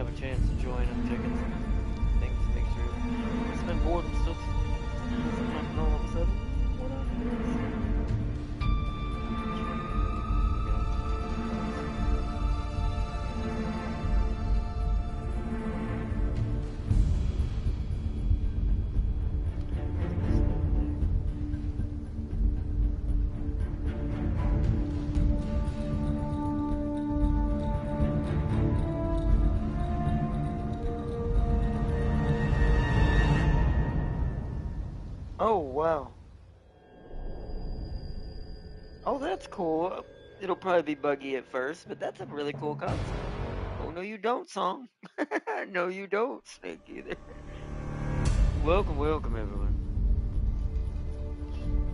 have a chance to join. I'm checking some things to make sure. It's been bored and stuff. And all of a sudden, what Oh, wow. Oh, that's cool. It'll probably be buggy at first, but that's a really cool concept. Oh, no, you don't, song. No, you don't, Snake either. Welcome, welcome, everyone.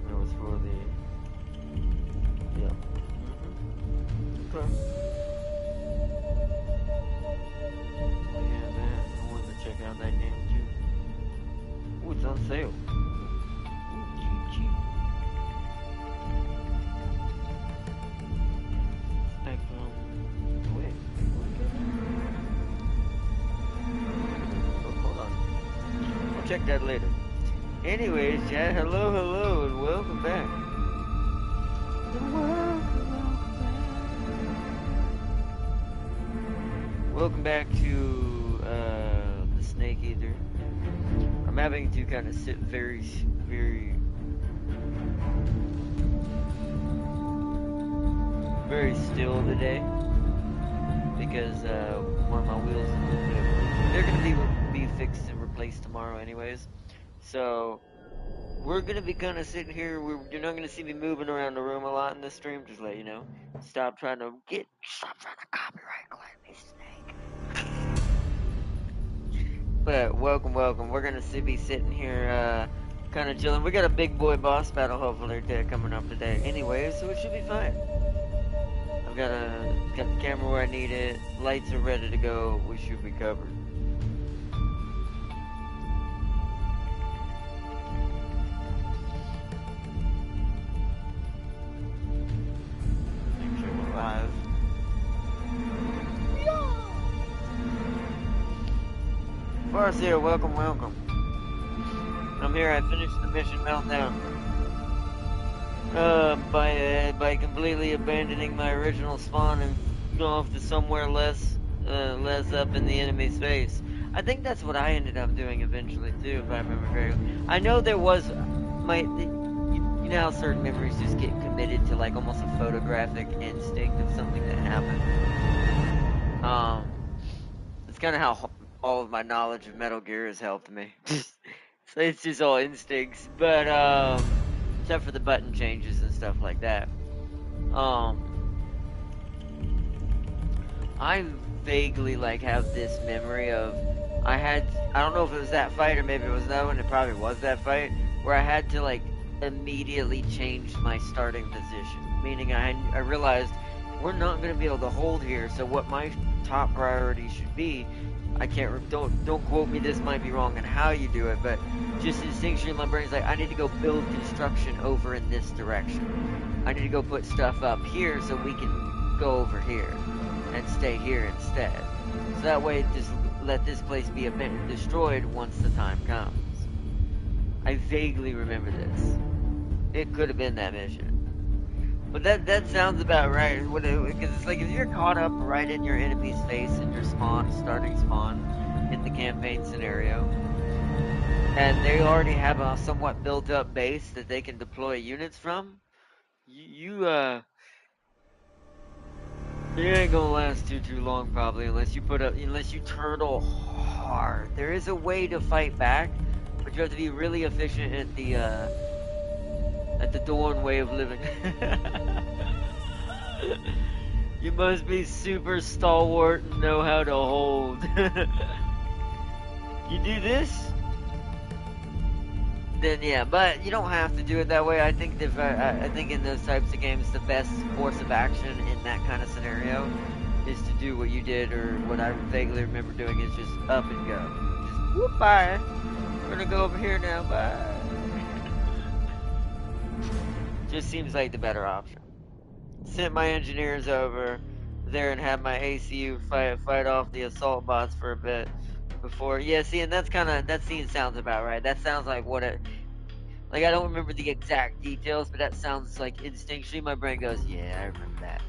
That was for the. Yeah. Okay. Oh, yeah, man. I wanted to check out that game, too. Ooh, it's on sale. Ooh, cheap, cheap. Like, wait. Oh, hold on. I'll check that later. Anyways, chat, hello, hello, and welcome back. Welcome back to the Snake Eater. I'm having to kind of sit very still today because one of my wheels is a little bit. They're gonna be fixed and replaced tomorrow, anyways. So we're gonna be kind of sitting here. You're not gonna see me moving around the room a lot in this stream. Just let you know. Stop trying to copyright claim me, Snake. But welcome, welcome. We're gonna be sitting here, kind of chilling. We got a big boy boss battle hopefully coming up today, anyways, so it should be fine. I've got the camera where I need it. Lights are ready to go. We should be covered. Make sure we're live. Farseer, welcome, welcome. I'm here. I finished the mission meltdown. By completely abandoning my original spawn and going off to somewhere less up in the enemy's face. I think that's what I ended up doing eventually too, if I remember correctly. I know there was you know how certain memories just get committed to like almost a photographic instinct of something that happened. It's kind of how all of my knowledge of Metal Gear has helped me. So it's just all instincts, but except for the button changes and stuff like that. I vaguely like have this memory of I don't know if it was that fight or maybe it was that one. It probably was that fight where I had to like immediately change my starting position, meaning I realized we're not going to be able to hold here. So what my top priority should be, I can't, don't quote me, this might be wrong in how you do it, but just instinctually in my brain's like, I need to go build construction over in this direction. I need to go put stuff up here so we can go over here and stay here instead. So that way, just let this place be destroyed once the time comes. I vaguely remember this. It could have been that mission. But that sounds about right, because it's like if you're caught up right in your enemy's face in your starting spawn in the campaign scenario, and they already have a somewhat built up base that they can deploy units from, you ain't gonna last too long probably unless you turtle hard. There is a way to fight back, but you have to be really efficient at the Dorn way of living. You must be super stalwart and know how to hold. You do this? Then yeah, but you don't have to do it that way. I think I think in those types of games, the best course of action in that kind of scenario is to do what you did, or what I vaguely remember doing is just up and go. Just whoop, bye. We're gonna go over here now, bye. Just seems like the better option. Sent my engineers over. there and have my ACU fight off the assault bots for a bit before. Yeah, see, and that's kind of that scene sounds about right. That sounds like what it like. I don't remember the exact details, but that sounds like instinctually my brain goes, "Yeah, I remember that."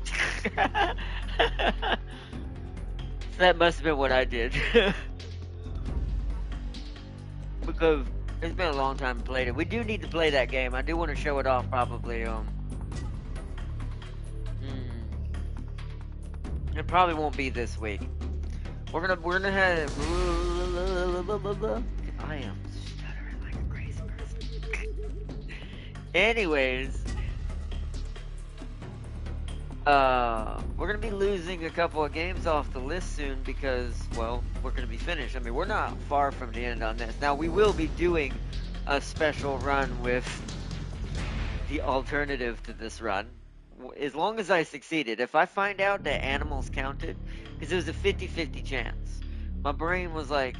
So that must have been what I did because it's been a long time I played it. We do need to play that game. I do want to show it off probably. It probably won't be this week. We're gonna have. I am stuttering like a crazy person. Anyways, we're gonna be losing a couple of games off the list soon because, well, we're gonna be finished. I mean, we're not far from the end on this. Now we will be doing a special run with the alternative to this run. As long as I succeeded, if I find out that animals counted, because it was a 50-50 chance, my brain was like,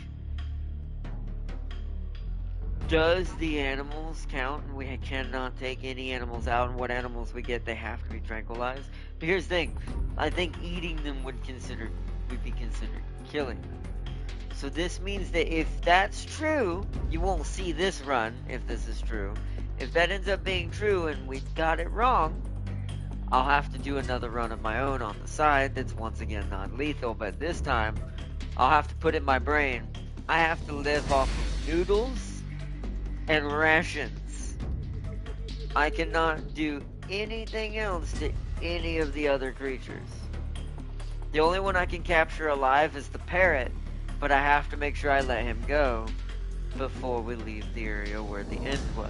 does the animals count? And we cannot take any animals out, and what animals we get, they have to be tranquilized. But here's the thing, I think eating them would be considered killing them. So this means that if that's true, you won't see this run if this is true. If that ends up being true and we got it wrong, I'll have to do another run of my own on the side that's once again non-lethal, but this time I'll have to put in my brain, I have to live off of noodles and rations. I cannot do anything else to any of the other creatures. The only one I can capture alive is the parrot, but I have to make sure I let him go before we leave the area where the end was,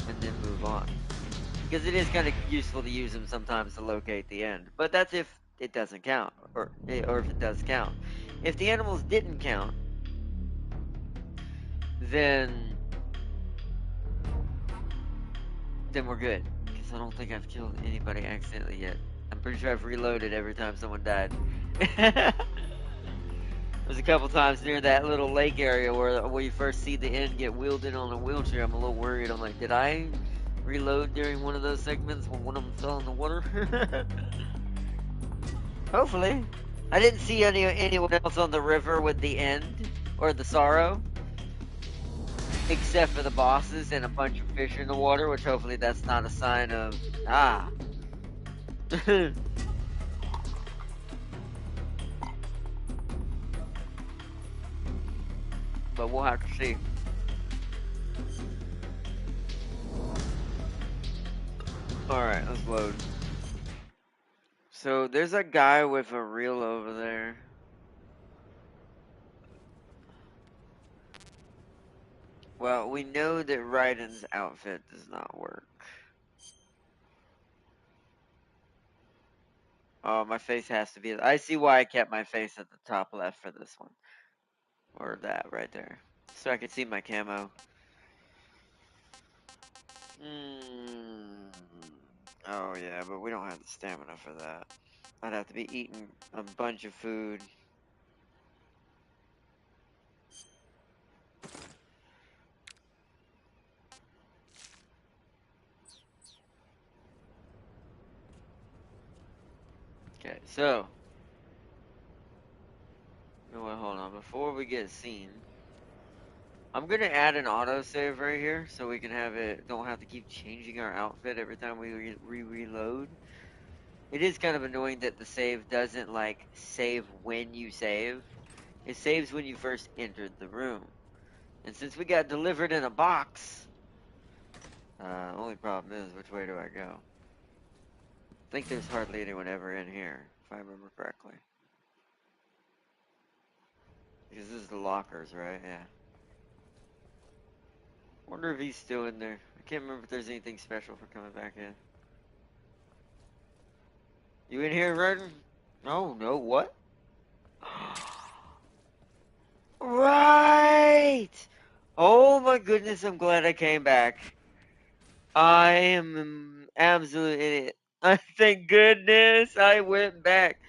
and then move on. Because it is kind of useful to use them sometimes to locate the end. But that's if it doesn't count, or if it does count. If the animals didn't count, then we're good. Because I don't think I've killed anybody accidentally yet. I'm pretty sure I've reloaded every time someone died. There's a couple times near that little lake area where you first see the end get wheeled in on a wheelchair. I'm a little worried. I'm like, did I reload during one of those segments when one of them fell in the water? Hopefully. I didn't see anyone else on the river with the end or the sorrow, except for the bosses and a bunch of fish in the water, which hopefully that's not a sign of but we'll have to see. Alright, let's load. So there's a guy with a reel over there. Well, we know that Raiden's outfit does not work. Oh, my face has to be. I see why I kept my face at the top left for this one. Or that right there. So I could see my camo. Oh, yeah, but we don't have the stamina for that. I'd have to be eating a bunch of food. Okay, so. No, wait, hold on. Before we get seen, I'm gonna add an autosave right here so we can have it. Don't have to keep changing our outfit every time we reload. It is kind of annoying that the save doesn't like save when you save. It saves when you first entered the room. And since we got delivered in a box, only problem is which way do I go? I think there's hardly anyone ever in here, if I remember correctly. Because this is the lockers, right? Yeah. Wonder if he's still in there. I can't remember if there's anything special for coming back in. You in here, Rodden? Oh, no, what? Right! Oh my goodness, I'm glad I came back. I am an absolute idiot. Thank goodness I went back.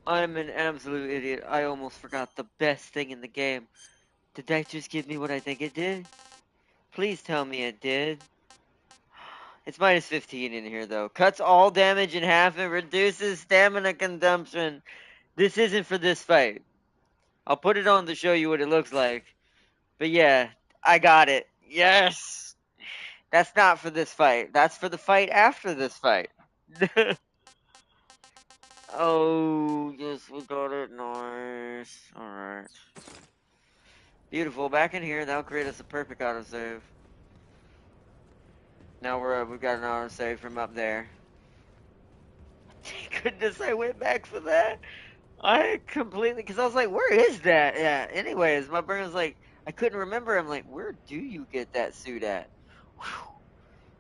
I'm an absolute idiot. I almost forgot the best thing in the game. Did that just give me what I think it did? Please tell me it did. It's minus 15 in here, though. Cuts all damage in half and reduces stamina consumption. This isn't for this fight. I'll put it on to show you what it looks like. But yeah, I got it. Yes! That's not for this fight. That's for the fight after this fight. Oh, yes, we got it. Nice. Alright. Beautiful. Back in here, that'll create us a perfect autosave. Now we've got an autosave from up there. Goodness, I went back for that. I completely, because I was like, where is that? Yeah. Anyways, my brain was like, I couldn't remember. I'm like, where do you get that suit at? Whew.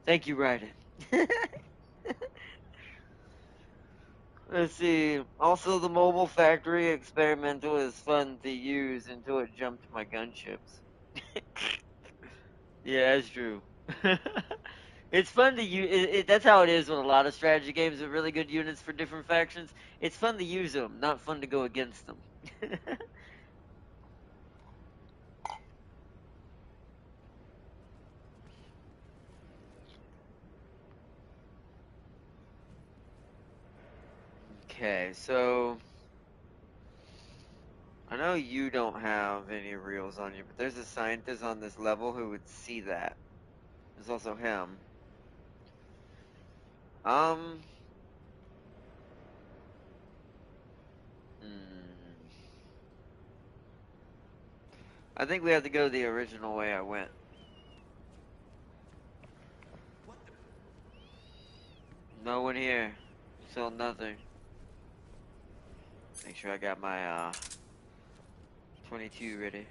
Thank you, Raiden. Let's see. Also, the mobile factory experimental is fun to use until it jumped my gunships. Yeah, that's true. It's fun to use. That's how it is with a lot of strategy games with really good units for different factions. It's fun to use them, not fun to go against them. Okay, so I know you don't have any reels on you, but there's a scientist on this level who would see that. There's also him. Um, hmm. I think we have to go the original way I went. No one here. Still nothing. Make sure I got my 22 ready.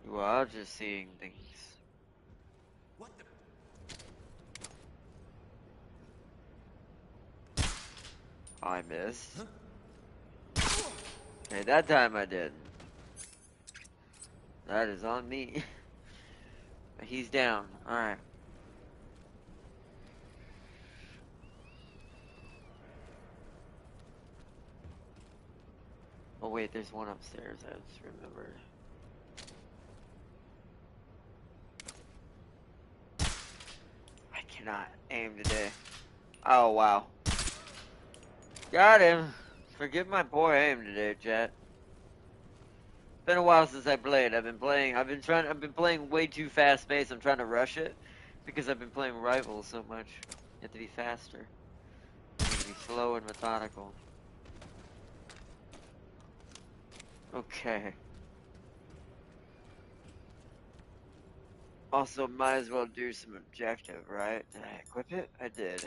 Well, I was just seeing things. I missed. Hey, that time I did. That is on me. He's down. Alright. Oh wait, there's one upstairs. I just remembered. I cannot aim today. Oh wow. Got him. Forgive my poor aim today, chat. Been a while since I played. I've been playing way too fast paced. I'm trying to rush it because I've been playing rivals so much. You have to be faster. You have to be slow and methodical. Okay. Also, might as well do some objective, right? Did I equip it? I did.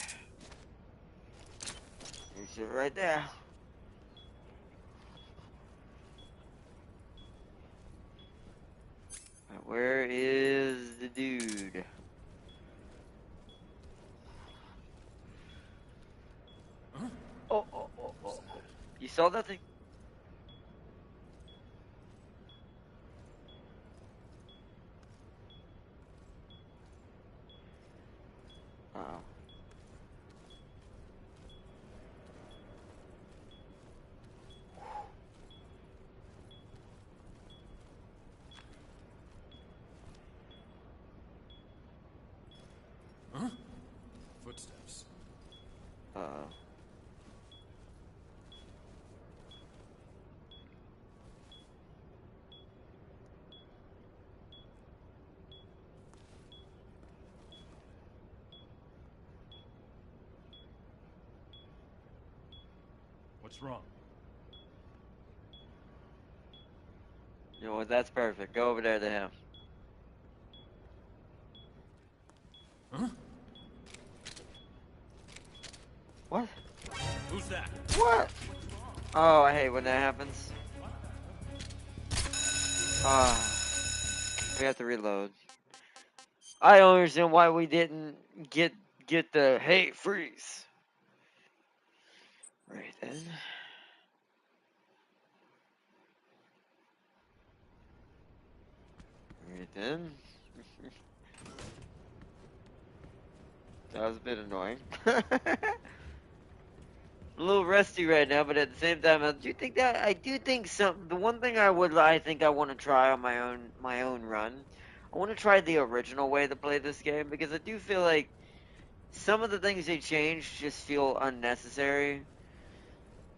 There's it right there. Where is the dude? Oh. You saw that thing? Uh-oh. Huh? Footsteps. Uh-oh. What's wrong? You know what? That's perfect. Go over there to him. Huh? What? Who's that? What? Oh, I hate when that happens. Ah, we have to reload. I don't understand why we didn't get the hey freeze. Right then. Right then. That was a bit annoying. A little rusty right now, but at the same time, I do think some. The one thing I think I want to try on my own run. I want to try the original way to play this game because I do feel like some of the things they changed just feel unnecessary.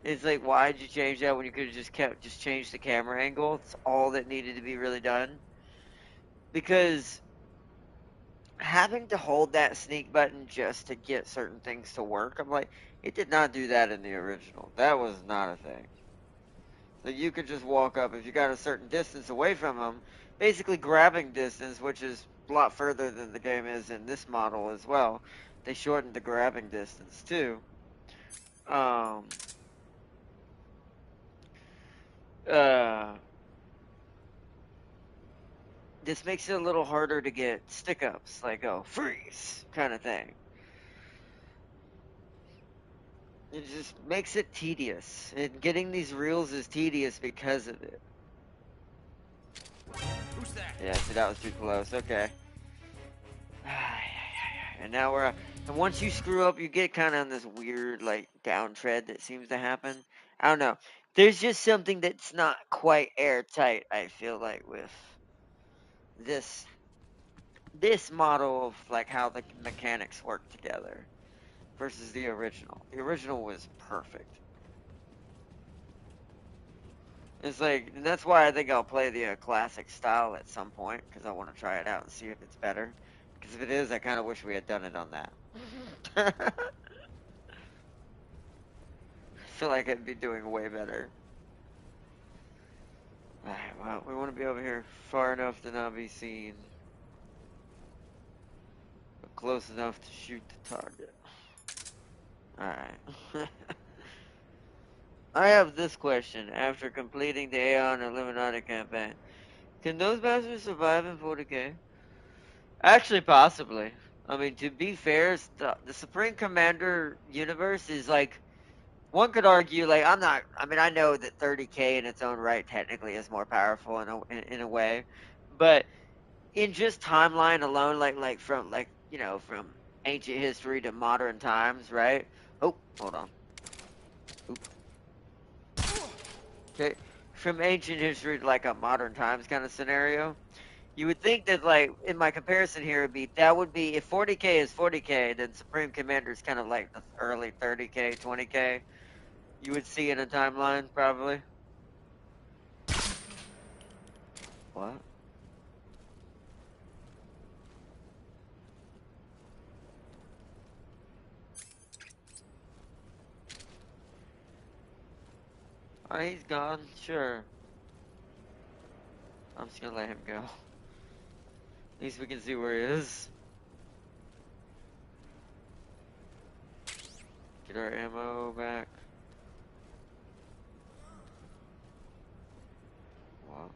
It's like, why'd you change that when you could have just changed the camera angle? It's all that needed to be really done. Because having to hold that sneak button just to get certain things to work, I'm like, it did not do that in the original. That was not a thing. So you could just walk up if you got a certain distance away from them, basically grabbing distance, which is a lot further than the game is in this model as well. They shortened the grabbing distance too. Um, uh, this makes it a little harder to get stick ups, like freeze kind of thing. It just makes it tedious. And getting these reels is tedious because of it. Who's that? Yeah, see, that was too close. Okay. And now and once you screw up, you get kind of on this weird, like, down tread that seems to happen. I don't know. There's just something that's not quite airtight, I feel like, with this this model of, like, how the mechanics work together versus the original. The original was perfect. It's like, and that's why I think I'll play the classic style at some point, because I want to try it out and see if it's better. Because if it is, I kind of wish we had done it on that. I feel like I'd be doing way better. Alright, well, we want to be over here far enough to not be seen, but close enough to shoot the target. Alright. I have this question after completing the Aeon Illuminati campaign. Can those bastards survive in 40k? Actually, possibly. I mean, to be fair, the Supreme Commander universe is like, one could argue, like, I mean, I know that 30k in its own right technically is more powerful in a way, but in just timeline alone, like from, like, from ancient history to modern times, right? Oh, hold on. Oop. Okay. From ancient history to like a modern times kind of scenario. You would think that, like, in my comparison here, would be if 40k is 40k, then Supreme Commander is kind of like the early 30k, 20k you would see in a timeline, probably. What? Oh, he's gone. Sure. I'm just gonna let him go. At least we can see where he is. Get our ammo back. What?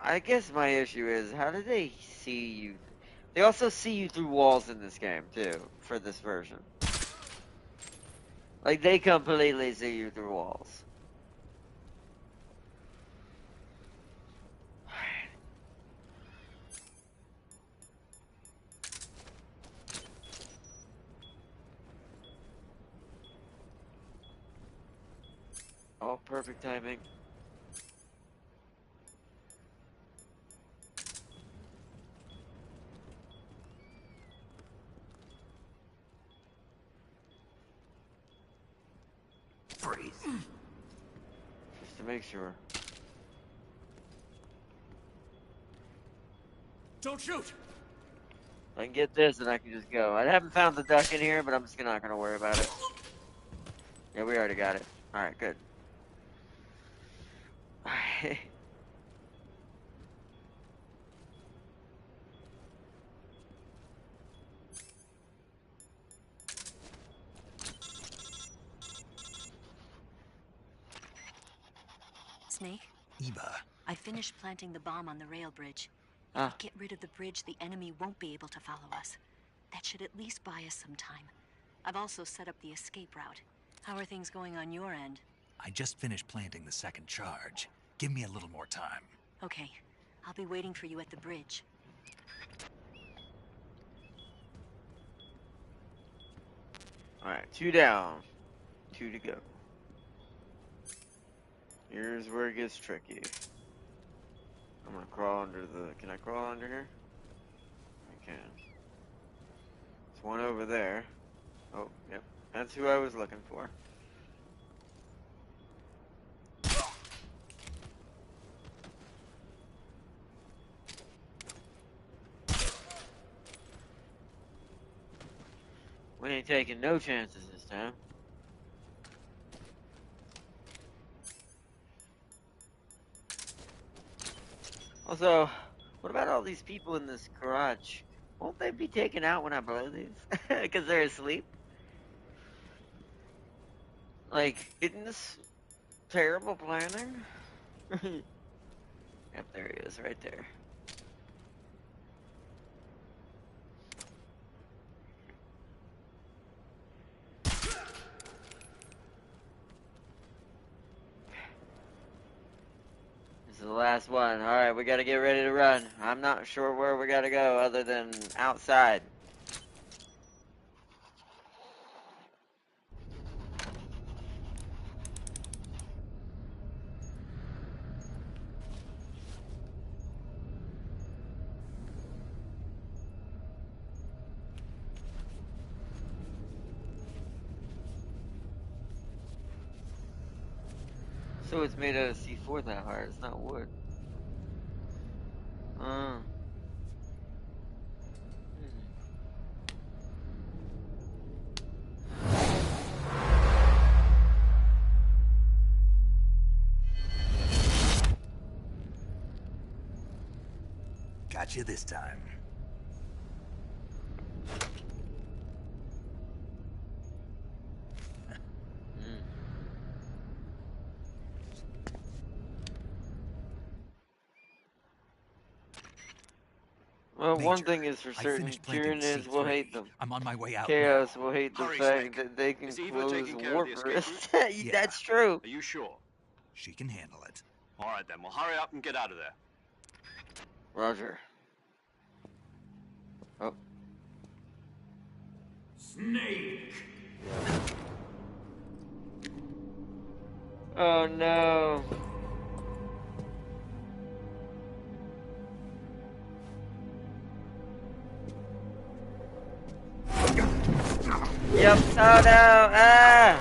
I guess my issue is, how do they see you? They also see you through walls in this game, too, for this version. Like, they completely see you through walls. Oh, perfect timing. Freeze. Just to make sure. Don't shoot! I can get this and I can just go. I haven't found the duck in here, but I'm just not gonna worry about it. Yeah, we already got it. Alright, good. Snake? Eva. I finished planting the bomb on the rail bridge. If Ah, we get rid of the bridge, the enemy won't be able to follow us. That should at least buy us some time. I've also set up the escape route. How are things going on your end? I just finished planting the second charge. Give me a little more time. Okay, I'll be waiting for you at the bridge. alright, 2 down. 2 to go. Here's where it gets tricky. I'm gonna crawl under the... Can I crawl under here? Okay. There's one over there. Oh, yep. That's who I was looking for. We ain't taking no chances this time. Also, what about all these people in this garage? Won't they be taken out when I blow these? Because they're asleep? Like, isn't this terrible planning? Yep, there he is, right there. This is the last one. Alright, we gotta get ready to run. I'm not sure where we gotta go other than outside. So it's made out of C4 that hard, it's not wood. Got you this time. Well, one Major, thing is for I certain, finished planting Tyranids will C3. hate them. I'm on my way out Chaos now. will hate the Hurry, fact Snake. that they can Is Eva close taking care of the escape Warforest. Yeah. That's true. Are you sure? She can handle it. All right, then. Well, hurry up and get out of there. Roger. Oh. Snake! Oh no. Yep. Oh no. Ah.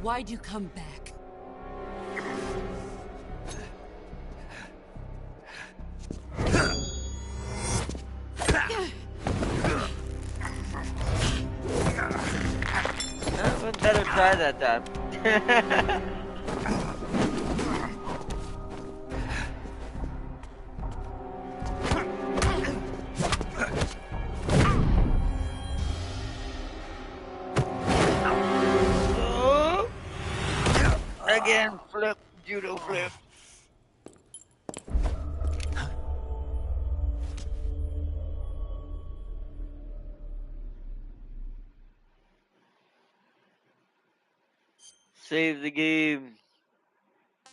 Why'd you come back? We better try that time. Oh. Again, flip, judo flip. Save the game.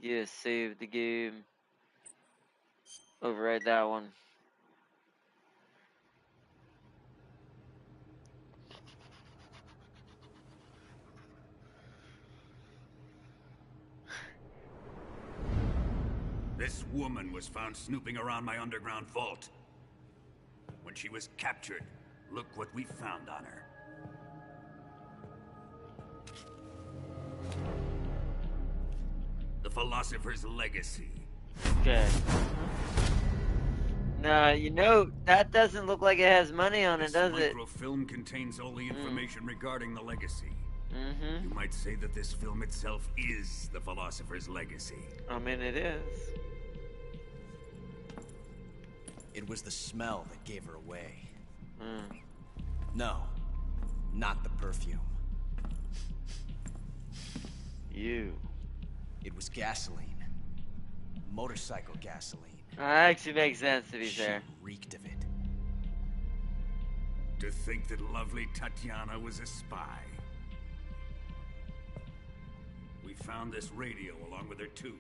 Yes, save the game. Override that one. This woman was found snooping around my underground vault. When she was captured, look what we found on her. The Philosopher's Legacy. Okay. Nah, you know, that doesn't look like it has money on it, This does it? microfilm contains all the information regarding the legacy. Mm-hmm. You might say that this film itself is the Philosopher's Legacy. I mean, it is. It was the smell that gave her away. Mm. No, not the perfume. You. It was gasoline. Motorcycle gasoline. That actually makes sense, to be She fair. reeked of it. To think that lovely Tatiana was a spy. We found this radio along with her too.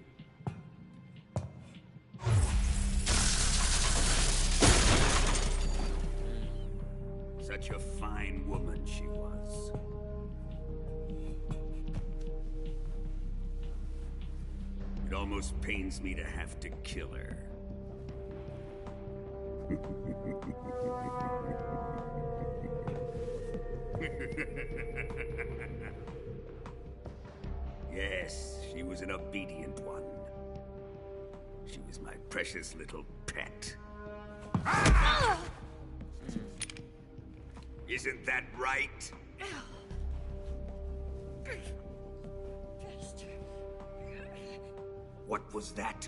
Such a fine woman she was. It almost pains me to have to kill her. Yes, she was an obedient one. She was my precious little pet. Isn't that right? What was that?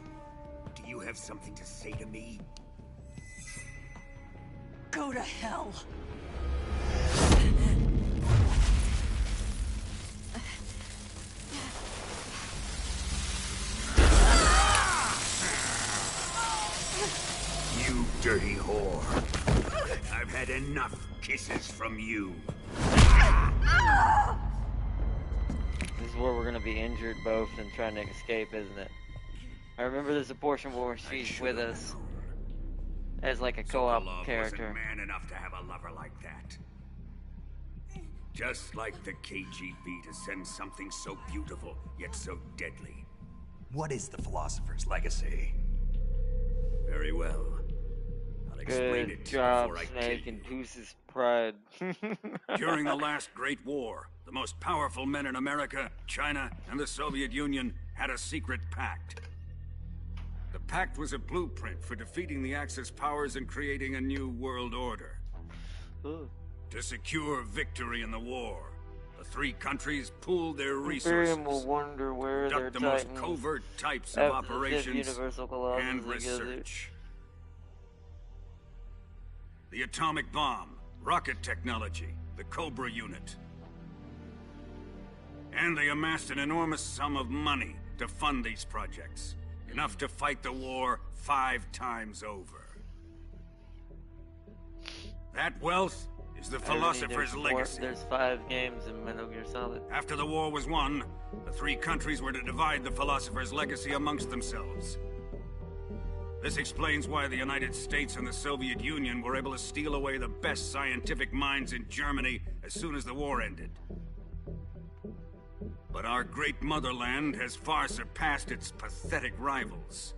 Do you have something to say to me? Go to hell. You dirty whore. I've had enough kisses from you. This is where we're gonna be injured both and trying to escape, isn't it? I remember there's a portion where she's with us as like a co-op Sokolov character. wasn't man enough to have a lover like that. Just like the KGB to send something so beautiful, yet so deadly. What is the Philosopher's Legacy? Very well. I'll explain Good it job, before I Snake kill and you. Deuce's pride. During the last Great War, the most powerful men in America, China, and the Soviet Union had a secret pact. The pact was a blueprint for defeating the Axis powers and creating a new world order. Ooh. To secure victory in the war, the three countries pooled their resources, Imperium will wonder where their conduct the most titans covert types of after the fifth operations, Universal Colossus and together. research. The atomic bomb, rocket technology, the Cobra unit. And they amassed an enormous sum of money to fund these projects. Enough to fight the war 5 times over. That wealth is the Philosopher's Legacy. There's 5 games in Metal Gear Solid. After the war was won, the 3 countries were to divide the Philosopher's Legacy amongst themselves. This explains why the United States and the Soviet Union were able to steal away the best scientific minds in Germany as soon as the war ended. But our great motherland has far surpassed its pathetic rivals.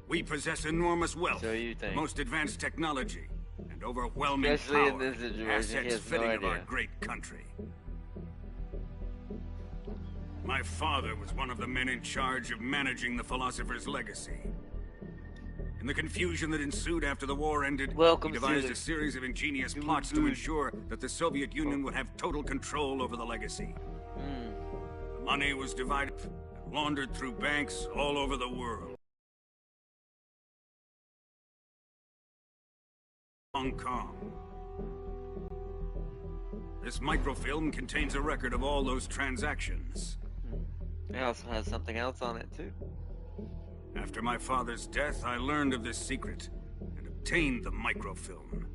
We possess enormous wealth, So you think. most advanced technology, and overwhelming Especially in power, this situation, he assets has no fitting of our idea. great country. My father was one of the men in charge of managing the Philosopher's Legacy. In the confusion that ensued after the war ended, Welcome, he devised Caesar. a series of ingenious plots to ensure that the Soviet Union would have total control over the legacy. The money was divided and laundered through banks all over the world. Hong Kong. This microfilm contains a record of all those transactions. It also has something else on it too. After my father's death, I learned of this secret and obtained the microfilm.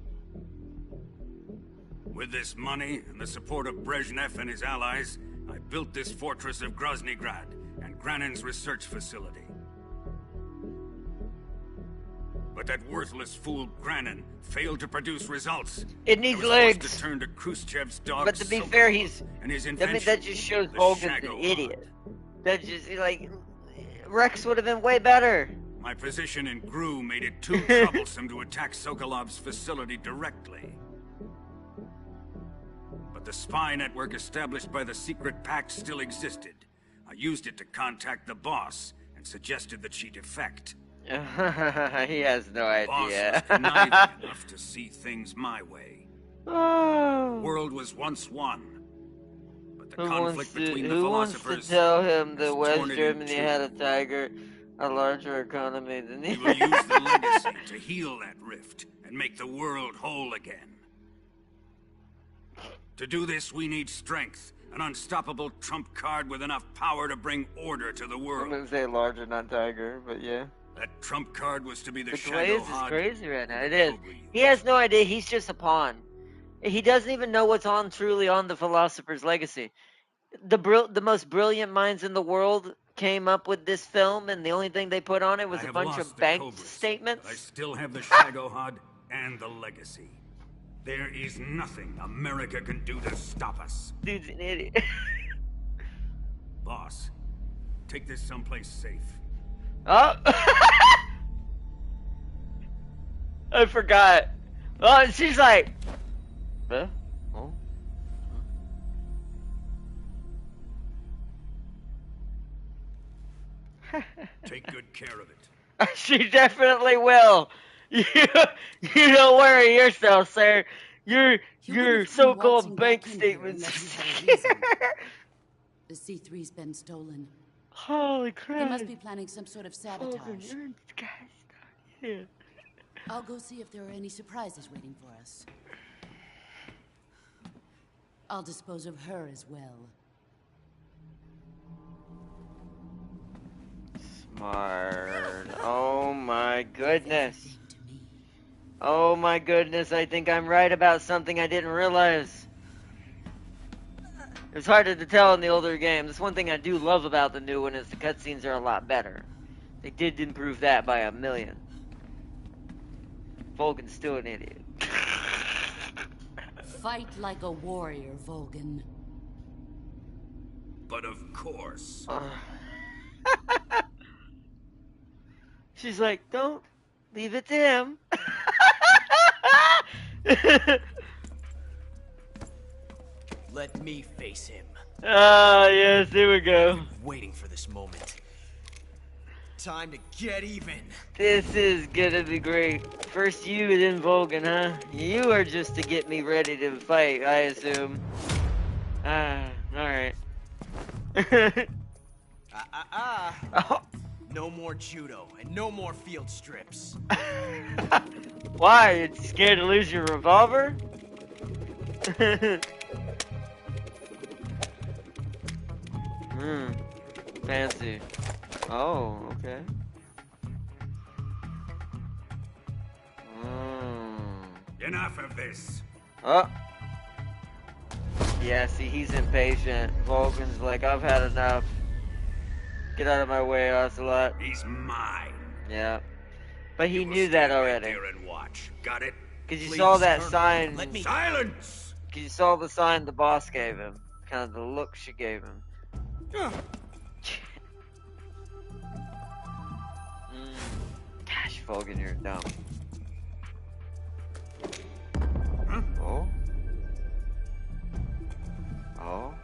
With this money and the support of Brezhnev and his allies, I built this fortress of Groznygrad and Granin's research facility. But that worthless fool Granin failed to produce results. It needs I was legs. forced to turn to Khrushchev's dog. But to be Sokolov fair, he's. and his I mean, invention, that just shows the Volgan's an Shago idiot. That just like Rex would have been way better. My position in GRU made it too troublesome to attack Sokolov's facility directly. But the spy network established by the secret pact still existed. I used it to contact the boss and suggested that she defect. He has no The boss was idea. conniving enough to see things my way. The Oh. world was once one, but the Who conflict between the who wants philosophers to tell him that has West torn it in Germany two. had a tiger, a larger economy than We the will use the legacy to heal that rift and make the world whole again. To do this, we need strength, an unstoppable trump card with enough power to bring order to the I'm world. gonna say larger, not tiger, but yeah. That trump card was to be the The Shadow Glaze is Hod. crazy right now. It is. Cobra He has no idea. He's just a pawn. He doesn't even know what's on truly on the Philosopher's Legacy. The most brilliant minds in the world came up with this film, and the only thing they put on it was I a have bunch lost of the bank Cobras, statements. but I still have the Shadow Hod and the legacy. There is nothing America can do to stop us. Dude's an idiot. Boss, take this someplace safe. Oh. I forgot. Oh, and she's like, huh? Oh. Take good care of it. She definitely will. You, you don't worry yourself, sir. You Your wouldn't come so-called waltzing bank back in here statements. unless you had a reason. The C3's been stolen. Holy They crap! must be planning some sort of sabotage. You're in disguise. Yeah. I'll go see if there are any surprises waiting for us. I'll dispose of her as well. Smart. Oh my goodness. Everything to me. Oh my goodness, I think I'm right about something I didn't realize. It's harder to tell in the older game. That's one thing I do love about the new one is the cutscenes are a lot better. They did improve that by a million. Vulcan's still an idiot. Fight like a warrior, Vulcan. But of course. She's like, don't leave it to him. Let me face him. Ah, yes, here we go. Waiting for this moment. Time to get even. This is gonna be great. First you, then Vulcan, huh? You are just to get me ready to fight, I assume. Ah, alright. Oh. No more judo and no more field strips. Why? You scared to lose your revolver? Fancy. Oh, okay. Enough of this. Oh. Yeah, see, he's impatient. Vulcan's like, I've had enough. Get out of my way, Ocelot. He's mine. Yeah. But he You will knew that stand right already. there and watch. Got it? Because you Please, saw that Colonel, sign. let me- Silence! Because you saw the sign the boss gave him. Kind of the look she gave him. Gosh, Vulcan, you're dumb. Huh? Oh? Oh?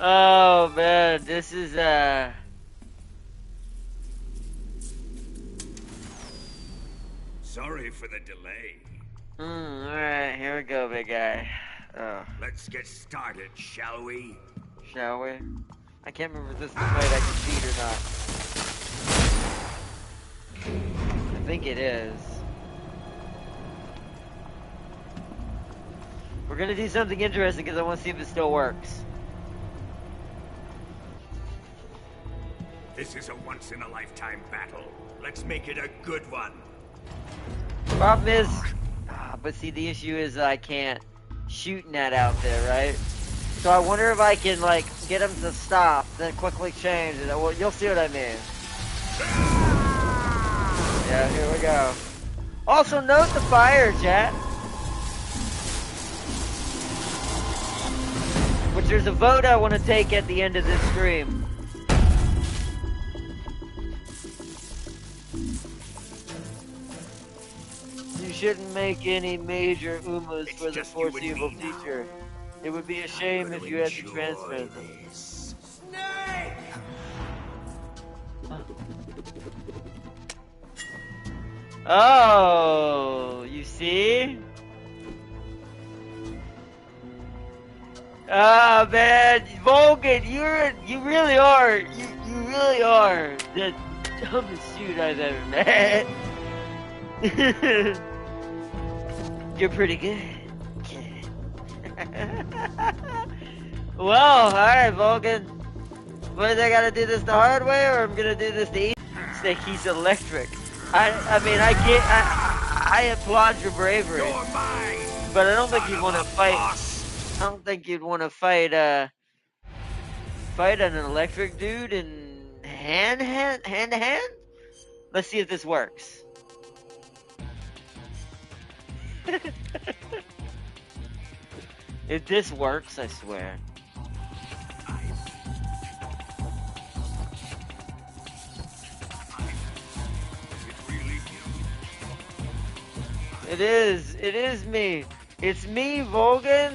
Oh man, this is Sorry for the delay. alright, here we go, big guy. Oh, Let's get started, shall we? shall we? I can't remember if this is the fight I can cheat or not. I think it is. We're gonna do something interesting because I want to see if it still works. This is a once-in-a-lifetime battle. Let's make it a good one. Problem is, but see, the issue is I can't shoot net out there, right? So I wonder if I can, like, get him to stop, then quickly change it. Well, you'll see what I mean. Yeah, here we go. Also, note the fire, chat. Which there's a vote I want to take at the end of this stream. You shouldn't make any major umas for the foreseeable future. It would be a shame if you had to transfer them. Snake! Oh, you see? Ah, man, Vulcan, you really are, you really are the dumbest dude I've ever met. You're pretty good. Well, alright, Vulcan. What, I gotta do this the hard way, or I'm gonna do this the easy? It's like he's electric. I mean, I applaud your bravery, You're mine! but I don't think you'd want to fight. I don't think you'd want to fight an electric dude in hand to hand. Let's see if this works. If this works, I swear. It is me. It's me, Volgan.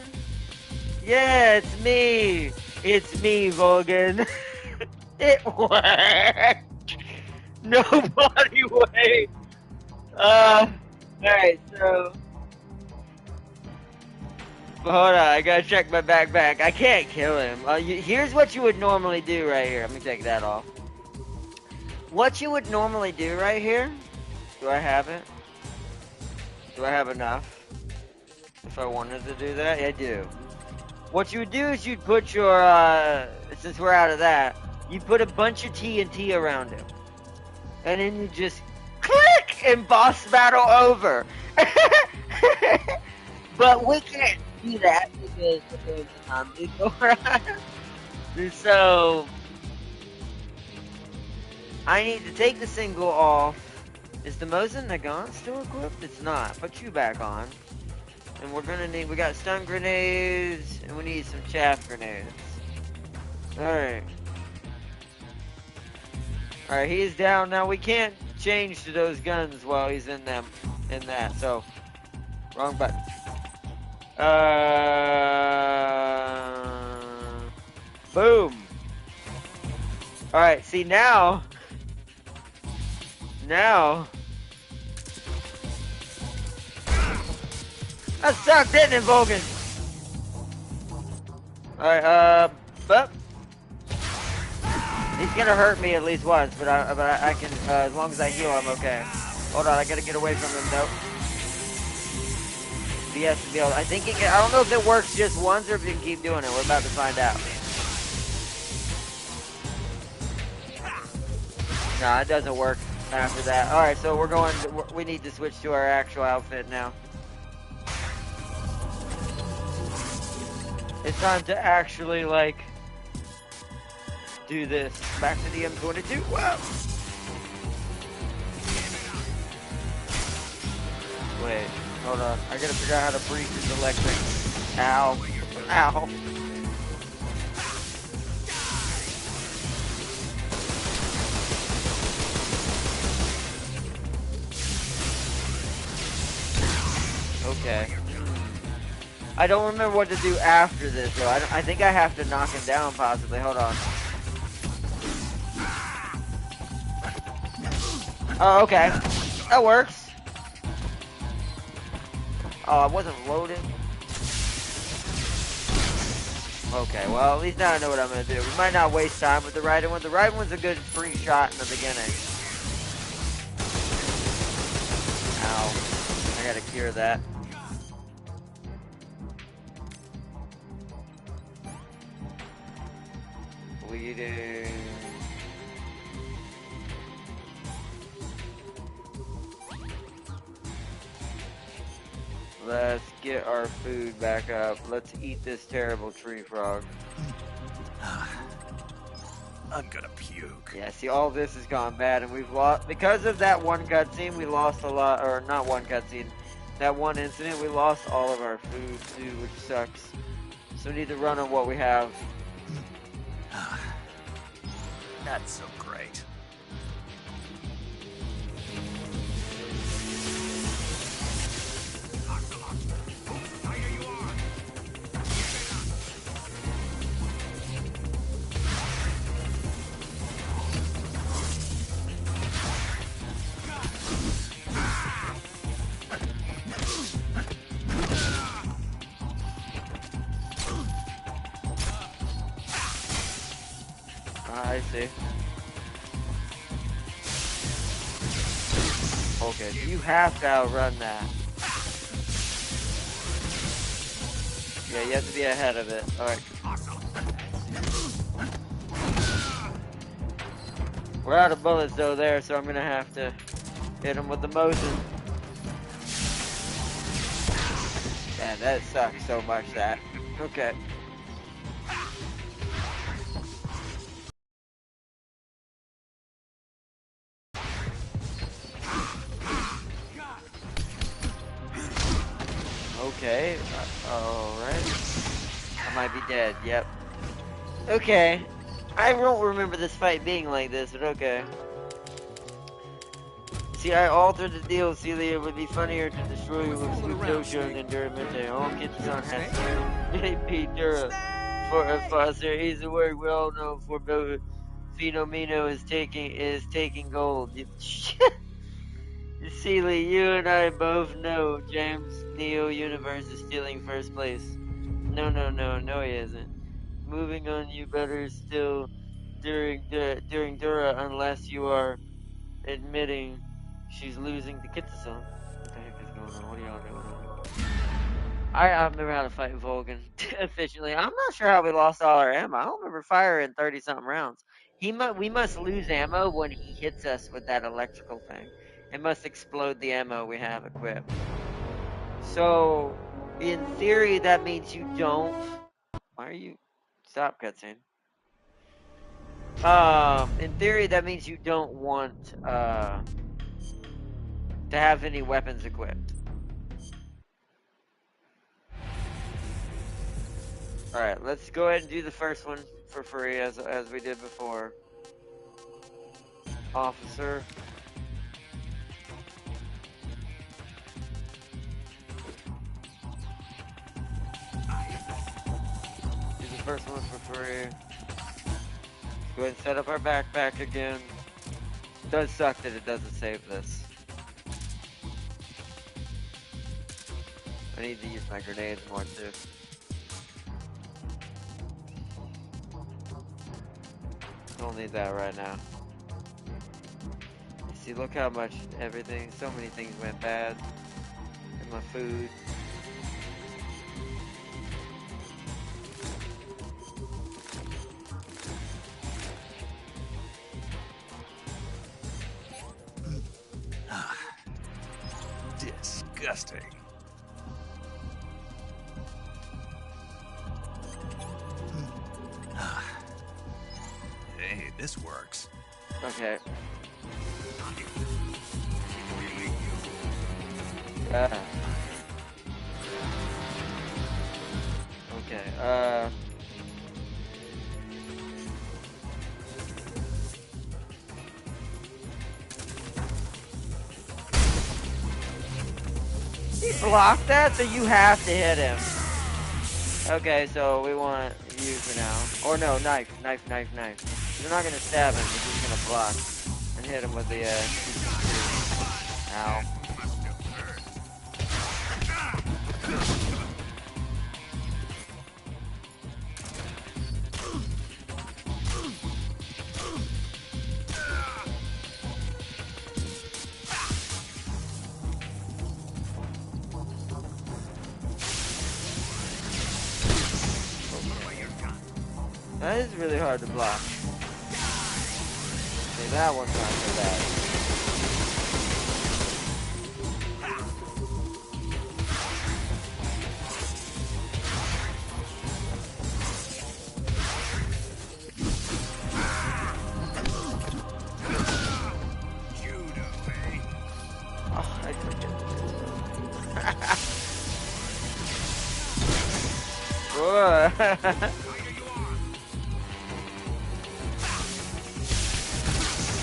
Yeah, it's me. It's me, Volgan. It worked. No body weight. Alright, so. Hold on, I gotta check my backpack. I can't kill him. Here's what you would normally do right here. Let me take that off. What you would normally do right here. Do I have it? Do I have enough? If I wanted to do that, yeah, I do. What you would do is you'd put your, since we're out of that, you put a bunch of TNT around him. And then you just click and boss battle over. But we can't do that because there's a zombie going on. So, I need to take the single off. Is the Mosin Nagant still equipped? It's not. Put you back on. And we're gonna need, we got stun grenades, and we need some chaff grenades. Alright. Alright, he's down. Now we can't change to those guns while he's in them, in that, so. Wrong button. Boom. Alright, see now. That sucked, didn't it, Volgan? Alright, but he's gonna hurt me at least once, but I can, as long as I heal, I'm okay. Hold on, I gotta get away from him, though. He has to be able, I think he can, I don't know if it works just once or if he can keep doing it. We're about to find out. Nah, it doesn't work after that. Alright, so we need to switch to our actual outfit now. It's time to actually, like, do this. Back to the M22. Whoa! Wait, hold on. I gotta figure out how to breach this electric. Ow. Ow. Okay. I don't remember what to do after this, though. I think I have to knock him down, possibly. Hold on. Oh, okay. That works. Oh, I wasn't loaded. Okay, well, at least now I know what I'm going to do. We might not waste time with the right one. The right one's a good free shot in the beginning. Ow. I gotta cure that. Bleeding. Let's get our food back up. Let's eat this terrible tree frog. I'm gonna puke. Yeah, see, all this has gone bad, and we've lost, because of that one cutscene, we lost a lot, or not one cutscene, that one incident, we lost all of our food, too, which sucks. So we need to run on what we have. Not so great. I see. Okay, so you have to outrun that. Yeah, you have to be ahead of it. Alright. We're out of bullets though there, so I'm gonna have to hit him with the Mosin. Yeah, that sucks so much, that. Okay. Alright. I might be dead, yep. Okay. I don't remember this fight being like this, but okay. See, I altered the deal, Celia. It would be funnier to destroy you with Sweet Dojo than Duramente. All Kitson has to be Dura for a Foster. He's the word we all know for both. Phenomeno is taking gold. Celia, you and I both know James Neo Universe is stealing first place. No, he isn't. Moving on, you better still during Dura unless you are admitting she's losing to Kitsusan. What the heck is going on? What are y'all doing? I've never had to fight Volgan efficiently. I'm not sure how we lost all our ammo. I don't remember firing 30 something rounds. We must lose ammo when he hits us with that electrical thing. It must explode the ammo we have equipped. So, in theory, that means you don't. Why are you? Stop, cutscene. In theory, that means you don't want to have any weapons equipped. Alright, let's go ahead and do the first one for free as we did before. Officer. Do the first one for free. Go ahead and set up our backpack again. It does suck that it doesn't save this. I need to use my grenades more too. Don't need that right now. You see, look how much everything, so many things went bad. And my food. Disgusting. Hey, this works. Okay. Okay, he blocked that, so you have to hit him. Okay, so we want you for now. Or no, knife. You're not gonna stab him, you're just gonna block. And hit him with the, Ow. That is really hard to block. See, that one's not so bad. Oh, I forget Whoa.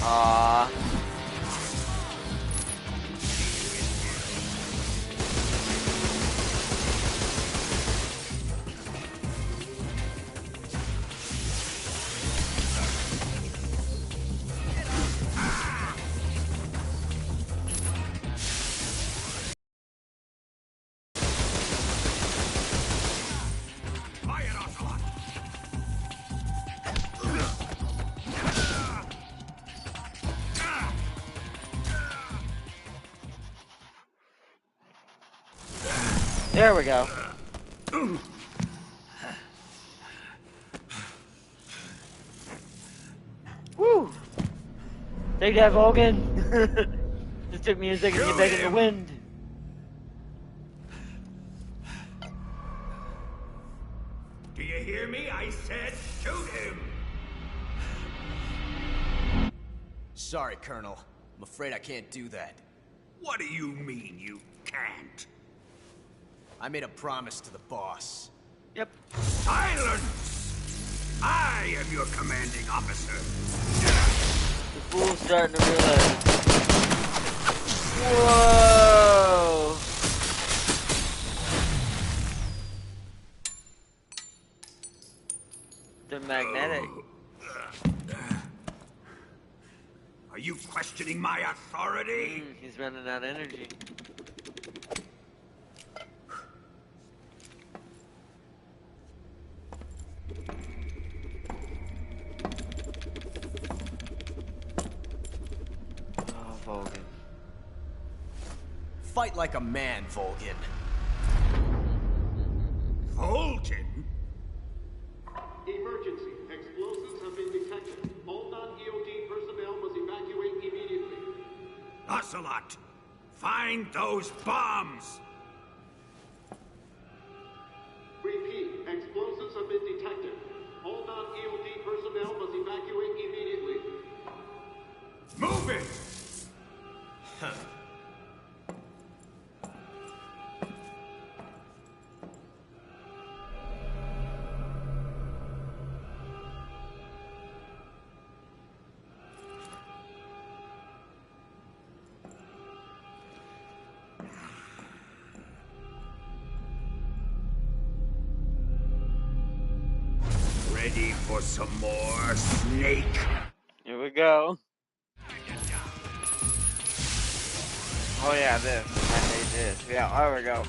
Aww. There we go. Woo! Take that, Vulcan. Just took me a second to get back in the wind. Do you hear me? I said shoot him! Sorry, Colonel. I'm afraid I can't do that. What do you mean you can't? I made a promise to the boss. Yep. Silence! I am your commanding officer. The fool's starting to realize. Whoa! They're magnetic. Are you questioning my authority? He's running out of energy. Oh, Vulcan. Fight like a man, Vulcan. Vulcan? Emergency. Explosives have been detected. All non-EOD personnel must evacuate immediately. Ocelot, find those bombs! Repeat. Explosives have been detected. All non-EOD personnel must evacuate immediately. Move it! Ready for some more, Snake? Here we go. Oh yeah, this. I hate this. Yeah, there we go.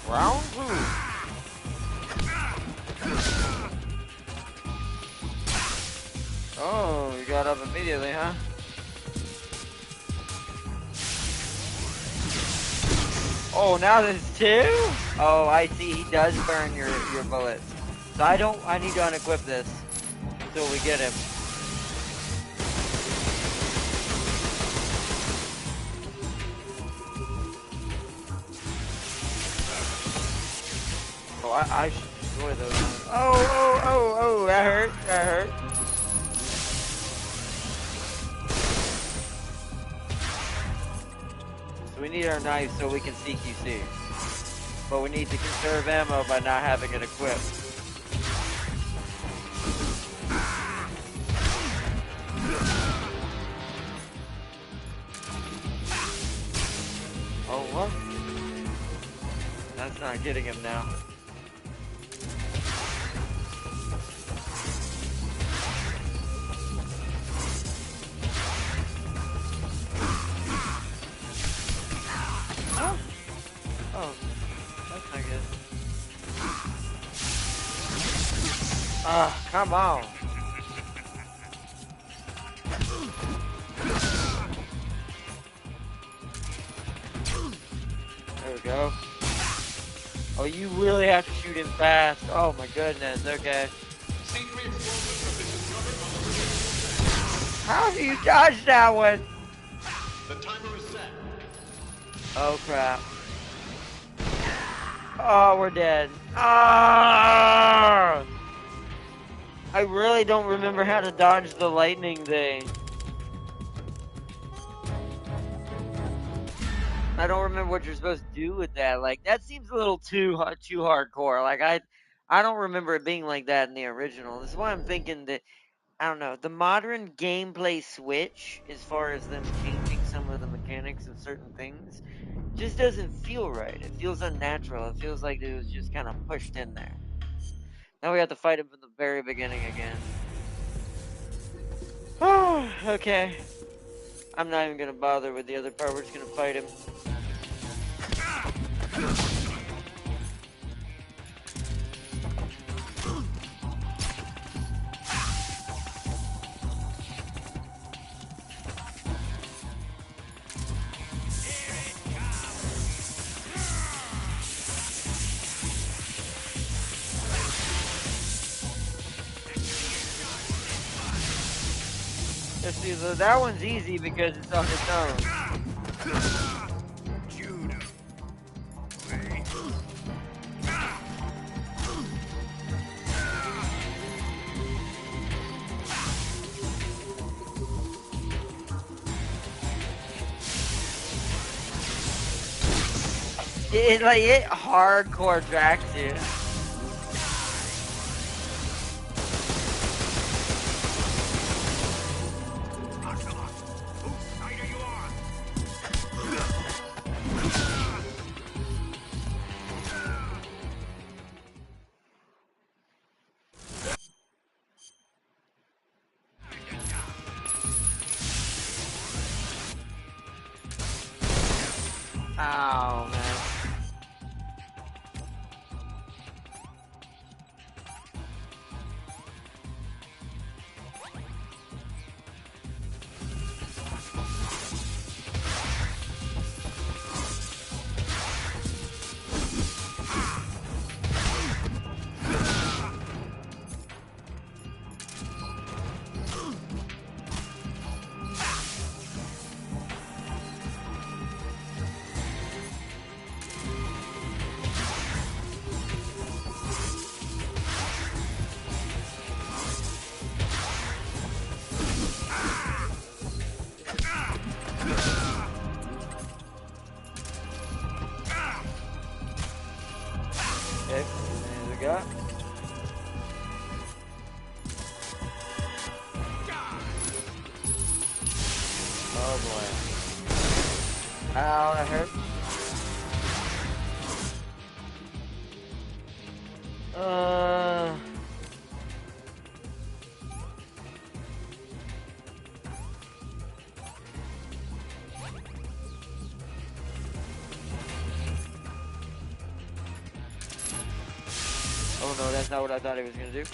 Round 2. Oh, you got up immediately, huh? Oh, now there's 2? Oh, I see. He does burn your bullets. So I need to unequip this until we get him. Oh, I should destroy those. Oh, that hurt. That hurt. So we need our knife so we can CQC. But we need to conserve ammo by not having it equipped. Oh, what? That's not getting him now. Oh, that's not good. Ah, come on. There we go. Oh, you really have to shoot him fast. Oh my goodness, okay. How do you dodge that one? The timer is set. Oh crap. Oh, we're dead. Ah! I really don't remember how to dodge the lightning thing. I don't remember what you're supposed to do with that. Like, that seems a little too hardcore. Like, I don't remember it being like that in the original. This is why I'm thinking that, I don't know, the modern gameplay switch, as far as them changing some of the mechanics of certain things, just doesn't feel right. It feels unnatural. It feels like it was just kind of pushed in there. Now we have to fight him from the very beginning again. Oh, okay. I'm not even gonna bother with the other part. We're just gonna fight him. Let's see, that one's easy because it's on its own. Judo. Wait. it hardcore tracks you. Oh man. Okay, there we go. Oh boy. Ow, that hurt. Oh no, that's not what I thought he was gonna do.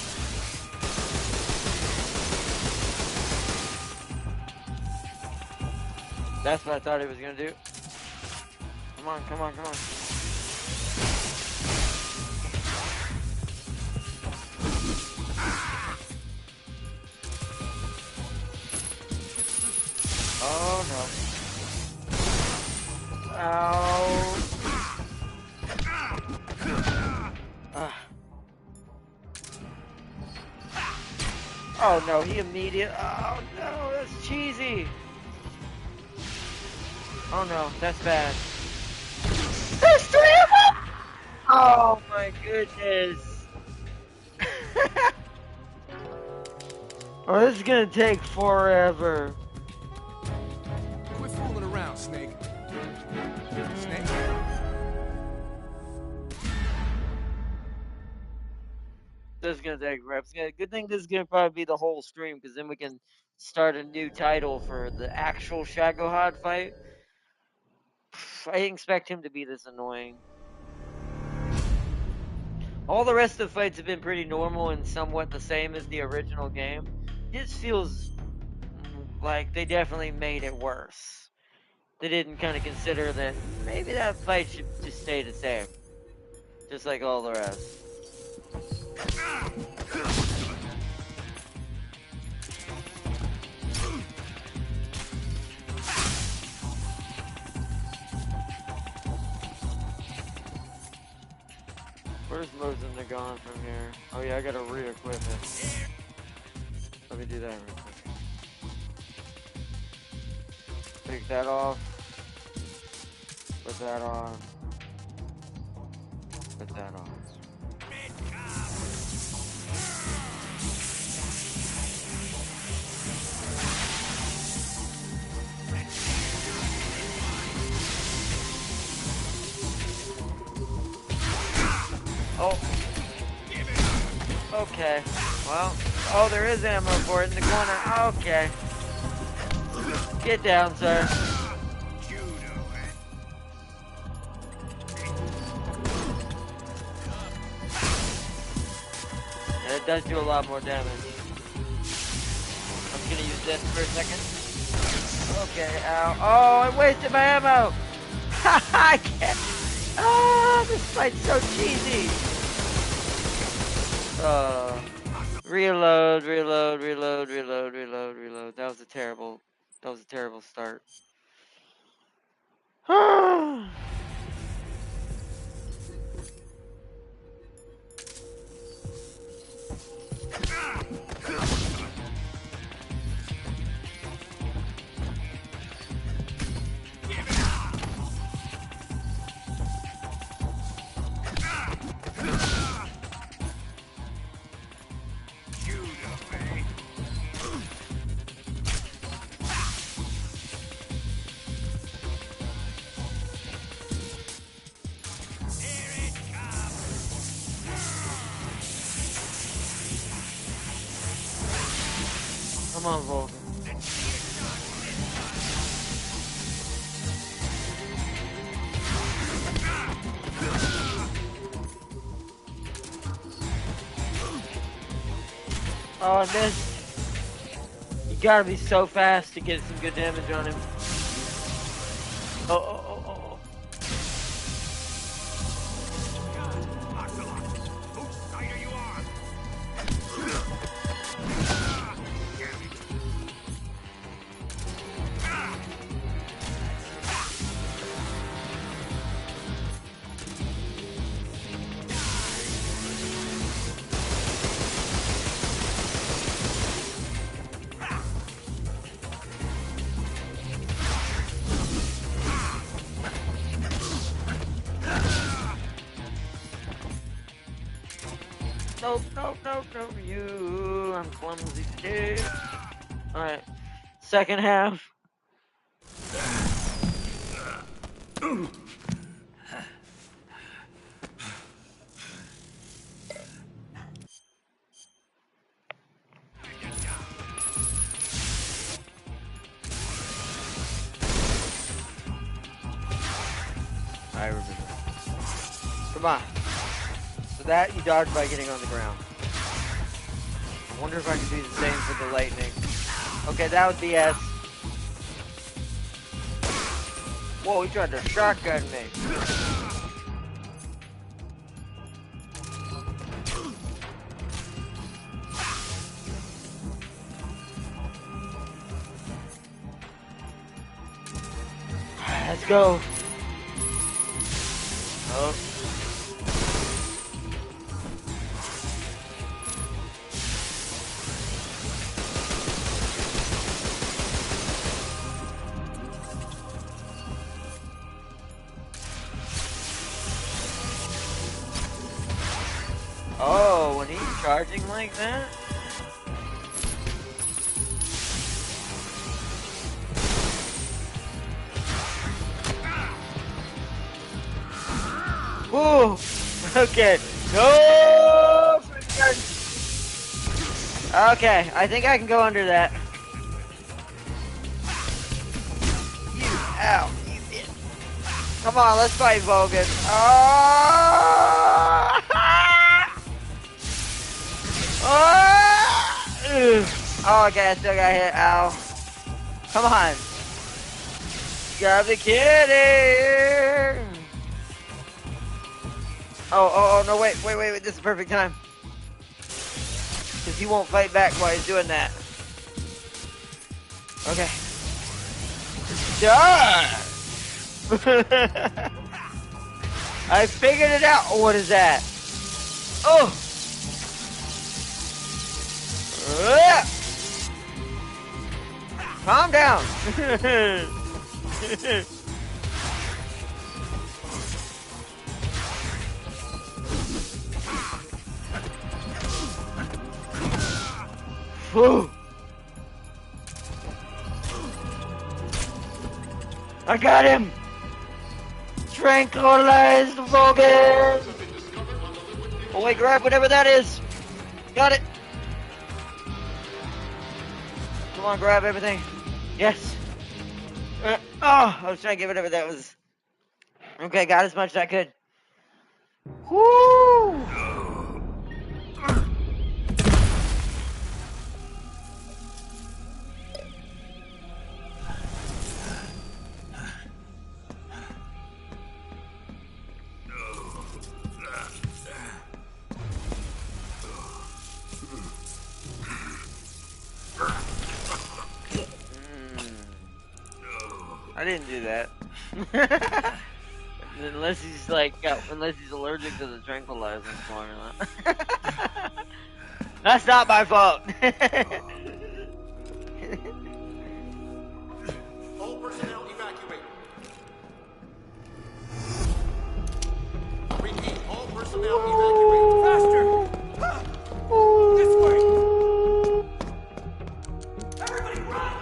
That's what I thought he was gonna do. Come on, come on, come on. Oh no. Ow. Oh no, he immediate. Oh no, that's cheesy. Oh no, that's bad. There's 3 of them! Oh my goodness. Oh, this is gonna take forever. Quit fooling around, Snake. Snake? This is gonna take reps. Good thing this is gonna probably be the whole stream, because then we can start a new title for the actual Shagohod fight. I didn't expect him to be this annoying. All the rest of the fights have been pretty normal and somewhat the same as the original game. This feels like they definitely made it worse. They didn't kind of consider that maybe that fight should just stay the same. Just like all the rest. Where's Mosin gone from here? Oh yeah, I gotta re-equip it. Let me do that real quick. Take that off. Put that on. Put that on. Oh. Okay. Well. Oh, there is ammo for it in the corner. Okay. Get down, sir. And it does do a lot more damage. I'm gonna use this for a second. Okay, ow. Oh, I wasted my ammo! I can't. Oh, this fight's so cheesy. Reload, reload, reload, reload, reload, reload. That was a terrible start. on, Vulcan. Oh, I missed. You gotta be so fast to get some good damage on him. Oh. No, you. I'm clumsy too. Alright. Second half. I remember. Come on. So that you dodge by getting on the ground. I wonder if I can do the same for the lightning. Okay, that would be S. Whoa, he tried to shotgun me. Let's go. Oh. Oh, when he's charging like that? Whoa! Okay. No! Okay, I think I can go under that. You, ow, you bitch. Come on, let's fight, Vulcan. Oh! Oh, okay, I still got hit. Ow. Come on. Grab the kitty. Oh, no, wait. This is the perfect time. Because he won't fight back while he's doing that. Okay. Die! I figured it out. Oh, what is that? Oh! Calm down. Whew. I got him. Tranquilized Vulcan. Oh wait, grab whatever that is. Got it. Come on, grab everything. Yes. I was trying to get whatever that was. Okay, got as much as I could. Woo! I didn't do that. Unless he's like, unless he's allergic to the tranquilizer formula. That's not my fault. All personnel evacuate. Repeat, all personnel evacuate. Faster! This way! Everybody run!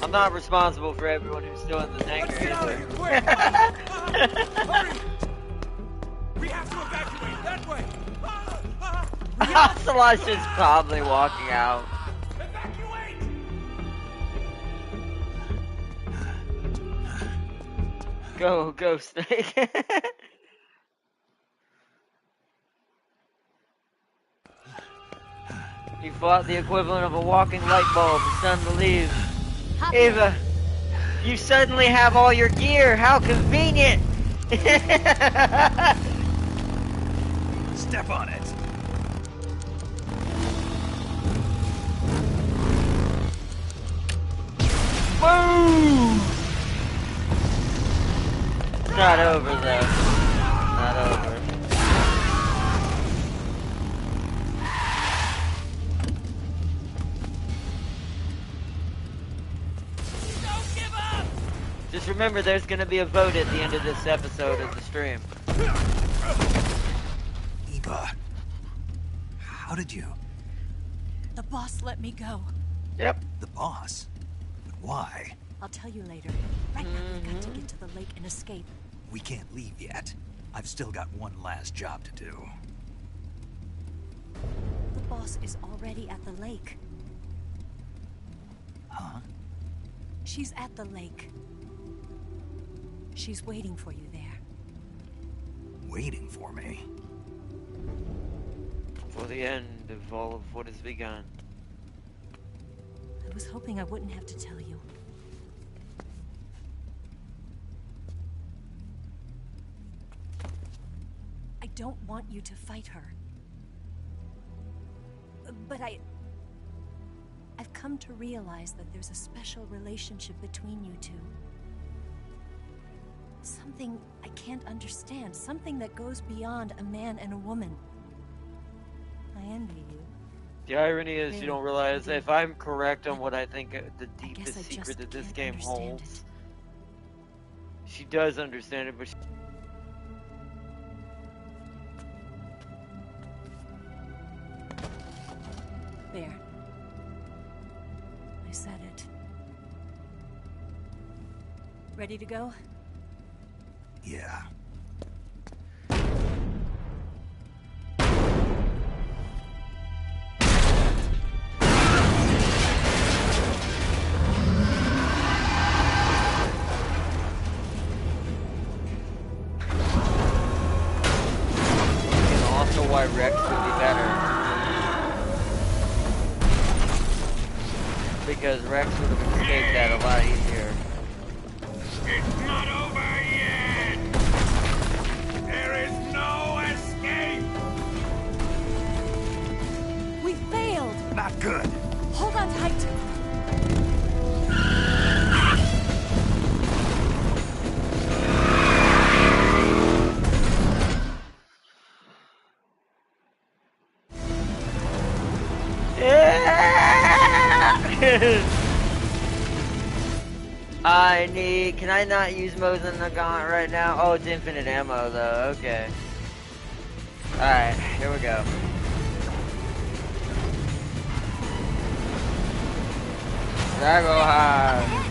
I'm not responsible for everyone who's still in the tanker. Let's get out of here, quick! Hurry! We have to evacuate that way! Ocelot's just calmly walking out. Go, Snake. You fought the equivalent of a walking light bulb. It's time to leave. Ava, you suddenly have all your gear. How convenient. Step on it. Boom! Not over though. Not over. Don't give up! Just remember there's gonna be a vote at the end of this episode of the stream. Eva, how did you? The boss let me go. Yep. The boss? But why? I'll tell you later. Right now we've got to get to the lake and escape. We can't leave yet. I've still got one last job to do. The boss is already at the lake. Huh? She's at the lake. She's waiting for you there. Waiting for me? For the end of all of what has begun. I was hoping I wouldn't have to tell you. I don't want you to fight her. But I've come to realize that there's a special relationship between you two. Something I can't understand. Something that goes beyond a man and a woman. I envy you. The irony is you Really? don't realize if I'm correct on what I think the I guess deepest I secret just that this can't game understand holds. She does understand it, but There. I said it. Ready to go? Yeah. and also why Rex would be better. Because Rex would have escaped that a lot easier. It's not over yet! There is no escape! We failed! Not good. Hold on tight! Can I not use Mosin Nagant right now? Oh, it's infinite ammo though, okay. Alright, here we go. Drago high.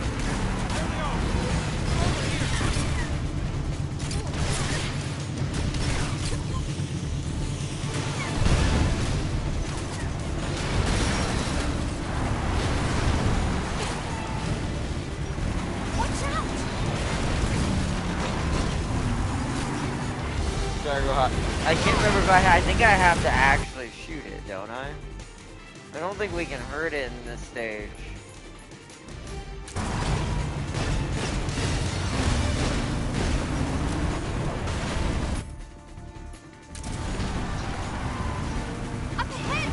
I can't remember if I think I have to actually shoot it, don't I? I don't think we can hurt it in this stage. Up ahead!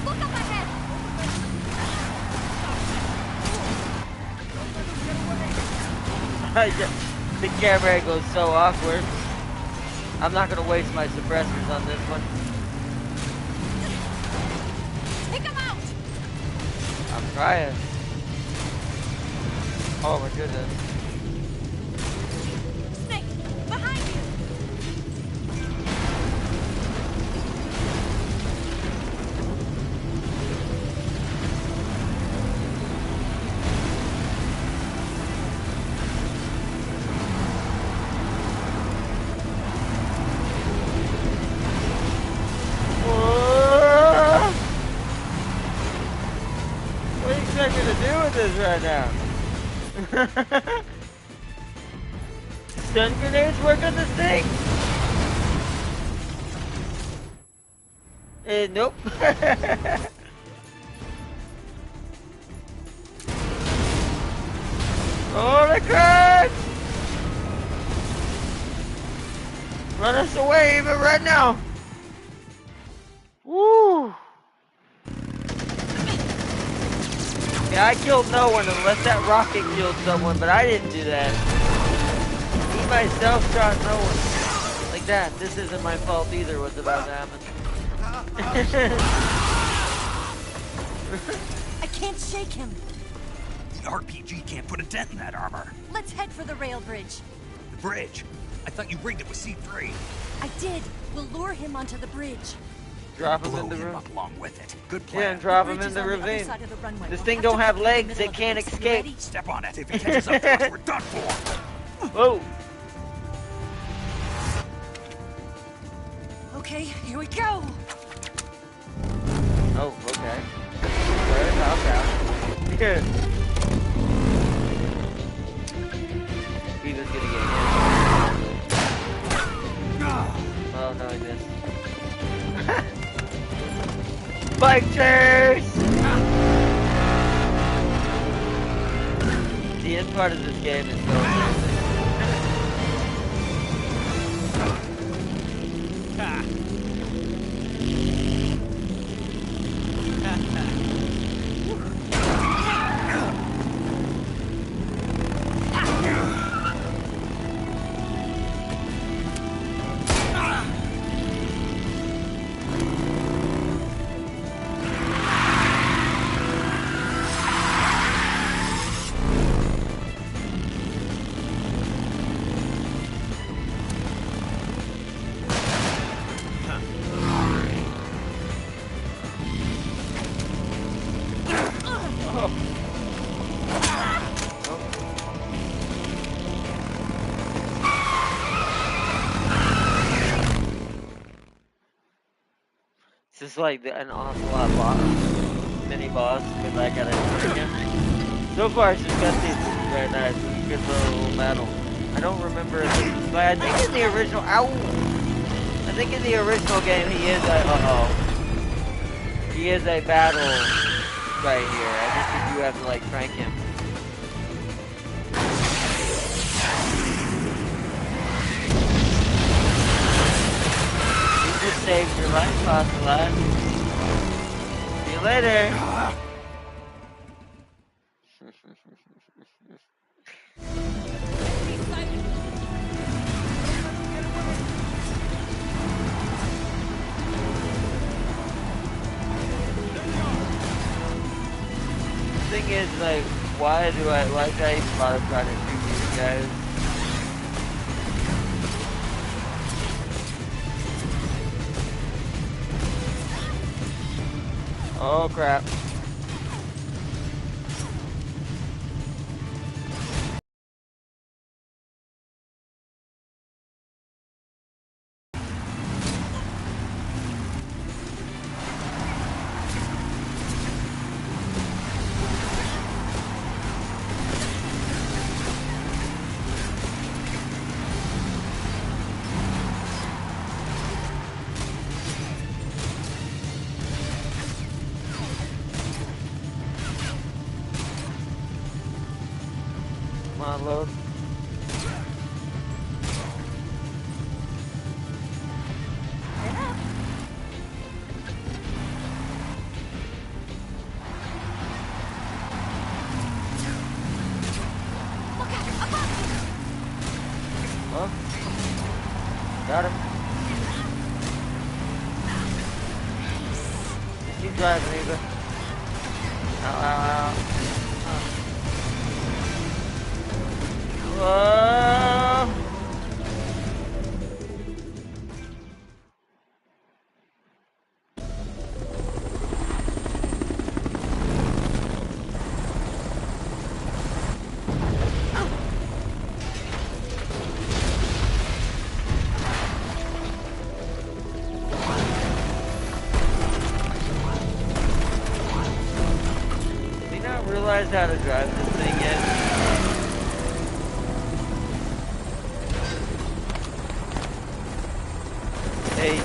Look up ahead! The camera angle is so awkward. I'm not gonna waste my suppressors on this one. Take him out! I'm trying. Oh my goodness. Snake, behind you! this right now. Stun grenades work on this thing? Nope. Holy crap! Run us away even right now. Woo! Yeah, I killed no one unless that rocket killed someone, but I didn't do that. Me myself shot no one. Like that. This isn't my fault either, what's about to happen. I can't shake him. The RPG can't put a dent in that armor. Let's head for the rail bridge. The bridge? I thought you rigged it with C3. I did. We'll lure him onto the bridge. Drop him Blow in the him room. up along with it. Good plan. Yeah, and drop him Bridge in is the on other ravine. side of the runway. This We'll thing have don't to have get to the legs, middle it of can't this. You escape. ready? Step on it. If it catches up to us, we're done for. Whoa! Okay, here we go. Oh, okay. Very top down. Eva's gonna get hit. Oh no, he missed. Bike chase! The end part of this game is so amazing. This is like an onslaught boss, mini boss, but I gotta trick him. So far, it's just cutscenes, which is very nice. It's a good little battle. I don't remember if this is, but I think in the original, ow! I think in the original game he is a, he is a battle right here. I think you do have to like crank him. Just saved your life, Ocelot. See you later. The thing is, like, why do I even bother trying to shoot these guys? Oh crap. Come on, load. Well, got him. Keep driving, Eva. Ow, ow, ow. Whoa. realize how to drive this thing yet. Hey, you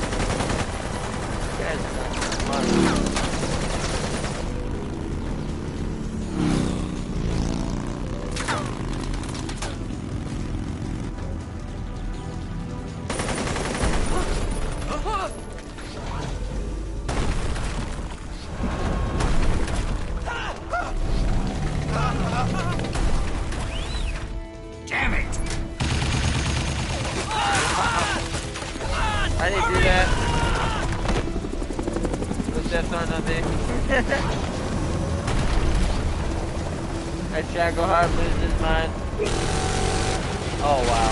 guys are not fun. Damn it! I didn't do that. Those deaths aren't on me. That Shackleheart loses his mind. Oh wow.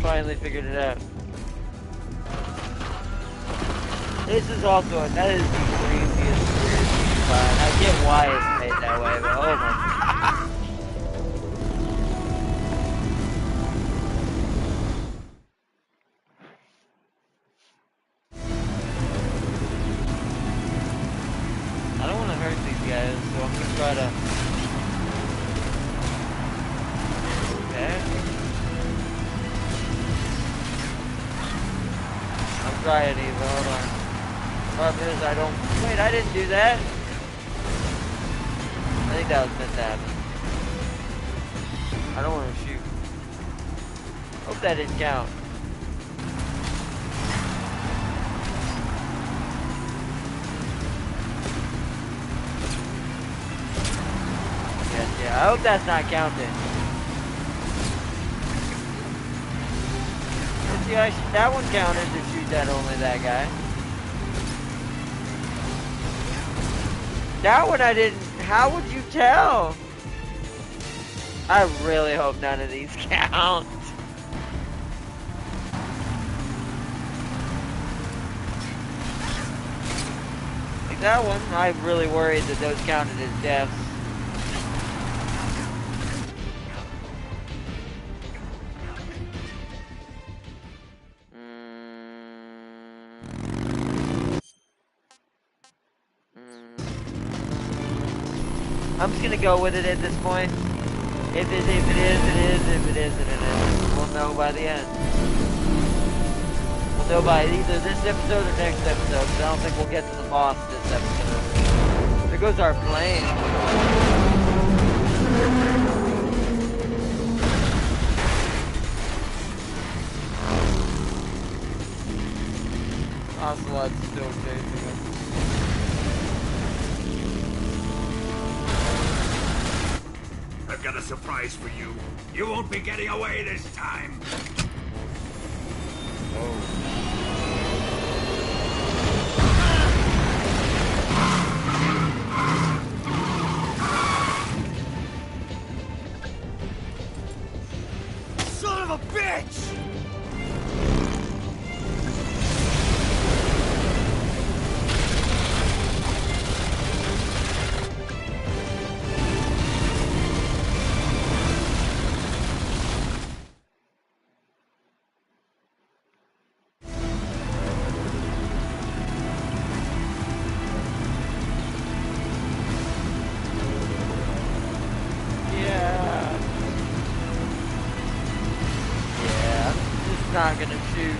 Finally figured it out. This is also that is the craziest fun. I get why it's made that way, but oh my. I don't want to hurt these guys, so I'm gonna try to. Okay. Try it even, hold on. Problem is I don't, wait, I didn't do that. I think that was meant to happen. I don't want to shoot. Hope that didn't count. Yes, yeah, I hope that's not counting. See, that one counted to shoot that only that guy. That one I didn't. How would you tell? I really hope none of these count. Like that one, I'm really worried that those counted as deaths. I'm just gonna go with it at this point. If it is, it is. If it isn't, it isn't. We'll know by the end. We'll know by either this episode or next episode, because I don't think we'll get to the boss this episode. There goes our plane. Ocelot's still chasing us. I've got a surprise for you. You won't be getting away this time. Son of a bitch! Not gonna shoot.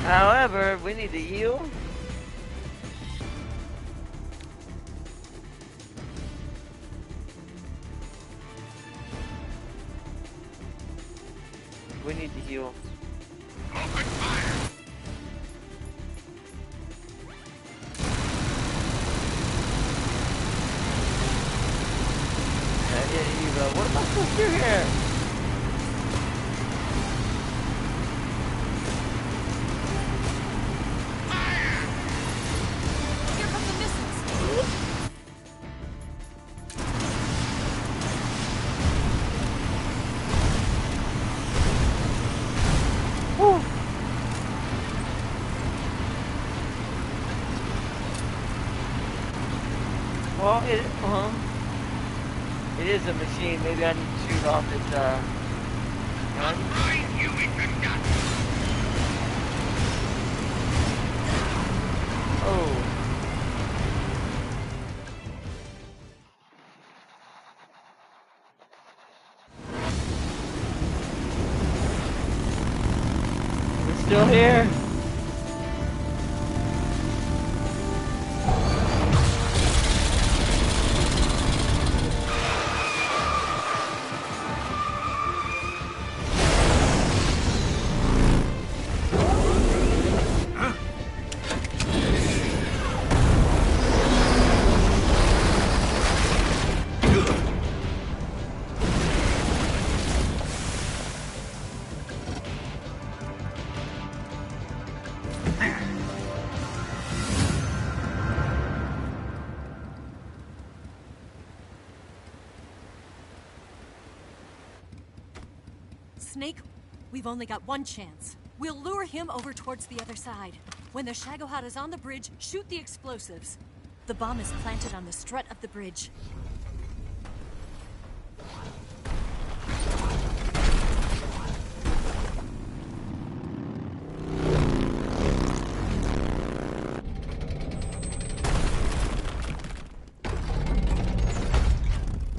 However, we need to heal. We need to heal. Open fire! What am I supposed to do here? Here come the missiles. Whew. Well, it is a machine. Maybe I need to shoot off its gun. Oh. We're still here. Snake, we've only got one chance. We'll lure him over towards the other side. When the Shagohod is on the bridge, shoot the explosives. The bomb is planted on the strut of the bridge.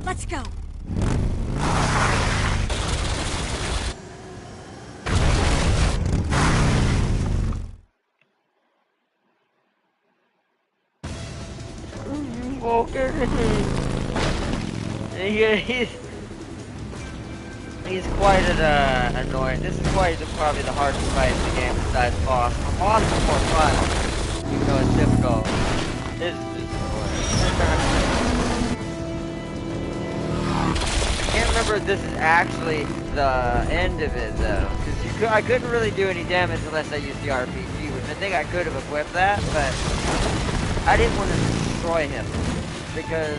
Let's go! He's quite annoying. This is probably the hardest fight in the game besides boss. The boss is more fun, even though it's difficult. This is just annoying. I can't remember if this is actually the end of it though, because I couldn't really do any damage unless I used the RPG, which I think I could have equipped that, but I didn't want to destroy him. Because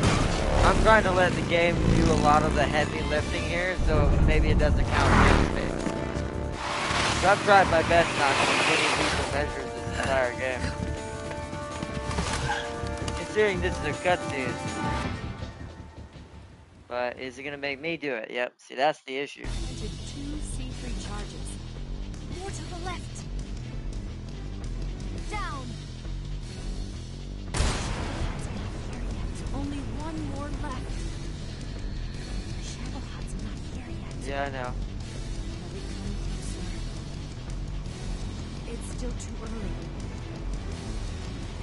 I'm trying to let the game do a lot of the heavy lifting here, so maybe it doesn't count against me. So I've tried my best not to use any lethal measures this entire game. Considering this is a cutscene. But is it gonna make me do it? Yep, see that's the issue. To 2 C3 charges. More to the left. Down. Only one more left. Shagohod's not here yet. Yeah, I know. It's still too early.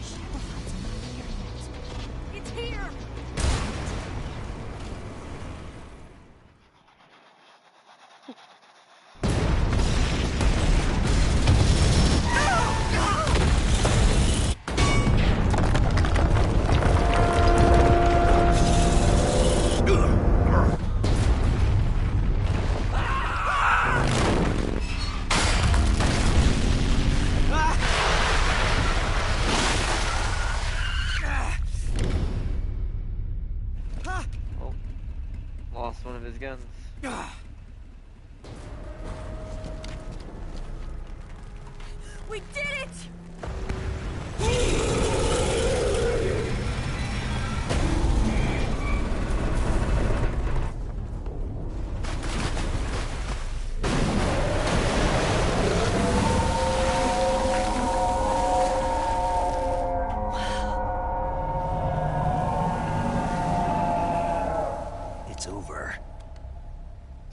Shagohod's not here yet. It's here! Lost one of his guns. We did it!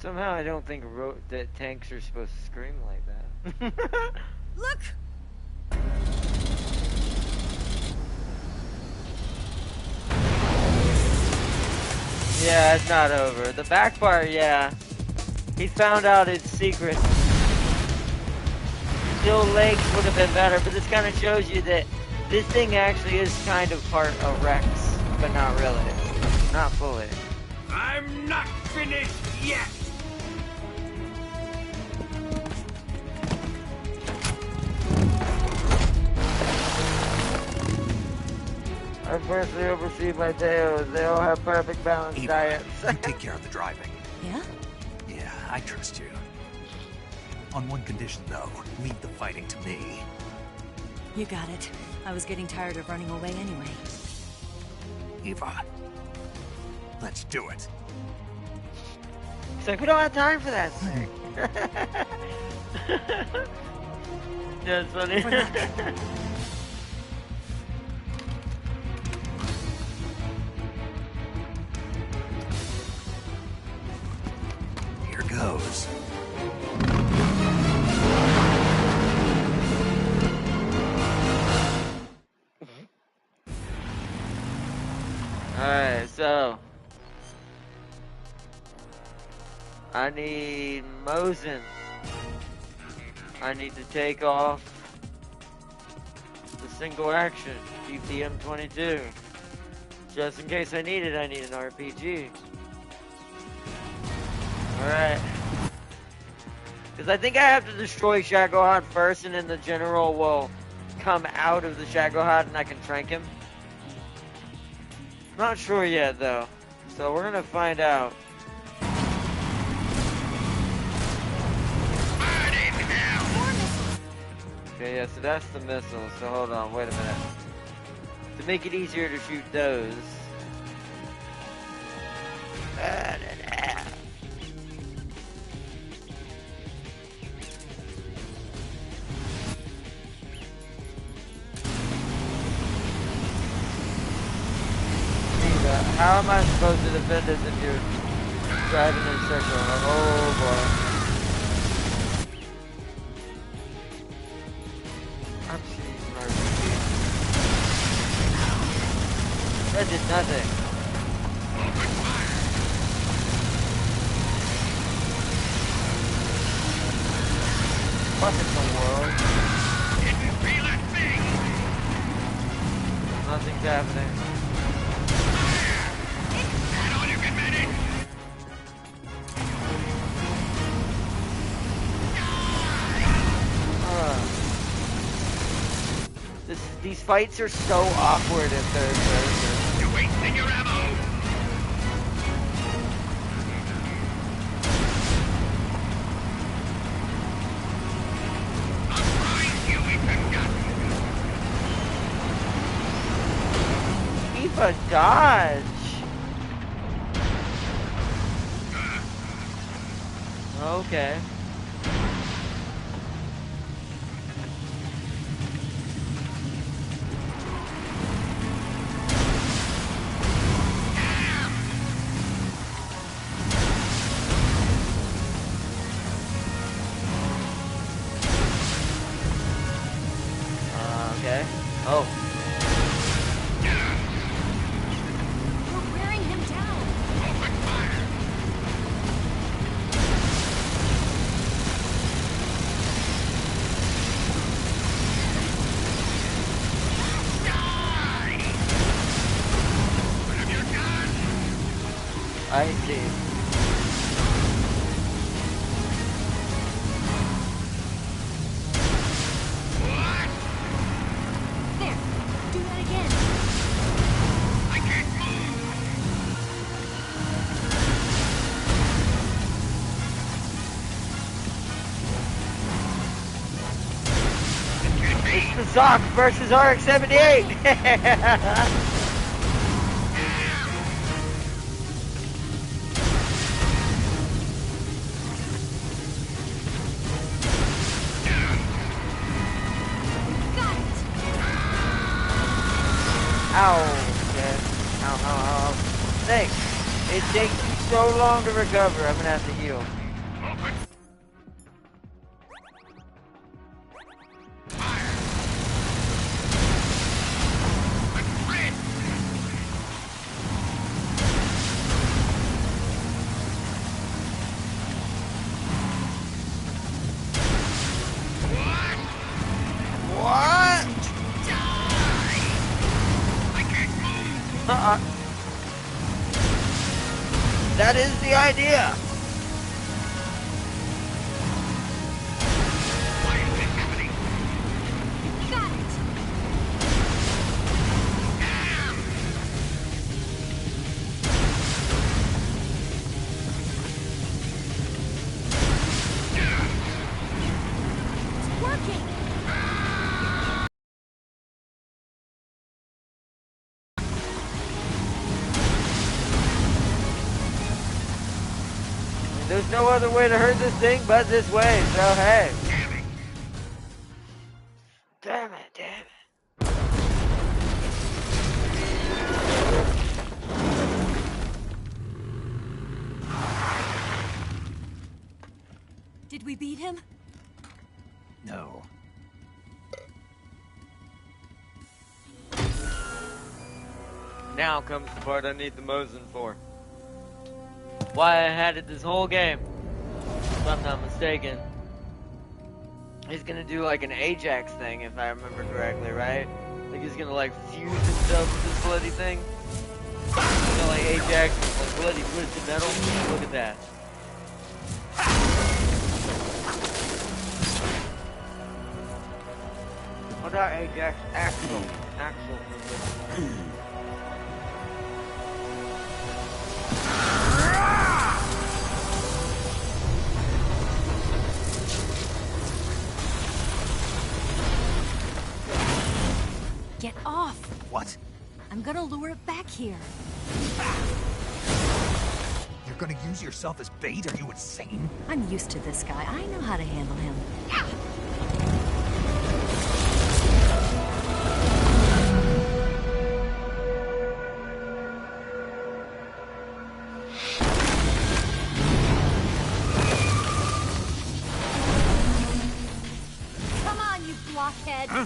Somehow I don't think that tanks are supposed to scream like that. Look! Yeah, it's not over. The back part, yeah. He found out its secret. Still legs would have been better, but this kind of shows you that this thing actually is kind of part of Rex, but not really. Not fully. I'm not finished yet! I personally oversee my tails. They all have perfect balanced diets. You take care of the driving. Yeah? Yeah, I trust you. On one condition, though. Leave the fighting to me. You got it. I was getting tired of running away anyway. Eva. Let's do it. It's like, we don't have time for that, sir. That's funny. Here goes. Alright, so I need Mosin. I need to take off the single action, keep the M22. Just in case I need it, I need an RPG. Alright. Because I think I have to destroy Shagohod first, and then the general will come out of the Shagohod and I can trank him. Not sure yet, though. So we're gonna find out. Okay, yeah, so that's the missile. So hold on, wait a minute. To make it easier to shoot those. How am I supposed to defend this if you're driving in circle? Oh boy. I'm shooting my RPG. That did nothing. What in the world? Nothing's happening. These fights are so awkward in third person. You're wasting your ammo! Keep a dodge. Okay. Okay. Oh. We're wearing him down. Open fire! Die! What have you done? I see. What? There. Do that again. I can't move! It's the Zoc versus RX-78. Got it. Ow. Okay. Ow, ow, ow. Thanks. It takes you so long to recover. I'm gonna have to heal. Open fire! Red! What? What? Die! I can't move! That is the idea. Why is this happening? Got it. It's working. no other way to hurt this thing but this way, so hey. Damn it, damn it. Did we beat him? No. Now comes the part I need the Mosin for. Why I had it this whole game, if I'm not mistaken. He's gonna do like an Ajax thing, if I remember correctly, right? Like he's gonna like fuse himself with this bloody thing. You know, like Ajax, like bloody twisted metal. Look at that. Oh, not Ajax, Axel. Get off! What? I'm gonna lure it back here. You're gonna use yourself as bait? Are you insane? I'm used to this guy. I know how to handle him. Come on, you blockhead! Huh?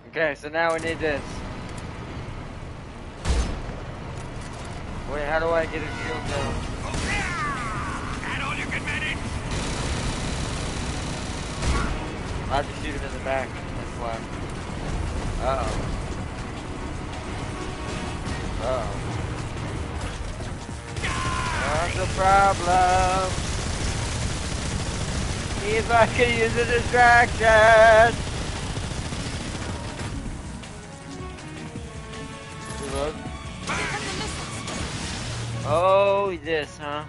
Okay, so now we need this. Wait, how do I get a shield down? Add all you can manage. I have to shoot him in the back. That's why. Uh-oh. Uh-oh. What's the problem? See if I can use a distraction. Reload. Oh, this, huh?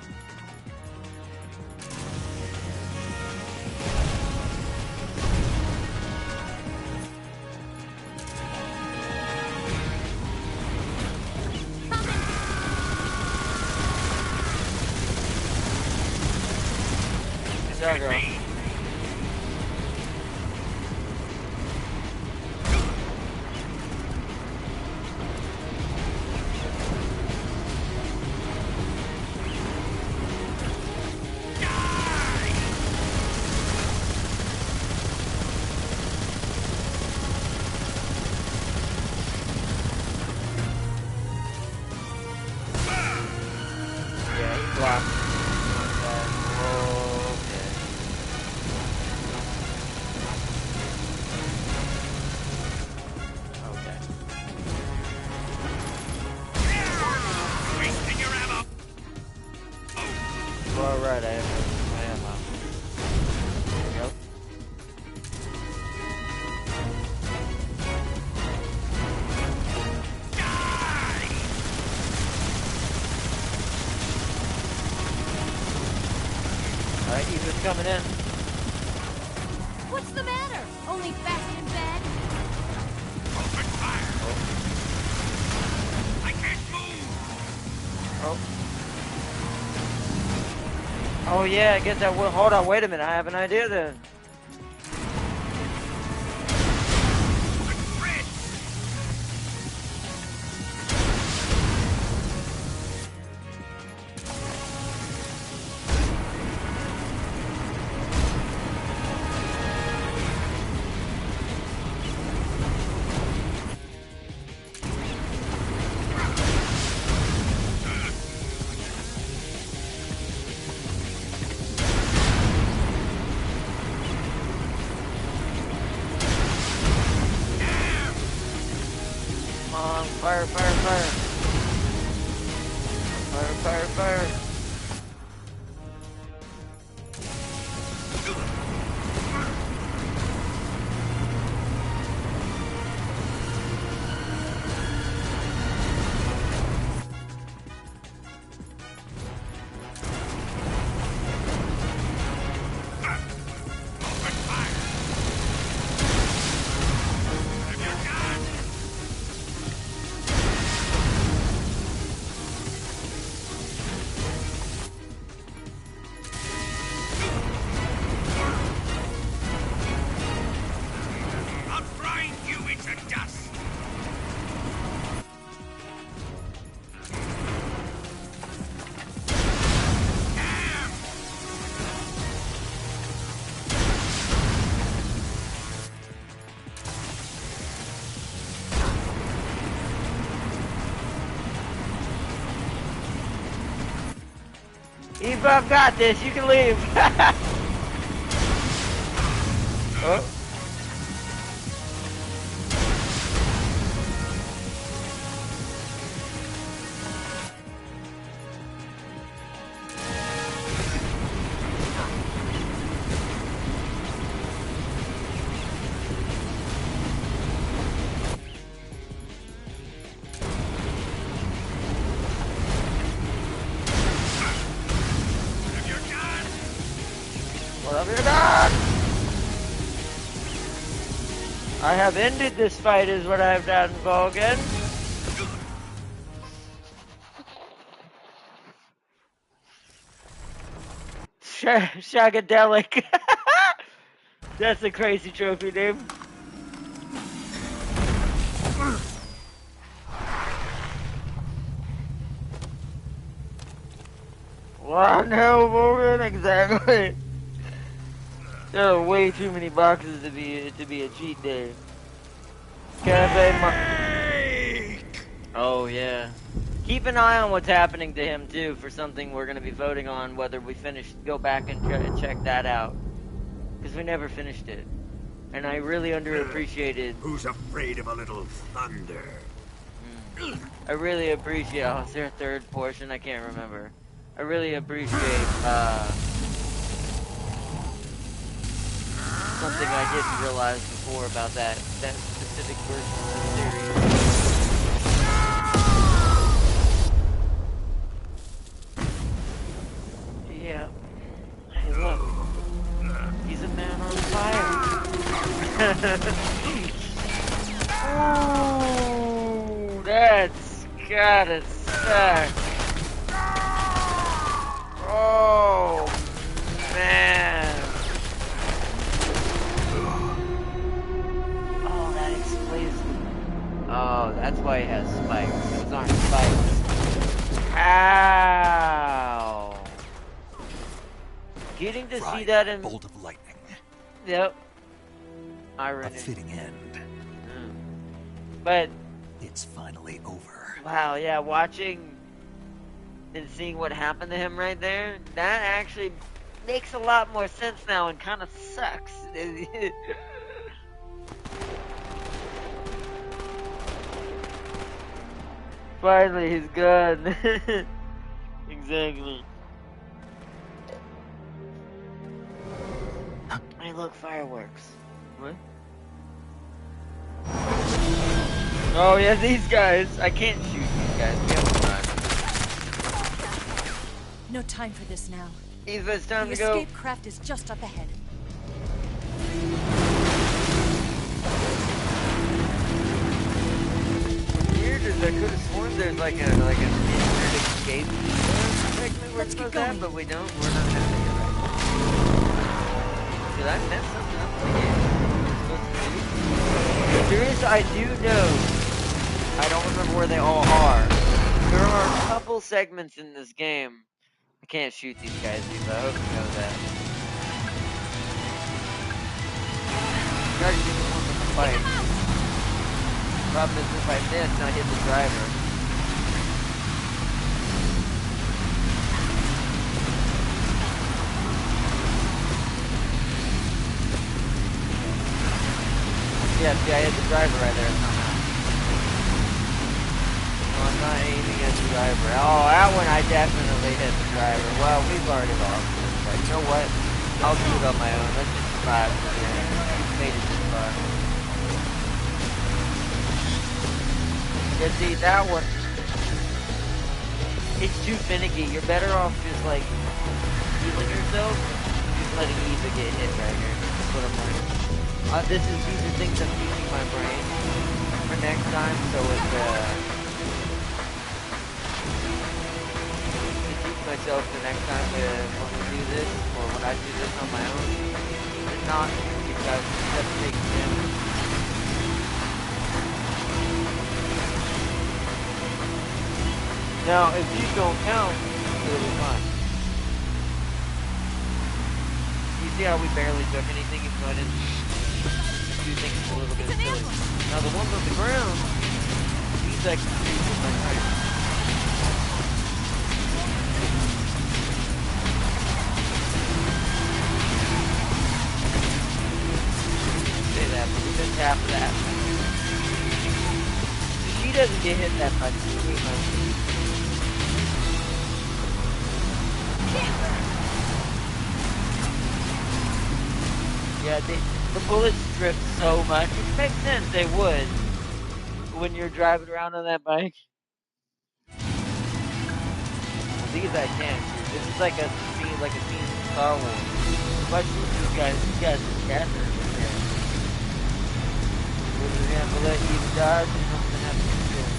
There we go. Yeah, he blocked. Okay. Okay. Wasting your ammo. Well, right, I have my ammo. There we go. Alright, Eva's coming in. What's the matter? Only back in bed? Open fire. I can't move. Oh. Oh yeah, I guess I will. Hold on, wait a minute. I have an idea then. Red. Come on, fire, fire, fire. Fire, fire, fire. I'll grind you into dust! Eva, I've got this. You can leave. Oh. Whatever you're done. I have ended this fight is what I have done, Vulcan. Shagadelic. That's a crazy trophy name. Well, no, Vulcan, exactly. There are way too many boxes to be a cheat day. Cafe Oh yeah. Keep an eye on what's happening to him too for something we're gonna be voting on whether we go back and try to check that out. Because we never finished it. And I really underappreciated. Who's afraid of a little thunder? I really appreciate. Oh, is there a third portion? I can't remember. I really appreciate something I didn't realize before about that specific version of the series. Yeah. Hey, look. He's a man on fire. Ooh, that's gotta suck. Oh, man. Oh, that explains. Oh, that's why he has spikes. Those aren't spikes. Ow. Getting to see that in. Bolt of lightning. Yep. A Irony. fitting end. But. It's finally over. Wow, yeah, watching and seeing what happened to him right there, that actually makes a lot more sense now and kind of sucks. Finally, he's gone. Exactly. Hey, look, fireworks. What? Oh, yeah, these guys. I can't shoot these guys. We have time. No time for this now. Eva, it's time The to go. escape craft is just up ahead. Weird is I could have sworn there's like an insert escape segment we're supposed to have, but we don't. We're not having it right now. Did I mess something up in the game? There is, I do know. I don't remember where they all are. There are a couple segments in this game. I can't shoot these guys, Eva. I hope you know that. You already did one with the fight. Problem is, if I miss, I hit the driver. Yeah, see, I hit the driver right there. Oh, not aiming at the driver. Oh, that one I definitely hit the driver. Well, we've already lost this, but you know what? I'll do it on my own. Let's just survive this game. We've made it this far. Yeah, see, that one, it's too finicky. You're better off just, like, healing yourself. Just letting Eva get hit right here. That's what I'm learning. These are things I'm teaching my brain for next time, so it's, to teach myself the next time when we do this, or when I do this on my own, to not, because you have to take damage. Now, if you don't count, it'll be fine. You see how we barely took anything even though I didn't do things a little bit silly. Now the ones on the ground, these I can shoot with my knife. Say that, but we missed half of that. She doesn't get hit that much. Yeah, the bullets strip so much, which makes sense, they would, when you're driving around on that bike. Well, these I can't shoot. This is like a scene from Star Wars. If I shoot these guys are scattered. Yeah. We're gonna have to let you dodge, and I'm gonna have to shoot.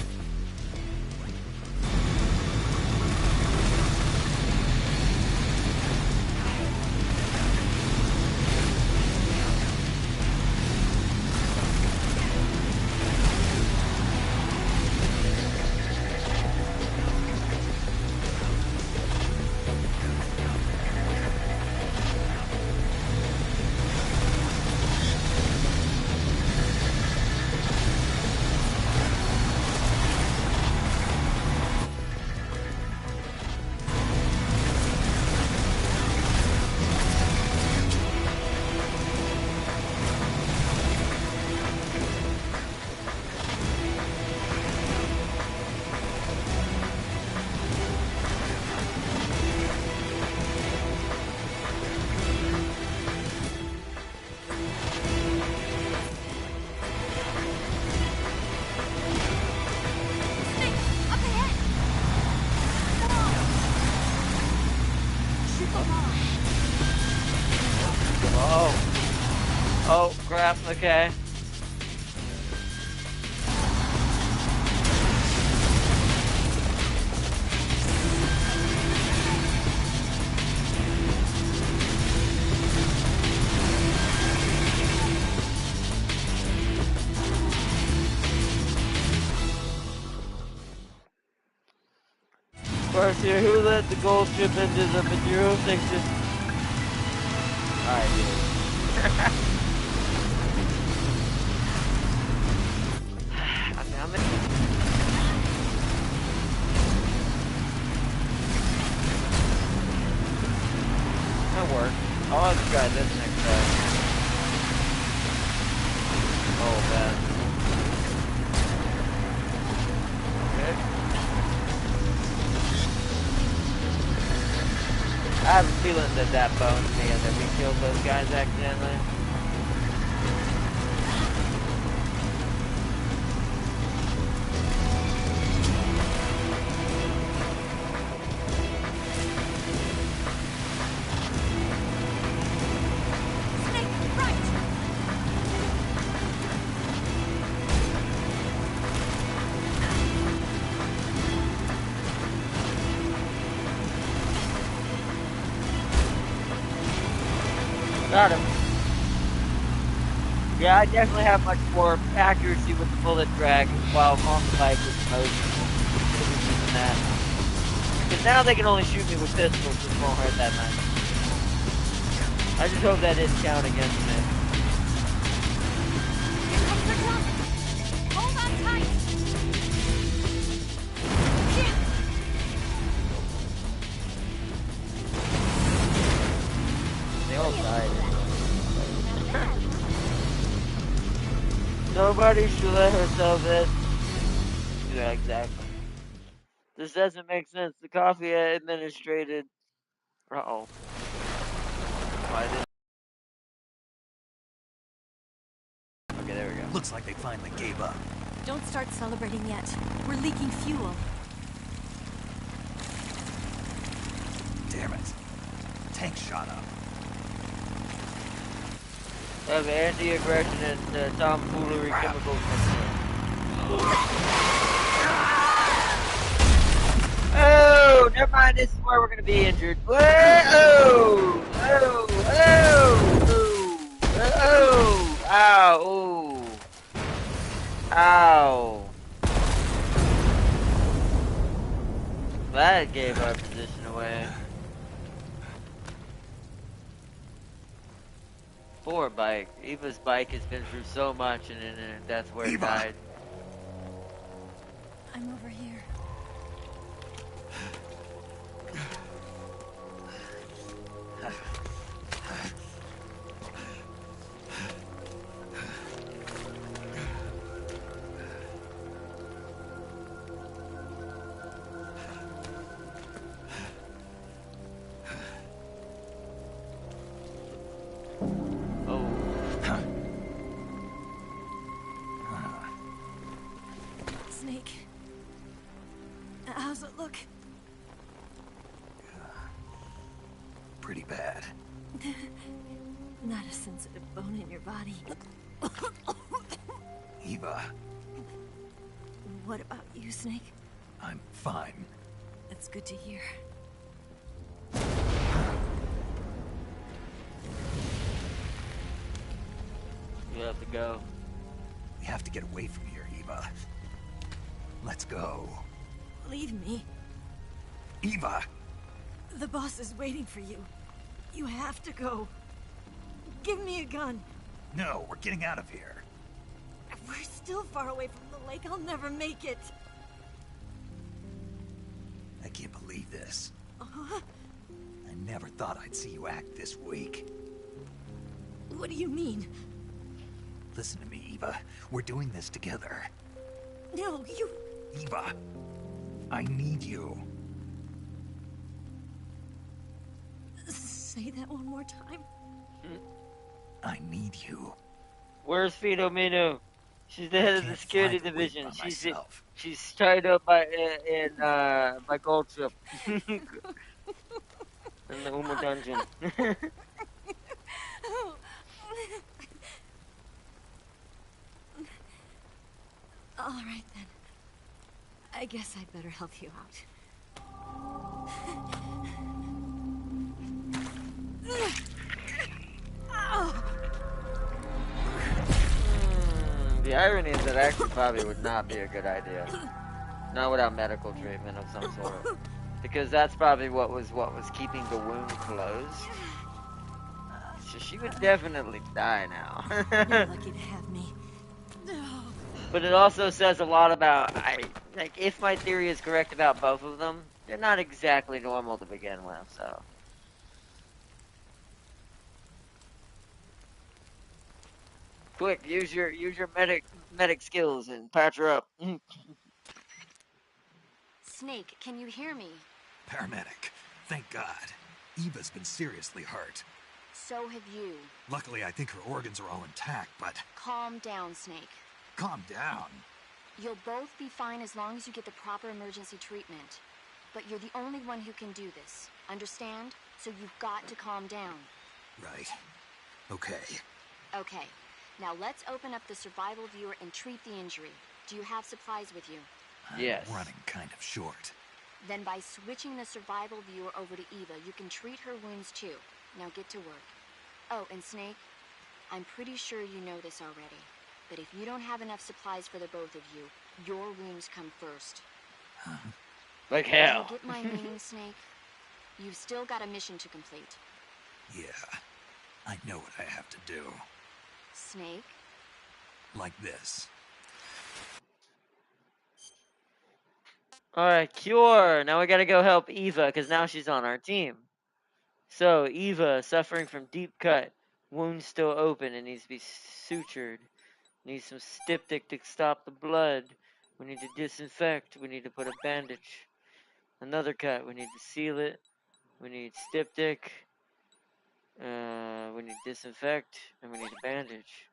Oh, crap, okay. Of course, here, who let the gold ship into the Maduro section? I did. That'll work. I'll have to try this next time. Oh, bad. Okay. I have a feeling that bones me and that we killed those guys accidentally. Got him. Yeah, I definitely have much more accuracy with the bullet drag while on the bike with the motion. Using that. Because now they can only shoot me with pistols, which won't hurt that much. I just hope that didn't count against me. Hold on tight. They all died. Nobody should let herself in. Yeah, exactly. This doesn't make sense. The coffee administrated. Uh-oh. Why did... Okay, there we go. Looks like they finally gave up. Don't start celebrating yet. We're leaking fuel. Damn it. Tank shot up. The anti-aggression and tomfoolery chemicals. Oh, never mind. This is where we're gonna be injured. Whoa! Oh! Oh! Oh! Oh! Ow! Ooh. Ow! That gave our position away. Poor bike. Eva's bike has been through so much, and that's where it died. I'm over here. Snake. How's it look? Pretty bad. Not a sensitive bone in your body. Eva, What about you, Snake? I'm fine. That's good to hear. You have to go. We have to get away from here, Eva. Let's go. Leave me. Eva! The boss is waiting for you. You have to go. Give me a gun. No, we're getting out of here. We're still far away from the lake. I'll never make it. I can't believe this. Uh-huh. I never thought I'd see you act this weak. What do you mean? Listen to me, Eva. We're doing this together. No, you... Eva, I need you. Say that one more time. I need you. Where's Filomeno? She's the head of the Can't security fly the lake division. by myself. She's tied up by by Goldship in the Uma dungeon. All right, then. I guess I'd better help you out. The irony is that actually probably would not be a good idea. Not without medical treatment of some sort. Because that's probably what was keeping the wound closed. So she would definitely die now. You're lucky to have me. But it also says a lot about, like, if my theory is correct about both of them, they're not exactly normal to begin with, so. Quick, use your medic skills and patch her up. Snake, can you hear me? Paramedic. Thank God. Eva's been seriously hurt. So have you. Luckily, I think her organs are all intact, but... Calm down, Snake. Calm down. You'll both be fine as long as you get the proper emergency treatment. But you're the only one who can do this. Understand? So you've got to calm down. Right. Okay. Okay. Now let's open up the survival viewer and treat the injury. Do you have supplies with you? Yes. I'm running kind of short. Then by switching the survival viewer over to Eva, you can treat her wounds too. Now get to work. Oh, and Snake, I'm pretty sure you know this already, but if you don't have enough supplies for the both of you, your wounds come first. Huh? Like hell. You get my meaning, Snake? You've still got a mission to complete. Yeah. I know what I have to do. Snake? Like this. Alright, cure. Now we gotta go help Eva, because now she's on our team. So, Eva, suffering from deep cut. Wound still open and needs to be sutured. Needs some styptic to stop the blood. We need to disinfect. We need to put a bandage. Another cut. We need to seal it. We need styptic. We need disinfect. And we need a bandage.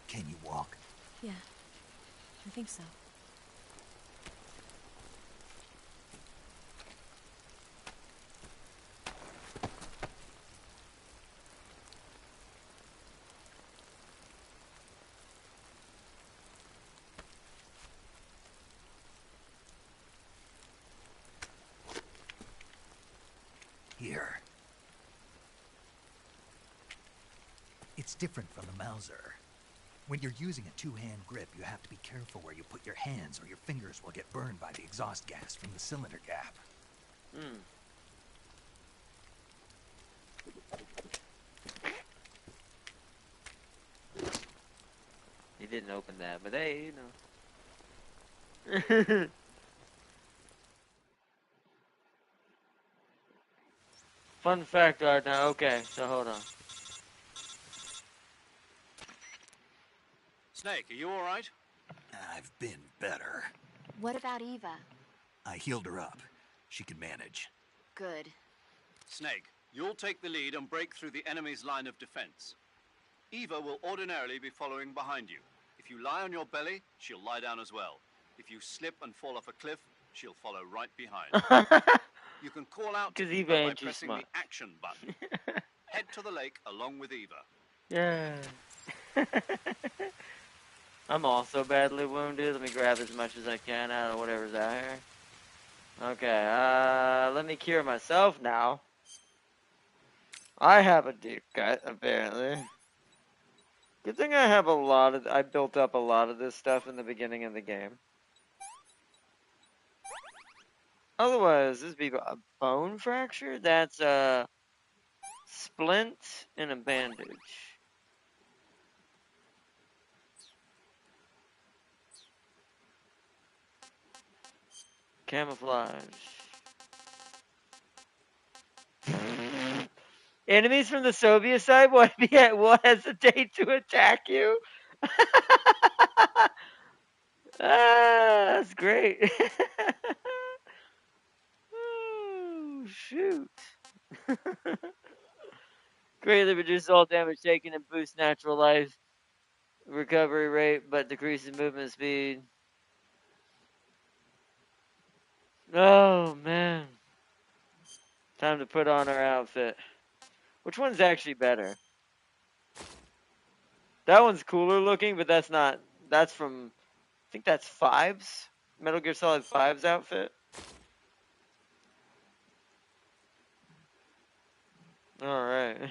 Can you walk? Yeah, I think so. Here. It's different from the Mauser. When you're using a two-hand grip, you have to be careful where you put your hands or your fingers will get burned by the exhaust gas from the cylinder gap. Hmm. He didn't open that, but hey, you know. Fun fact right now. Okay, so hold on. Snake, are you all right? I've been better. What about Eva? I healed her up. She can manage. Good. Snake, you'll take the lead and break through the enemy's line of defense. Eva will ordinarily be following behind you. If you lie on your belly, she'll lie down as well. If you slip and fall off a cliff, she'll follow right behind. You can call out to Eva Eva by ain't too pressing smart. the action button. Head to the lake along with Eva. Yeah. I'm also badly wounded. Let me grab as much as I can out of whatever's out here. Okay, let me cure myself now. I have a deep cut, apparently. Good thing I have I built up a lot of this stuff in the beginning of the game. Otherwise, this would be a bone fracture? That's a splint and a bandage. Camouflage. Enemies from the Soviet side will hesitate to attack you? That's great. Oh, shoot. Greatly reduces all damage taken and boosts natural life recovery rate, but decreases movement speed. Oh, man. Time to put on our outfit. Which one's actually better? That one's cooler looking, but that's not. That's from. I think that's 5's. Metal Gear Solid 5's outfit. Alright.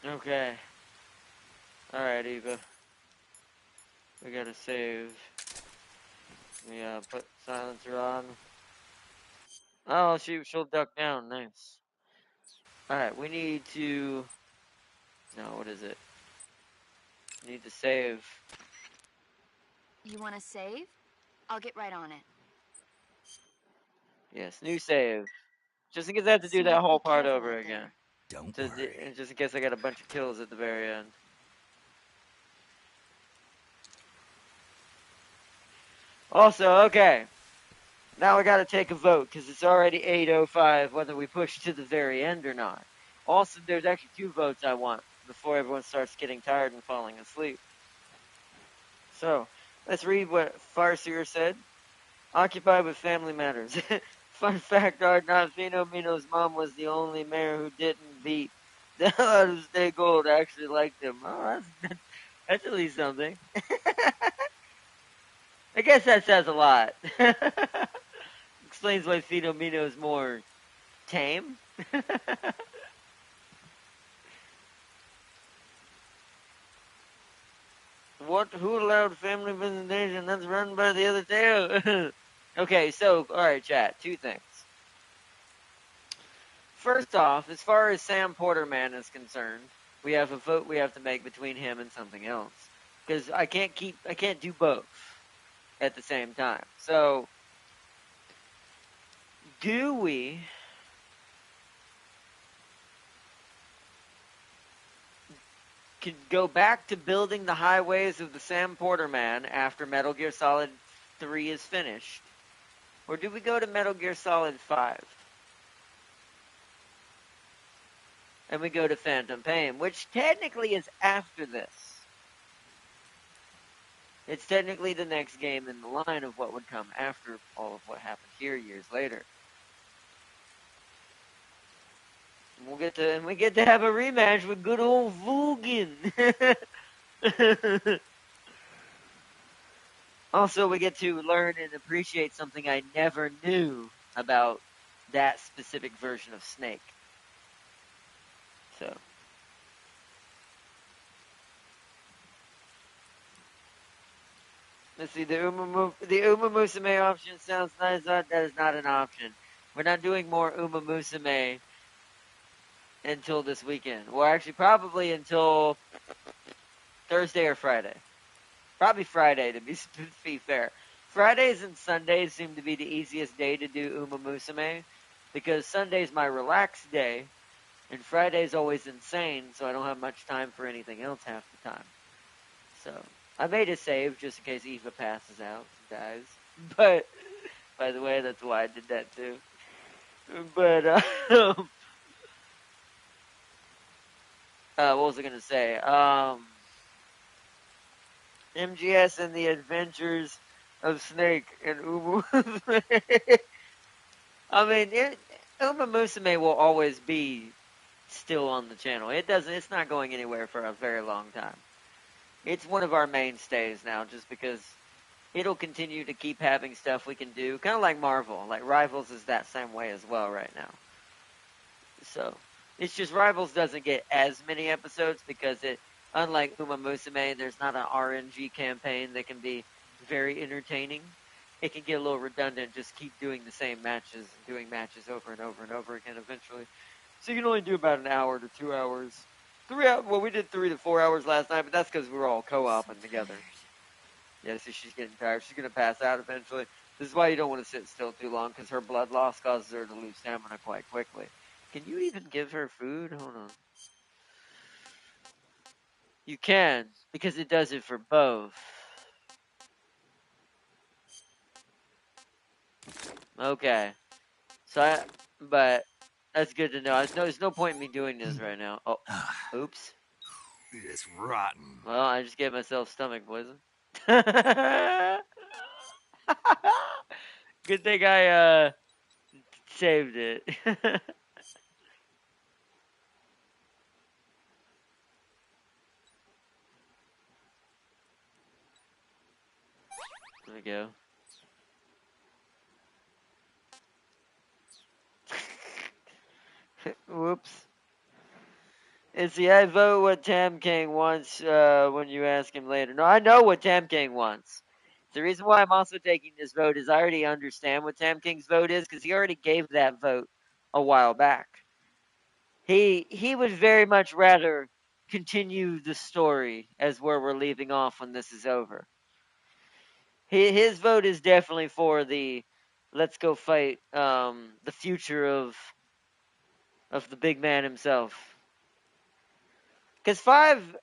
Okay. Alright, Eva. We gotta save. We put silencer on. Oh, she'll duck down. Nice. Alright, we need to... No, what is it? We need to save. You want to save? I'll get right on it. Yes, new save. Just in case I have to do Snake, that whole be part careful over out there. again. Don't worry. Just in case I got a bunch of kills at the very end. Also, okay. Now we gotta take a vote, because it's already 8:05, whether we push to the very end or not. Also, there's actually 2 votes I want, before everyone starts getting tired and falling asleep. So, let's read what Farseer said. Occupied with family matters. Fun fact, Arnolfino Mino's mom was the only mayor who didn't beat the hell out of Stay Gold. Actually liked him. Oh, that's at least something. I guess that says a lot. Explains why Finomino is more tame. Who allowed family visitation? That's run by the other tail. Okay, so, alright, chat. 2 things. First off, as far as Sam Porterman is concerned, we have a vote we have to make between him and something else. Because I can't do both. at the same time. So, do we could go back to building the highways of the Sam Porter Man after Metal Gear Solid 3 is finished? Or do we go to Metal Gear Solid 5? And we go to Phantom Pain, which technically is after this. It's technically the next game in the line of what would come after all of what happened here years later. And we get to have a rematch with good old Vulcan. Also, we get to learn and appreciate something I never knew about that specific version of Snake. So, let's see, the Uma Musume option sounds nice. That is not an option. We're not doing more Uma Musume until this weekend. Well, actually, probably until Thursday or Friday. Probably Friday, to be fair. Fridays and Sundays seem to be the easiest day to do Uma Musume, because Sunday's my relaxed day, and Friday's always insane, so I don't have much time for anything else half the time. So, I made a save just in case Eva passes out and dies. But, by the way, that's why I did that too. But, what was I going to say? MGS and the Adventures of Snake and Uma Musume. I mean, Uma Musume will always be still on the channel. It's not going anywhere for a very long time. It's one of our mainstays now, just because it'll continue to keep having stuff we can do. Kind of like Marvel. Like, Rivals is that same way as well right now. So, it's just Rivals doesn't get as many episodes because unlike Uma Musume, there's not an RNG campaign that can be very entertaining. It can get a little redundant, just keep doing the same matches, and doing matches over and over and over again eventually. So you can only do about an hour to 2 hours. Well, we did 3 to 4 hours last night, but that's because we were all co-oping together. Yeah, so she's getting tired. She's going to pass out eventually. This is why you don't want to sit still too long, because her blood loss causes her to lose stamina quite quickly. Can you even give her food? Hold on. You can, because it does it for both. Okay. But that's good to know. There's no point in me doing this right now. Oh, oops. It's rotten. Well, I just gave myself stomach poison. Good thing I saved it. There we go. Whoops. And see, I vote what Tam King wants when you ask him later. No, I know what Tam King wants. The reason why I'm also taking this vote is I already understand what Tam King's vote is, because he already gave that vote a while back. He would very much rather continue the story as where we're leaving off when this is over. His vote is definitely for the let's go fight the future of the big man himself. Because 5,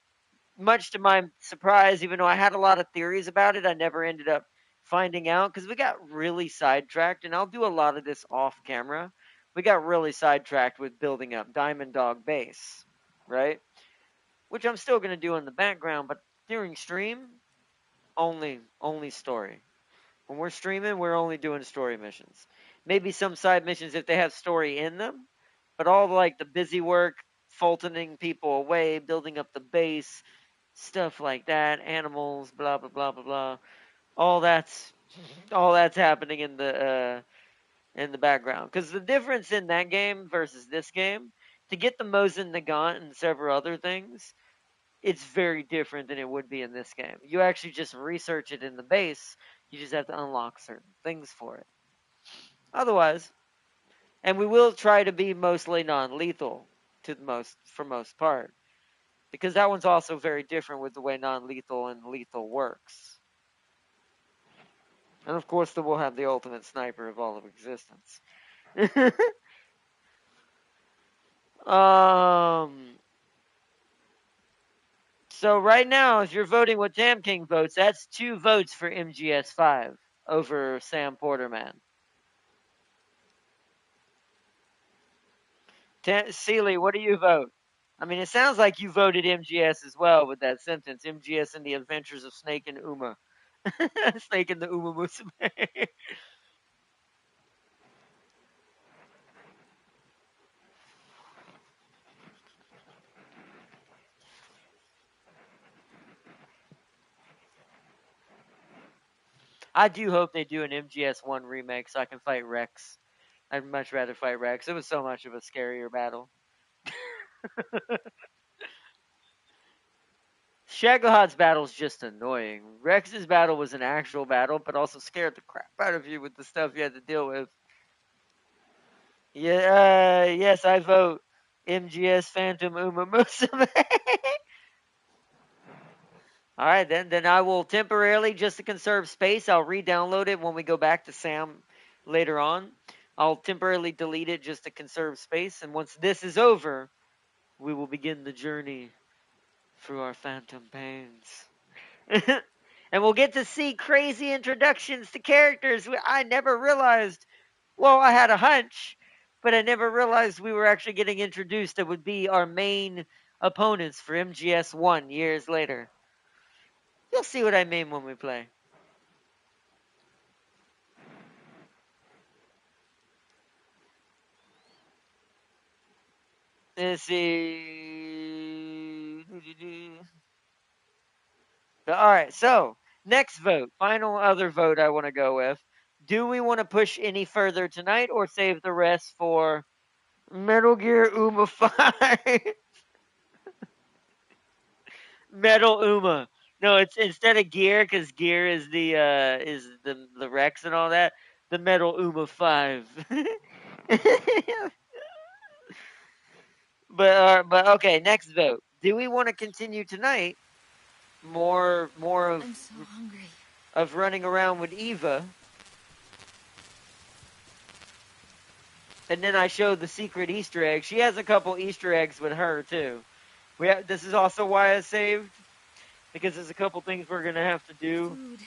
much to my surprise, even though I had a lot of theories about it, I never ended up finding out because we got really sidetracked, and I'll do a lot of this off camera. We got really sidetracked with building up Diamond Dog Base, right? Which I'm still going to do in the background, but during stream, only story. When we're streaming, we're only doing story missions. Maybe some side missions if they have story in them, but all like the busy work, Fultoning people away, building up the base, stuff like that, animals, blah blah blah blah blah. All that's happening in the background. Because the difference in that game versus this game, to get the Mosin Nagant and several other things, it's very different than it would be in this game. You actually just research it in the base. You just have to unlock certain things for it. Otherwise, and we will try to be mostly non-lethal for most part, because that one's also very different with the way non-lethal and lethal works. And of course, we'll have the ultimate sniper of all of existence. So right now, if you're voting what Tam King votes, that's 2 votes for MGS5 over Sam Porterman. Seeley, what do you vote? I mean, it sounds like you voted MGS as well with that sentence. MGS and the Adventures of Snake and Uma. Snake and the Uma Musume. I do hope they do an MGS1 remake so I can fight Rex. I'd much rather fight Rex. It was so much of a scarier battle. Shagohod's battle is just annoying. Rex's battle was an actual battle, but also scared the crap out of you with the stuff you had to deal with. Yeah, yes, I vote MGS Phantom Uma Musume. All right, then I will temporarily, just to conserve space, I'll re-download it when we go back to Sam later on. I'll temporarily delete it just to conserve space, and once this is over, we will begin the journey through our phantom pains. And we'll get to see crazy introductions to characters I never realized. Well, I had a hunch, but I never realized we were actually getting introduced that would be our main opponents for MGS1 years later. You'll see what I mean when we play. Let's see. All right, so next vote, final other vote I want to go with. Do we want to push any further tonight or save the rest for Metal Gear Uma 5? Metal Uma. No, it's instead of Gear, because Gear is the Rex and all that. The Metal Uma 5. But okay, next vote. Do we want to continue tonight? More of I'm so hungry. Of running around with Eva. And then I showed the secret Easter egg. She has a couple Easter eggs with her too. This is also why I saved, because there's a couple things we're gonna have to do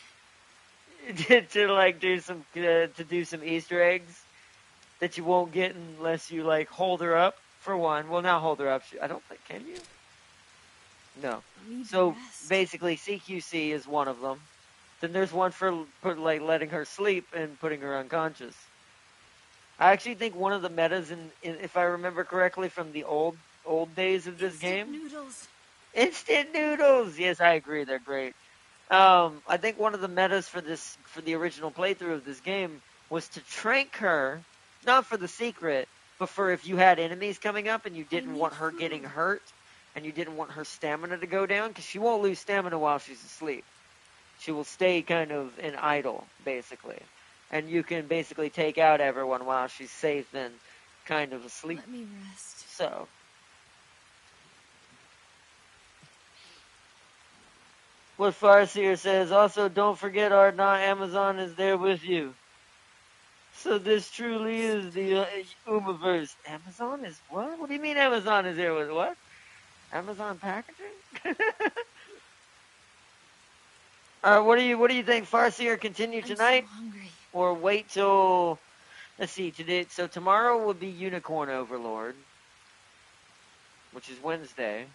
to like do some Easter eggs that you won't get unless you like hold her up for one. Well, not hold her up. I don't think, can you? No. So basically, CQC is one of them. Then there's one for like letting her sleep and putting her unconscious. I actually think one of the metas, if I remember correctly from the old days of this game. Instant noodles. Yes, I agree. They're great. I think one of the metas for the original playthrough of this game was to trank her, not for the secret, but for if you had enemies coming up and you didn't want her getting hurt and you didn't want her stamina to go down, because she won't lose stamina while she's asleep. She will stay kind of in idle, basically. And you can basically take out everyone while she's safe and kind of asleep. Let me rest. So. What Farseer says, also don't forget Ardna, Amazon is there with you. So this truly is the Umaverse. Amazon is what? What do you mean Amazon is there with what? Amazon packaging? What do you think, Farseer? Continue tonight? I'm so hungry. Or wait till, let's see, today. So tomorrow will be Unicorn Overlord, which is Wednesday.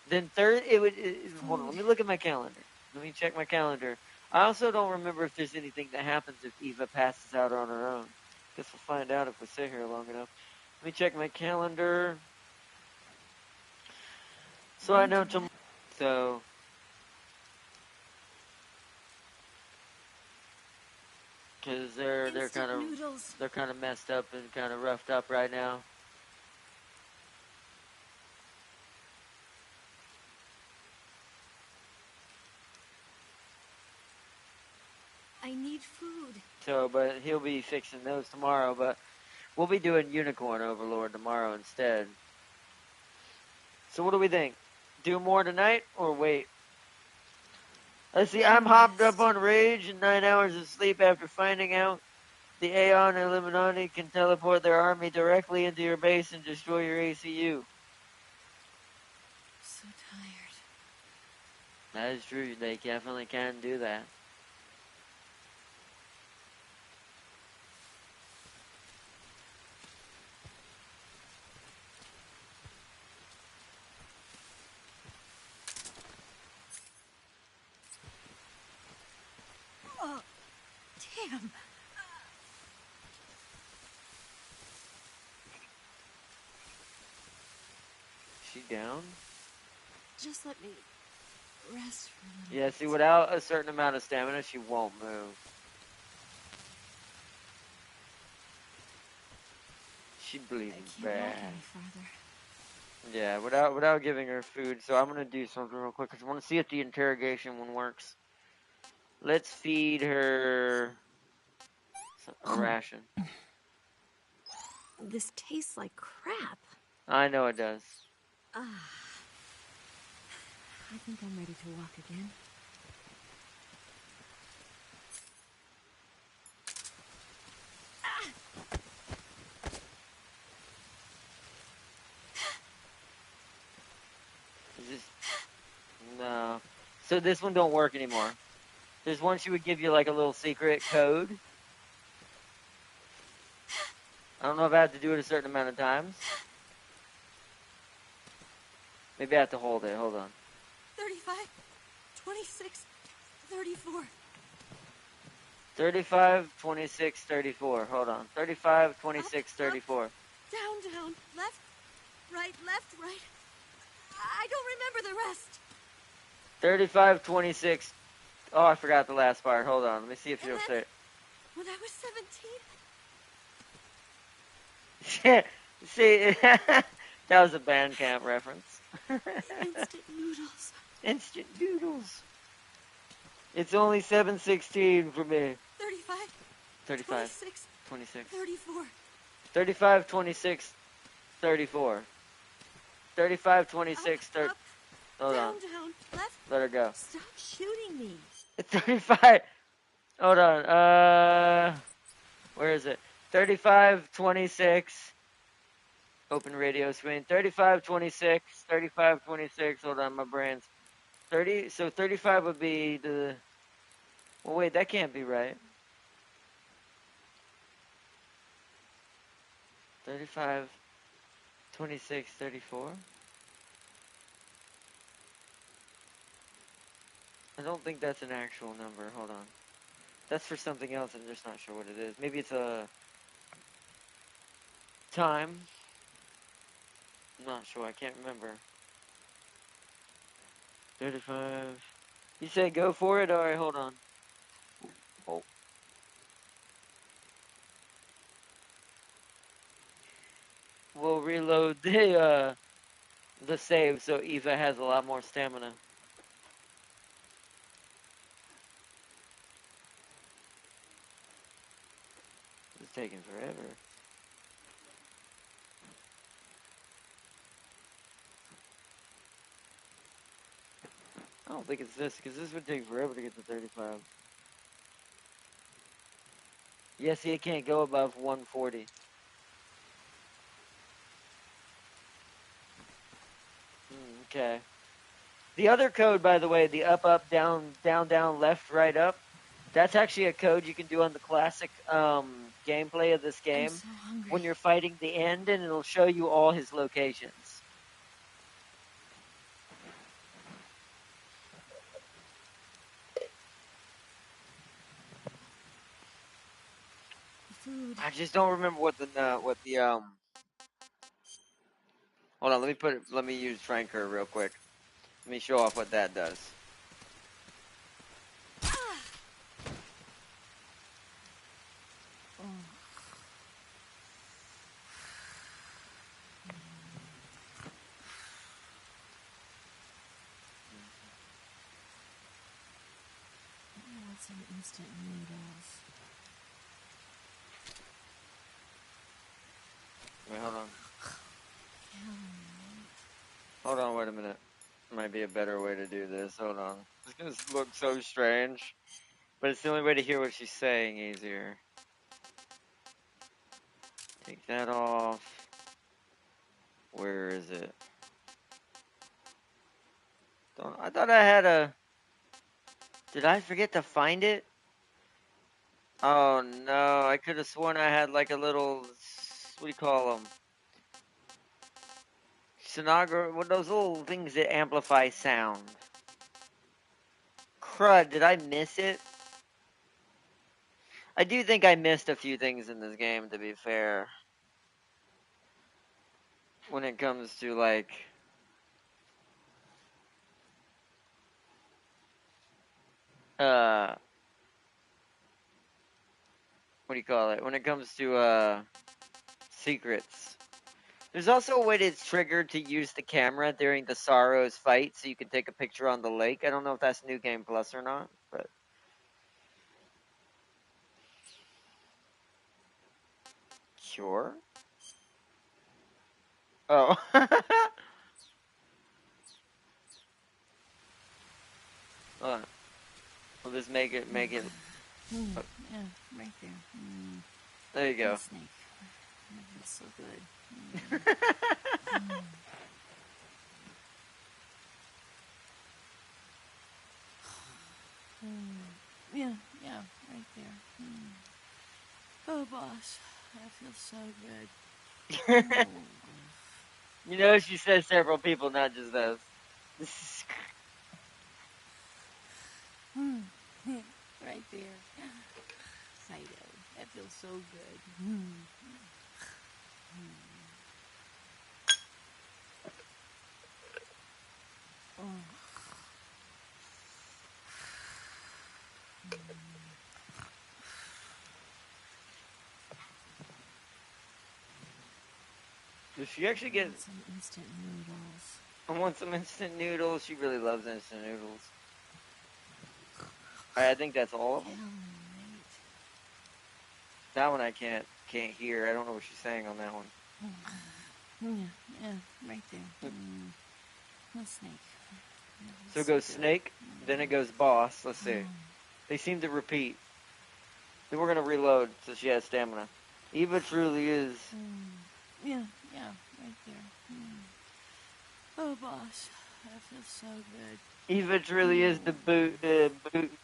Then hold on, let me look at my calendar. Let me check my calendar. I also don't remember if there's anything that happens if Eva passes out on her own. Guess we'll find out if we sit here long enough. Let me check my calendar. So I know tomorrow. So. Because they're kind of messed up and kind of roughed up right now. I need food. So, but he'll be fixing those tomorrow. But we'll be doing Unicorn Overlord tomorrow instead. So what do we think? Do more tonight or wait? Let's see, I'm hopped up on rage and 9 hours of sleep after finding out the Aeon Illuminati can teleport their army directly into your base and destroy your ACU. So tired. That is true. They definitely can do that. Oh, damn. She down? Just let me rest for a little Yeah, bit. see, without a certain amount of stamina, she won't move. She bleeding I can't bad. walk any farther. Yeah, without giving her food. So I'm gonna do something real quick because I want to see if the interrogation one works. Let's feed her a ration. This tastes like crap. I know it does. I think I'm ready to walk again. Is this... No. So this one don't work anymore. There's one she would give you like a little secret code. I don't know if I have to do it a certain amount of times. Maybe I have to hold it. Hold on. 35, 26, 34. 35, 26, 34. Hold on. 35, 26, 34. Down, down, left, right, I don't remember the rest. 35, 26. Oh, I forgot the last part. Hold on. Let me see if you'll say it. When I was 17. See, that was a Bandcamp reference. 17. Instant noodles. Instant noodles. It's only 7:16 for me. 35. 35. 26. 26. 34. 35, 26, 34. 35, 26, 30. Hold on. Down, left. Let her go. Stop shooting me. 35. Hold on. Where is it? 35, 26. Open radio screen. 35, 26. 35, 26. Hold on, my brain's 30. So 35 would be the. Well, wait, that can't be right. 35, 26, 34. I don't think that's an actual number. Hold on. That's for something else. I'm just not sure what it is. Maybe it's a time. I'm not sure. I can't remember. 35. You say go for it? Alright, hold on. Oh. We'll reload the save so Eva has a lot more stamina. It's taking forever. I don't think it's this, because this would take forever to get to 35. Yeah, see, it can't go above 140. Okay. The other code, by the way, the up, up, down, down, down, left, right, up, that's actually a code you can do on the classic gameplay of this game I'm so hungry. when you're fighting the end, and it'll show you all his locations. Food. I just don't remember what the hold on, let me use Franker real quick. Let me show off what that does. I want some instant noodles. Wait, hold on. Hold on, wait a minute. Might be a better way to do this. Hold on. It's gonna look so strange. But it's the only way to hear what she's saying easier. Take that off. Where is it? I thought I had a... Did I forget to find it? Oh no, I could have sworn I had like a little... What do you call them? Sonographer, what those little things that amplify sound. Crud, did I miss it? I do think I missed a few things in this game, to be fair. When it comes to like... what do you call it? When it comes to, secrets. There's also a way to trigger to use the camera during the Sorrows fight, so you can take a picture on the lake. I don't know if that's New Game Plus or not, but... Cure? Oh. We'll just make it... Yeah, right there. There you go. Snake. That's so good. Yeah, right there. Oh, boss, that feels so good. You know, she says several people, not just us. Right there. Saito, that feels so good. Does she actually get... Some instant noodles. I want some instant noodles. She really loves instant noodles. Alright, I think that's all of them. That one I can't hear. I don't know what she's saying on that one. Yeah, right there. No snake. So it goes snake, then it goes boss. Let's see. They seem to repeat. Then we're gonna reload so she has stamina. Eva truly is... Yeah, right there. Oh, boss, that feels so good. Eva truly is the boot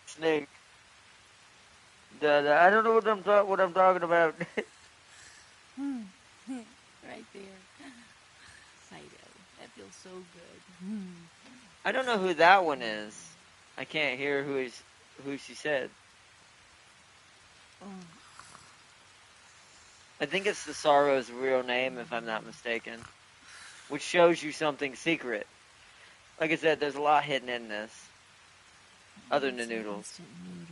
snake. I don't know what I'm talking about. Right there. Saito, that feels so good. I don't know who that one is. I can't hear who she said. I think it's the Sorrow's real name, if I'm not mistaken. Which shows you something secret. Like I said, there's a lot hidden in this. Other than the noodles.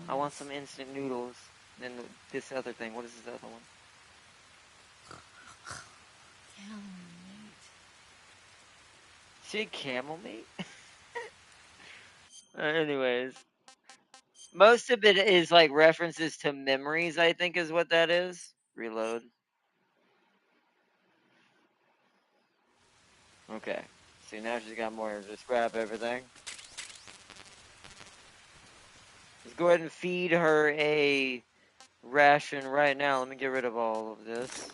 I want some instant noodles. And this other thing. What is this other one? Camel meat. See, camel meat? Anyways. Most of it is like references to memories, I think is what that is. Reload. Okay. See, now she's got more. Just grab everything. Let's go ahead and feed her a ration right now. Let me get rid of all of this.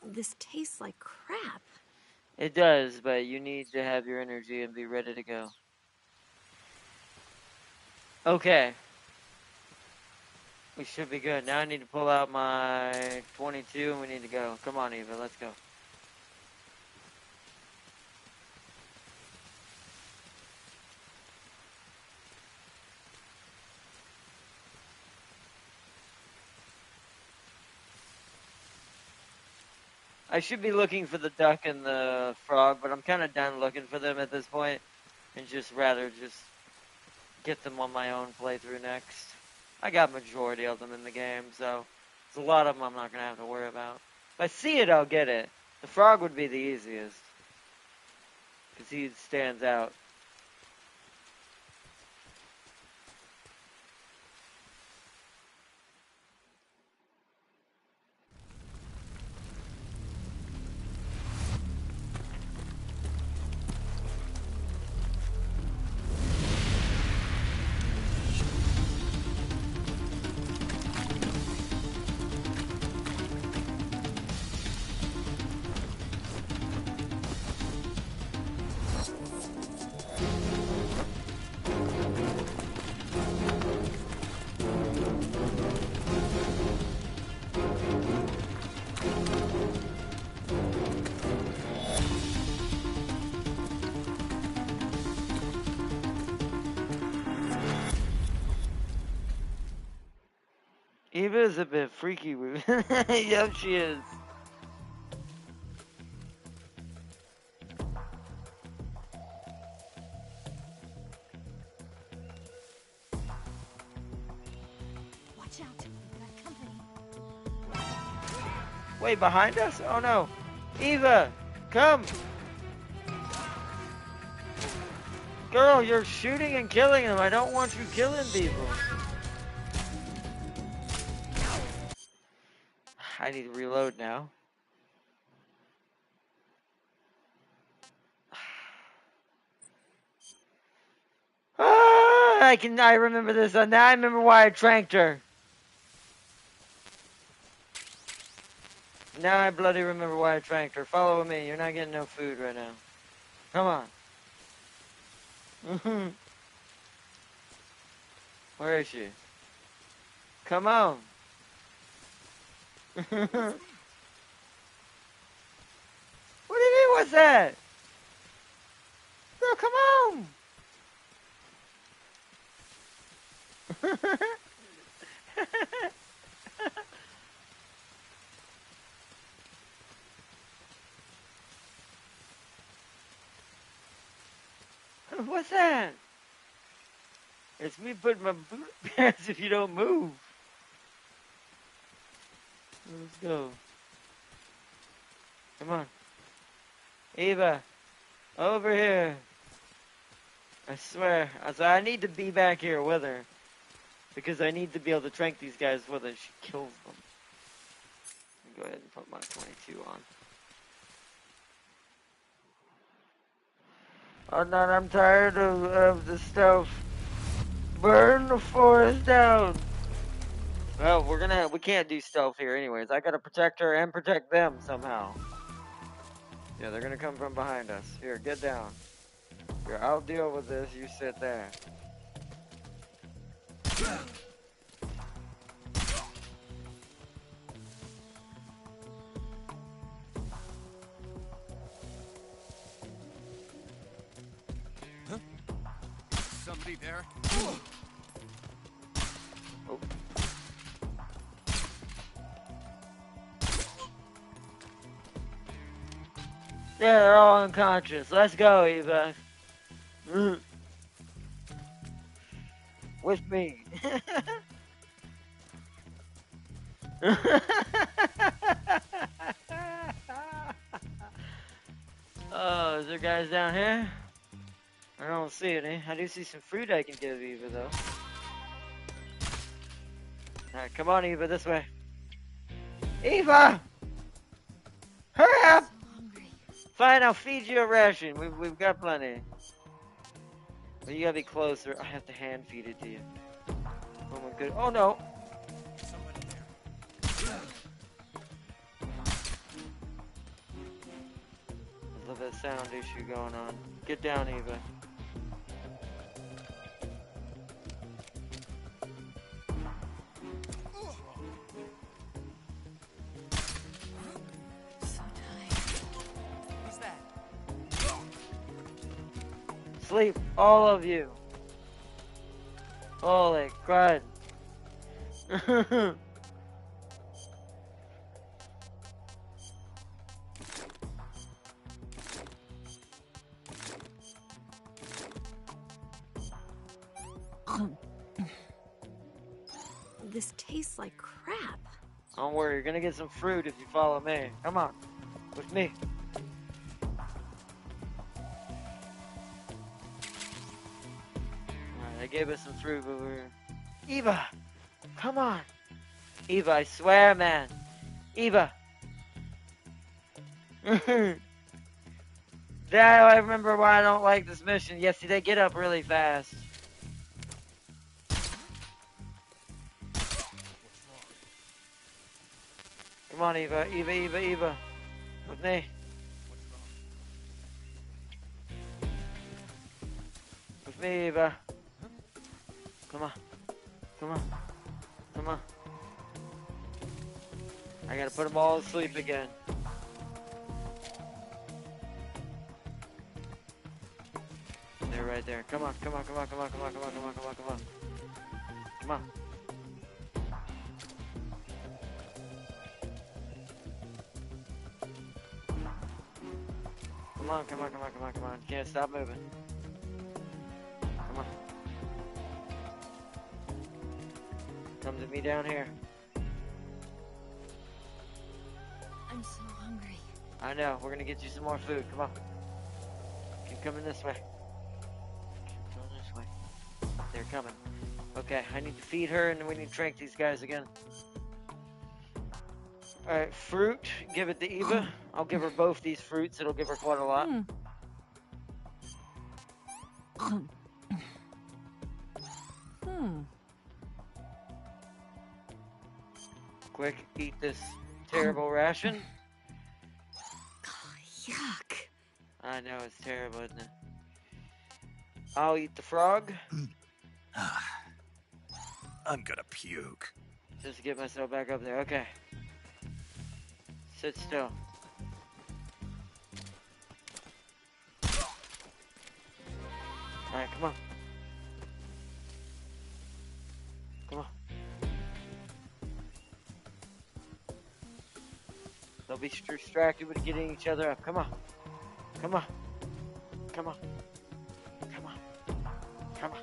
This tastes like crap. It does, but you need to have your energy and be ready to go. Okay. We should be good. Now I need to pull out my 22 and we need to go. Come on, Eva, let's go. I should be looking for the duck and the frog, but I'm kind of done looking for them at this point, and just rather just get them on my own playthrough next. I got majority of them in the game, so there's a lot of them I'm not going to have to worry about. If I see it, I'll get it. The frog would be the easiest, because he stands out. Eva is a bit freaky with Yep, she is. Watch out. We've got company. Wait, behind us? Oh no. Eva, come. Girl, you're shooting and killing them. I don't want you killing people. I need to reload now. Ah, I remember this. Now I remember why I tranked her. Now I bloody remember why I tranked her. Follow me. You're not getting no food right now. Come on. Where is she? Come on. What do you mean, what's that? Girl, come on. What's that? It's me putting my boot pants if you don't move. Let's go. Come on. Eva, over here. I swear. I need to be back here with her. Because I need to be able to trank these guys whether she kills them. Go ahead and put my 22 on. Oh no, I'm tired of the stuff. Burn the forest down. Well, we can't do stealth here anyways. I gotta protect her and protect them somehow. Yeah, they're gonna come from behind us. Here, get down. Here, I'll deal with this. You sit there. Somebody there? Oh. Yeah, they're all unconscious. Let's go, Eva. With me. Oh, is there guys down here? I don't see any. I do see some fruit I can give Eva, though. Alright, come on, Eva, this way. Eva! Hurry up! Fine, I'll feed you a ration. We've got plenty. But you gotta be closer. I have to hand feed it to you. Oh my good. Oh no! I love that sound issue going on. Get down, Eva. Sleep, all of you. Holy crud. This tastes like crap. Don't worry, you're gonna get some fruit if you follow me. Come on, with me. Alright, I gave us some fruit, but we're... Eva! Come on! Eva, I swear, man. Eva! Now I remember why I don't like this mission. Yes, see, they get up really fast. Come on, Eva, Eva. With me. With me, Eva. Come on. I gotta put them all to sleep again. They're right there. Come on. on, come on, come on, come on, come on. Can't stop moving. Come on. Come to me down here. I'm so hungry. I know, we're gonna get you some more food. Come on. Keep coming this way. Keep going this way. They're coming. Okay, I need to feed her and then we need to trank these guys again. Alright, fruit. Give it to Eva. I'll give her both these fruits. It'll give her quite a lot. Quick, eat this terrible ration. Yuck. I know, it's terrible, isn't it? I'll eat the frog. I'm gonna puke. Just to get myself back up there. Okay. Sit still. Alright, come on. Come on. They'll be distracted with getting each other up. Come on. Come on. Come on. Come on. Come on.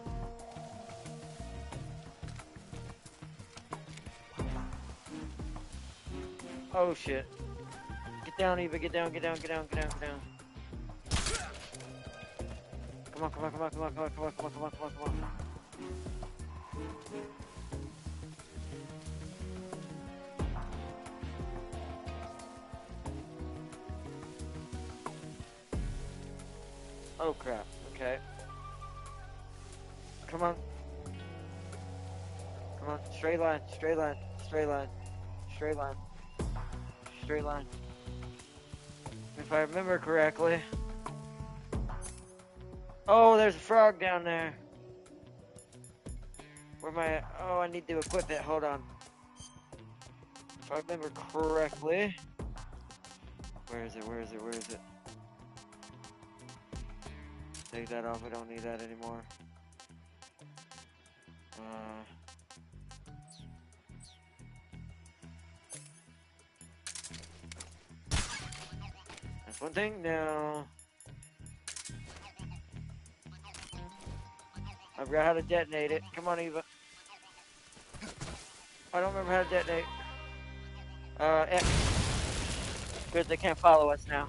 Oh shit. Get down, Eva. Get down, get down, get down, get down, get down. Come on, come on, come on, come on, come on, come on, come on, come on, come on, come on. Oh crap, okay. Come on. Come on, straight line, straight line, straight line, straight line, straight line. If I remember correctly. Oh, there's a frog down there. Where am I? Oh, I need to equip it, hold on. If I remember correctly. Where is it, where is it, where is it? Take that off, I don't need that anymore. That's one thing now. I forgot how to detonate it. Come on, Eva. I don't remember how to detonate. X. Good, they can't follow us now.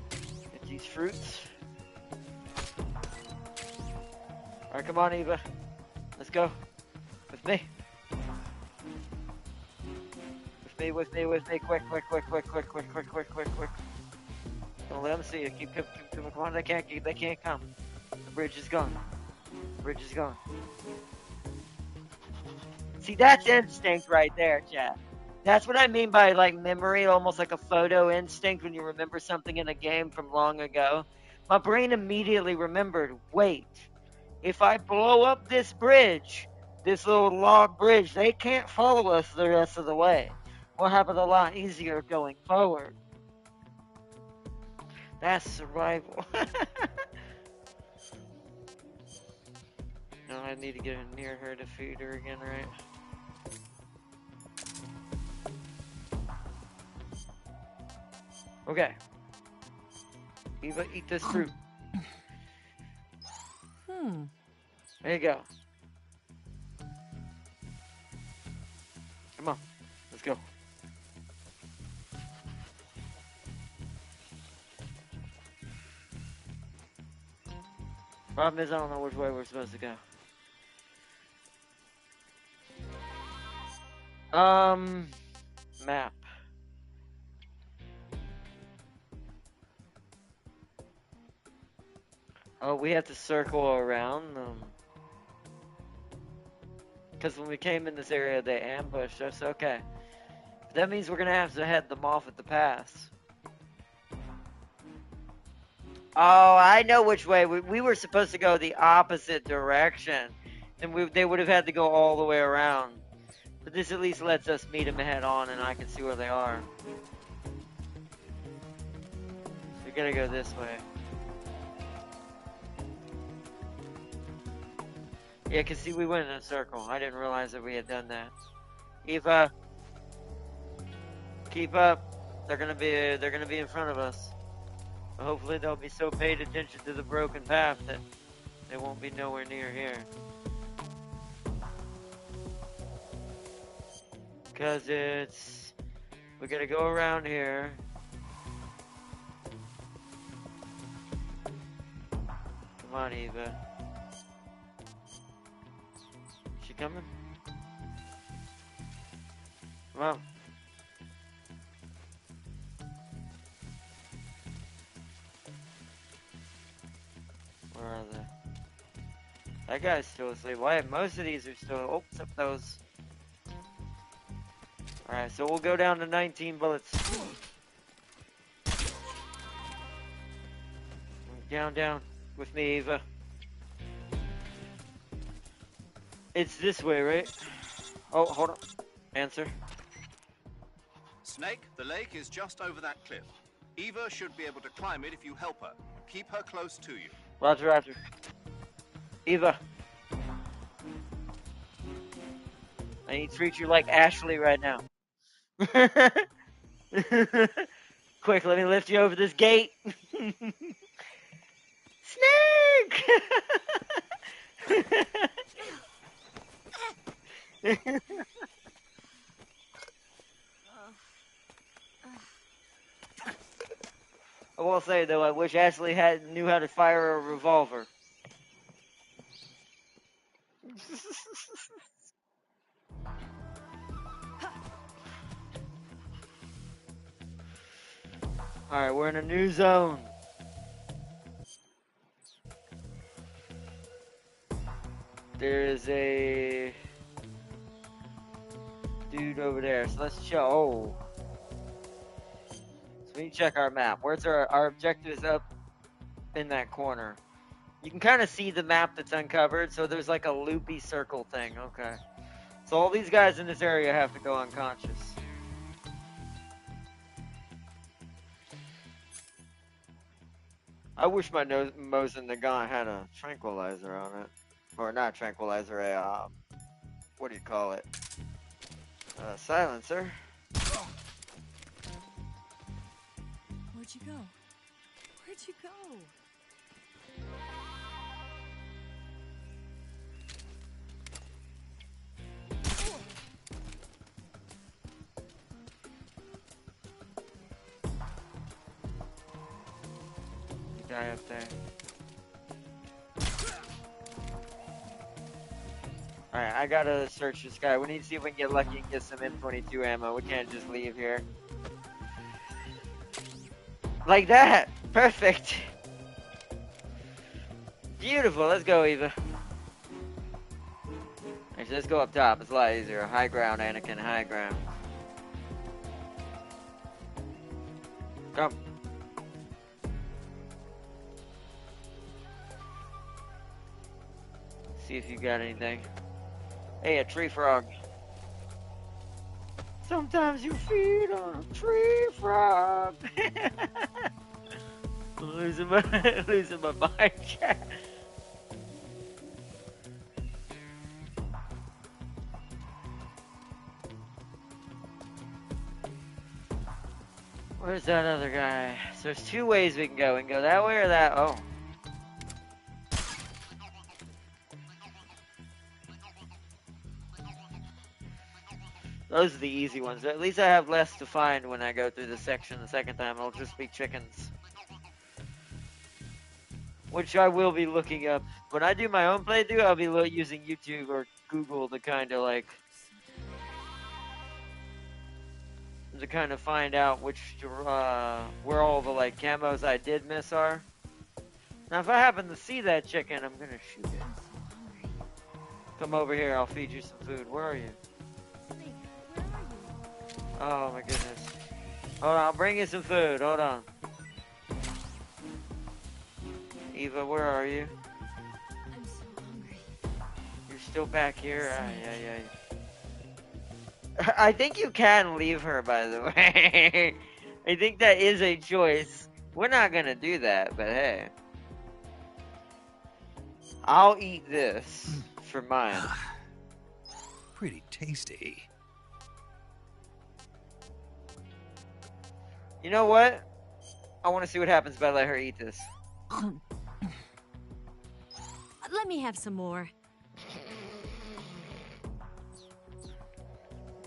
Get these fruits. Alright, come on, Eva. Let's go. With me. With me, quick. Don't let them see you. Keep coming. Come on, they can't come. The bridge is gone. The bridge is gone. See, that's instinct right there, chat. That's what I mean by like memory, almost like a photo instinct when you remember something in a game from long ago. My brain immediately remembered, wait, if I blow up this bridge, this little log bridge, they can't follow us the rest of the way. We'll have it a lot easier going forward. That's survival. No, I need to get near her to feed her again, right? Okay. Eva, eat this fruit. There you go. Come on. Let's go. Problem is, I don't know which way we're supposed to go. Map. Oh, we have to circle around them. Because when we came in this area, they ambushed us. Okay. That means we're going to have to head them off at the pass. Oh, I know which way. We were supposed to go the opposite direction. And they would have had to go all the way around. But this at least lets us meet them head on and I can see where they are. We're going to go this way. Yeah, because see, we went in a circle. I didn't realize that we had done that. Eva, keep up. They're gonna be in front of us. Hopefully they'll be so paid attention to the broken path that they won't be nowhere near here. Cause we gotta go around here. Come on, Eva. She coming? Come on. Where are they? That guy's still asleep. Why? Most of these are still. Oh, except those. Alright, so we'll go down to 19 bullets. Down. With me, Eva. It's this way, right? Oh, hold on. Answer. Snake, the lake is just over that cliff. Eva should be able to climb it if you help her. Keep her close to you. Roger. Eva. I need to treat you like Ashley right now. Quick, let me lift you over this gate. Snake! I will say though, I wish Ashley knew how to fire a revolver. Alright, we're in a new zone. There is a dude over there, so let's show. Oh. So we need to check our map. Where's our objective is up in that corner. You can kind of see the map that's uncovered, so there's like a loopy circle thing. Okay. So all these guys in this area have to go unconscious. I wish my Mosin Nagant had a tranquilizer on it. Or not tranquilizer, what do you call it? Silencer. Where'd you go? Where'd you go? The guy up there. Alright, I gotta search this guy. We need to see if we can get lucky and get some M22 ammo. We can't just leave here. Like that! Perfect! Beautiful, let's go, Eva. Actually, let's go up top. It's a lot easier. High ground, Anakin, high ground. Come. See if you got anything. Hey, a tree frog. Sometimes you feed on a tree frog. I'm losing my mind, chat. Where's that other guy? So there's two ways we can go. We can go that way or that. Oh. Those are the easy ones. At least I have less to find when I go through this section the second time. It'll just be chickens. Which I will be looking up. When I do my own playthrough, I'll be using YouTube or Google to kind of like... to kind of find out which, where all the like camos I did miss are. Now if I happen to see that chicken, I'm gonna shoot it. Come over here, I'll feed you some food. Where are you? Oh my goodness. Hold on, I'll bring you some food. Hold on. Eva, where are you? I'm so hungry. You're still back here? Yeah. I think you can leave her, by the way. I think that is a choice. We're not gonna do that, but hey. I'll eat this for mine. Pretty tasty. You know what? I want to see what happens if I let her eat this. Let me have some more.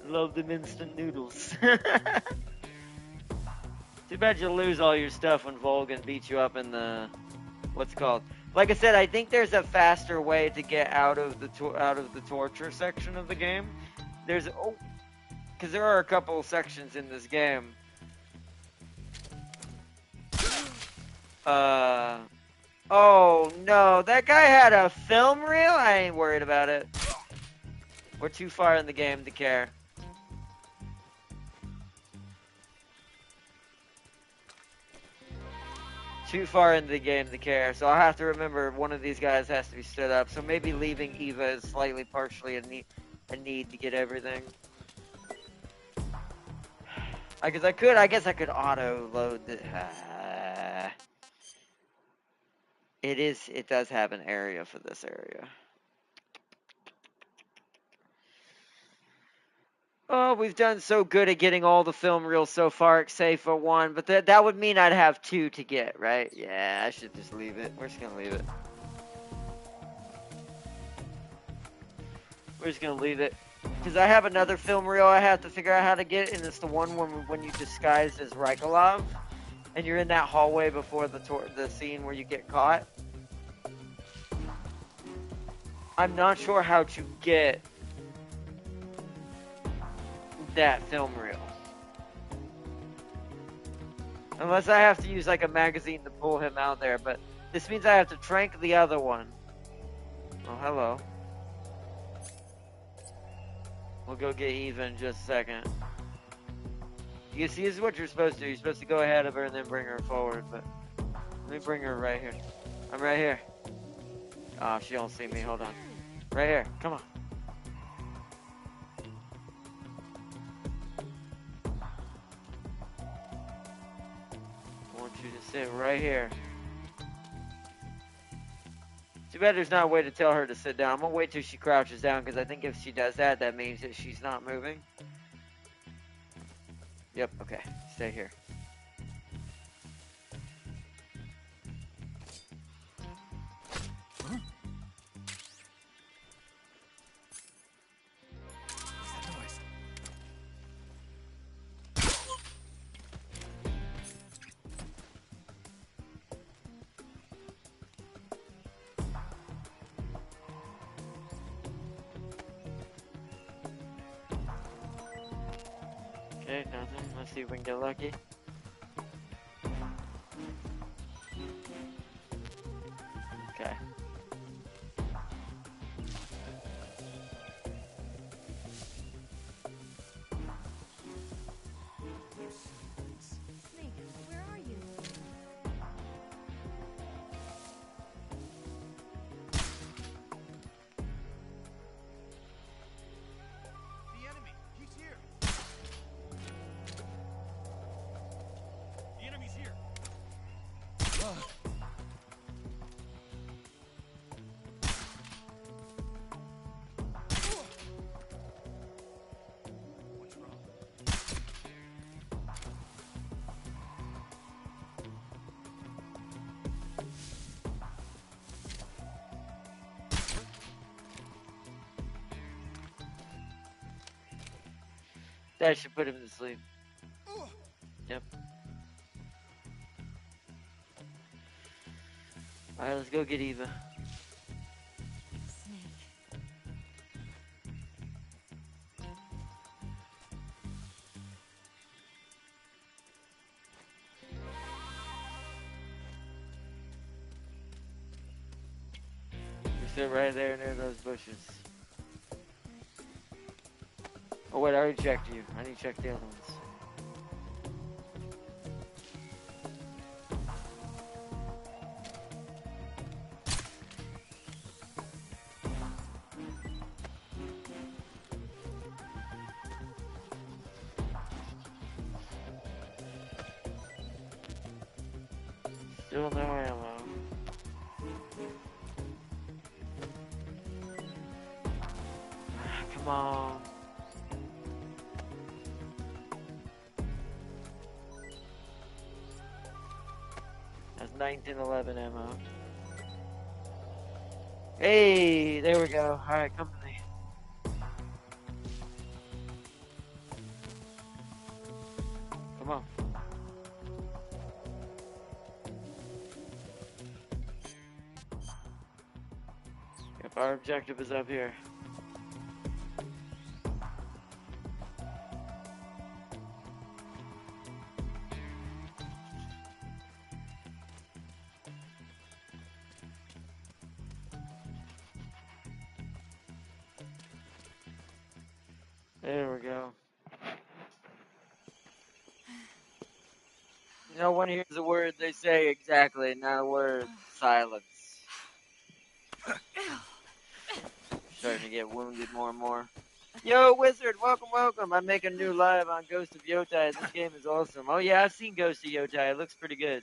Love them instant noodles. Too bad you'll lose all your stuff when Volgan beats you up in the... What's it called? Like I said, I think there's a faster way to get out of the torture section of the game. There's... Oh, because there are a couple sections in this game. Oh no, that guy had a film reel? I ain't worried about it. We're too far in the game to care. Too far into the game to care, so I'll have to remember one of these guys has to be stood up. So maybe leaving Eva is slightly partially a need to get everything. I guess I could auto load the... It does have an area for this area. Oh, we've done so good at getting all the film reels so far, except for one. But that would mean I'd have 2 to get, right? Yeah, I should just leave it. We're just gonna leave it. We're just gonna leave it. Because I have another film reel I have to figure out how to get, and it's the one when you disguise as Rykolov, and you're in that hallway before the scene where you get caught. I'm not sure how to get that film reel. Unless I have to use like a magazine to pull him out there, but this means I have to trank the other one. Oh, hello. We'll go get Eva in just a second. You see, this is what you're supposed to do. You're supposed to go ahead of her and then bring her forward, but let me bring her right here. I'm right here. Oh, she don't see me. Hold on. Right here. Come on. I want you to sit right here. Too bad there's not a way to tell her to sit down. I'm going to wait till she crouches down, because I think if she does that, that means that she's not moving. Yep, okay. Stay here. Huh? What's that noise? Okay, nothing. Let's see if we can get lucky. Okay. Snake, where are you? The enemy! He's here! The enemy's here! What's wrong? That should put him to sleep. Yep. Alright, let's go get Eva. Snake. You sit right there near those bushes. Oh wait, I already checked you. I need to check the other ones. Still no ammo. Come on. 1911 ammo. Hey, there we go. Alright, come to me. Come on. Yep, our objective is up here. There we go. No one hears a word they say exactly, not a word. Silence. Starting to get wounded more and more. Yo, Wizard, welcome, welcome. I'm making a new live on Ghost of Yotai. This game is awesome. Oh yeah, I've seen Ghost of Yotai. It looks pretty good.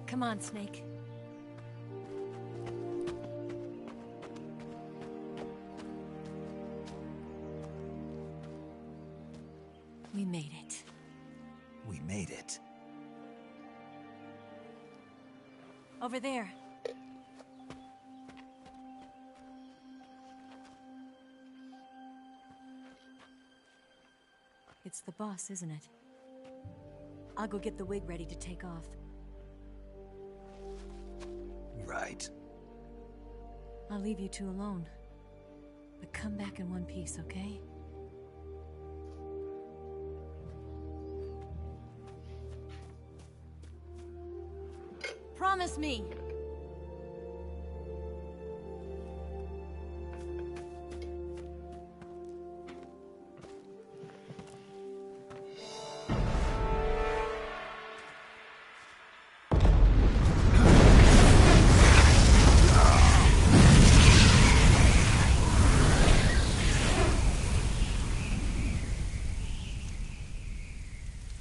Come on, Snake. We made it. We made it. Over there. It's the boss, isn't it? I'll go get the wig ready to take off. Right. I'll leave you two alone. But come back in one piece, okay? Promise me!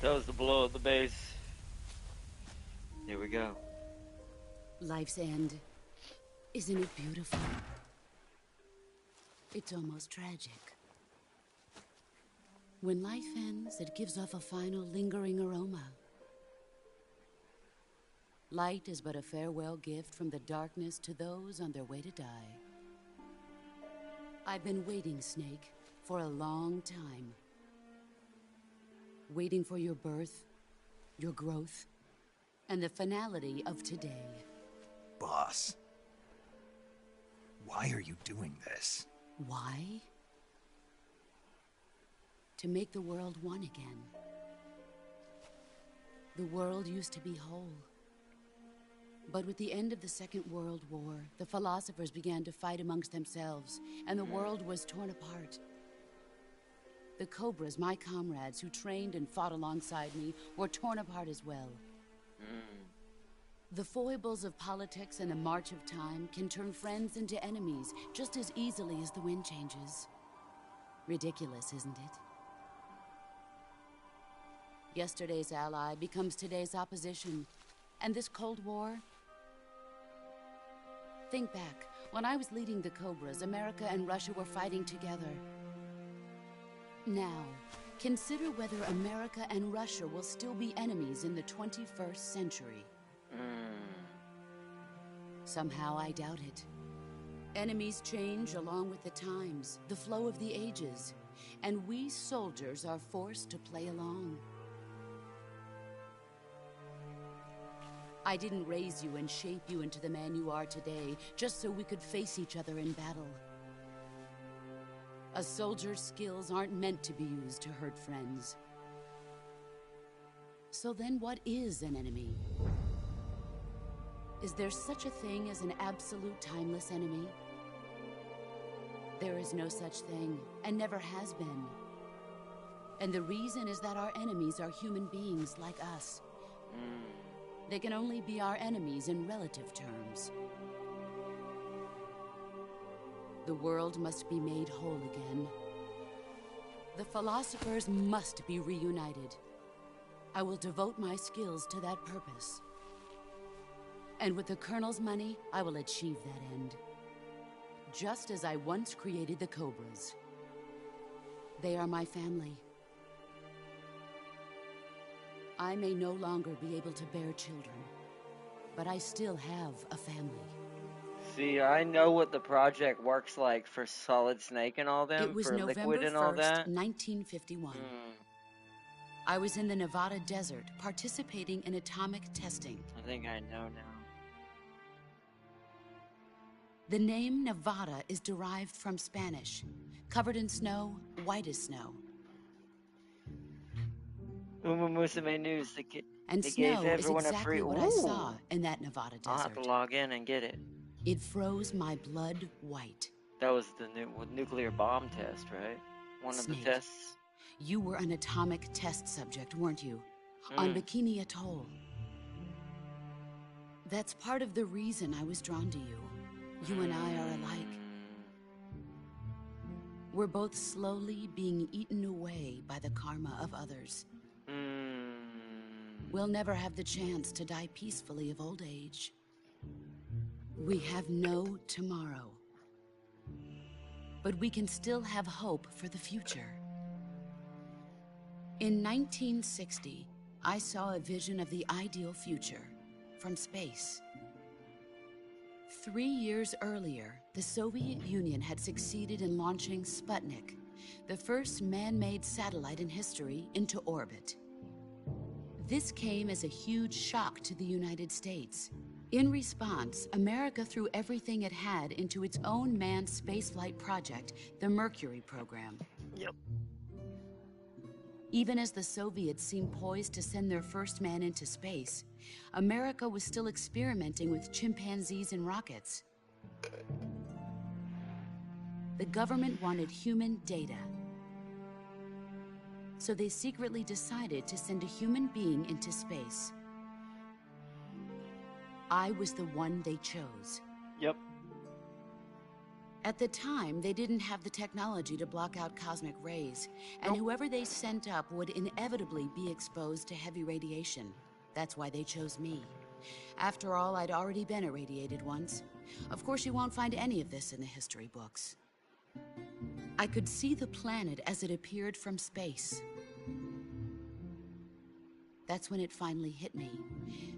That was the blow at the base. Here we go. Life's end. Isn't it beautiful? It's almost tragic. When life ends, it gives off a final lingering aroma. Light is but a farewell gift from the darkness to those on their way to die. I've been waiting, Snake, for a long time. Waiting for your birth, your growth, and the finality of today. Boss. Why are you doing this? Why? To make the world one again. The world used to be whole. But with the end of the Second World War, the philosophers began to fight amongst themselves, and the world was torn apart. The Cobras, my comrades who trained and fought alongside me, were torn apart as well. The foibles of politics and the march of time can turn friends into enemies just as easily as the wind changes. Ridiculous, isn't it? Yesterday's ally becomes today's opposition. And this Cold War? Think back. When I was leading the Cobras, America and Russia were fighting together. Now, consider whether America and Russia will still be enemies in the 21st century. Somehow I doubt it. Enemies change along with the times, the flow of the ages, and we soldiers are forced to play along. I didn't raise you and shape you into the man you are today just so we could face each other in battle. A soldier's skills aren't meant to be used to hurt friends. So then what is an enemy? Is there such a thing as an absolute timeless enemy? There is no such thing, and never has been. And the reason is that our enemies are human beings like us. They can only be our enemies in relative terms. The world must be made whole again. The philosophers must be reunited. I will devote my skills to that purpose. And with the Colonel's money, I will achieve that end. Just as I once created the Cobras. They are my family. I may no longer be able to bear children, but I still have a family. See, I know what the project works like for Solid Snake and all them, It was for November Liquid and all 1st, that. 1951. I was in the Nevada desert, participating in atomic testing. I think I know now. The name Nevada is derived from Spanish. Covered in snow, white as snow. Uma Musume News, And they snow gave is everyone exactly a free... what I saw in that Nevada desert. I'll have to log in and get it. It froze my blood white. That was the nuclear bomb test, right? One Snake, of the tests. You were an atomic test subject, weren't you? On Bikini Atoll. That's part of the reason I was drawn to you. You and I are alike. We're both slowly being eaten away by the karma of others. We'll never have the chance to die peacefully of old age. We have no tomorrow. But we can still have hope for the future. In 1960, I saw a vision of the ideal future from space. 3 years earlier, the Soviet Union had succeeded in launching Sputnik, the first man-made satellite in history, into orbit. This came as a huge shock to the United States. In response, America threw everything it had into its own manned spaceflight project, the Mercury program. Yep. Even as the Soviets seemed poised to send their first man into space, America was still experimenting with chimpanzees and rockets. The government wanted human data. So they secretly decided to send a human being into space. I was the one they chose. Yep. At the time, they didn't have the technology to block out cosmic rays, and whoever they sent up would inevitably be exposed to heavy radiation. That's why they chose me. After all, I'd already been irradiated once. Of course, you won't find any of this in the history books. I could see the planet as it appeared from space. That's when it finally hit me.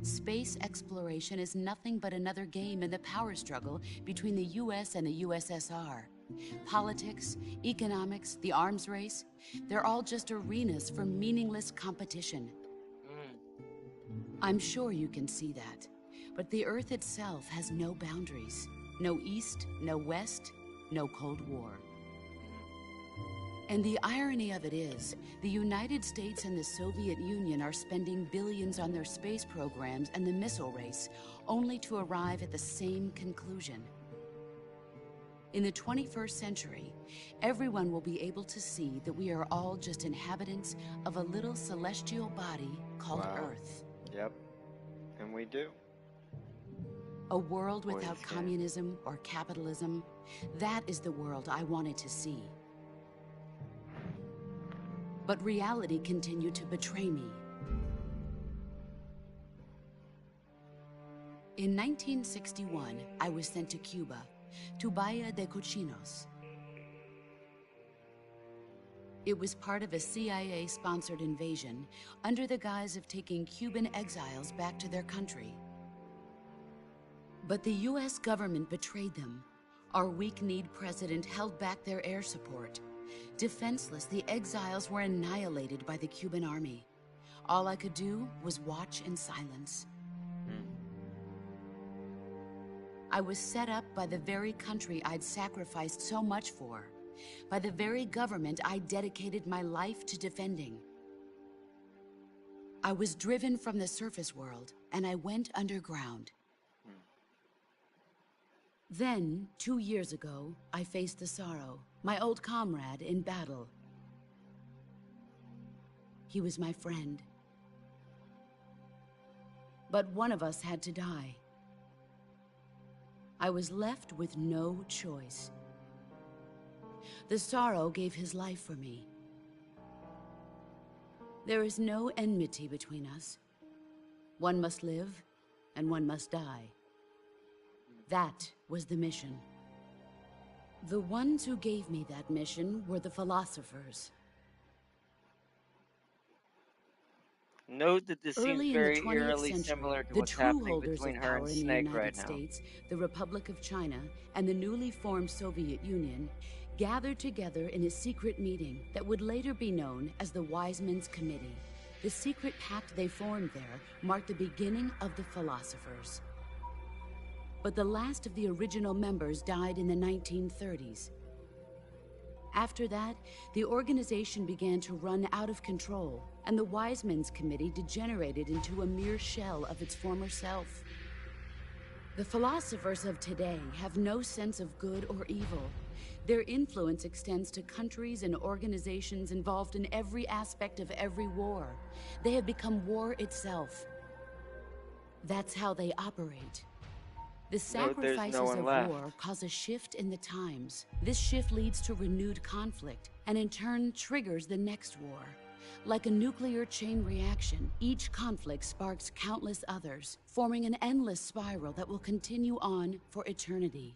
Space exploration is nothing but another game in the power struggle between the US and the USSR. Politics, economics, the arms race, they're all just arenas for meaningless competition. I'm sure you can see that. But the Earth itself has no boundaries. No East, no West, no Cold War. And the irony of it is, the United States and the Soviet Union are spending billions on their space programs and the missile race, only to arrive at the same conclusion. In the 21st century, everyone will be able to see that we are all just inhabitants of a little celestial body called Earth. Yep. And we do. A world without communism or capitalism, that is the world I wanted to see. But reality continued to betray me. In 1961, I was sent to Cuba, to Bahia de Cochinos. It was part of a CIA-sponsored invasion under the guise of taking Cuban exiles back to their country. But the US government betrayed them. Our weak-kneed president held back their air support. Defenseless, the exiles were annihilated by the Cuban army. All I could do was watch in silence. I was set up by the very country I'd sacrificed so much for, by the very government I dedicated my life to defending. I was driven from the surface world, and I went underground. Then, 2 years ago, I faced the Sorrow, my old comrade in battle. He was my friend. But one of us had to die. I was left with no choice. the sorrow gave his life for me. There is no enmity between us. One must live, and one must die. That was the mission. The ones who gave me that mission were the philosophers. Note that this seems Early in the very 20th eerily century, similar to the what's true happening holders between of her power and in the Snake United right now. States, the Republic of China, and the newly formed Soviet Union gathered together in a secret meeting that would later be known as the Wise Men's Committee. The secret pact they formed there marked the beginning of the philosophers. But the last of the original members died in the 1930s. After that, the organization began to run out of control, and the Wise Men's Committee degenerated into a mere shell of its former self. The philosophers of today have no sense of good or evil. Their influence extends to countries and organizations involved in every aspect of every war. They have become war itself. That's how they operate. The sacrifices of war cause a shift in the times. This shift leads to renewed conflict, and in turn triggers the next war. Like a nuclear chain reaction, each conflict sparks countless others, forming an endless spiral that will continue on for eternity.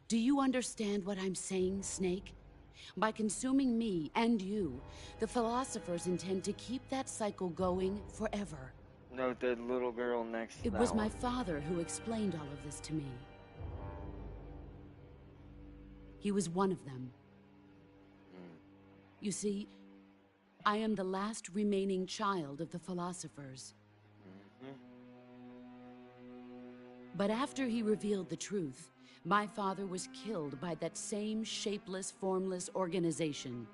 Do you understand what I'm saying, Snake? By consuming me and you, the philosophers intend to keep that cycle going forever. Note the little girl next to It was my father who explained all of this to me. He was one of them. You see, I am the last remaining child of the philosophers. But after he revealed the truth, my father was killed by that same shapeless, formless organization.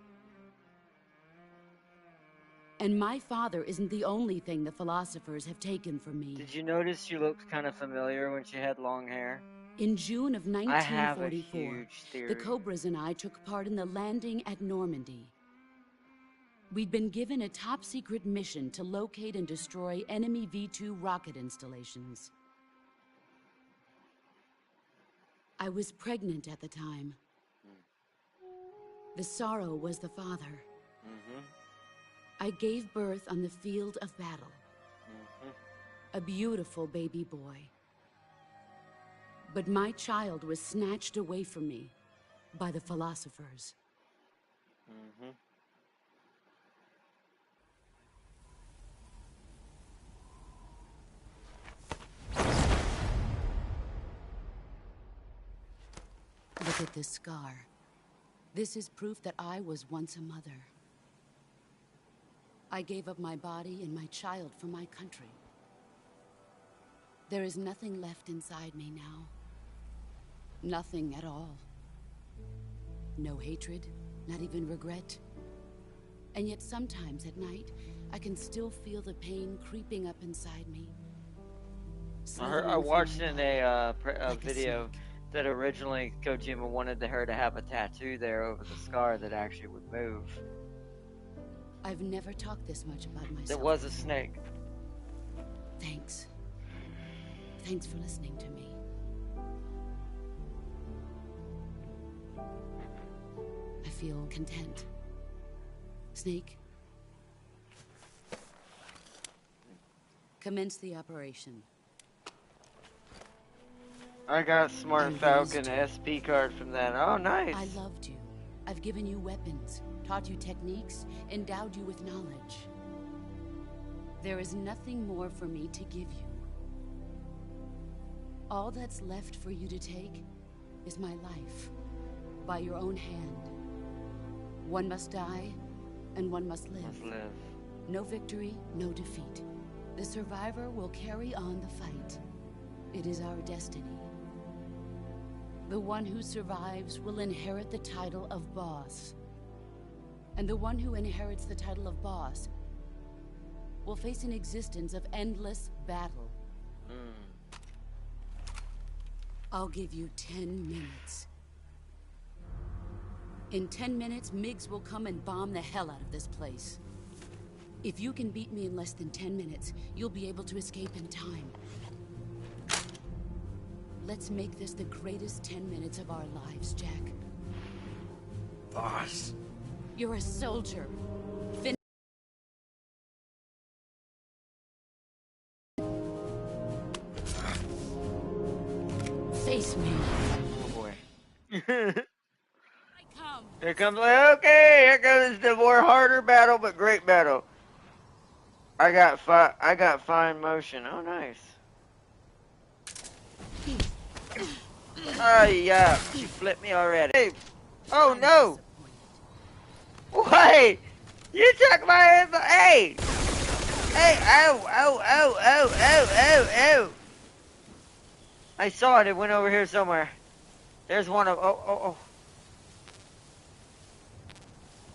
And my father isn't the only thing the philosophers have taken from me. Did you notice she looked kind of familiar when she had long hair? In June of 1944, the theory. Cobras and I took part in the landing at Normandy. We'd been given a top-secret mission to locate and destroy enemy V-2 rocket installations. I was pregnant at the time. The sorrow was the father. I gave birth on the field of battle. A beautiful baby boy. But my child was snatched away from me by the philosophers. Look at this scar. This is proof that I was once a mother. I gave up my body and my child for my country. There is nothing left inside me now. Nothing at all. No hatred, not even regret. And yet sometimes at night, I can still feel the pain creeping up inside me. I watched in a video that originally Kojima wanted her to have a tattoo there over the scar that actually would move. I've never talked this much about myself. There was a snake. Thanks. Thanks for listening to me. I feel content. Snake, commence the operation. I got Smart Falcon SP card from that. Oh, nice. I loved you. I've given you weapons, taught you techniques, endowed you with knowledge. There is nothing more for me to give you. All that's left for you to take is my life, by your own hand. One must die, and one must live. No victory, no defeat. The survivor will carry on the fight. It is our destiny. The one who survives will inherit the title of boss. And the one who inherits the title of boss will face an existence of endless battle. I'll give you 10 minutes. In 10 minutes, MiGs will come and bomb the hell out of this place. If you can beat me in less than 10 minutes, you'll be able to escape in time. Let's make this the greatest 10 minutes of our lives, Jack. Boss. You're a soldier. Face me. Oh boy. I come. Here comes, okay, here goes the more harder battle, but great battle. I got fine motion. Oh, nice. Oh, yeah. She flipped me already. Hey. Oh, no. Wait. You took my hand. Hey. Hey. Ow, ow, ow, ow, ow, ow, ow. I saw it. It went over here somewhere. There's one of, oh.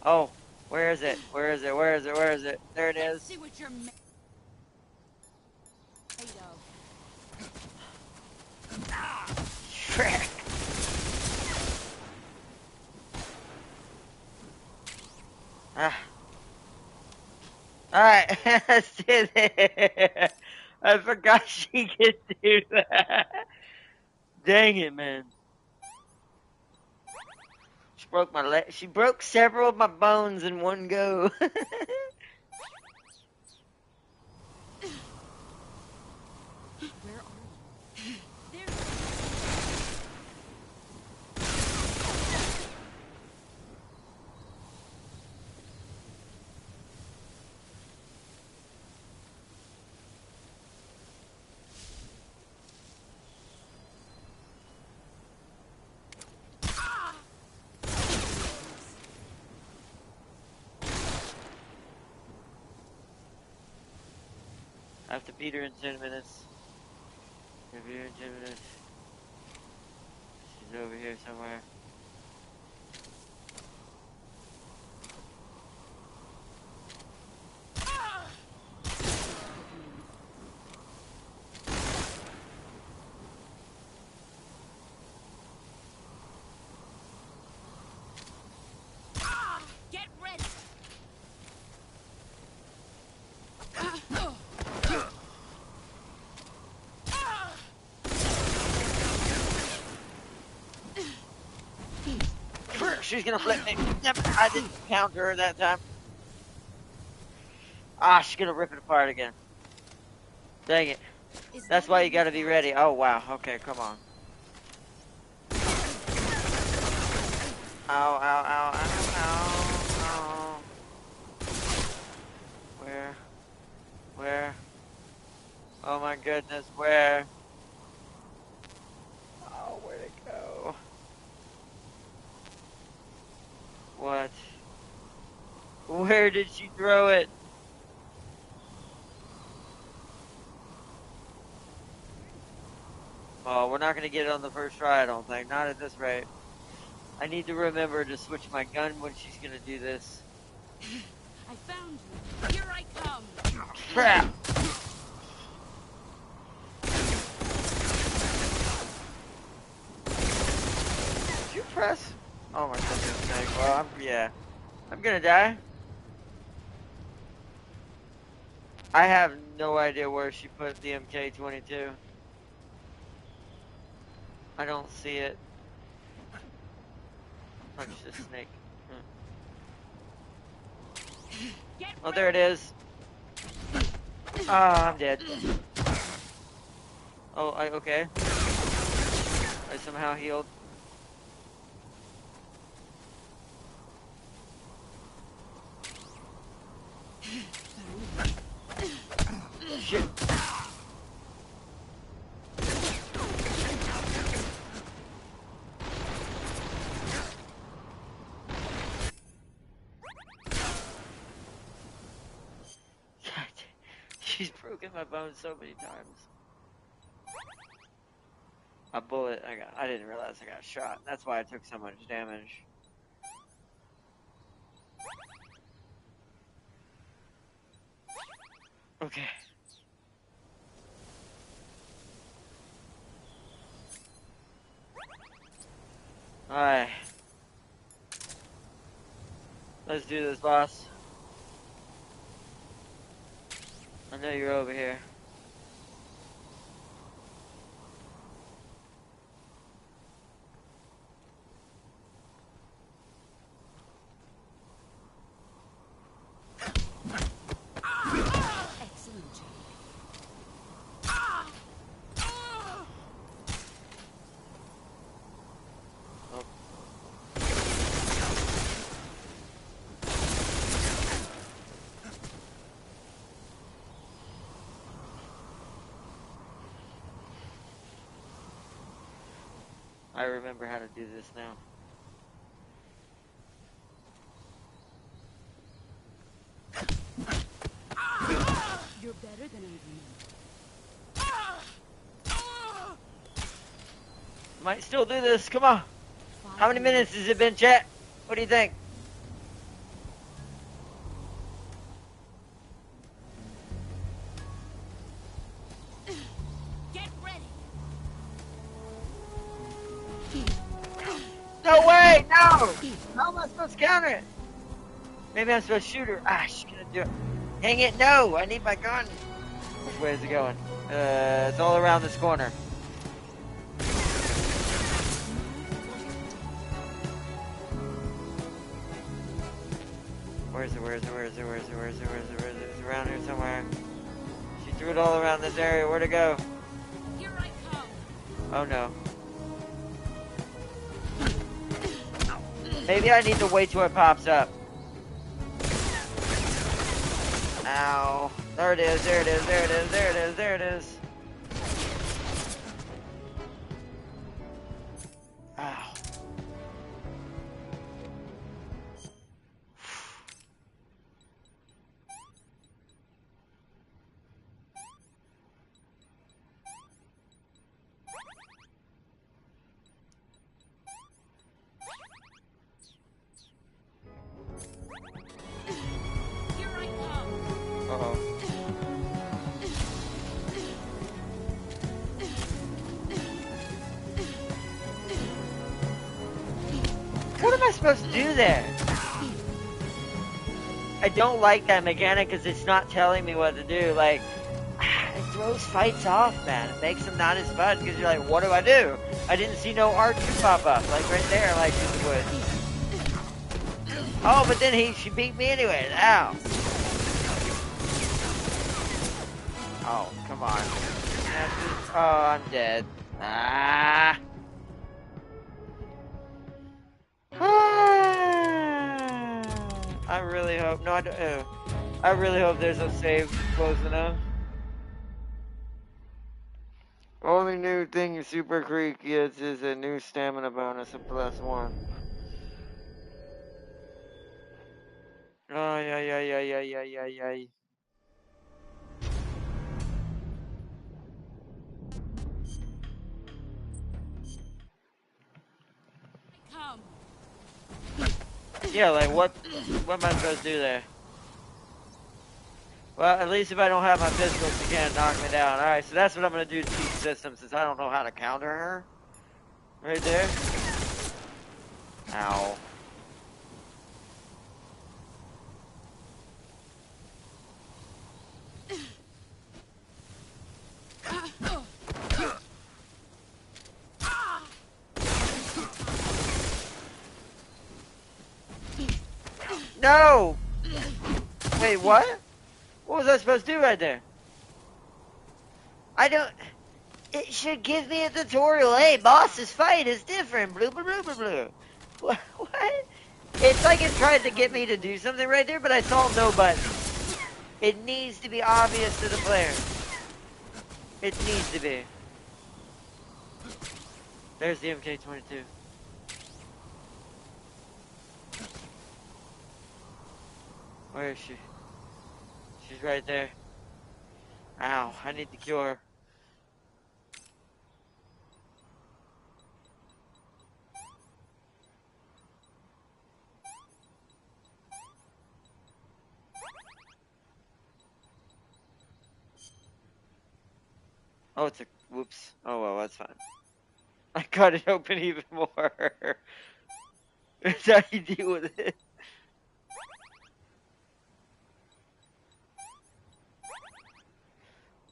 Oh, where is it? Where is it? Where is it? Where is it? There it is. See what you're made of. Frick. Alright, let's do this. I forgot she could do that. Dang it, man. She broke my leg. She broke several of my bones in one go. Where are you? There. I have to beat her in 10 minutes. I have to beat her in 10 minutes. She's over here somewhere. Get ready. She's gonna flip me. Yep, I didn't counter her that time. Ah, she's gonna rip it apart again. Dang it. That's why you gotta be ready. Oh, wow. Okay, come on. Ow, ow, ow, ow, ow, ow. Where? Where? Oh my goodness, where? Oh, where'd it go? What? Where did she throw it? Oh, we're not gonna get it on the first try, I don't think. Not at this rate. I need to remember to switch my gun when she's gonna do this. I found you. Here I come. Crap! Did you press? Oh my goodness, Snake. Well, I'm gonna die. I have no idea where she put the MK-22. I don't see it. Punch this snake. Oh, there it is. Ah, I'm dead. Oh, okay. I somehow healed. Shit. She's broken my bones so many times. A bullet, I didn't realize I got shot. That's why I took so much damage. Okay. Alright. Let's do this, boss. I know you're over here. I remember how to do this now. You're better than I remember. Might still do this. Come on. How many minutes has it been, chat? What do you think? Get ready. No way! No! How am I supposed to counter it? Maybe I'm supposed to shoot her. Ah, she's gonna do it. Dang it, no! I need my gun. Which way is it going? It's all around this corner. Where is it? Where is it? Where is it? Where is it? Where is it? Where is it? Where is it? It's around here somewhere. She threw it all around this area. Where'd it go? Here I come. Oh no. Maybe I need to wait till it pops up. Ow. There it is, there it is, there it is, there it is, there it is. Ow. Here I come. Uh-oh. What am I supposed to do there? I don't like that mechanic because it's not telling me what to do. Like, it throws fights off, man. It makes them not as fun because you're like, what do I do? I didn't see no R2 pop up, like right there, like it would. Oh, but then she beat me anyway. Ow. Oh, come on. Oh, I'm dead. Ah. I really hope. No, I don't. I really hope there's a save close enough. Only new thing Super Creek gets is a new stamina bonus of +1. Oh, yeah. Come. Yeah, like what am I supposed to do there? Well, at least if I don't have my pistols, she can't knock me down. Alright, so that's what I'm gonna do to keep the system since I don't know how to counter her. Right there. Ow. No! Wait, what? What was I supposed to do right there? I don't... It should give me a tutorial. Hey, boss's fight is different. Blue, blue, blue, blue, blue. What? It's like it tried to get me to do something right there, but I saw no button. It needs to be obvious to the player. It needs to be. There's the MK-22. Where is she? She's right there. Ow, I need to kill her. Oh, it's a... Whoops. Oh, well, that's fine. I cut it open even more. That's how you deal with it.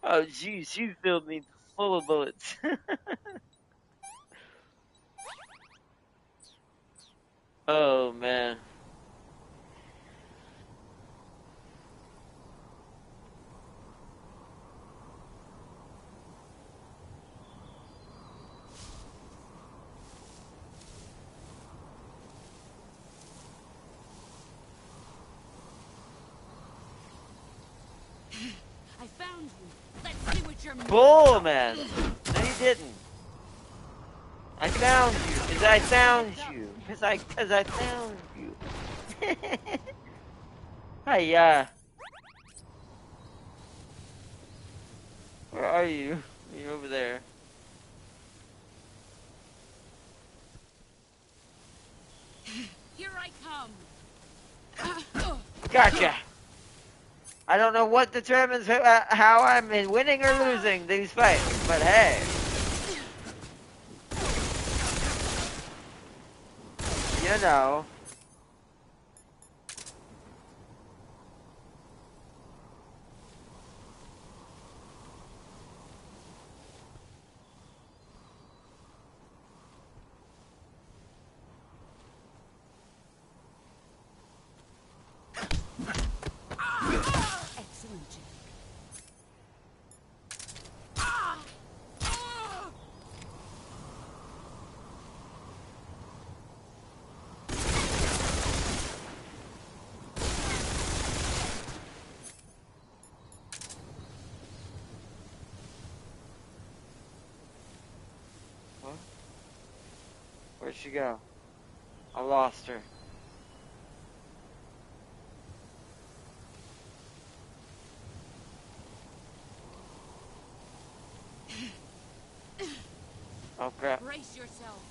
Oh, jeez, you filled me full of bullets. Oh, man. I found you. Let's see what you're made Bull, of. man. No, you didn't. I found you, cause I found you, cause I found you. Hiya. Where are you? You're over there. Here I come. Gotcha. I don't know what determines how I'm winning or losing these fights, but hey. You know. Excellent, Jack. What? Where'd she go? I lost her. Oh crap. Brace yourself.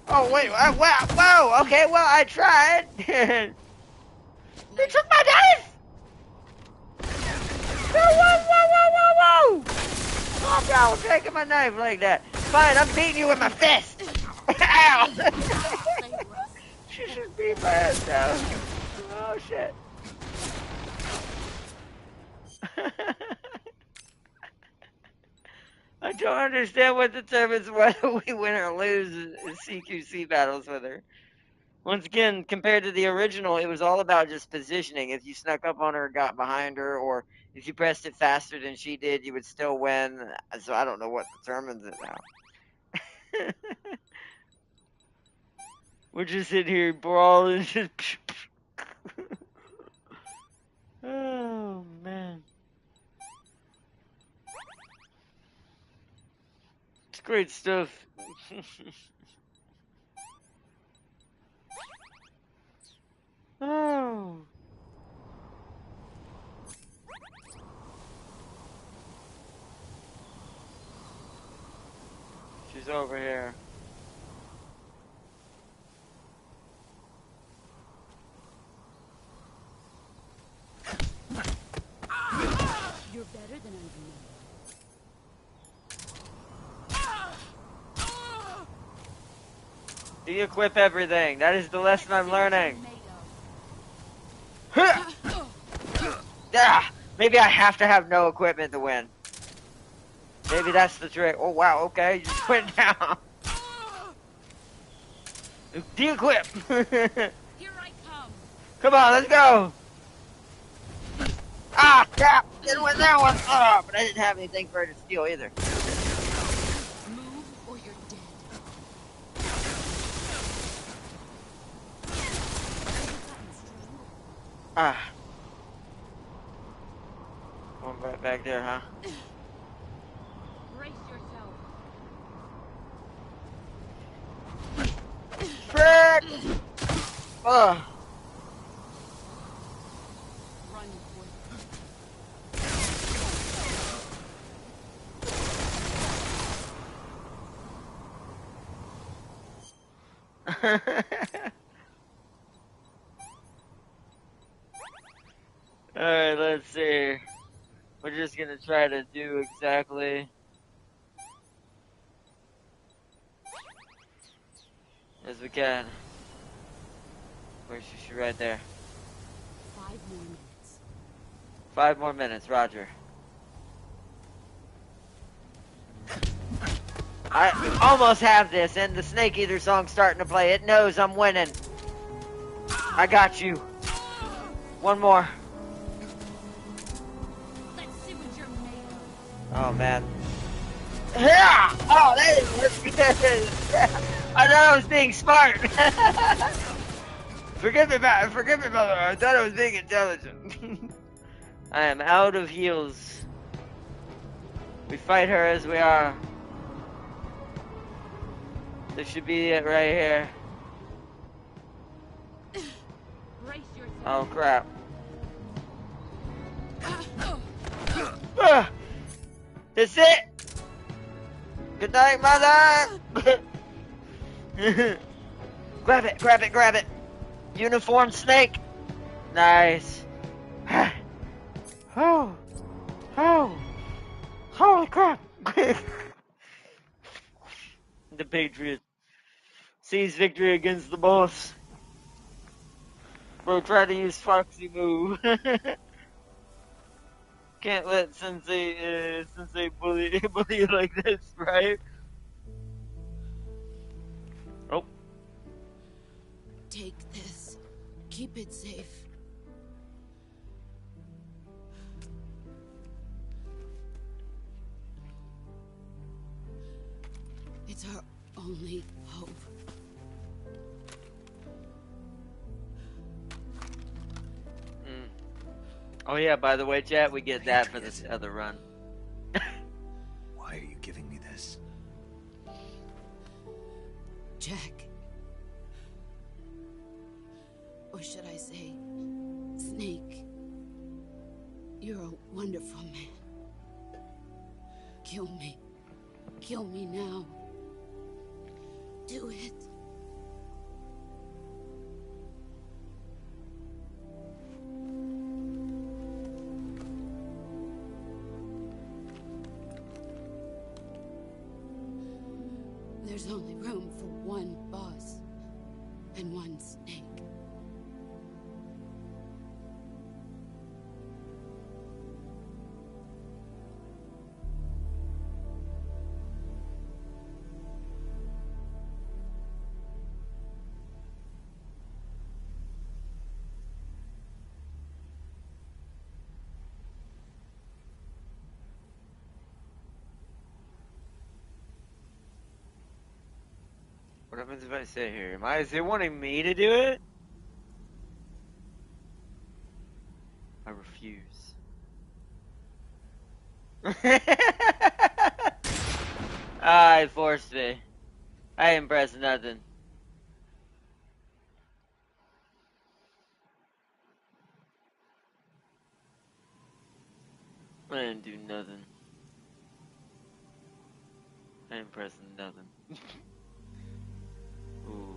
Oh wait, wow, whoa, okay, well I tried. They took my knife! Whoa! Calm down, taking my knife like that. Fine, I'm beating you with my fist. Ow! She should beat my ass down. Oh shit. I don't understand what determines whether we win or lose in CQC battles with her. Once again, compared to the original, it was all about just positioning. If you snuck up on her, got behind her, or if you pressed it faster than she did, you would still win. So I don't know what determines it now. We're just sitting here brawling. Oh, man. It's great stuff. Oh. She's over here. You're better than I remember. De-equip everything. That is the lesson I'm learning. Maybe I have to have no equipment to win. Maybe that's the trick. Oh wow, okay, you just went down. De-equip. Here I come. Come on, let's go. Ah, crap! Didn't win that one. Oh, but I didn't have anything for her to steal either. Move or you're dead. Ah. One right back there, huh? Brace yourself. Frick! Ugh. Run quick. Alright, let's see. We're just gonna try to do exactly as we can. Where's she? Right there. 5 more minutes. 5 more minutes, Roger. I almost have this, and the Snake Eater song's starting to play. It knows I'm winning. I got you. One more. Let's see what you're made of. Oh, man. Yeah! Oh, that didn't work good. I thought I was being smart. Forgive me, mother. I thought I was being intelligent. I am out of heals. We fight her as we are. This should be it right here. Brace yourself. Oh crap. That's it! Good night, mother! Grab it, grab it, grab it! Uniform snake! Nice. Oh. Oh. Holy crap! The Patriot sees victory against the boss. Bro, try to use Foxy move. Can't let Sensei bully you like this, right? Oh. Take this. Keep it safe. It's our only hope. Oh yeah, by the way, chat, we get that for this other run. Why are you giving me this? Jack. Or should I say, Snake. You're a wonderful man. Kill me. Kill me now. Do it. There's only room for one boss and one snake. What happens if I say here? Is it wanting me to do it? I refuse. I forced me. I didn't press nothing. I didn't do nothing. I ain't pressing nothing. Ooh.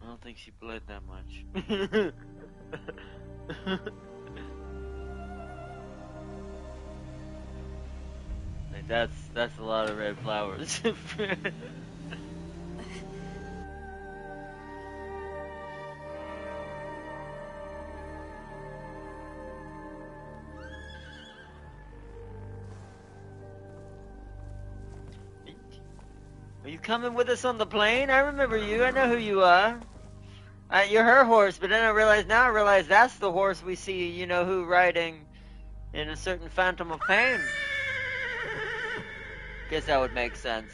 I don't think she bled that much. Like that's a lot of red flowers. Are you coming with us on the plane? I remember you. I know who you are. You're her horse, but then I realize that's the horse we see, you know who, riding in a certain Phantom of Pain. Guess that would make sense.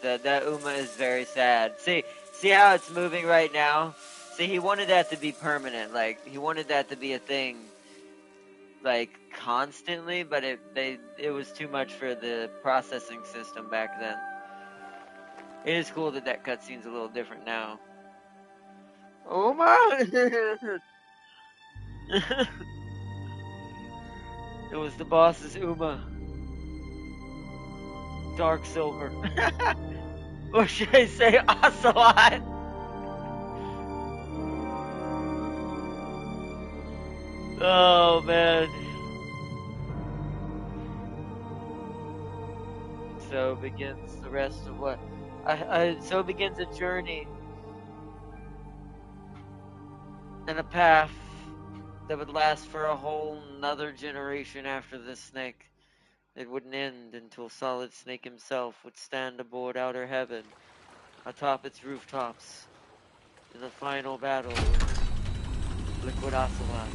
That Uma is very sad. See how it's moving right now? See, he wanted that to be permanent. Like, he wanted that to be a thing, like, constantly, but it was too much for the processing system back then. It is cool that cutscene's a little different now. Uma! It was the boss's Uma. Dark Silver. Or should I say Ocelot? Oh man. So begins the rest of what so begins a journey and a path that would last for a whole nother generation after this snake. It wouldn't end until Solid Snake himself would stand aboard outer heaven, atop its rooftops, in the final battle with Liquid Ocelot.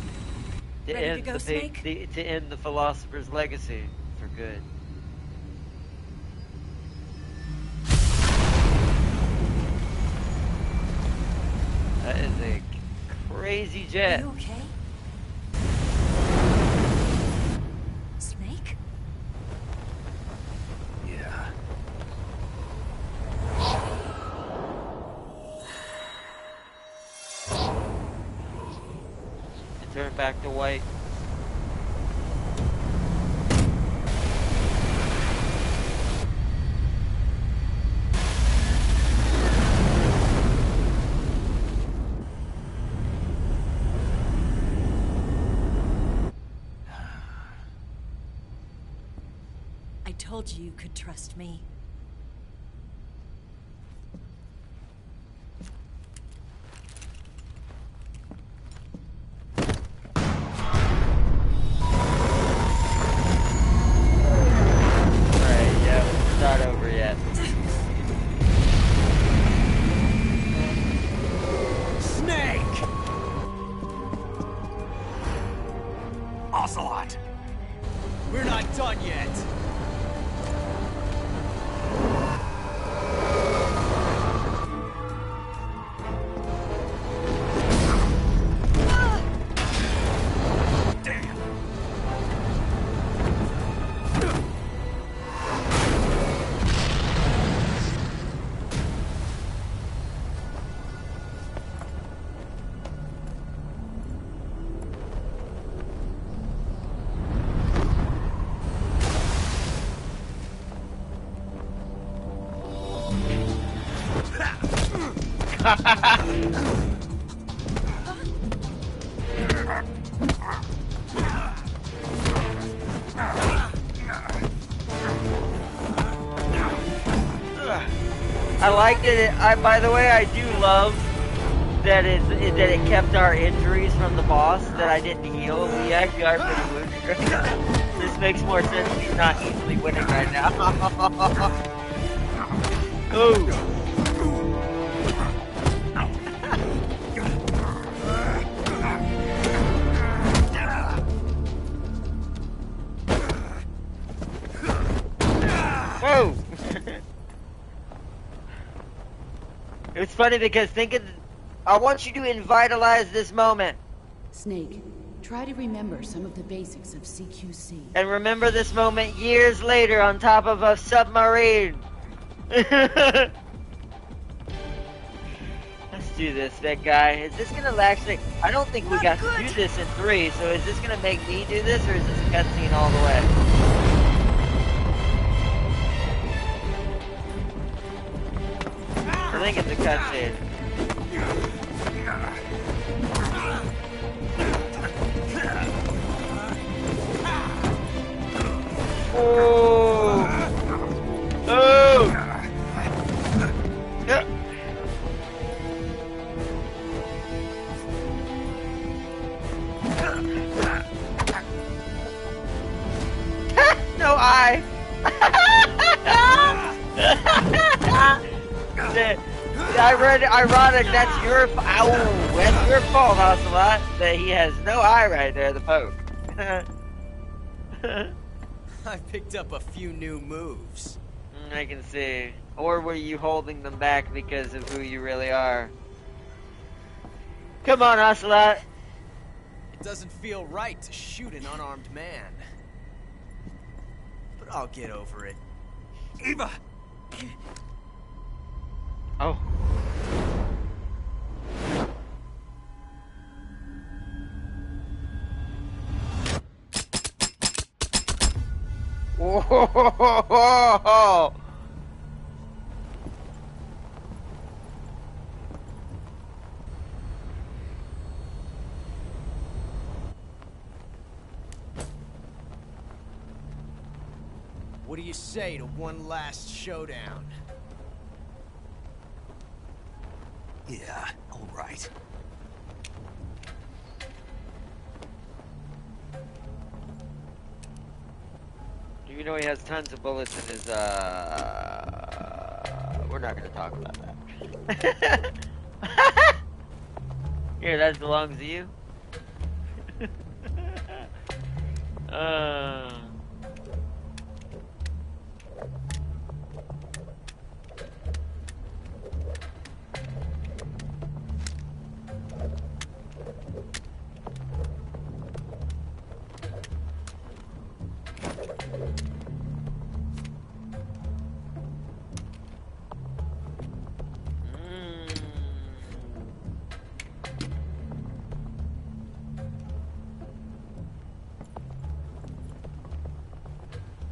Ready to go, Snake? To end the Philosopher's legacy for good. That is a crazy Are jet. you okay? Snake? Yeah. It turned back to white. I told you you could trust me. Alright, yeah, it's not over yet. Snake! Ocelot! We're not done yet. I like that by the way, I do love that it kept our injuries from the boss that I didn't heal. We actually are pretty wounded right now. This makes more sense. He's not easily winning right now. Oh. Whoa! It's funny because I want you to invitalize this moment. Snake, try to remember some of the basics of CQC. And remember this moment years later on top of a submarine. Let's do this, big guy. Is this gonna actually... I don't think we got to do this in 3, so is this gonna make me do this, or is this a cutscene all the way? I think it's a cutscene. Oh! Oh! Yeah. No eye. I read ironic. That's your fault, Ocelot. That he has no eye right there. The Pope. I picked up a few new moves. I can see. Or were you holding them back because of who you really are? Come on, Ocelot. It doesn't feel right to shoot an unarmed man. But I'll get over it. Eva! Oh. Whoa! What do you say to one last showdown? Yeah, all right. You know he has tons of bullets in his, we're not gonna talk about that. Here, that belongs to you.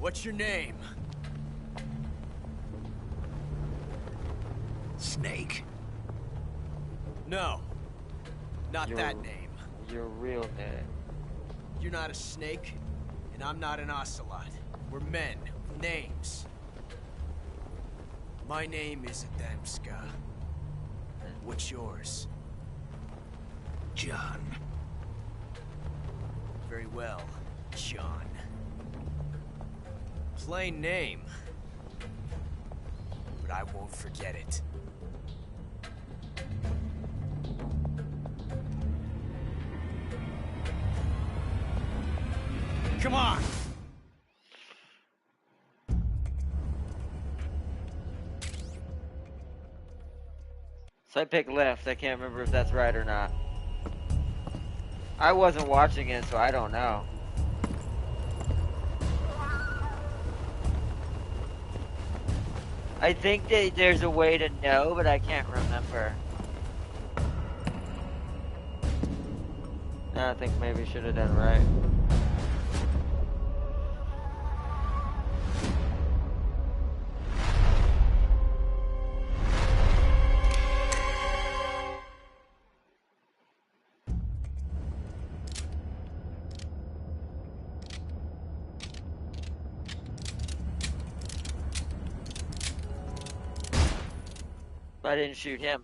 What's your name? Snake. No. Not Your- that name. Your real name. You're not a snake, and I'm not an ocelot. We're men with names. My name is Adamska. What's yours? John. Very well, John. Plain name. But I won't forget it. Come on! So I picked left. I can't remember if that's right or not. I wasn't watching it, so I don't know. I think that there's a way to know, but I can't remember. I think maybe I should have done right. I didn't shoot him.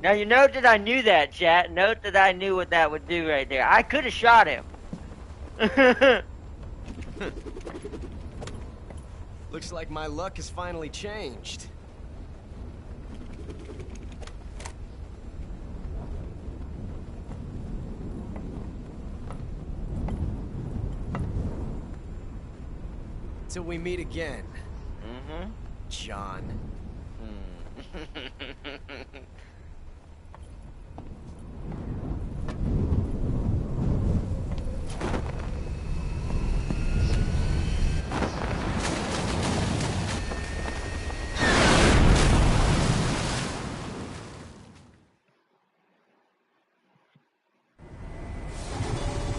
Now you note that I knew that, chat. Note that I knew what that would do right there. I could have shot him. Looks like my luck has finally changed. Till we meet again. Mm-hmm. John.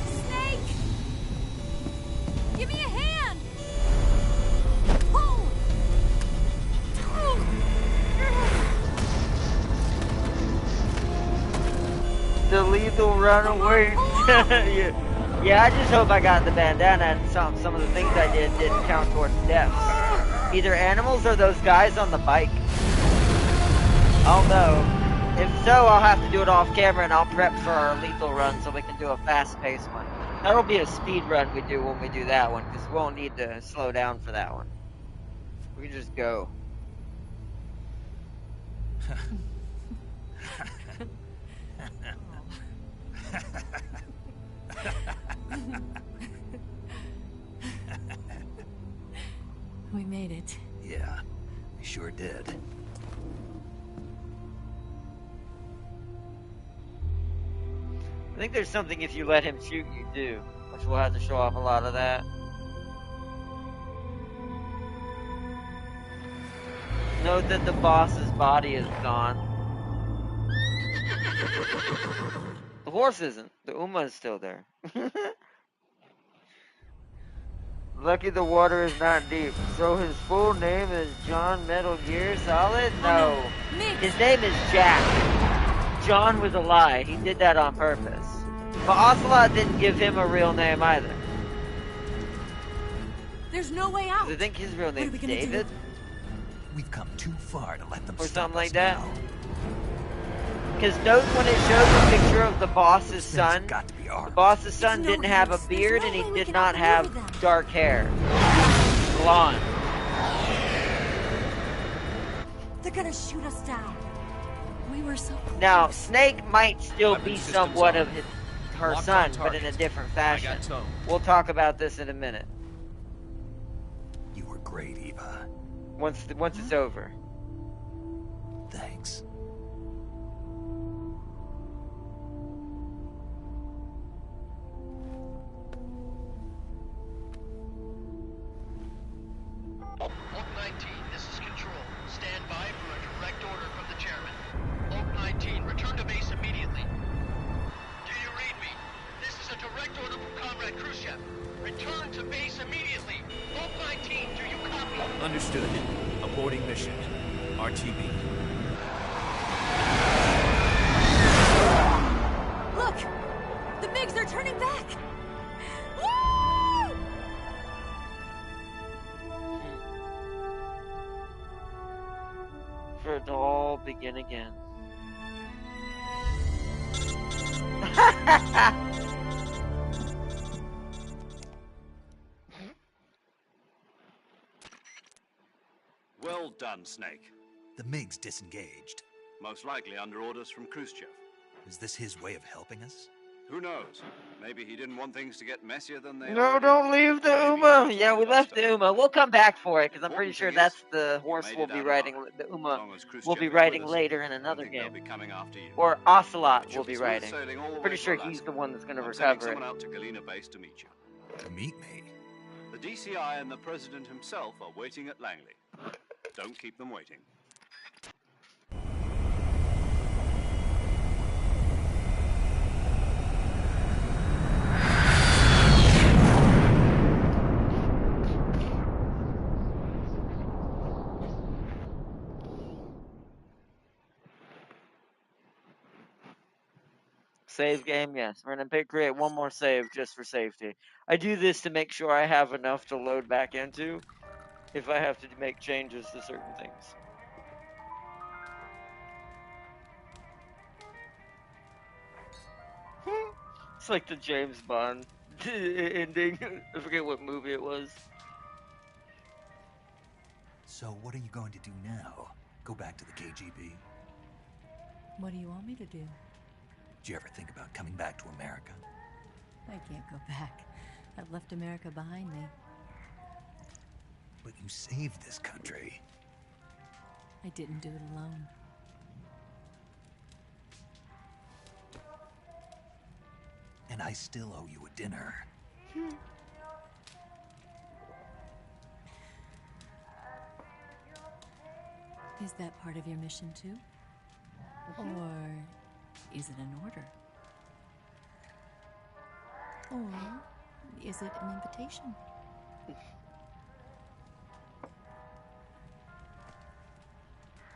Snake! Give me a hand! Pull! The lethal runaway. Yeah, I just hope I got the bandana and some of the things I did didn't count towards deaths. Either animals or those guys on the bike. I don't know. If so, I'll have to do it off camera and I'll prep for our lethal run so we can do a fast-paced one. That'll be a speed run we do when we do that one, because we won't need to slow down for that one. We can just go. We made it. Yeah, we sure did. I think there's something if you let him shoot you do, which we'll have to show off a lot of that. Note that the boss's body is gone. The horse isn't. The Uma is still there. Lucky the water is not deep. So his full name is John Metal Gear Solid? No. His name is Jack. John was a lie. He did that on purpose. But Ocelot didn't give him a real name either. There's no way out. I think his real name is David. We've come too far to let them Or stop something like us that. now. Because note when it shows a picture of the boss's son, got to be the ours. boss's son no didn't have a use. There's beard no and he way we did can not outmaneuver have them. dark hair. Blonde. They're gonna shoot us down. We were so close. Now, Snake might still Weapon be systems somewhat on. of her Locked son, on but in a target. different I fashion. got tone. We'll talk about this in a minute. You were great, Eva. Once it's over. Thanks. Oak 19, this is Control. Stand by for a direct order from the chairman. Oak 19, return to base immediately. Do you read me? to base immediately. Vault 19, do you copy? Understood. Aborting mission. RTB. Look! The MiGs are turning back! Woo! For it to all begin again. Well done, Snake. The MiG's disengaged. Most likely under orders from Khrushchev. Is this his way of helping us? Who knows? Maybe he didn't want things to get messier than they No, already don't leave the Maybe Uma. he Yeah, we wanted us left to the open Uma. We'll come back for it because I'm pretty Important sure thing that's is, the horse made we'll it be out riding. alive. The As Uma long as we'll Khrushchev be is riding with us, later in I another think they'll game. be coming after you. Or Ocelot It will should be smooth riding. sailing all the Pretty way sure to he's Alaska. the one that's going to I'm sending recover it. someone out to Galena Base to meet you. To meet me? The DCI and the President himself are waiting at Langley. Don't keep them waiting. Save game, yes. We're going to create one more save just for safety. I do this to make sure I have enough to load back into if I have to make changes to certain things. It's like the James Bond ending. I forget what movie it was. So what are you going to do now? Go back to the KGB? What do you want me to do? Did you ever think about coming back to America? I can't go back. I've left America behind me. But you saved this country. I didn't do it alone. And I still owe you a dinner. Is that part of your mission too? Or is it an order? Or is it an invitation?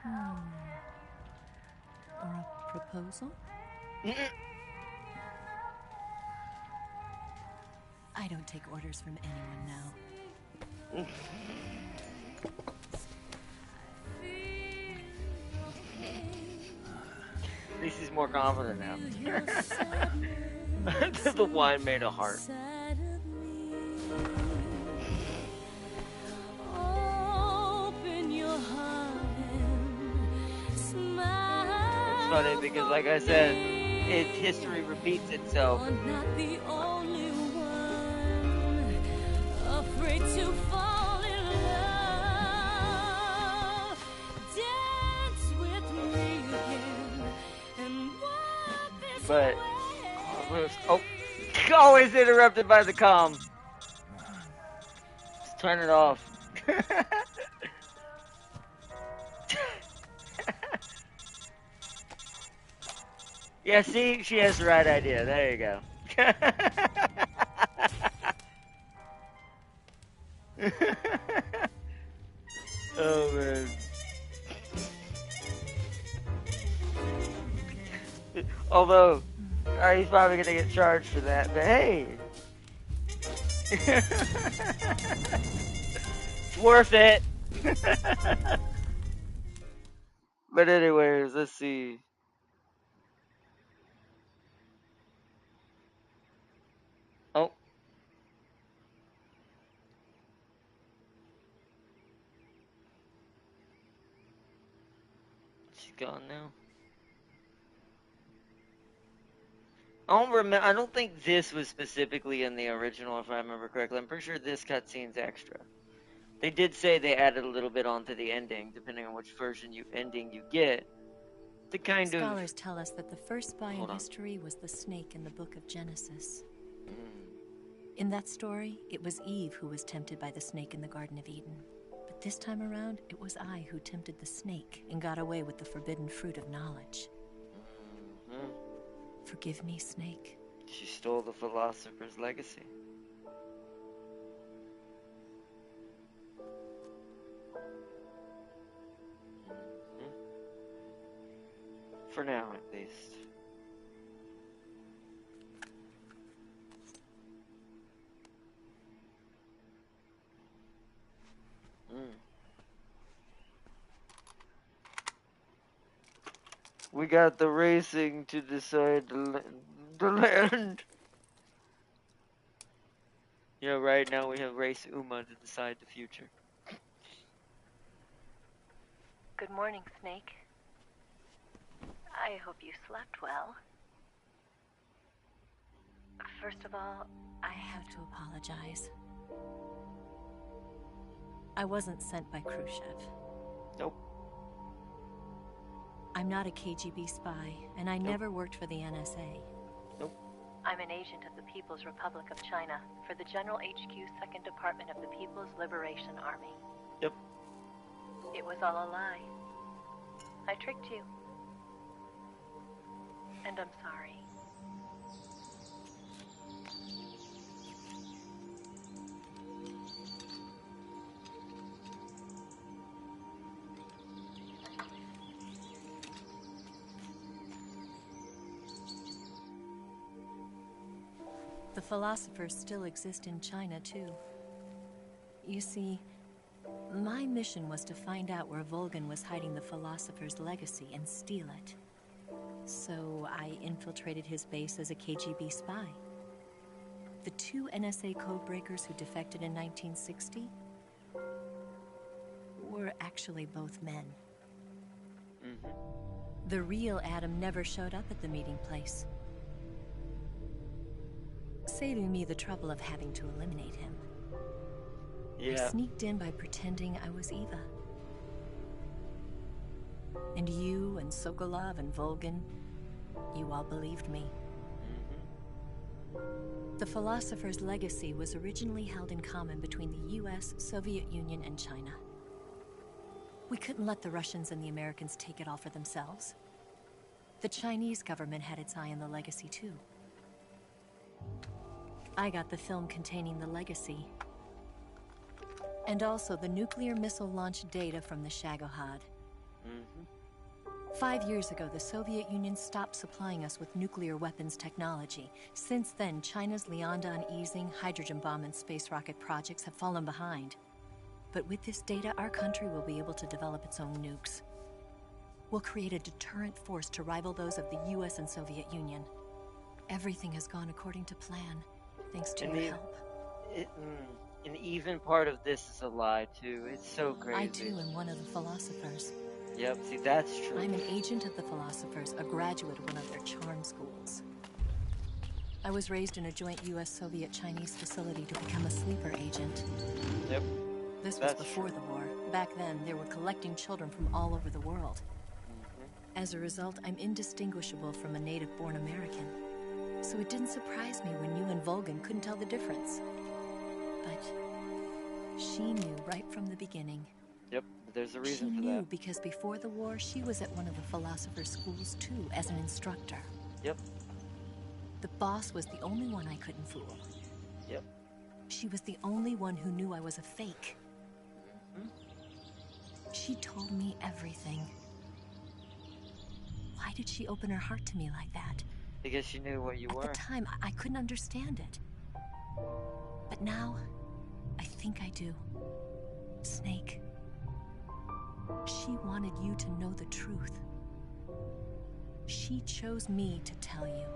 Or a proposal? I don't take orders from anyone now. At least he's more confident now. The wine made a heart. It's funny because, like I said, history repeats itself. Not the only one afraid to fall in love. Dance with me again and walk this But way. always interrupted by the comm. Just turn it off. Yeah, see, she has the right idea. There you go. Oh man. Although, he's probably gonna get charged for that, but hey. It's worth it. But anyways, let's see. Oh. She's gone now. I don't think this was specifically in the original, if I remember correctly. I'm pretty sure this cutscene's extra. They did say they added a little bit onto the ending, depending on which ending you get. The kind of Scholars tell us that the first spy in history was the snake in the book of Genesis. In that story, it was Eve who was tempted by the snake in the Garden of Eden. But this time around, it was I who tempted the snake and got away with the forbidden fruit of knowledge. Forgive me, Snake. She stole the philosopher's legacy. For now, at least. We got the racing to decide the land. Yeah, right now we have race Uma to decide the future. Good morning, Snake. I hope you slept well. First of all, I have to apologize. I wasn't sent by Khrushchev. Nope. I'm not a KGB spy, and I never worked for the NSA. Nope. I'm an agent of the People's Republic of China for the General HQ 2nd Department of the People's Liberation Army. Yep. It was all a lie. I tricked you. And I'm sorry. The philosophers still exist in China, too. You see, my mission was to find out where Volgan was hiding the philosopher's legacy and steal it. So I infiltrated his base as a KGB spy. The 2 NSA codebreakers who defected in 1960 were actually both men. Mm-hmm. The real Adam never showed up at the meeting place, saving me the trouble of having to eliminate him. Yeah. I sneaked in by pretending I was Eva. And you and Sokolov and Volgan, you all believed me. Mm-hmm. The philosopher's legacy was originally held in common between the US, Soviet Union, and China. We couldn't let the Russians and the Americans take it all for themselves. The Chinese government had its eye on the legacy, too. I got the film containing the legacy, and also the nuclear missile launch data from the Shagohod. Mm-hmm. 5 years ago, the Soviet Union stopped supplying us with nuclear weapons technology. Since then, China's Liaodong easing, hydrogen bomb, and space rocket projects have fallen behind. But with this data, our country will be able to develop its own nukes. We'll create a deterrent force to rival those of the US and Soviet Union. Everything has gone according to plan, thanks to your help. And even part of this is a lie, too. It's so crazy. I, too, am one of the philosophers. Yep, see, that's true. I'm an agent of the philosophers, a graduate of one of their charm schools. I was raised in a joint US-Soviet-Chinese facility to become a sleeper agent. Yep. This was before the war. Back then, they were collecting children from all over the world. Mm-hmm. As a result, I'm indistinguishable from a native-born American. So it didn't surprise me when you and Volgan couldn't tell the difference. But she knew right from the beginning. Yep, there's a reason she for knew that. Because before the war, she was at one of the philosopher's schools too, as an instructor. Yep. The boss was the only one I couldn't fool. Yep. She was the only one who knew I was a fake. Mm-hmm. She told me everything. Why did she open her heart to me like that? Because she knew what you were. At the time, I couldn't understand it. But now, I think I do. Snake. She wanted you to know the truth. She chose me to tell you.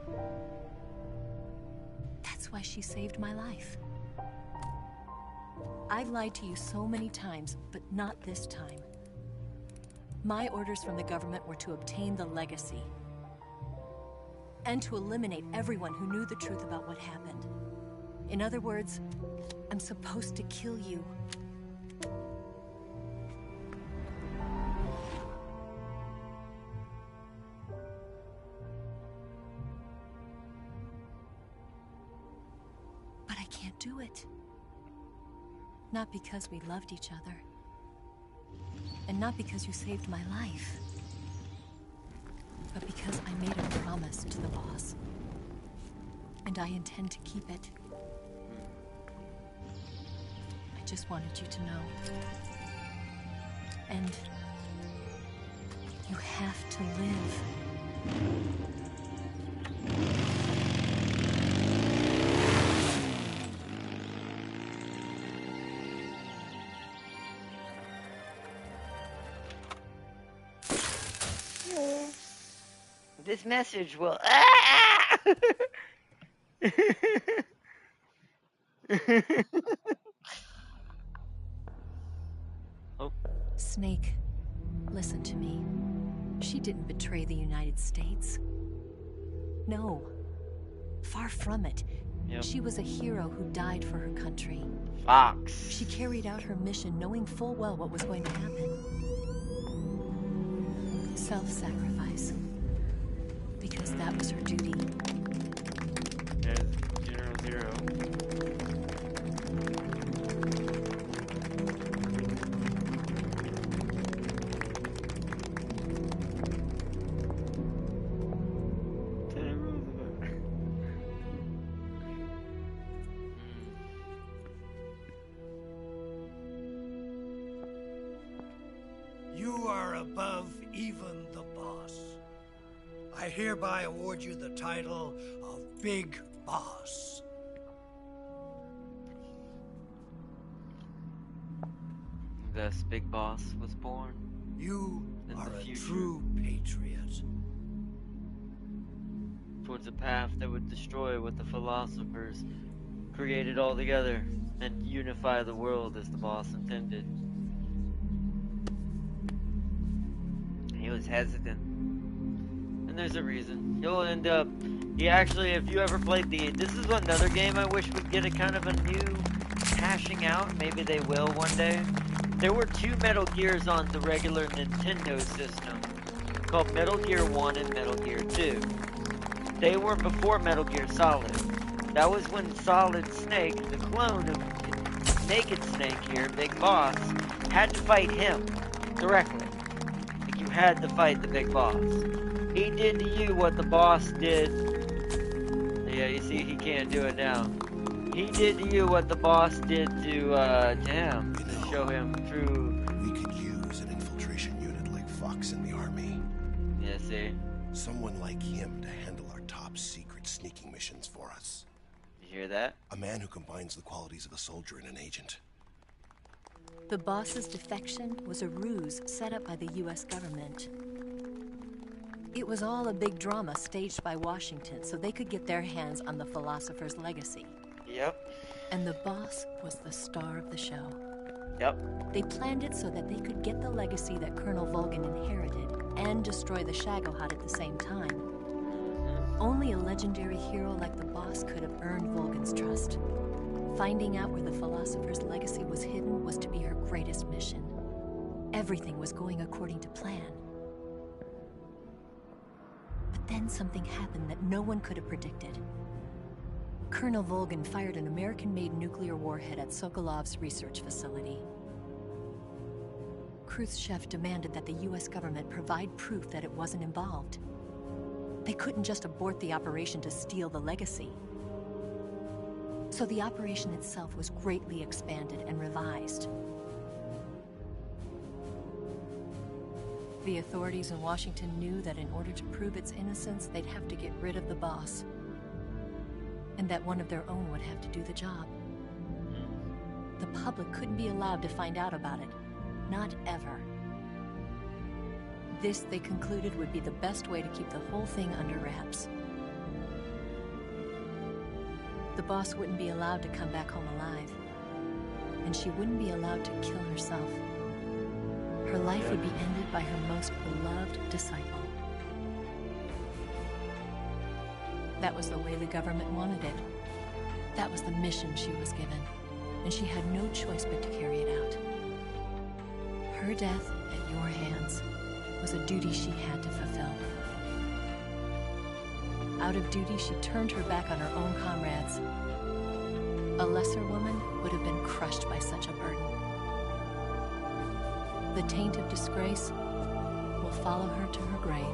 That's why she saved my life. I've lied to you so many times, but not this time. My orders from the government were to obtain the legacy. And to eliminate everyone who knew the truth about what happened. In other words, I'm supposed to kill you. But I can't do it. Not because we loved each other. And not because you saved my life. But because I made a promise to the boss. And I intend to keep it. I just wanted you to know. And you have to live. This message will. Oh. Snake, listen to me. She didn't betray the United States. No. Far from it. Yep. She was a hero who died for her country. Fox. She carried out her mission knowing full well what was going to happen. Self-sacrifice. Because that was her duty. There's 0-0. You are above even the boss. I hereby award you the title of Big Boss. Thus, Big Boss was born. You are a true patriot. Towards a path that would destroy what the philosophers created altogether and unify the world as the boss intended. He was hesitant. And there's a reason. He'll end up... He actually, if you ever played the... This is another game I wish would get a kind of a new hashing out. Maybe they will one day. There were 2 Metal Gears on the regular Nintendo system, called Metal Gear 1 and Metal Gear 2. They were before Metal Gear Solid. That was when Solid Snake, the clone of Naked Snake here, Big Boss, had to fight him directly. Like, you had to fight the Big Boss. He did to you what the boss did. Yeah, you see, he can't do it now. He did to you what the boss did to him, to show him true. We could use an infiltration unit like Fox in the army. Yeah, see? Someone like him to handle our top secret sneaking missions for us. You hear that? A man who combines the qualities of a soldier and an agent. The boss's defection was a ruse set up by the US government. It was all a big drama staged by Washington so they could get their hands on the philosopher's legacy. Yep. And the boss was the star of the show. Yep. They planned it so that they could get the legacy that Colonel Volgin inherited and destroy the Shagohod at the same time. Only a legendary hero like the boss could have earned Volgin's trust. Finding out where the philosopher's legacy was hidden was to be her greatest mission. Everything was going according to plan. But then something happened that no one could have predicted. Colonel Volgin fired an American-made nuclear warhead at Sokolov's research facility. Khrushchev demanded that the US government provide proof that it wasn't involved. They couldn't just abort the operation to steal the legacy. So the operation itself was greatly expanded and revised. The authorities in Washington knew that in order to prove its innocence, they'd have to get rid of the boss. And that one of their own would have to do the job. The public couldn't be allowed to find out about it. Not ever. This, they concluded, would be the best way to keep the whole thing under wraps. The boss wouldn't be allowed to come back home alive. And she wouldn't be allowed to kill herself. Her life would be ended by her most beloved disciple. That was the way the government wanted it. That was the mission she was given, and she had no choice but to carry it out. Her death at your hands was a duty she had to fulfill. Out of duty, she turned her back on her own comrades. A lesser woman would have been crushed by such a burden. The taint of disgrace will follow her to her grave.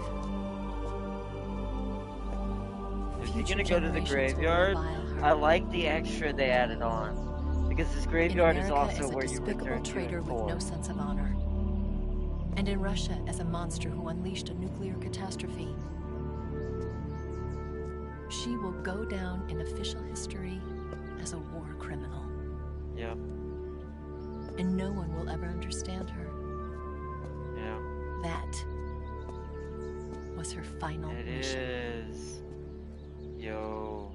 If you're gonna go to the graveyard, I like the extra they added on. Because this graveyard is also where you return to traitor with no sense of honor. And in Russia as a monster who unleashed a nuclear catastrophe. She will go down in official history as a war criminal. Yeah. And no one will ever understand her. Yeah. That was her final mission. It is. Yo.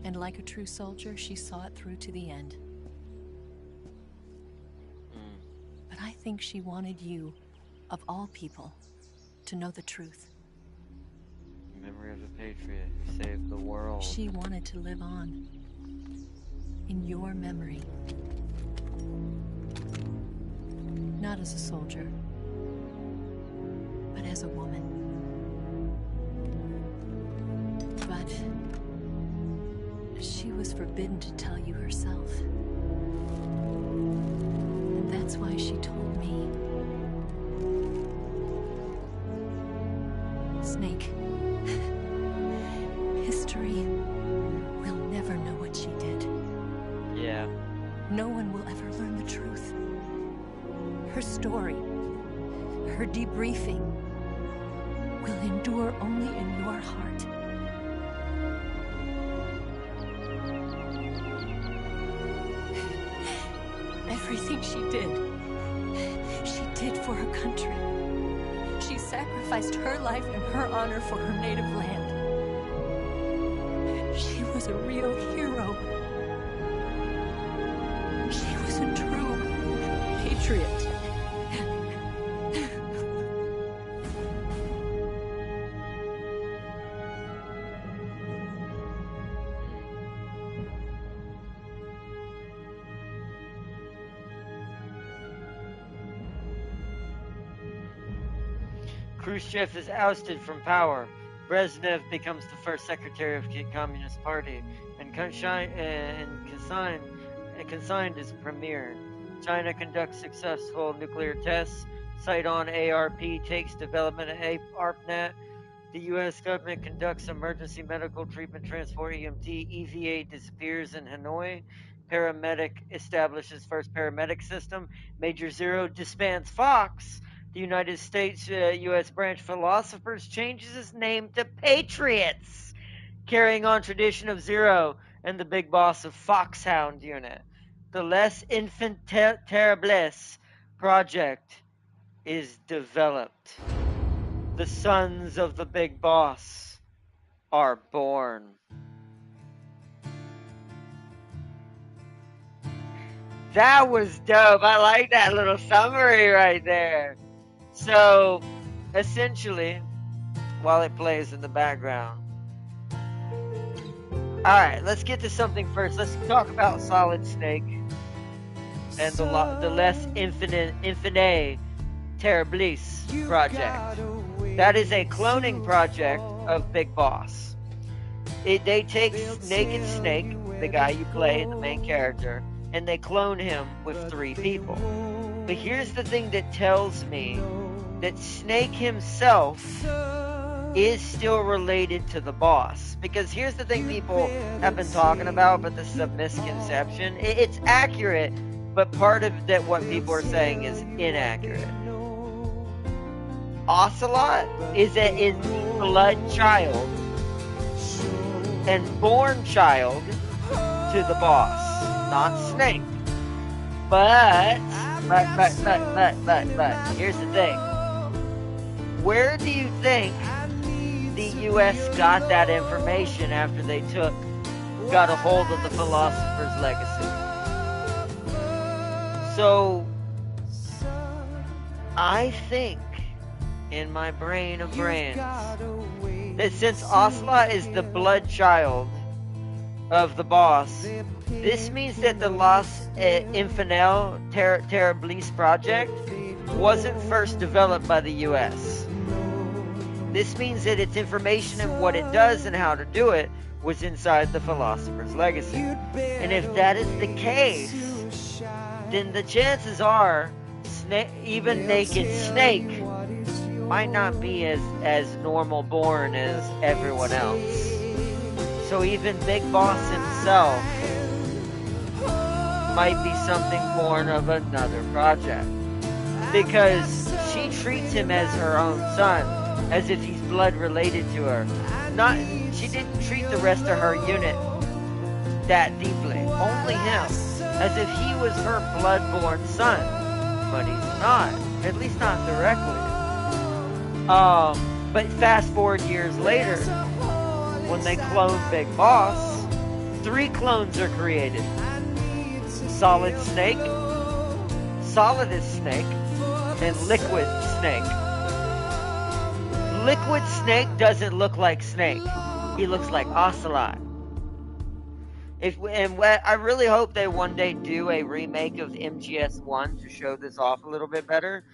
And like a true soldier, she saw it through to the end. But I think she wanted you, of all people, to know the truth. Memory of a patriot who saved the world. She wanted to live on. In your memory. Not as a soldier, but as a woman. But she was forbidden to tell you herself. And that's why she told me. Snake, history will never know what she did. Yeah. No one will ever learn the truth. Her story, her debriefing, will endure only in your heart. Everything she did for her country. She sacrificed her life and her honor for her native land. She was a real hero. She was a true patriot. Khrushchev is ousted from power. Brezhnev becomes the first secretary of the Communist Party, and consigned is premier. China conducts successful nuclear tests. Saigon ARP takes development of ARPANET. The U.S. government conducts emergency medical treatment transport EMT. EVA disappears in Hanoi. Paramedic establishes first paramedic system. Major Zero disbands Fox. The United States U.S. branch Philosophers changes its name to Patriots, carrying on tradition of Zero and the big boss of Foxhound Unit. The Les Infanterables project is developed. The sons of the big boss are born. That was dope. I like that little summary right there. So, essentially, while it plays in the background. Alright, let's get to something first. Let's talk about Solid Snake and the Les Infanterables project. That is a cloning project of Big Boss. They take Naked Snake, the guy you play, the main character, and they clone him with 3 people. But here's the thing that tells me that Snake himself is still related to the boss. Because here's the thing people have been talking about, but this is a misconception. It's accurate, but part of that what people are saying is inaccurate. Ocelot is the blood child and born child to the boss, not Snake. But here's the thing. Where do you think the U.S. got that information after they got a hold of the Philosopher's Legacy? So, I think, in my brain of brains, that since Ocelot is the blood child of the boss, this means that the Los Infanterables project wasn't first developed by the U.S. This means that its information and what it does and how to do it was inside the Philosopher's Legacy. And if that is the case, then the chances are even Naked Snake might not be as normal born as everyone else. So even Big Boss himself might be something born of another project. Because she treats him as her own son, as if he's blood related to her. She didn't treat the rest of her unit that deeply. Only him. As if he was her blood-born son. But he's not. At least not directly. But fast forward years later, when they clone Big Boss, 3 clones are created. Solid Snake, Solidus Snake, and Liquid Snake. Liquid Snake doesn't look like Snake. He looks like Ocelot. I really hope they one day do a remake of MGS1 to show this off a little bit better.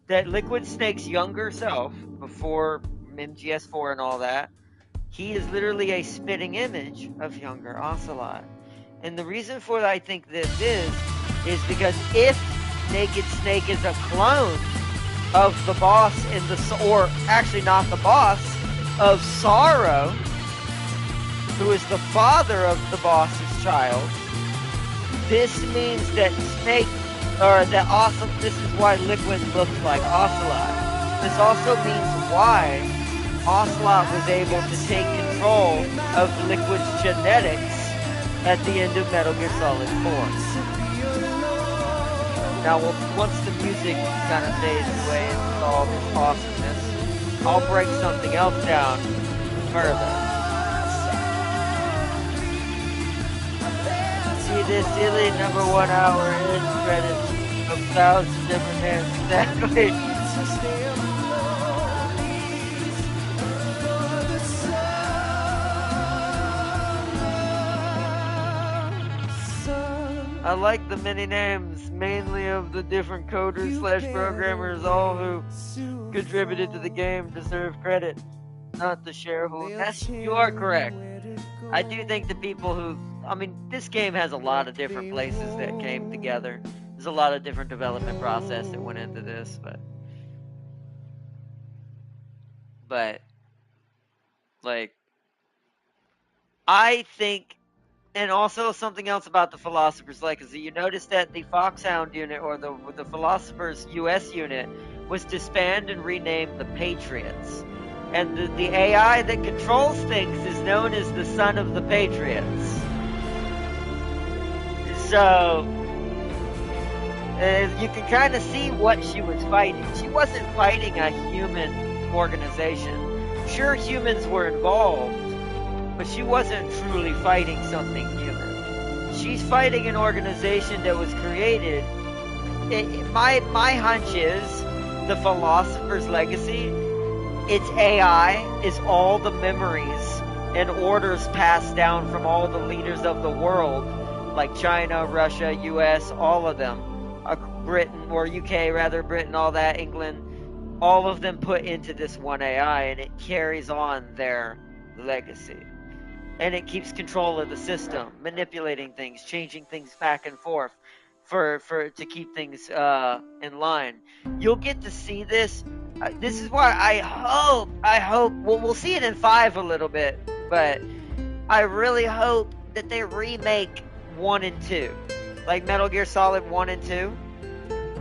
That Liquid Snake's younger self, before MGS4 and all that, he is literally a spitting image of younger Ocelot. And the reason for that I think this is because if Naked Snake is a clone of the boss in the, or actually not the boss, of Sorrow, who is the father of the boss's child, this means that Snake, or that this is why Liquid looks like Ocelot. This also means why Ocelot was able to take control of Liquid's genetics at the end of Metal Gear Solid 4. Now, once the music kind of fades away into all this awesomeness, I'll break something else down further. See this silly number 1 hour end credits of 1,000 different names. Exactly. I like the many names, mainly of the different coders / programmers, all who contributed to the game deserve credit, not the shareholders. You are correct. I do think the people who, I mean, this game has a lot of different places that came together. There's a lot of different development process that went into this, but like, I think. And also something else about the Philosopher's Legacy. You notice that the Foxhound unit, or the Philosopher's US unit, was disbanded and renamed the Patriots. And the AI that controls things is known as the Son of the Patriots. So, you can kind of see what she was fighting. She wasn't fighting a human organization. Sure, humans were involved, but she wasn't truly fighting something human. She's fighting an organization that was created. My hunch is the Philosopher's Legacy. Its AI is all the memories and orders passed down from all the leaders of the world, like China, Russia, US, all of them, Britain, or UK rather, Britain, all that, England, all of them put into this one AI, and it carries on their legacy. And it keeps control of the system, manipulating things, changing things back and forth to keep things in line. You'll get to see this. This is why I hope, we'll see it in 5 a little bit, but I really hope that they remake 1 and 2, like Metal Gear Solid 1 and 2,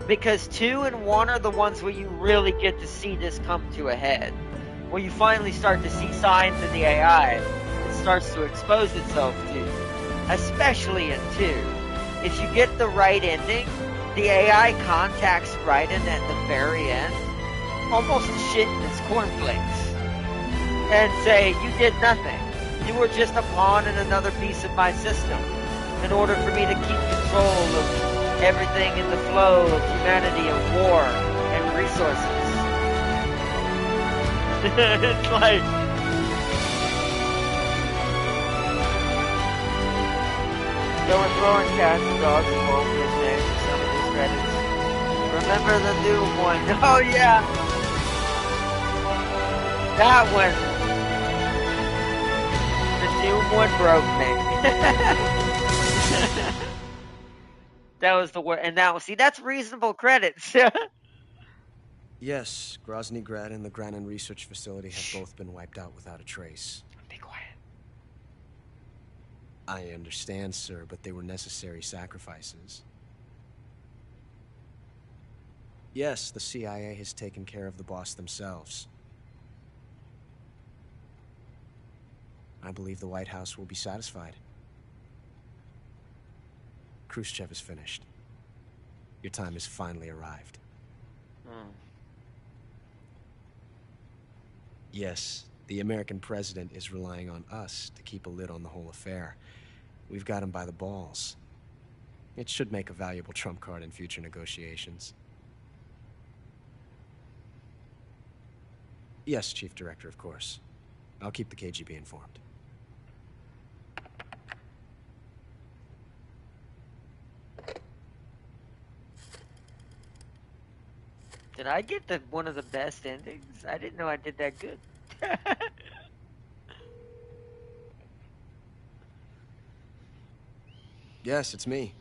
because 2 and 1 are the ones where you really get to see this come to a head, where you finally start to see signs of the AI. Starts to expose itself to you, especially in 2. If you get the right ending, the AI contacts Raiden at the very end, almost to shit in his cornflakes, and say, you did nothing. You were just a pawn in another piece of my system, in order for me to keep control of everything in the flow of humanity and war and resources. It's like, so we're throwing cats and dogs and wolves with names for some of these credits. Remember the new one? Oh yeah! That one! The new one broke me. That was the word, and now, see, that's reasonable credits. Yes, Grozny Grad and the Granin Research Facility have both been wiped out without a trace. Be quiet. I understand, sir, but they were necessary sacrifices. Yes, the CIA has taken care of the boss themselves. I believe the White House will be satisfied. Khrushchev is finished. Your time has finally arrived. Yes, the American president is relying on us to keep a lid on the whole affair. We've got him by the balls. It should make a valuable trump card in future negotiations. Yes, Chief Director, of course. I'll keep the KGB informed. Did I get one of the best endings? I didn't know I did that good. Yes, it's me.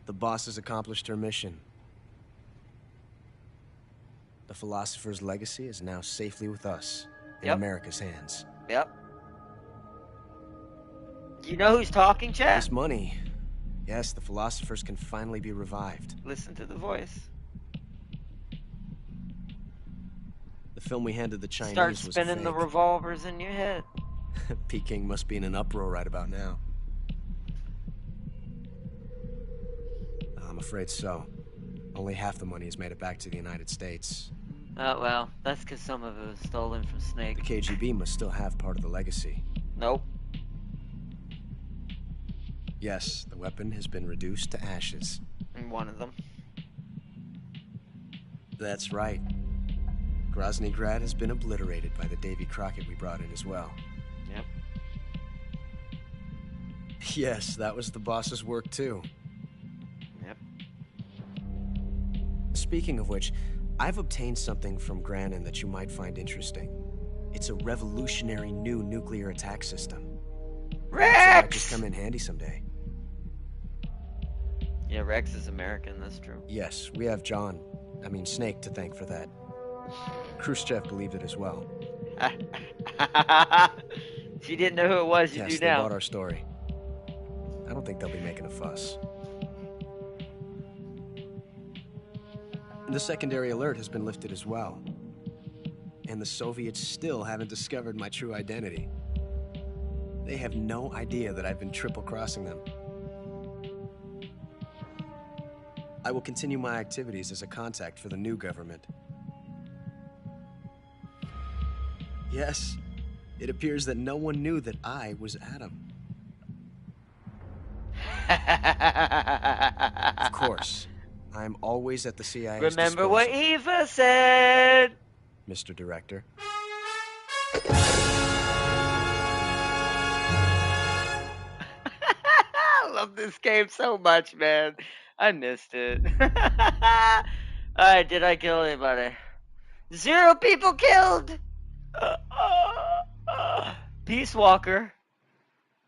The boss has accomplished her mission. The philosopher's legacy is now safely with us, in America's hands. Yep. You know who's talking, chat? This money. Yes, the philosophers can finally be revived. Listen to the voice. The film we handed the Chinese Start was spinning fake. the revolvers in your head. Peking must be in an uproar right about now. I'm afraid so. Only half the money has made it back to the United States. Oh, well, that's because some of it was stolen from Snake. The KGB must still have part of the legacy. Nope. Yes, the weapon has been reduced to ashes. And one of them. That's right. Grozny Grad has been obliterated by the Davy Crockett we brought in as well. Yep. Yes, that was the boss's work too. Yep. Speaking of which, I've obtained something from Granin that you might find interesting. It's a revolutionary new nuclear attack system. Rex! It might just come in handy someday. Yeah, Rex is American, that's true. Yes, we have Snake to thank for that. Khrushchev believed it as well. If you didn't know who it was, you yes, do they now. bought our story. I don't think they'll be making a fuss. The secondary alert has been lifted as well. And the Soviets still haven't discovered my true identity. They have no idea that I've been triple-crossing them. I will continue my activities as a contact for the new government. Yes, it appears that no one knew that I was Adam. Of course, I'm always at the CIA's Remember disposal. what Eva said, Mr. Director. I love this game so much, man. I missed it. Alright, did I kill anybody? 0 people killed! Peace Walker.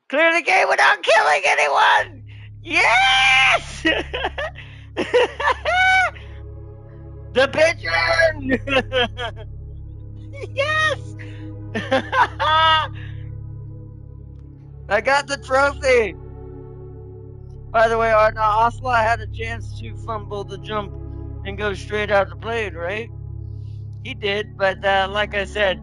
Clear the game without killing anyone! Yes! The pigeon! Yes! I got the trophy! By the way, Ocelot had a chance to fumble the jump and go straight out the plane, right? He did, but like I said,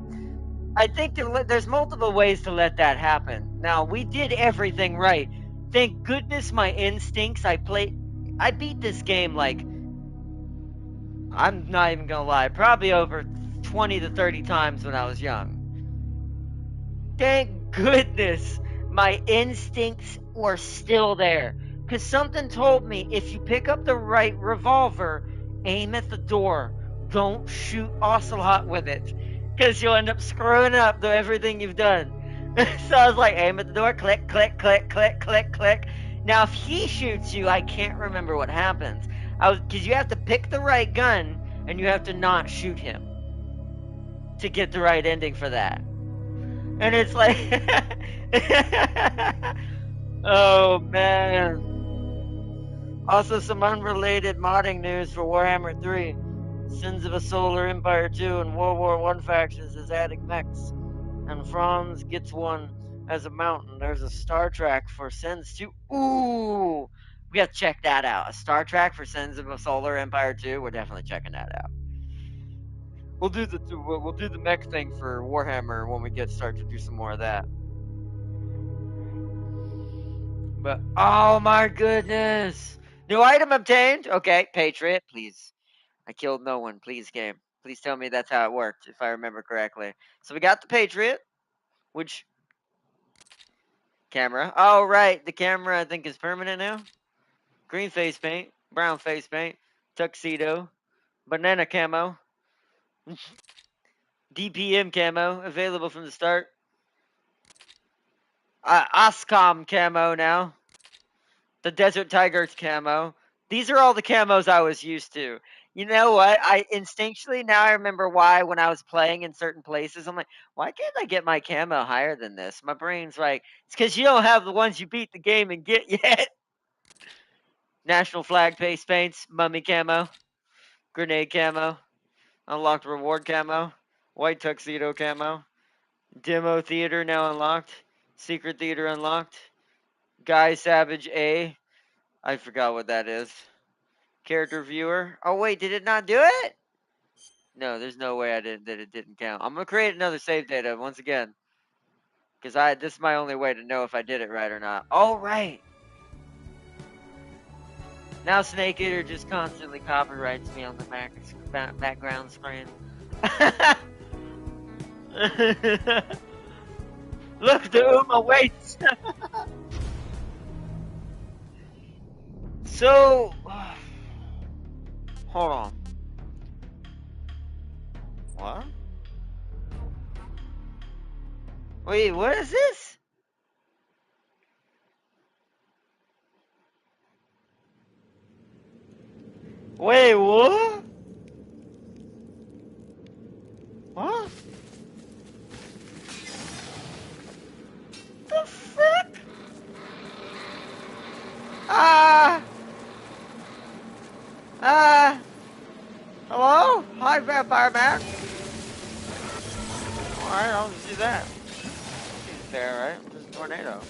I think there's multiple ways to let that happen. Now, we did everything right. Thank goodness my instincts, I beat this game like, I'm not even gonna lie, probably over 20 to 30 times when I was young. Thank goodness my instincts were still there. Because something told me if you pick up the right revolver, aim at the door. Don't shoot Ocelot with it. Because you'll end up screwing up everything you've done. So I was like, aim at the door, click, click, click, click, click, click. Now if he shoots you, I can't remember what happens. Because you have to pick the right gun, and you have to not shoot him to get the right ending for that. And it's like, oh man. Also, some unrelated modding news for Warhammer 3. Sins of a Solar Empire 2 and World War I factions is adding mechs. And Franz gets one as a mountain. There's a Star Trek for Sins 2. Ooh! We have to check that out. A Star Trek for Sins of a Solar Empire 2. We're definitely checking that out. We'll do the mech thing for Warhammer when we start to do some more of that. But oh my goodness! New item obtained. Okay, Patriot, please I killed no one. Please, game. Please tell me that's how it worked, if I remember correctly. So we got the Patriot, which... Camera. Oh, right. The camera, I think, is permanent now. Green face paint. Brown face paint. Tuxedo. Banana camo. DPM camo. Available from the start. Oscom camo now. The Desert Tigers camo. These are all the camos I was used to. You know what? I instinctually now I remember why when I was playing in certain places, I'm like, why can't I get my camo higher than this? My brain's like, it's because you don't have the ones you beat the game and get yet. National flag face paints, mummy camo, grenade camo, unlocked reward camo, white tuxedo camo, demo theater now unlocked, secret theater unlocked, Guy Savage A. I forgot what that is. Character viewer. Oh wait, did it not do it? No, there's no way that it didn't count. I'm gonna create another save data once again, because this is my only way to know if I did it right or not. Oh right. Now Snake Eater just constantly copyrights me on the background screen. Look, the Uma waits. So, hold on. What? Wait, what is this? Wait, what? What? The frick? Hello? Hi, Vampire Man. Alright, I'll just do that. Seems fair, right? Just a tornado.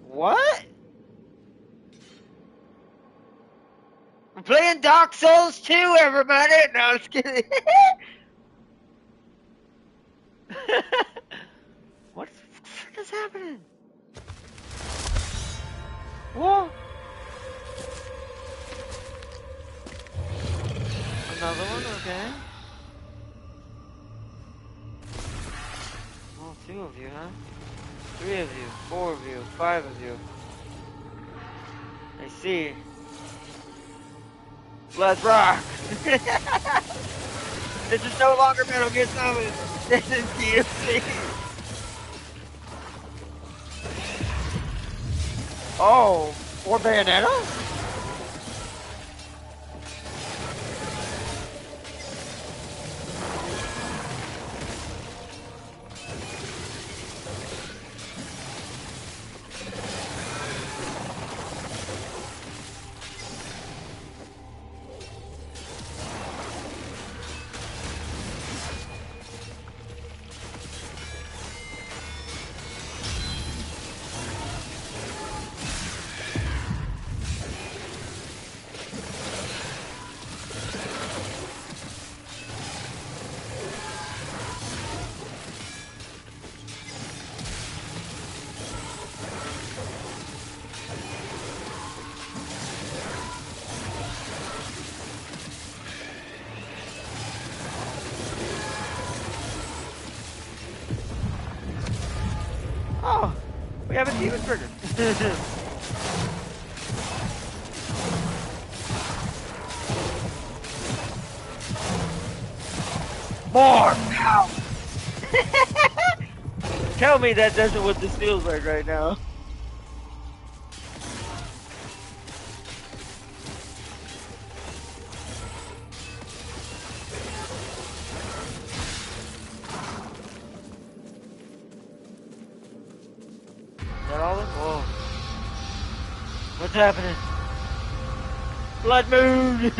What? We're playing Dark Souls 2, everybody! No, I'm just kidding. What the frick is happening? Whoa! Another one, okay. Well, 2 of you, huh? 3 of you, 4 of you, 5 of you. I see. Let's rock! This is no longer Metal Gear Solid. This is DLC. Oh, or Bayonetta? Oh, we have a demon trigger. More power. Tell me that isn't what this feels like right now. Is that all of them? Whoa. What's happening? Blood moon!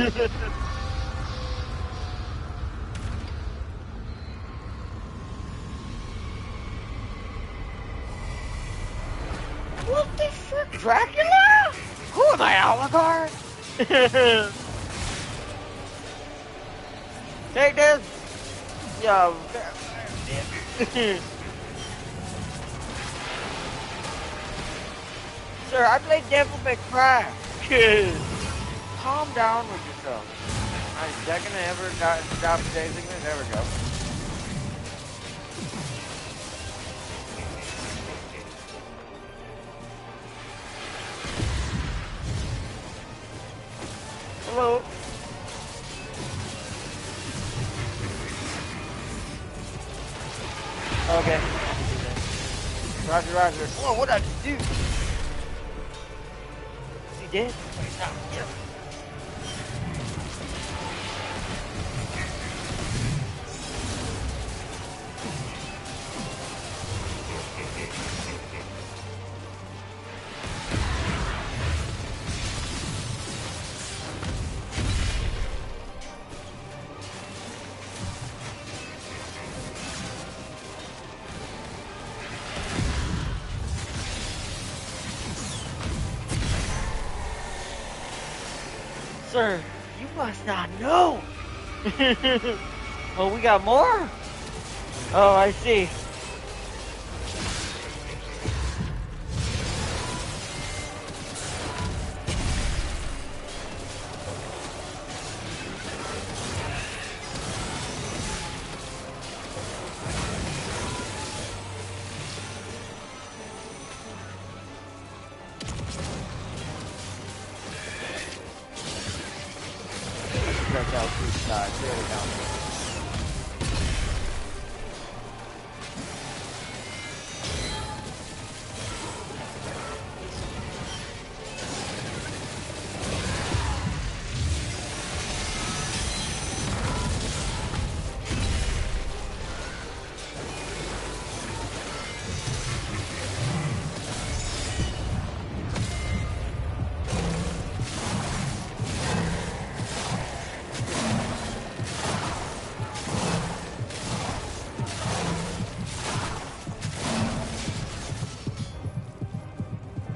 What the frick? Dracula? Who am I, Alucard? Take this! Yo, Sir, I play Devil May Cry. Calm down with yourself. Alright, second to ever stop chasing me. There we go. Hello. Okay. Roger, Roger. Whoa, what'd I just do? Is he dead? Oh, he's not. Yeah. Sir, you must not know. Oh, we got more? Oh, I see. Check out two sides. There we go.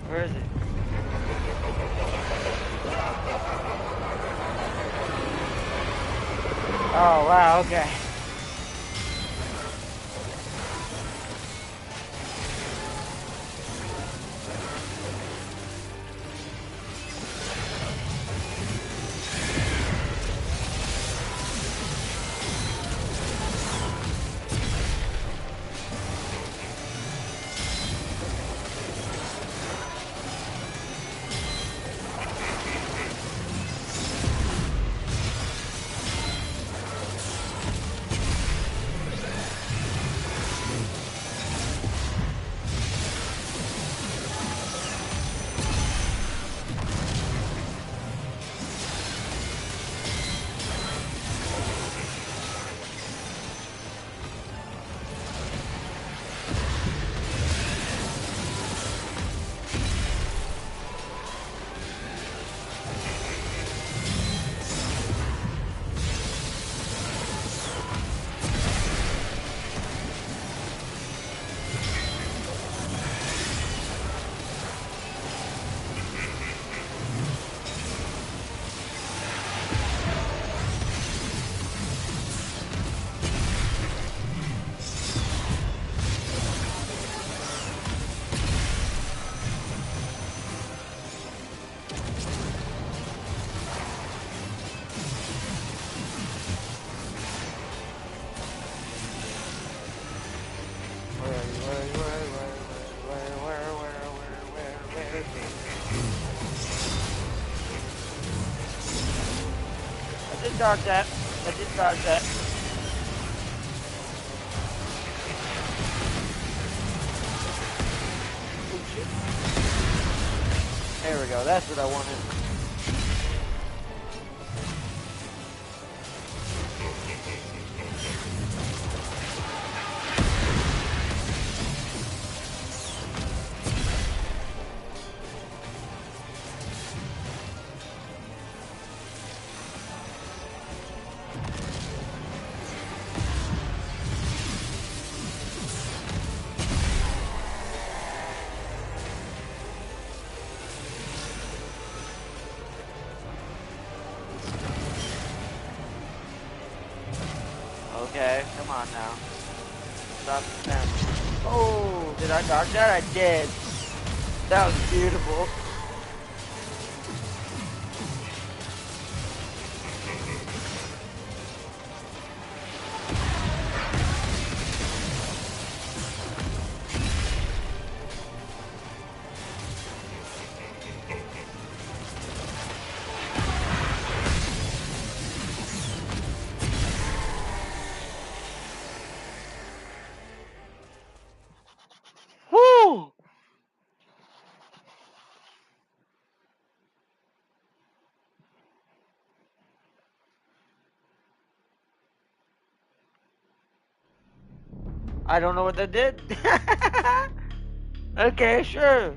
Where is it? Oh, wow, okay. I did dodge that. I did dodge that. Oh, shit. There we go. That's what I wanted. Okay, come on now. Stop the stamp. Oh, did I dodge that? I did. That was beautiful. Woo! I don't know what that did. Okay, sure.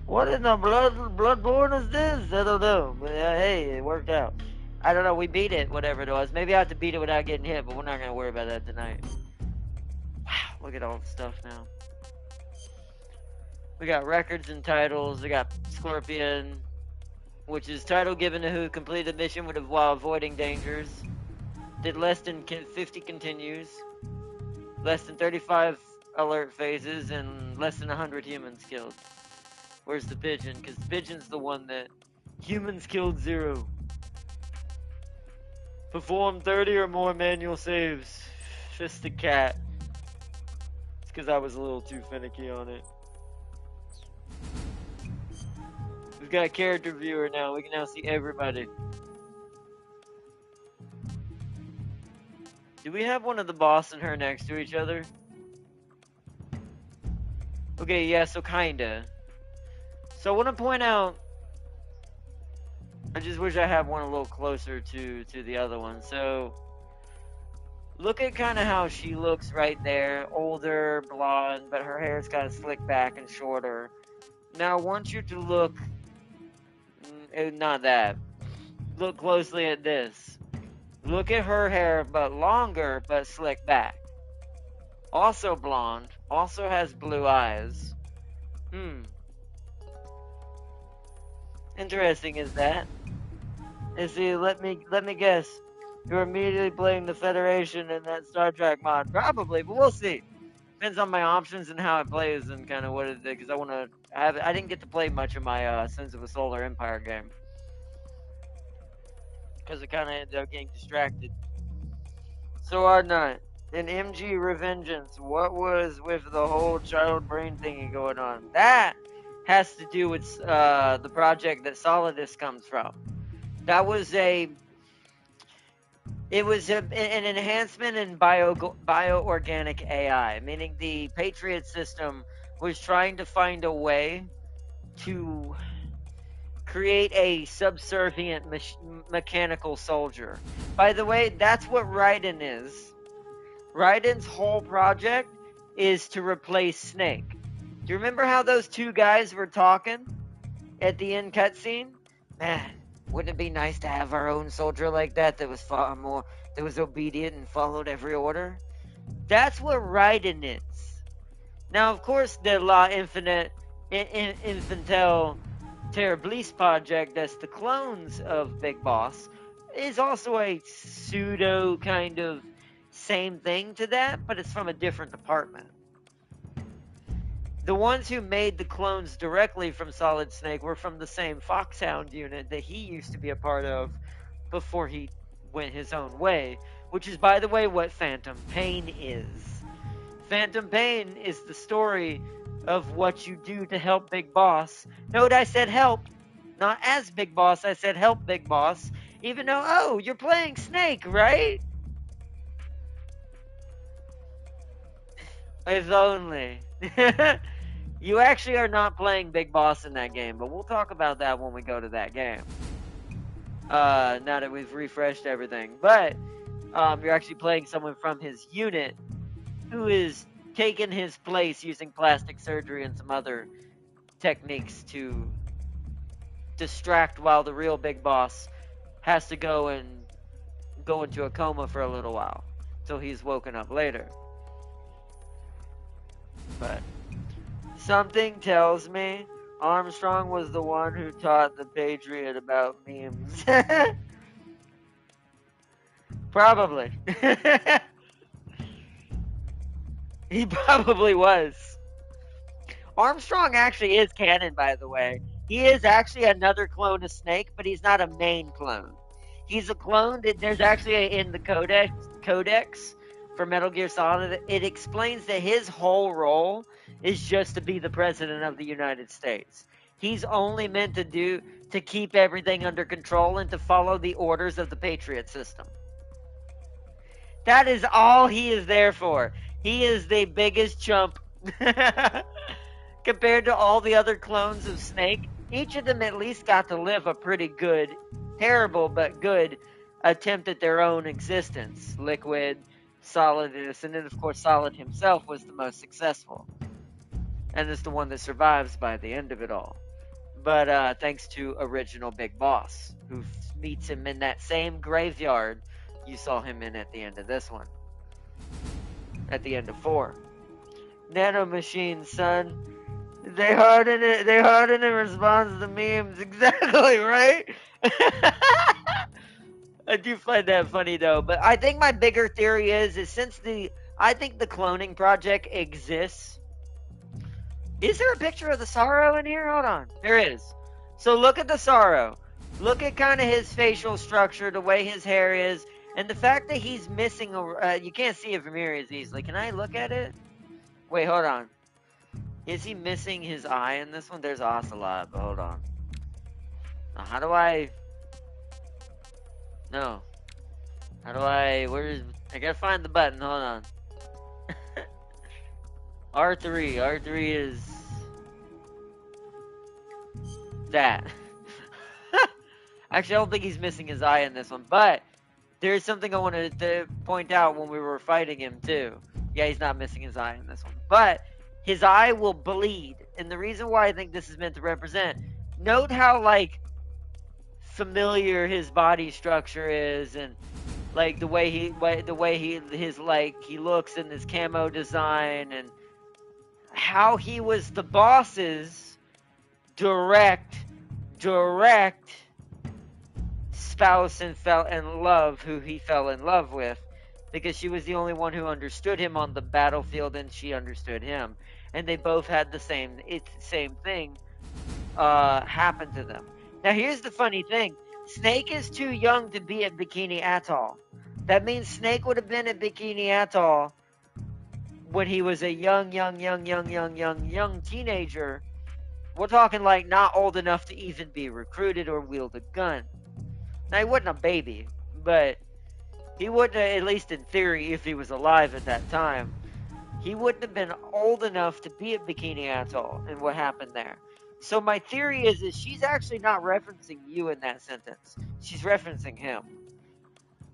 What in the bloodborne is this? I don't know. But hey, it worked out. I don't know. We beat it, whatever it was. Maybe I have to beat it without getting hit, but we're not gonna worry about that tonight. Wow, look at all the stuff now. We got records and titles. We got Scorpion, which is title given to who completed the mission while avoiding dangers. Did less than 50 continues. Less than 35 alert phases and less than 100 humans killed. Where's the pigeon? Because the pigeon's the one that humans killed 0. Perform 30 or more manual saves. Just the cat. It's because I was a little too finicky on it. We've got a character viewer now. We can now see everybody. Do we have one of the boss and her next to each other? Okay, yeah, so kinda. So I want to point out, I just wish I had one a little closer to the other one. So look at kind of how she looks right there. Older, blonde, but her hair's kind of slicked back and shorter. Now I want you to look, not that. Look closely at this. Look at her hair, but longer, but slicked back. Also blonde. Also has blue eyes. Interesting is that. And see, let me guess. You're immediately playing the Federation in that Star Trek mod. Probably, but we'll see. Depends on my options and how it plays and kind of what it is. Because I want to have it. I didn't get to play much of my Sins of a Solar Empire game. Because I kind of ended up getting distracted. So Odd in MG Revengeance, what was with the whole child brain thingy going on? That has to do with the project that Solidus comes from. That was an enhancement in bio-organic AI, meaning the Patriot system was trying to find a way to create a subservient mechanical soldier. By the way, that's what Raiden is. Raiden's whole project is to replace Snake. Do you remember how those two guys were talking at the end cutscene? Man, wouldn't it be nice to have our own soldier like that was far more, that was obedient and followed every order? That's what Raiden is. Now, of course, the La Infinite Infantile Terribilis project, that's the clones of Big Boss, is also a pseudo kind of same thing to that, but it's from a different department. The ones who made the clones directly from Solid Snake were from the same Foxhound unit that he used to be a part of before he went his own way, which is, by the way, what Phantom Pain is. Phantom Pain is the story of what you do to help Big Boss. Note I said help, not as Big Boss, I said help Big Boss, even though, oh, you're playing Snake, right? If only. You actually are not playing Big Boss in that game, but we'll talk about that when we go to that game. Now that we've refreshed everything. But you're actually playing someone from his unit who is taking his place using plastic surgery and some other techniques to distract while the real Big Boss has to go into a coma for a little while till he's woken up later. But something tells me Armstrong was the one who taught the Patriot about memes. Probably. He probably was. Armstrong actually is canon, by the way. He is actually another clone of Snake, but he's not a main clone. He's a clone that there's actually in the codex for Metal Gear Solid, it explains that his whole role is just to be the president of the United States. He's only meant to keep everything under control and to follow the orders of the Patriot system. That is all he is there for. He is the biggest chump compared to all the other clones of Snake. Each of them at least got to live a pretty good, terrible but good attempt at their own existence. Liquid, Solidus, and then of course Solid himself was the most successful. And is the one that survives by the end of it all. But thanks to original Big Boss, who meets him in that same graveyard you saw him in at the end of this one. At the end of 4. Nanomachines, son. They harden in response to memes. Exactly, right? I do find that funny though. But I think my bigger theory is since I think the cloning project exists. Is there a picture of the Sorrow in here? Hold on. There is. So look at the Sorrow. Look at kind of his facial structure, the way his hair is, and the fact that he's missing you can't see it from here as easily. Can I look at it? Wait, hold on. Is he missing his eye in this one? There's Ocelot, but hold on. Now, how do I... No. How do I... I gotta find the button. Hold on. R3. R3 is... that. Actually, I don't think he's missing his eye in this one, but there's something I wanted to point out when we were fighting him, too. Yeah, he's not missing his eye in this one. But his eye will bleed. And the reason why I think this is meant to represent... Note how, like, familiar his body structure is, and, like, the way he looks in his camo design, and how he was the boss's direct spouse and who he fell in love with, because she was the only one who understood him on the battlefield, and she understood him, and they both had the same thing happen to them. Now here's the funny thing: Snake is too young to be at Bikini Atoll. That means Snake would have been at Bikini Atoll when he was a young teenager. We're talking like not old enough to even be recruited or wield a gun. Now, he wasn't a baby, but he wouldn't have, at least in theory, if he was alive at that time, he wouldn't have been old enough to be at Bikini Atoll and what happened there. So my theory is that she's actually not referencing you in that sentence. She's referencing him.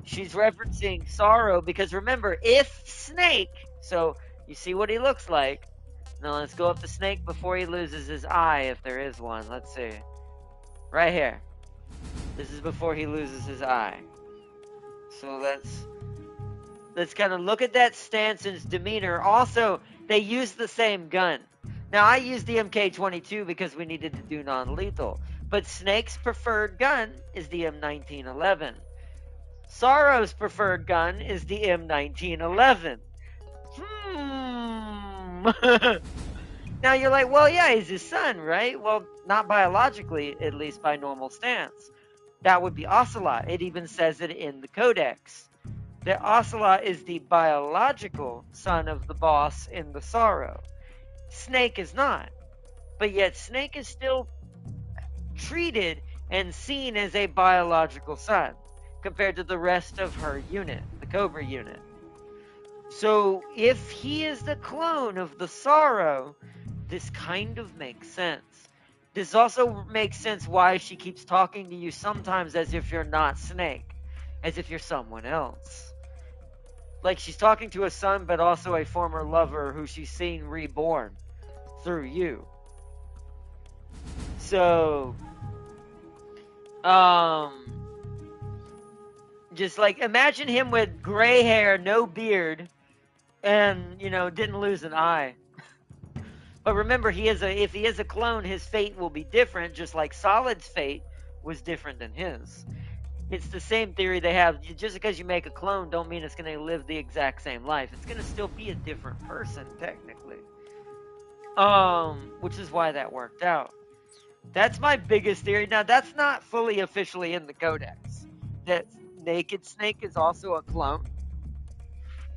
She's referencing Sorrow, because remember, if Snake, so you see what he looks like. Now let's go up to Snake before he loses his eye, if there is one. Let's see. Right here. This is before he loses his eye. So let's kind of look at that stance and his demeanor. Also, they use the same gun. Now, I used the MK-22 because we needed to do non-lethal. But Snake's preferred gun is the M1911. Sorrow's preferred gun is the M1911. Now you're like, well, yeah, he's his son, right? Well, not biologically, at least by normal stance. That would be Ocelot. It even says it in the codex. That Ocelot is the biological son of the boss in the Sorrow. Snake is not. But yet Snake is still treated and seen as a biological son compared to the rest of her unit, the Cobra unit. So if he is the clone of the Sorrow, this kind of makes sense. This also makes sense why she keeps talking to you sometimes as if you're not Snake, as if you're someone else. Like she's talking to a son, but also a former lover who she's seen reborn through you. So, just like imagine him with gray hair, no beard, and didn't lose an eye. But remember, if he is a clone, his fate will be different, just like Solid's fate was different than his. It's the same theory they have. Just because you make a clone don't mean it's going to live the exact same life. It's going to still be a different person, technically. Which is why that worked out. That's my biggest theory. Now, that's not fully officially in the Codex. That Naked Snake is also a clone.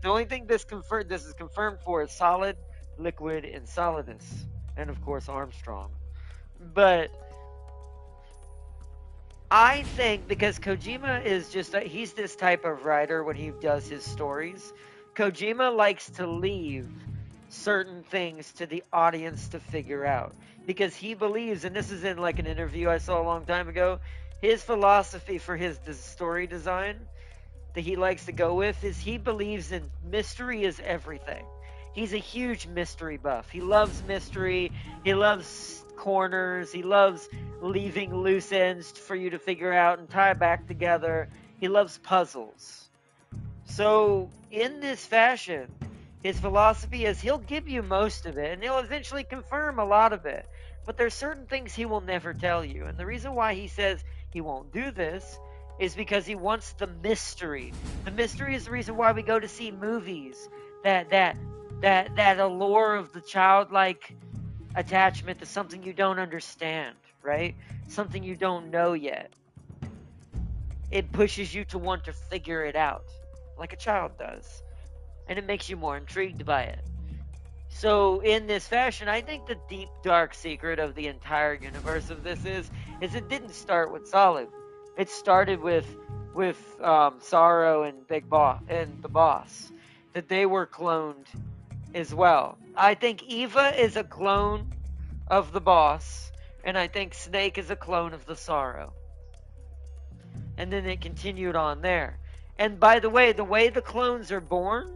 The only thing this is confirmed for is Solid, Liquid, and Solidus, and of course Armstrong. But I think because Kojima is just he's this type of writer when he does his stories. Kojima likes to leave certain things to the audience to figure out because he believes, and this is in like an interview I saw a long time ago, his philosophy for his story design that he likes to go with is he believes in mystery is everything. He's a huge mystery buff. He loves mystery. He loves corners. He loves leaving loose ends for you to figure out and tie back together. He loves puzzles. So, in this fashion, his philosophy is he'll give you most of it and he'll eventually confirm a lot of it. But there's certain things he will never tell you. And the reason why he says he won't do this is because he wants the mystery. The mystery is the reason why we go to see movies. That allure of the childlike attachment to something you don't understand, right? Something you don't know yet. It pushes you to want to figure it out, like a child does. And it makes you more intrigued by it. So in this fashion, I think the deep, dark secret of the entire universe of this is it didn't start with Solid. It started with Sorrow and Big Boss and the Boss, that they were cloned as well. I think Eva is a clone of the Boss, and I think Snake is a clone of the Sorrow. And then it continued on there. And by the way the clones are born,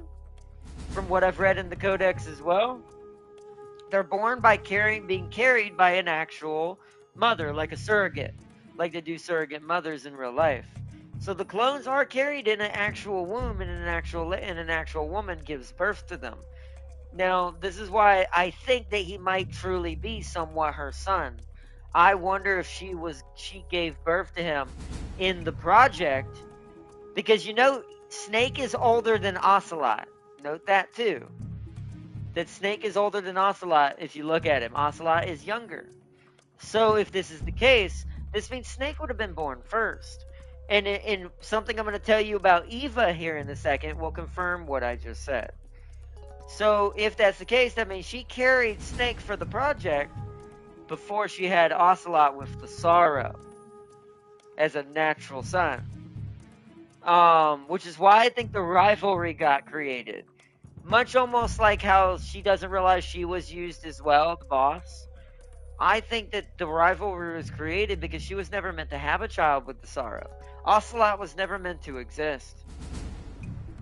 from what I've read in the Codex as well, they're born by being carried by an actual mother, like a surrogate, like they do surrogate mothers in real life. So the clones are carried in an actual womb, and an actual woman gives birth to them. Now, this is why I think that he might truly be somewhat her son. I wonder if she gave birth to him in the project, because Snake is older than Ocelot. Note that too. That Snake is older than Ocelot if you look at him. Ocelot is younger. So if this is the case, this means Snake would have been born first. And in something I'm going to tell you about Eva here in a second will confirm what I just said. So if that's the case, that means she carried Snake for the project before she had Ocelot with the Sorrow as a natural son. Which is why I think the rivalry got created. Much almost like how she doesn't realize she was used as well, the Boss. I think that the rivalry was created because she was never meant to have a child with the Sorrow. Ocelot was never meant to exist.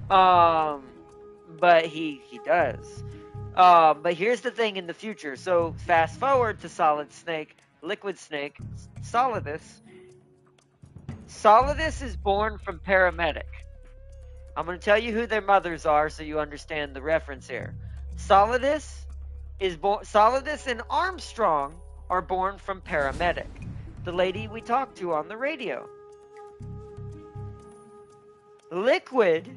But he does. But here's the thing in the future. So fast forward to Solid Snake, Liquid Snake, Solidus. Solidus is born from Paramedic. I'm going to tell you who their mothers are so you understand the reference here. Solidus and Armstrong are born from Paramedic, the lady we talked to on the radio. Liquid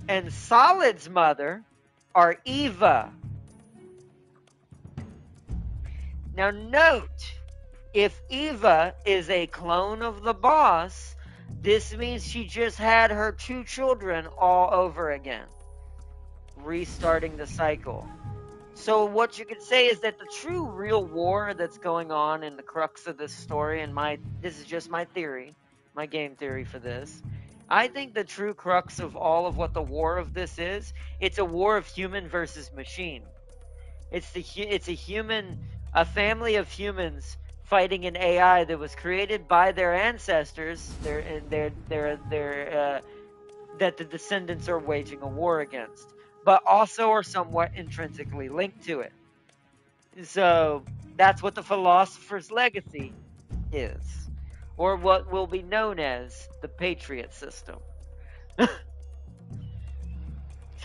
and Solid's mother are Eva. Now note, if Eva is a clone of the Boss, this means she just had her two children all over again, restarting the cycle. So what you could say is that the true real war that's going on in the crux of this story, and this is just my theory, my game theory for this, I think the true crux of all of what the war of this is, it's a war of human versus machine. It's a family of humans fighting an AI that was created by their ancestors, that the descendants are waging a war against, but also are somewhat intrinsically linked to it. So that's what the Philosopher's Legacy is, or what will be known as the Patriot System. It's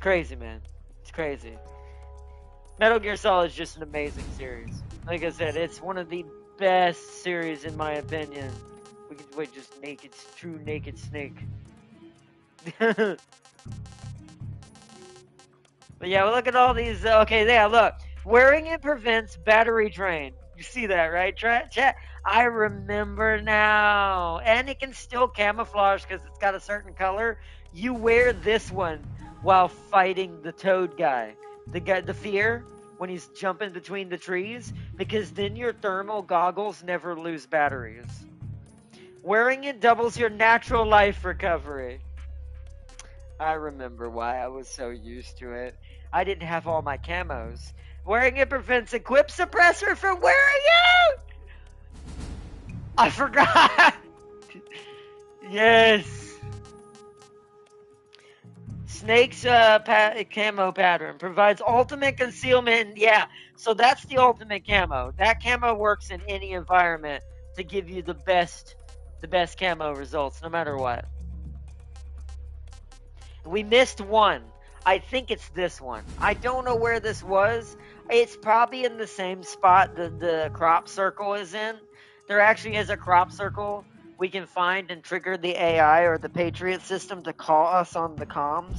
crazy, man. It's crazy. Metal Gear Solid is just an amazing series. Like I said, it's one of the best series in my opinion. We can wait, just true Naked Snake. But yeah, well, look at all these. Okay, yeah, look. Wearing it prevents battery drain. You see that, right, chat? I remember now. And it can still camouflage because it's got a certain color. You wear this one while fighting the toad guy. The fear, when he's jumping between the trees, because then your thermal goggles never lose batteries. Wearing it doubles your natural life recovery. I remember why I was so used to it. I didn't have all my camos. Wearing it prevents equip suppressor from wearing out! I forgot! Yes! Snake's camo pattern provides ultimate concealment. Yeah, so that's the ultimate camo. That camo works in any environment to give you the best camo results, no matter what. We missed one. I think it's this one. I don't know where this was. It's probably in the same spot the crop circle is in. There actually is a crop circle we can find and trigger the AI or the Patriot system to call us on the comms.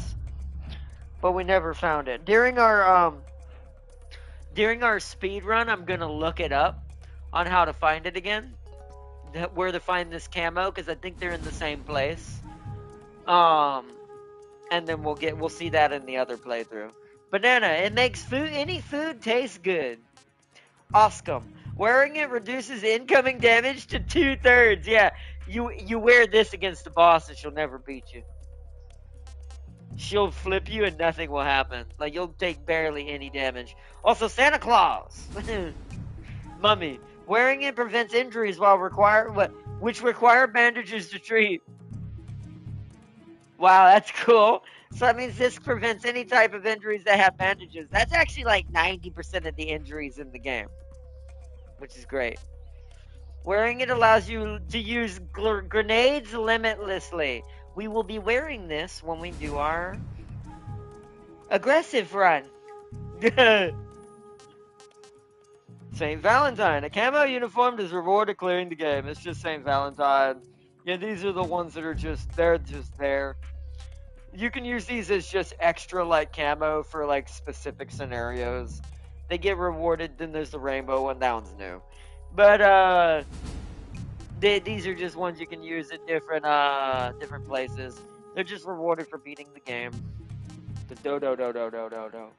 But we never found it. During our speed run, I'm gonna look it up on how to find it again. Where to find this camo, because I think they're in the same place. And then we'll see that in the other playthrough. Banana, it makes any food taste good. Awesome. Wearing it reduces incoming damage to 2/3. Yeah, you wear this against the boss and she'll never beat you. She'll flip you and nothing will happen. Like, you'll take barely any damage. Also, Santa Claus. Mummy, wearing it prevents injuries which require bandages to treat. Wow, that's cool. So that means this prevents any type of injuries that have bandages. That's actually like 90% of the injuries in the game, which is great. Wearing it allows you to use grenades limitlessly. We will be wearing this when we do our aggressive run. St. Valentine. A camo uniform is rewarded clearing the game. It's just St. Valentine. Yeah, these are the ones that are they're just there. You can use these as just extra, like, camo for, like, specific scenarios. They get rewarded, then there's the rainbow one. That one's new. But, these are just ones you can use at different places. They're just rewarded for beating the game. The do-do-do-do-do-do-do.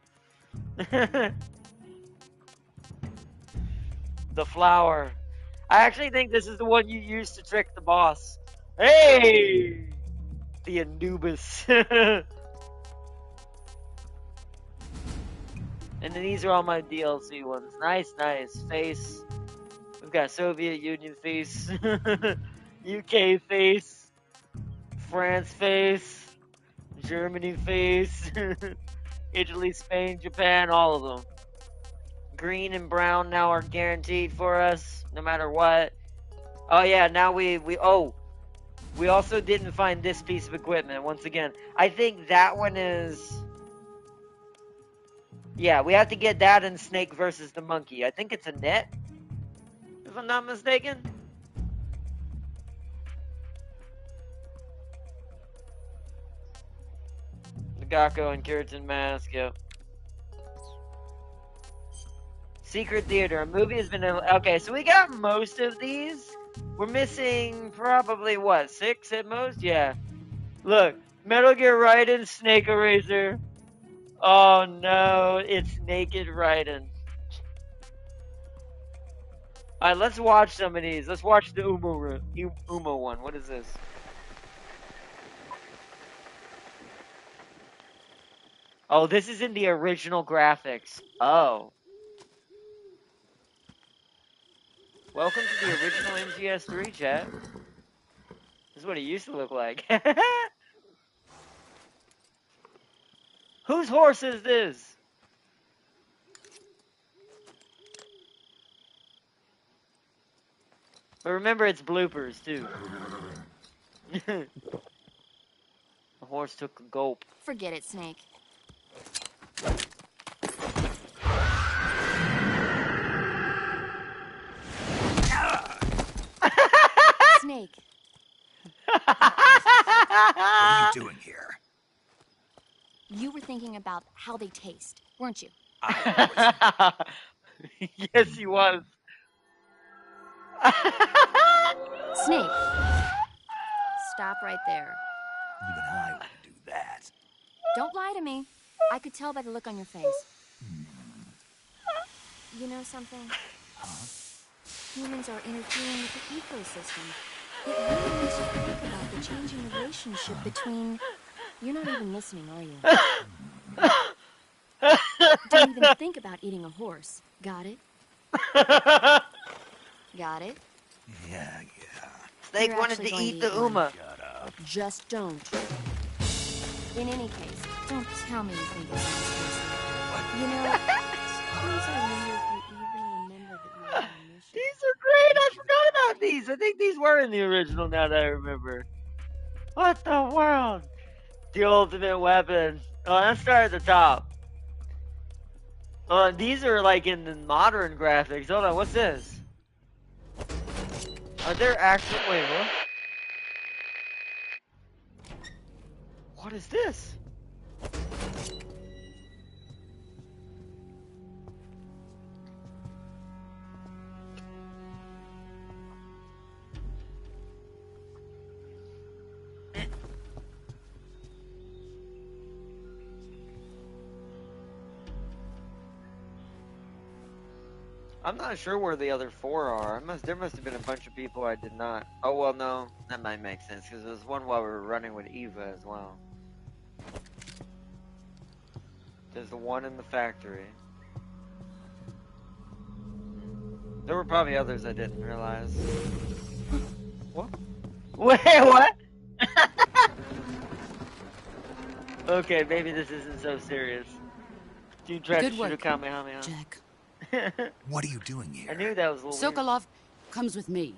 The flower. I actually think this is the one you use to trick the boss. Hey! The Anubis. And then these are all my DLC ones. Nice. Face. We've got Soviet Union face. UK face. France face. Germany face. Italy, Spain, Japan, all of them. Green and brown now are guaranteed for us, no matter what. Oh yeah, now we also didn't find this piece of equipment, once again. I think that one is... Yeah, we have to get that in Snake versus the Monkey. I think it's a net, if I'm not mistaken. The Gakko and Keratin mask, yep. Secret Theater. A movie has been... Okay, so we got most of these. We're missing probably, what, 6 at most? Yeah. Look, Metal Gear Raiden, Snake Eraser. Oh no, it's Naked Raiden. Alright, let's watch some of these. Let's watch the Umo one. What is this? Oh, this is in the original graphics. Oh. Welcome to the original MGS3, chat. This is what it used to look like. Whose horse is this? But remember, it's bloopers, too. The horse took a gulp. Forget it, Snake. Snake. What are you doing here? You were thinking about how they taste, weren't you? Yes, he was. Snake. Stop right there. Even I wouldn't do that. Don't lie to me. I could tell by the look on your face. You know something? Huh? Humans are interfering with the ecosystem. It really makes you think about the changing relationship between... You're not even listening, are you? Don't even think about eating a horse. Got it? Got it? Yeah. Snake You're wanted actually to going eat to the eat one. Uma. Shut up. Just don't. In any case, don't tell me you think it's nice. You know, sometimes I wonder if you even remember that you were on a mission. These are great. I forgot about these. I think these were in the original now that I remember. What the world? The ultimate weapon. Oh, let's start at the top. These are like in the modern graphics. Hold on, what's this? Are there actual... Wait, what? What is this? I'm not sure where the other 4 are. There must have been a bunch of people I did not. Oh, well, no. That might make sense, because there was one while we were running with Eva as well. There's the one in the factory. There were probably others I didn't realize. What? Wait, what? Okay, maybe this isn't so serious. You tried to shoot a Kamehameha. Jack. What are you doing here? I knew that was a little weird. Sokolov comes with me.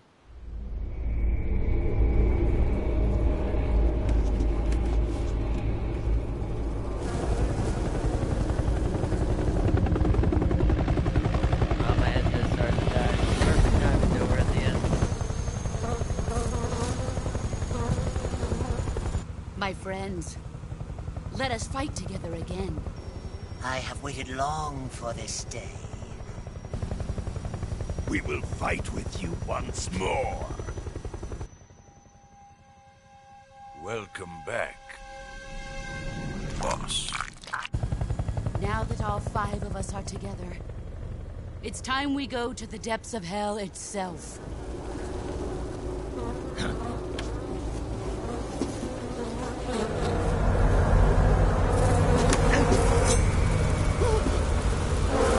Oh, my head just started to die. Perfect time to know we're at the end. My friends, let us fight together again. I have waited long for this day. We will fight with you once more. Welcome back, boss. Now that all 5 of us are together, it's time we go to the depths of hell itself.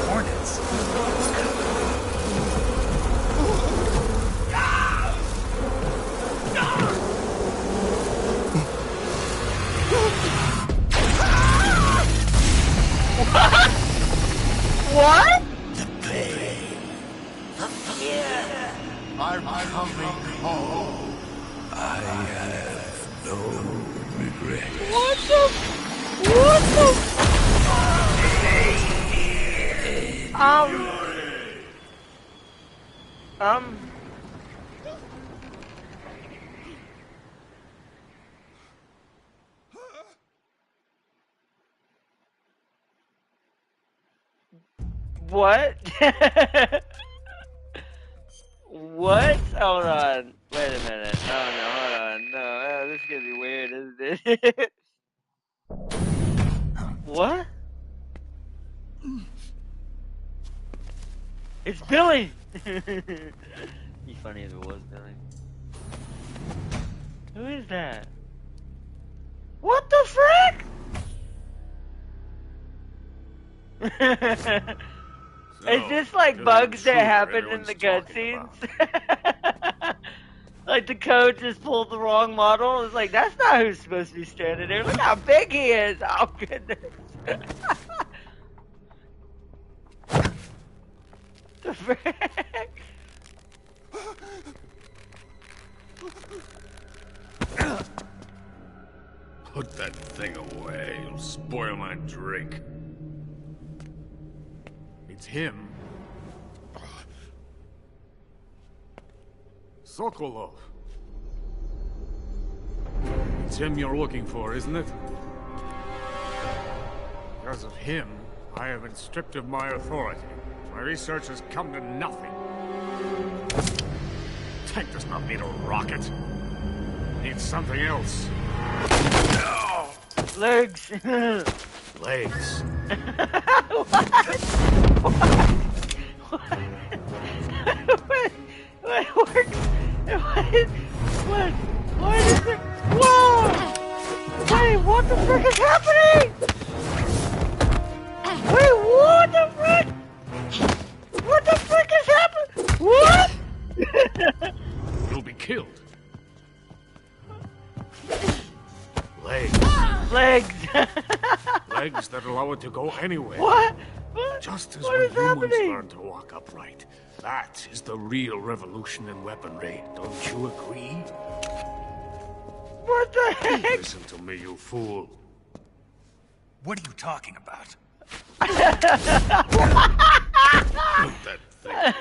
Hornets. What? The pain. Yeah. I'm coming home. I have no regrets. What the? What? What? Hold on. Wait a minute. Oh no, hold on. No, this is gonna be weird, isn't it? What? It's Billy! Be funny if it was Billy. Who is that? What the frick? Is this like bugs that happen in the cutscenes? Like the code just pulled the wrong model? It's like, that's not who's supposed to be standing there. Look how big he is! Oh goodness. The frick? Put that thing away. It'll spoil my drink. It's him. Sokolov. It's him you're looking for, isn't it? Because of him, I have been stripped of my authority. My research has come to nothing. Tank does not need a rocket. It needs something else. No! Legs! Legs. What is it? Whoa! Wait, what the frick is happening? Wait, what the frick? What the frick is happening? What? You'll be killed. Legs. Legs. Legs that allow it to go anywhere. What? Just as What when is humans happening? learn to walk upright. That is the real revolution in weaponry. Don't you agree? What the heck? Listen to me, you fool. What are you talking about? Put that thing away.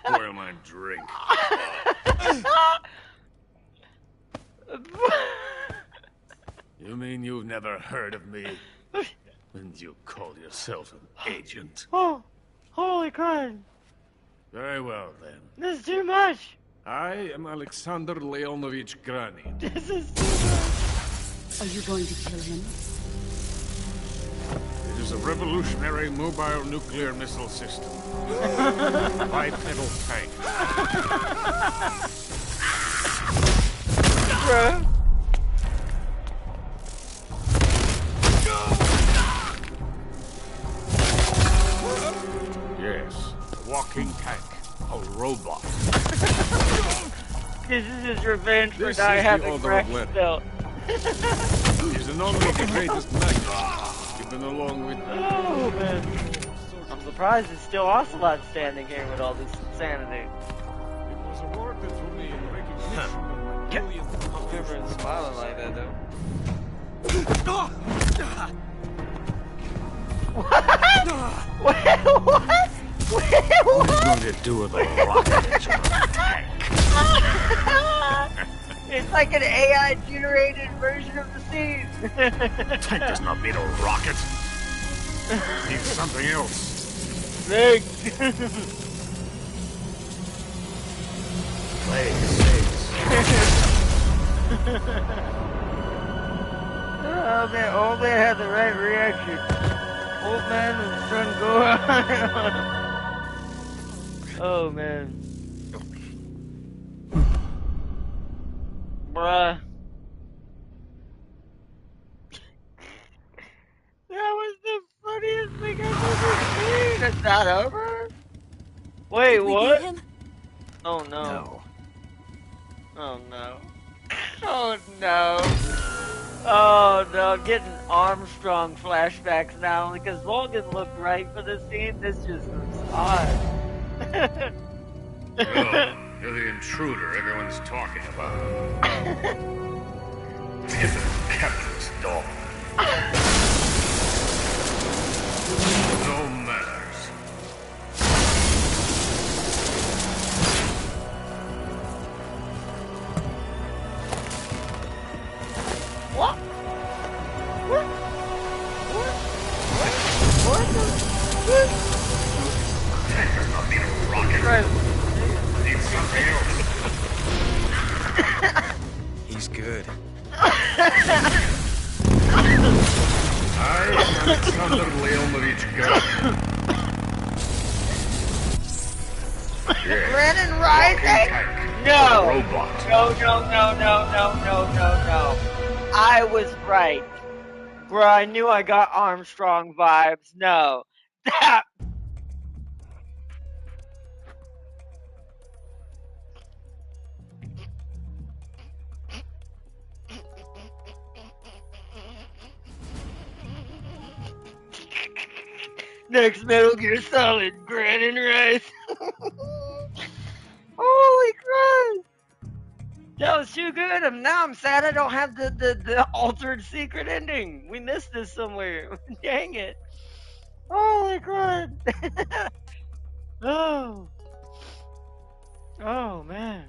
Spoil my drink. You mean you've never heard of me? And you call yourself an agent? Oh, holy crap. Very well, then. This is too much. I am Alexander Leonovich Grani. This is too much. Are you going to kill him? It is a revolutionary mobile nuclear missile system. Bipedal tank. Bruh. Yes, walking tank. A robot. This is his revenge for This not is the having order of breath Lenin. still. He's an honor of the greatest magnitude, given along with... Oh, man. I'm surprised it's still Ocelot standing here with all this insanity. It was awarded to me in recognition of my brilliant... I don't remember him smiling like that, though. What? Wait, what? Wait, What are you going to do with a rocket engine on a tank? It's like an AI-generated version of the scene. Tank does not need a rocket. It needs something else. Legs. Legs. Oh man, old man had the right reaction. Old man and son go on. Oh man. Bruh. That was the funniest thing I've ever seen. It's not over? Wait, Did we what? beat him? Oh no. Oh no. Oh no. Oh no, I'm getting Armstrong flashbacks now because Logan looked right for this scene. This just looks odd. You're the intruder everyone's talking about. Get the captain's dog. No manners. What? What? What? What? What? Tank does not need a rocket. Right. Needs something else. He's good. I am Alexander Leonovich Grani. Brennan Rising? No. Robot. No. I was right. Bruh, I knew I got Armstrong vibes. No. That. Next Metal Gear Solid, Brennan Rice. Holy crap! That was too good. Now I'm sad I don't have the altered secret ending. We missed this somewhere. Dang it. Holy crap. Oh. Oh, man.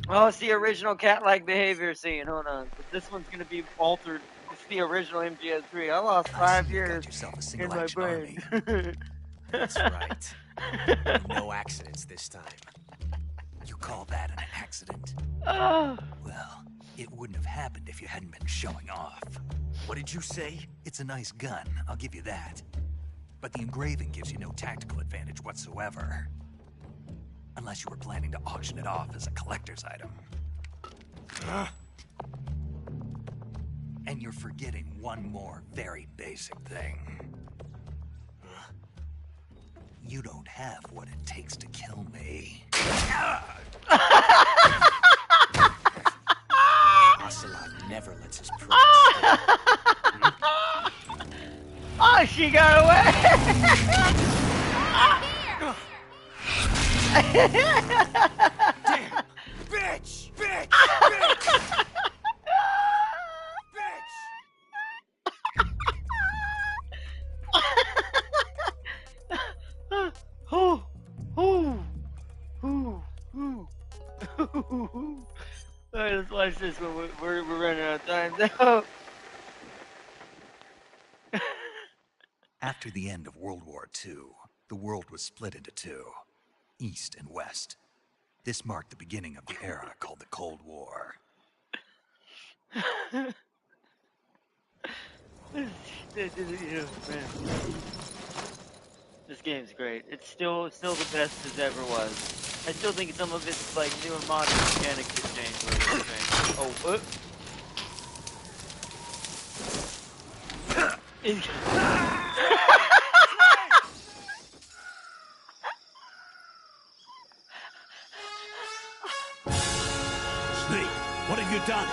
Oh, it's the original cat-like behavior scene. Hold on. But this one's gonna be altered. It's the original MGS3. I lost I see 5 you've years got yourself a in my single-action brain. army. That's right. No accidents this time. You call that an accident? Oh. Well, it wouldn't have happened if you hadn't been showing off. What did you say? It's a nice gun, I'll give you that. But the engraving gives you no tactical advantage whatsoever. Unless you were planning to auction it off as a collector's item. And you're forgetting one more very basic thing. You don't have what it takes to kill me. Ocelot never lets his prey Oh, she got away! Damn! Bitch! Bitch! Bitch! Alright, let's watch this one. We're running out of time now. After the end of World War II, the world was split into two, East and West. This marked the beginning of the era called the Cold War. This game's great. It's still the best as ever was. I still think some of its like new and modern mechanics have changed a little bit. Oh, Snake, what have you done?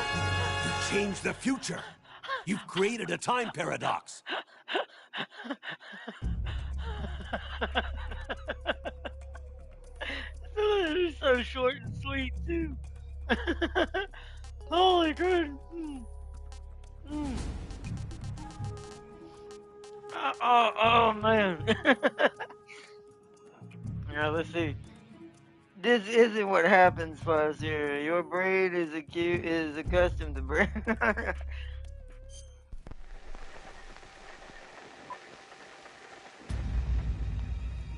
You changed the future. You've created a time paradox. It's so short and sweet too. Holy good. Oh man. Now let's see. This isn't what happens for us here. Your brain is accustomed to brain.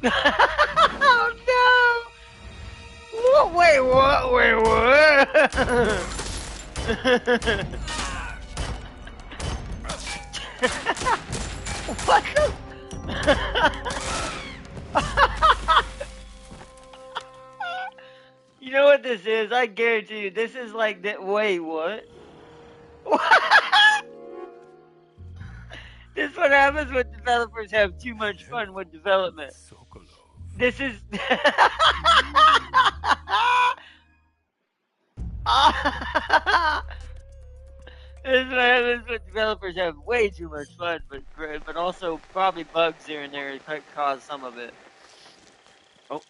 Oh no! What? Wait, what? Wait, what? What the? You know what this is? I guarantee you, this is like that. Wait, what? This is what happens when developers have too much fun with development. This is. This is what happens when developers have way too much fun, but also probably bugs here and there that cause some of it. Oh,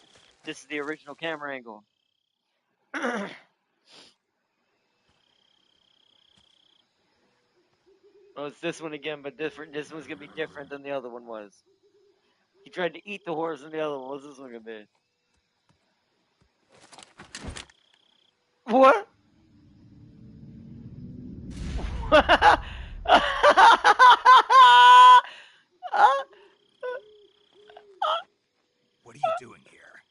this is the original camera angle. Oh, it's this one again, but different. This one's gonna be different than the other one was. He tried to eat the horse in the other one. What's this one gonna be? What? What are you doing here?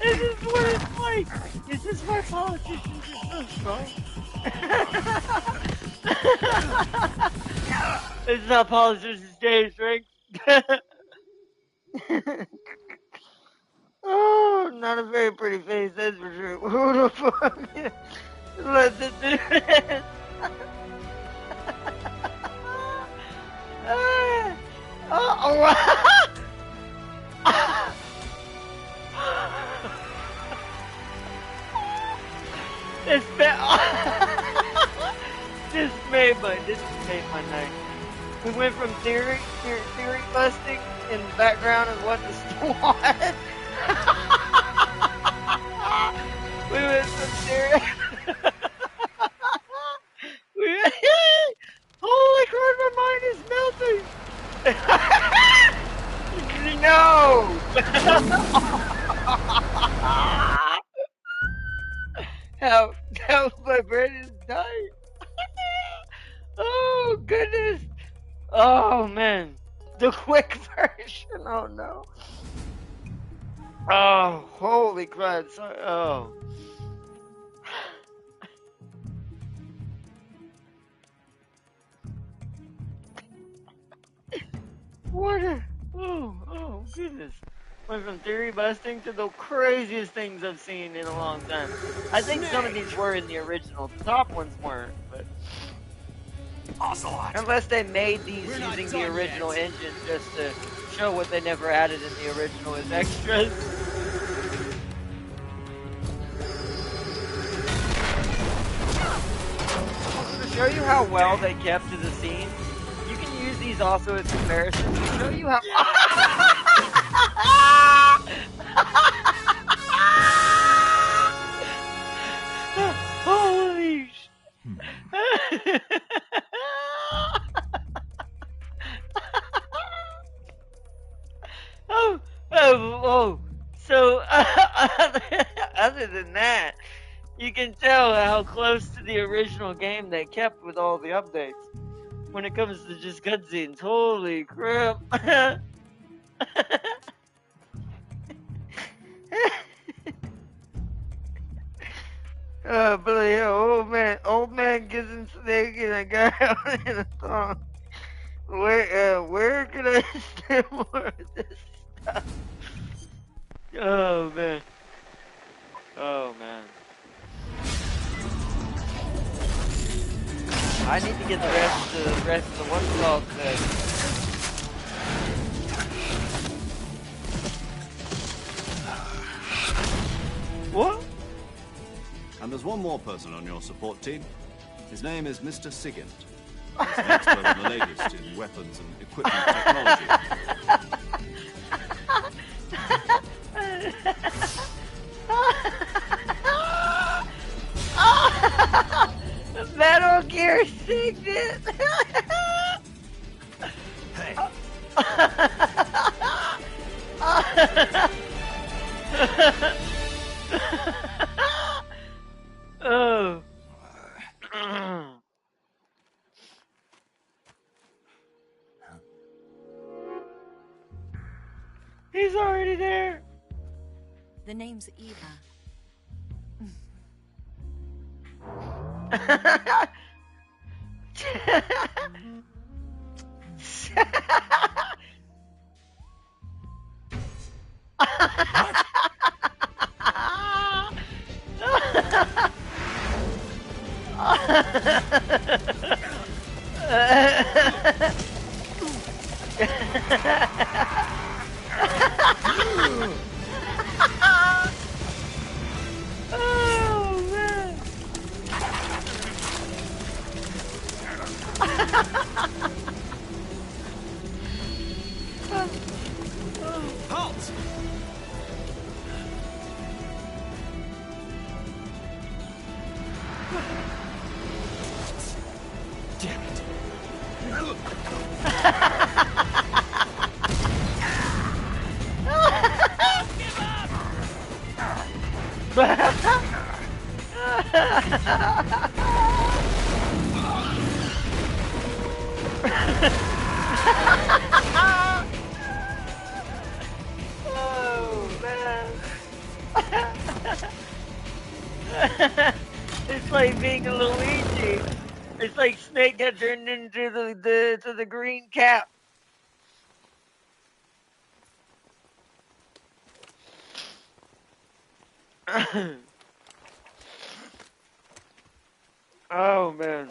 This is what it's like. This is why politicians are so strong. This is how politicians stay strength. Oh, not a very pretty face, that's for sure. Who the fuck lets it do this? It's been. this made my night. We went from theory busting in the background of what the SWAT. We went from theory. Holy crap, my mind is melting. No. How my brain is dying. Oh goodness. Oh man. The quick version. Oh no. Oh, holy crap. Sorry. Oh. What a, oh goodness. Went from theory busting to the craziest things I've seen in a long time. I think some of these were in the original. The top ones weren't, but Ocelot. Unless they made these using the original engine just to show what they never added in the original as extras. To show you how well they kept to the scene, you can use these also as comparisons to show you how. Holy sh! Oh. So, other than that, you can tell how close to the original game they kept with all the updates. When it comes to just cutscenes, holy crap! But yeah, old man gets him snake and a guy out in a thong. Where can I steal more of this stuff? Oh man. I need to get the rest of the what's called What? And there's one more person on your support team. His name is Mr. Sigint. He's an expert in the latest in weapons and equipment technology. Metal Gear Signet! Hey. Oh. He's already there. The name's Eva. Oh man. Halt! Damn it. Oh man. It's like being a Luigi. It's like Snake got turned into the green cap. Oh man.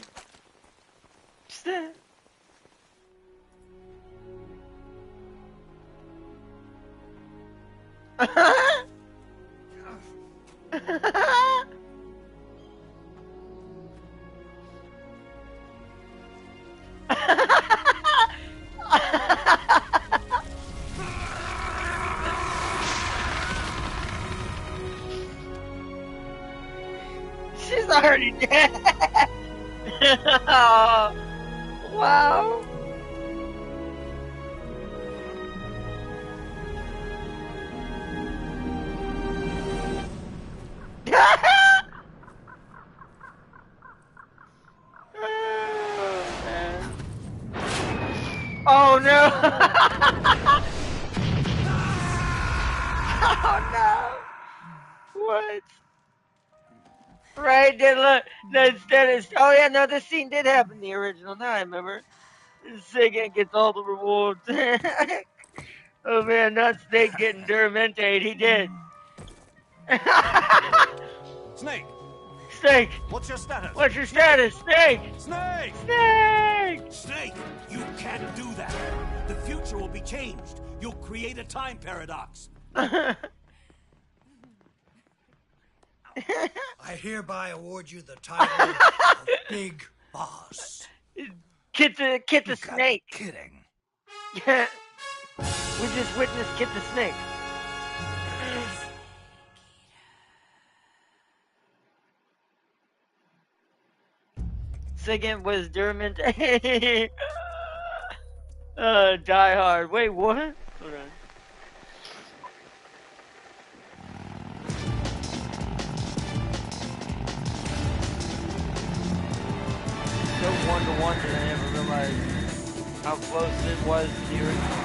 She's already dead. Oh, wow. Oh, man. Oh no! Oh no! What? Right, then look, instead of, oh yeah, no, this scene did happen in the original. Now I remember. Snake gets all the rewards. Oh man, not Snake getting Duramente, he did. Snake! Snake! What's your status? What's your status, Snake? Snake! Snake! Snake! You can't do that! The future will be changed! You'll create a time paradox! I hereby award you the title of Big Boss. Kit the Snake. Kidding. Yeah. We just witnessed Kit the Snake. Second was Dermot. Die Hard. Wait, what? Hold on. So one-to-one that I never realized how close it was to the original.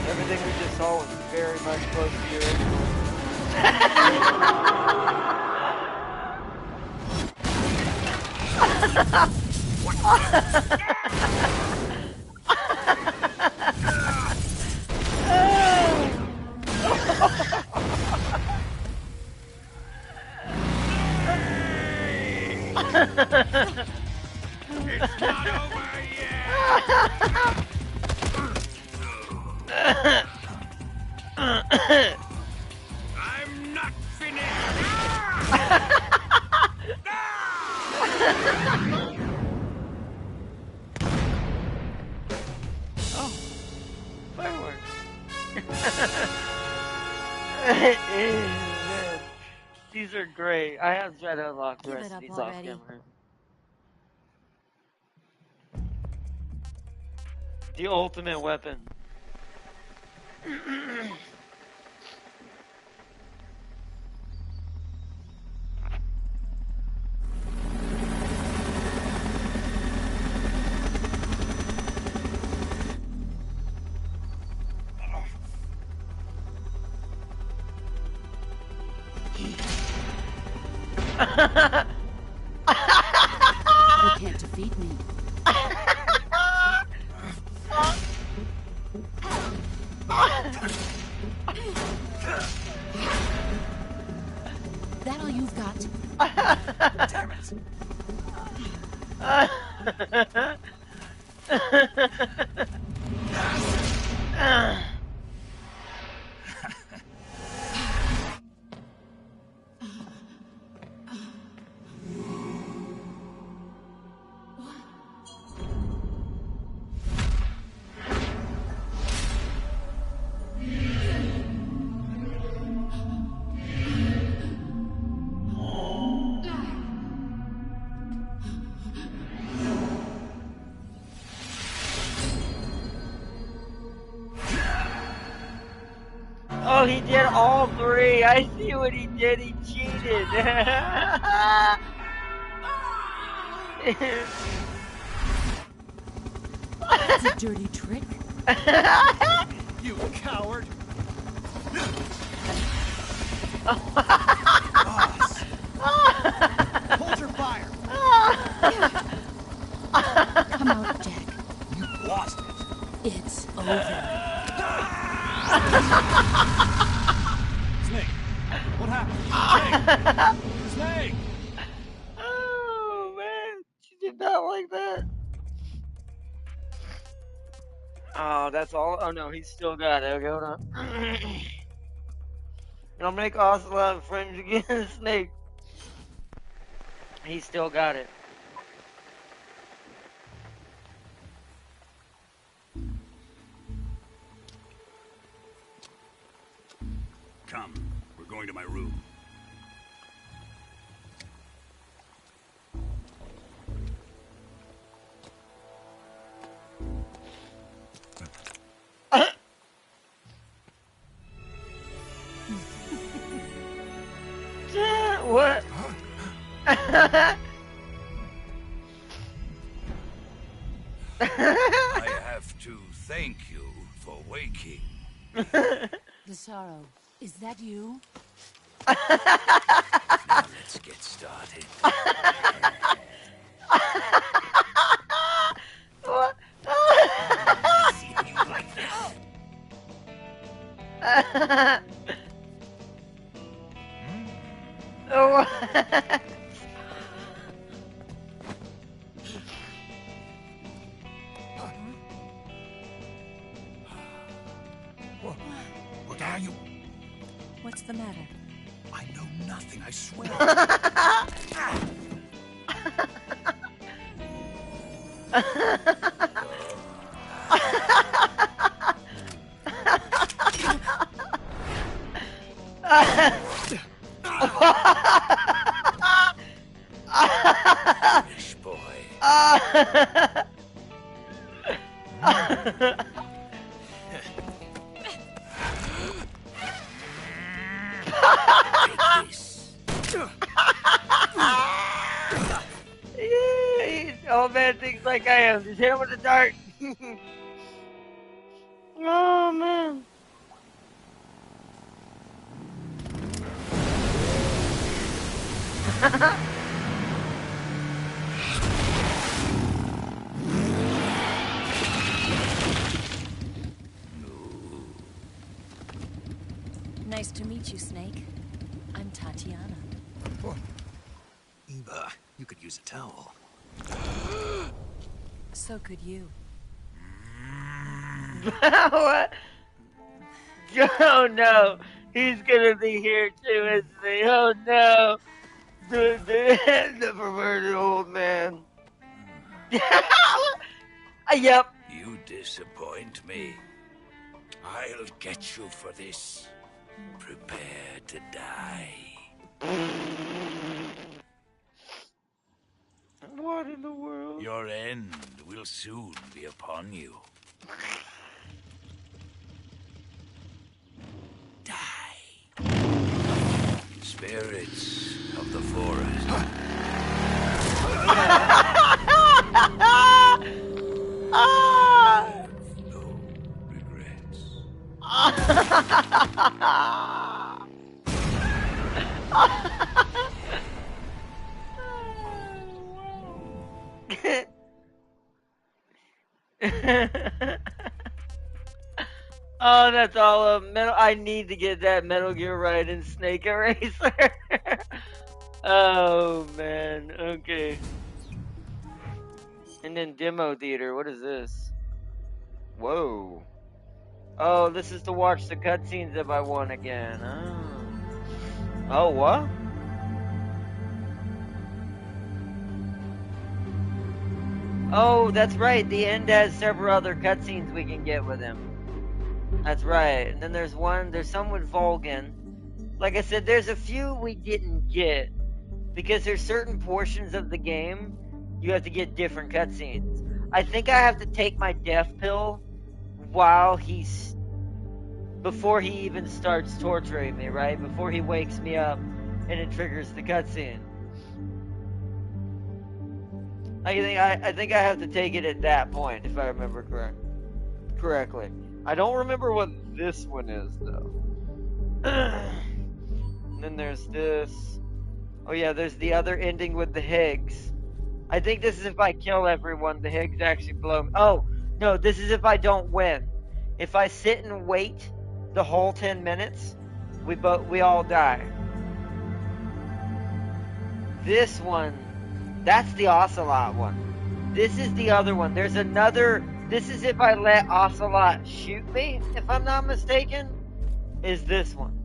Everything we just saw was very much close to the It's not over yet! I'm not finished! Oh, fireworks. These are great. I have tried to unlock the Give rest it of up these already. off camera. The ultimate weapon. You can't defeat me. That all you've got? Damn it. Oh, he did all three. I see what he did. He cheated. That's a dirty trick. You coward! Boss. Hold your fire! Come out, Jack. You lost it. It's over. Snake! What happened? Snake! Snake! Oh, man. She did not like that. Oh, that's all. Oh, no. He's still got it. Okay, hold on. I'll make Ocelot friends again. Snake. He still got it. Come, we're going to my room. for waking. The Sorrow, is that you? Now let's get started. What? See you like this. Oh. What are you? What's the matter? I know nothing, I swear. Foolish boy. Take this. Old man thinks like I am. Just hit him with the dart. Oh man. Nice to meet you, Snake. I'm Tatiana. Eva, you could use a towel. So could you. What? Oh no. He's gonna be here too, isn't he? Oh no. The perverted old man. Yep. You disappoint me. I'll get you for this. Prepare to die. What in the world? Your end will soon be upon you. Die. Spirits of the forest. No regrets. Oh, that's all of metal. I need to get that Metal Gear Rising Snake Eraser. Oh man. Okay. And then demo theater. What is this? Whoa. Oh, this is to watch the cutscenes if I want again. Oh. Oh, what? Oh, that's right. The end has several other cutscenes we can get with him. That's right. And then there's some with Volgan. Like I said, there's a few we didn't get. Because there's certain portions of the game you have to get different cutscenes. I think I have to take my death pill before he even starts torturing me, right? Before he wakes me up and it triggers the cutscene. I think I have to take it at that point, if I remember correctly. I don't remember what this one is, though. And then there's this. Oh yeah, there's the other ending with the Higgs. I think this is if I kill everyone, the Higgs actually blow me. Oh, no, this is if I don't win. If I sit and wait the whole 10 minutes, we all die. This one, that's the Ocelot one. This is the other one. There's another. This is if I let Ocelot shoot me, if I'm not mistaken, is this one.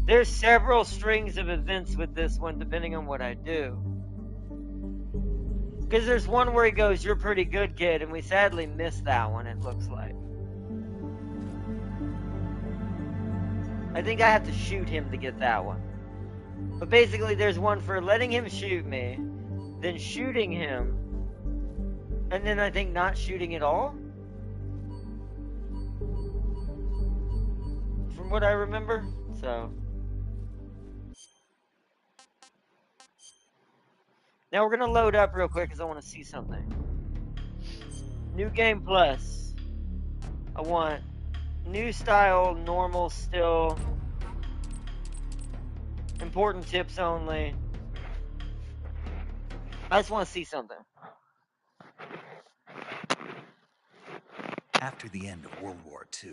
There's several strings of events with this one, depending on what I do. Because there's one where he goes, "You're pretty good, kid," and we sadly missed that one, it looks like. I think I have to shoot him to get that one. But basically, there's one for letting him shoot me, then shooting him, and then I think not shooting at all? From what I remember, so... Now we're gonna load up real quick because I want to see something. New game plus. I want new style, normal still. Important tips only. I just want to see something. After the end of World War II,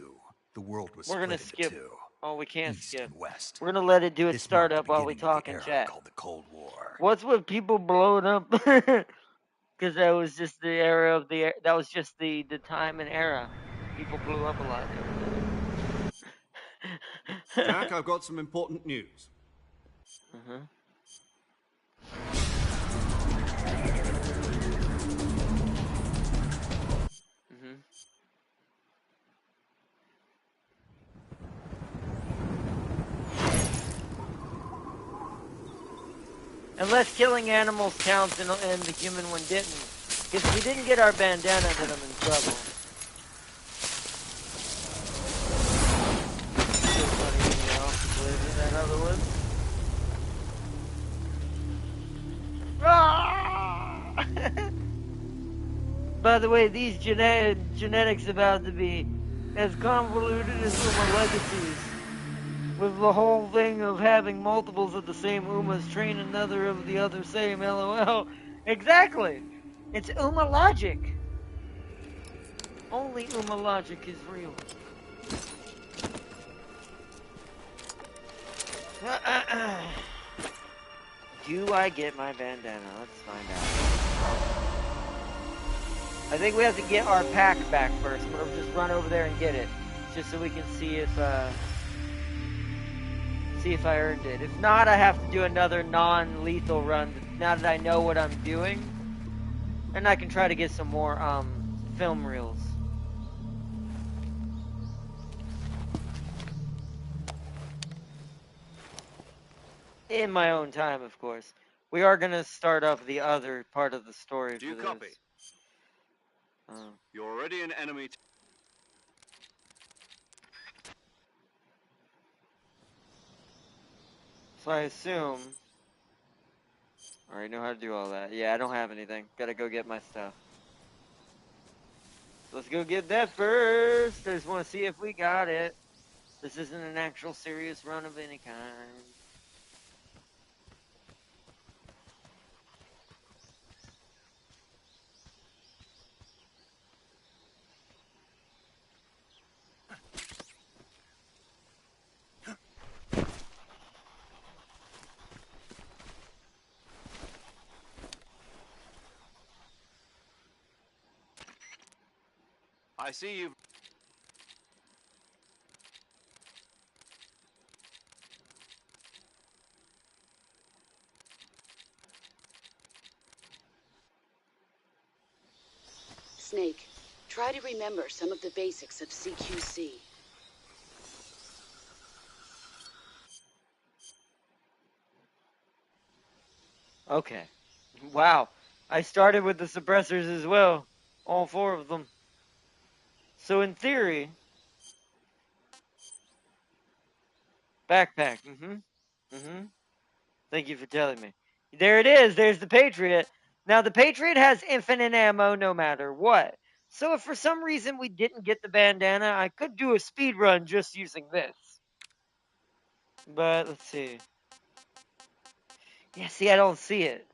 the world was We're gonna split into skip. two, Oh, we can't east skip. and west. We're gonna let it do its This marked the startup while we beginning of talk the and era chat. called the Cold War. What's with people blowing up? Because that was just the era of the. That was just the time and era. People blew up a lot. Jack, I've got some important news. Mm-hmm. Mm-hmm. Unless killing animals counts and the human one didn't. If we didn't get our bandana, then I'm in trouble. So funny when you're off the blade in that other one. Ah! By the way, these genetics about to be as convoluted as Uma legacies. With the whole thing of having multiples of the same Umas train another of the other same LOL. Exactly. It's Uma logic. Only Uma logic is real. Do I get my bandana? Let's find out. I think we have to get our pack back first. I'm gonna just run over there and get it, just so we can see if I earned it. If not, I have to do another non-lethal run. Now that I know what I'm doing, and I can try to get some more film reels. In my own time, of course. We are gonna start up the other part of the story Do you for copy? this. You're already an enemy. So I assume I already know how to do all that. Yeah, I don't have anything. Gotta go get my stuff. Let's go get that first. I just want to see if we got it. This isn't an actual serious run of any kind. I see you've... Snake, try to remember some of the basics of CQC. Okay. Wow. I started with the suppressors as well. All 4 of them. So in theory... Backpack. Mm-hmm. Mm-hmm. Thank you for telling me. There it is. There's the Patriot. Now, the Patriot has infinite ammo no matter what. So if for some reason we didn't get the bandana, I could do a speed run just using this. But, let's see. Yeah, see, I don't see it.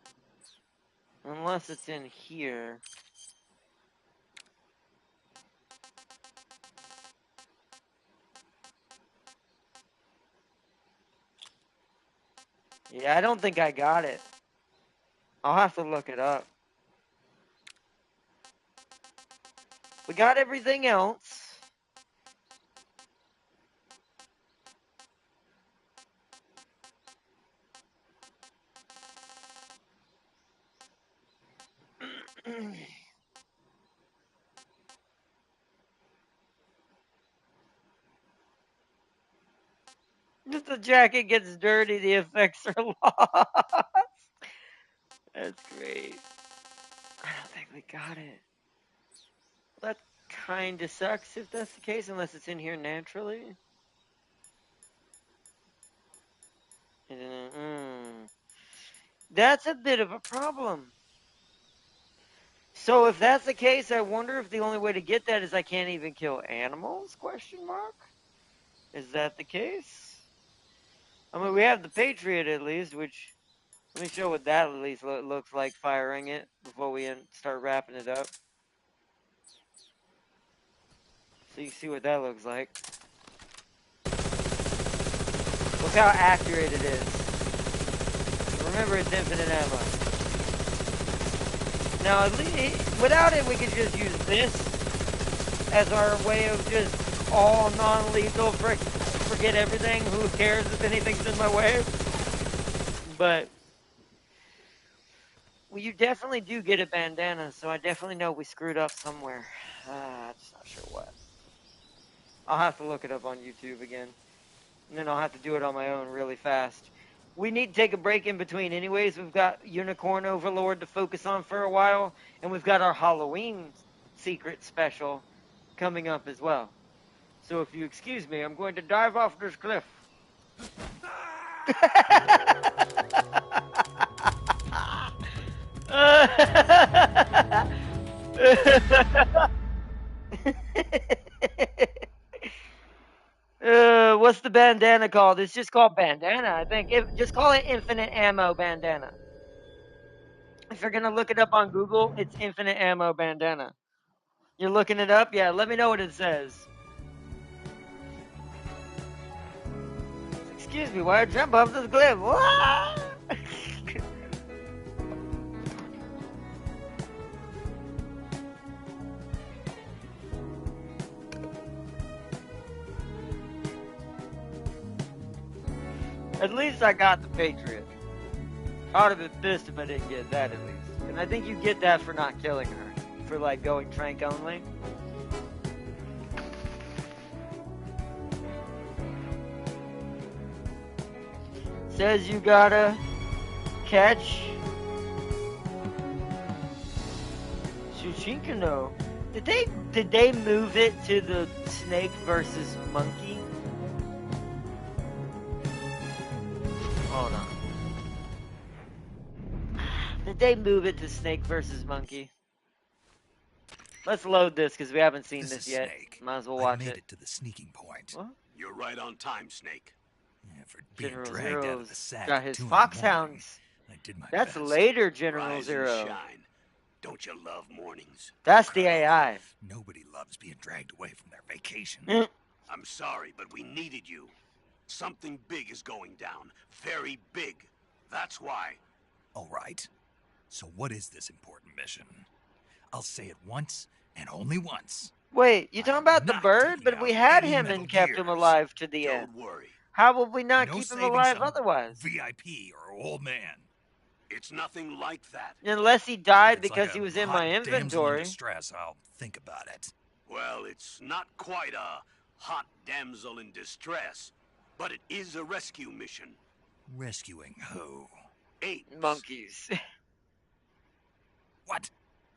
Unless it's in here. Yeah, I don't think I got it. I'll have to look it up. We got everything else. If the jacket gets dirty, the effects are lost. That's great. I don't think we got it. That kind of sucks if that's the case, unless it's in here naturally. That's a bit of a problem. So if that's the case, I wonder if the only way to get that is I can't even kill animals? Question mark. Is that the case? I mean, we have the Patriot at least, which let me show what that at least looks like firing it before we start wrapping it up. So you see what that looks like. Look how accurate it is. Remember, it's infinite ammo. Now, at least, without it, we could just use this as our way of just all non-lethal. Forget everything. Who cares if anything's in my way? But well, you definitely do get a bandana, so I definitely know we screwed up somewhere. I'm just not sure what. I'll have to look it up on YouTube again. And then I'll have to do it on my own really fast. We need to take a break in between anyways. We've got Unicorn Overlord to focus on for a while. And we've got our Halloween secret special coming up as well. So if you excuse me, I'm going to dive off this cliff. What's the bandana called? It's just called bandana, I think. Just call it infinite ammo bandana. If you're gonna look it up on Google, it's infinite ammo bandana. You're looking it up? Yeah, let me know what it says. Excuse me, why I jump off this cliff? At least I got the Patriot. I'd have been pissed if I didn't get that at least. And I think you get that for not killing her. For like going trank only. Says you gotta catch Shuchinkano. Did they move it to the snake versus monkey? Hold on. Did they move it to snake versus monkey? Let's load this because we haven't seen this yet. Snake. Might as well watch I made it. it to the sneaking point. What? You're right on time, Snake. Yeah, for being General dragged out Zero's of the sack got at his 2 in the morning, foxhounds. I did my That's best. later General Rise Zero. and shine. Don't you love mornings? That's the AI. Nobody loves being dragged away from their vacation. I'm sorry, but we needed you. Something big is going down. Very big. That's why. All right. So what is this important mission? I'll say it once and only once. Wait, you talking about the bird? But we had him and kept him alive to the end. Don't worry. How would we not No keep him saving alive some otherwise? VIP or old man. It's nothing like that. Unless he died It's because like he a was in hot my damsel in inventory. distress, I'll think about it. Well, it's not quite a hot damsel in distress, but it is a rescue mission. Rescuing who? Apes. Monkeys. What?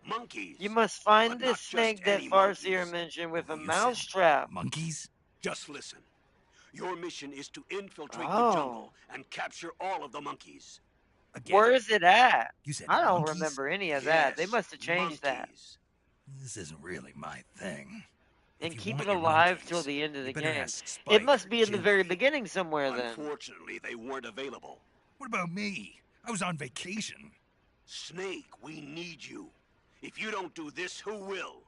Monkeys. You must find But this not just snake that any Farseer monkeys. mentioned with a You said mousetrap. Monkeys? Just listen. Your mission is to infiltrate Oh. the jungle and capture all of the monkeys. Again? Where is it at? You said I don't monkeys? remember any of that. They Yes, must have changed that. monkeys. This isn't really my thing. And If you keep want it your alive monkeys, till the end of the you better game. ask It Spike must or be in the very Jimmy. beginning somewhere then. Unfortunately, they weren't available. What about me? I was on vacation. Snake, we need you. If you don't do this, who will?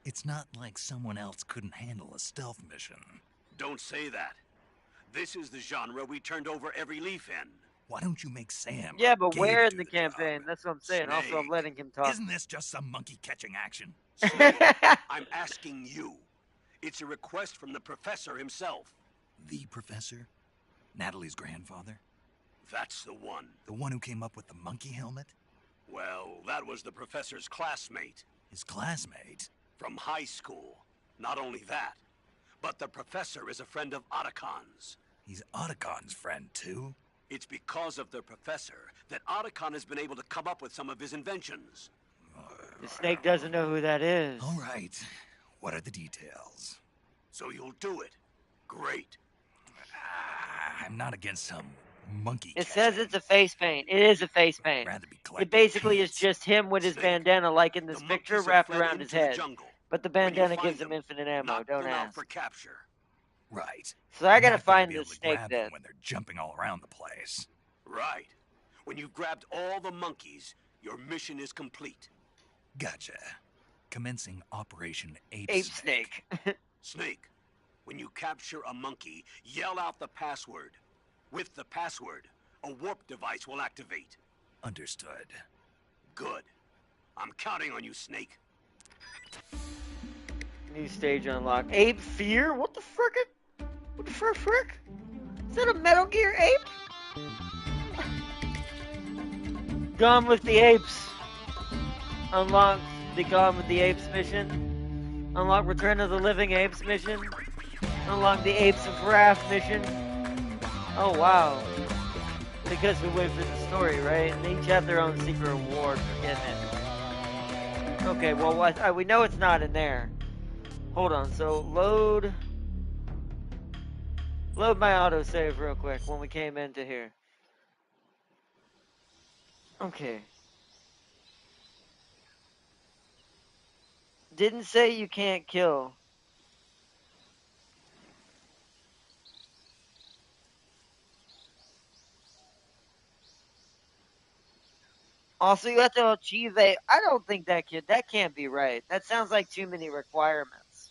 It's not like someone else couldn't handle a stealth mission. Don't say that. This is the genre we turned over every leaf in. Why don't you make Sam? Yeah, or but Gabe where in do the job? campaign? That's what I'm saying. Also, I'm Snake. letting him talk. Isn't this just some monkey catching action? I'm asking you. It's a request from the professor himself. The professor? Natalie's grandfather? That's the one. The one who came up with the monkey helmet? Well, that was the professor's classmate. His classmate? From high school. Not only that, but the professor is a friend of Otacon's. He's Otacon's friend, too? It's because of the professor that Otacon has been able to come up with some of his inventions. The snake doesn't know who that is. All right. What are the details? So you'll do it. Great. I'm not against some Monkey It catching. says it's a face paint. It is a face paint. Rather be It collecting basically is peanuts. just him with his Snake, bandana, like in this the picture, monkeys have wrapped fled around his into the head. jungle. But the When you bandana find gives him them, infinite ammo. knock Don't them out ask. for capture. Right. So I gotta Not gonna find be this able to snake grab then. them when they're jumping all around the place. Right. When you've grabbed all the monkeys, your mission is complete. Gotcha. Commencing Operation Ape Snake. Snake, when you capture a monkey, yell out the password. With the password, a warp device will activate. Understood. Good. I'm counting on you, Snake. New stage unlocked. Ape Fear? What the frick? What the frick? Is that a Metal Gear ape? Gone with the Apes. Unlock the Gone with the Apes mission. Unlock Return of the Living Apes mission. Unlock the Apes of Wrath mission. Oh wow. Because we wait for the story, right? And they each have their own secret reward for getting it. Okay, well, we know it's not in there. Hold on, so load my autosave real quick when we came into here. Okay. Didn't say you can't kill. Also, you have to achieve I don't think that can't be right. That sounds like too many requirements.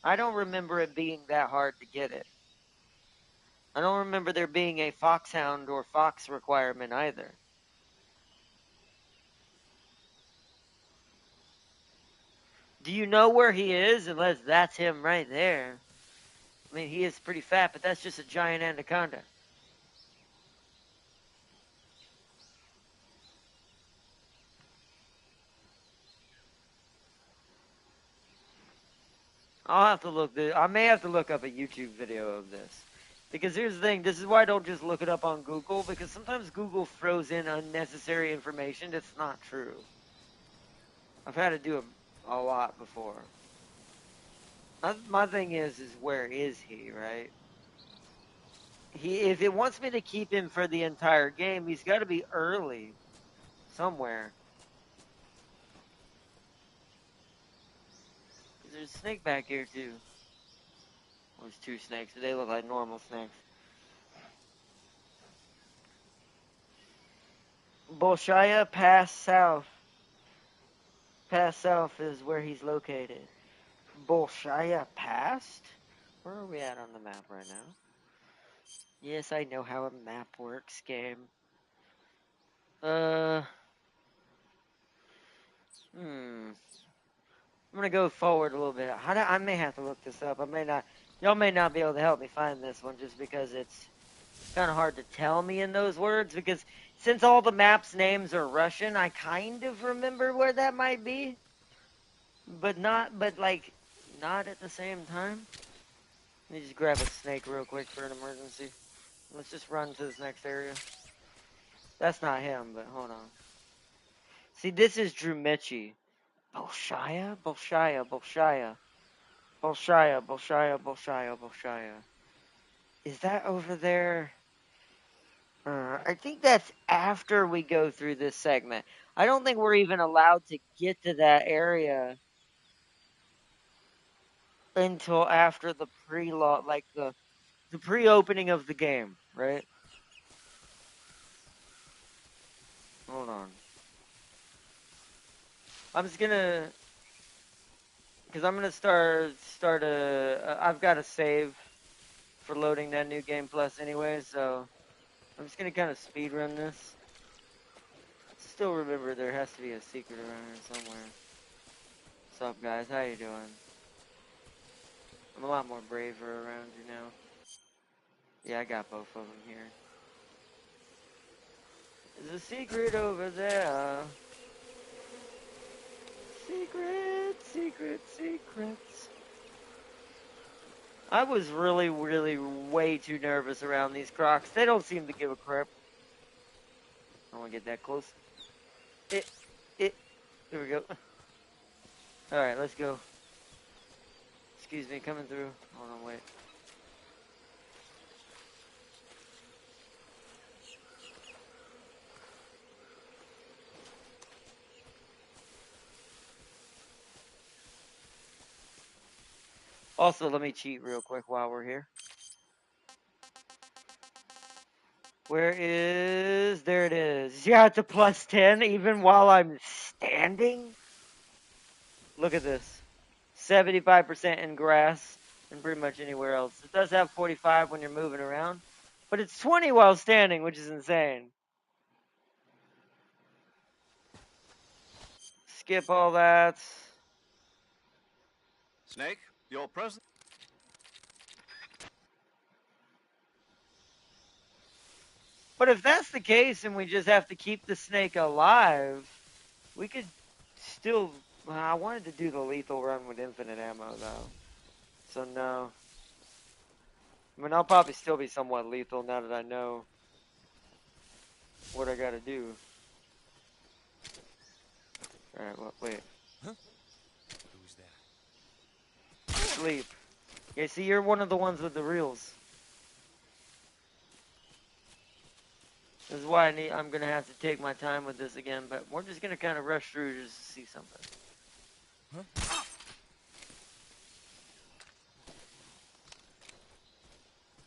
I don't remember it being that hard to get it. I don't remember there being a foxhound or fox requirement either. Do you know where he is? Unless that's him right there. I mean, he is pretty fat, but that's just a giant anaconda. I'll have to look. I may have to look up a YouTube video of this. Because here's the thing. This is why I don't just look it up on Google. Because sometimes Google throws in unnecessary information that's not true. I've had to do it a lot before. My thing is where is he, right? If it wants me to keep him for the entire game, he's got to be early somewhere. There's a snake back here too. Well, there's two snakes, but they look like normal snakes. Bolshaya Pass South. Pass South is where he's located. Bolshaya Pass? Where are we at on the map right now? Yes, I know how a map works, game. I'm gonna go forward a little bit. I may have to look this up. I may not. Y'all may not be able to help me find this one just because it's kind of hard to tell me in those words. Because since all the maps' names are Russian, I kind of remember where that might be, but not. But like, not at the same time. Let me just grab a snake real quick for an emergency. Let's just run to this next area. That's not him, but hold on. See, this is Drumichi. Bolshaya? Bolshaya, Bolshaya. Bolshaya, Bolshaya, Bolshaya, Bolshaya. Is that over there? I think that's after we go through this segment. I don't think we're even allowed to get to that area until after the pre-law, like the pre-opening of the game, right? Hold on. I'm just gonna, because I'm gonna start I've got a save for loading that new game plus anyway, so I'm just gonna kind of speed run this. Still remember there has to be a secret around here somewhere. What's up, guys? How you doing? I'm a lot more braver around you now. Yeah, I got both of them here. There's a secret over there. Secrets, secrets, secrets. I was really, really way too nervous around these crocs. They don't seem to give a crap. I don't want to get that close. There we go. Alright, let's go. Excuse me, coming through. Hold on, wait. Also, let me cheat real quick while we're here. Where is... There it is. Yeah, it's a plus 10 even while I'm standing? Look at this. 75% in grass and pretty much anywhere else. It does have 45 when you're moving around, but it's 20 while standing, which is insane. Skip all that. Snake, your present. But if that's the case and we just have to keep the snake alive, we could still... I wanted to do the lethal run with infinite ammo, though. So, no. I mean, I'll probably still be somewhat lethal now that I know what I gotta do. Alright, well, wait. Huh? Who's that? Sleep. Yeah, see, you're one of the ones with the reels. This is why I'm gonna have to take my time with this again, but we're just gonna kind of rush through just to see something. Huh?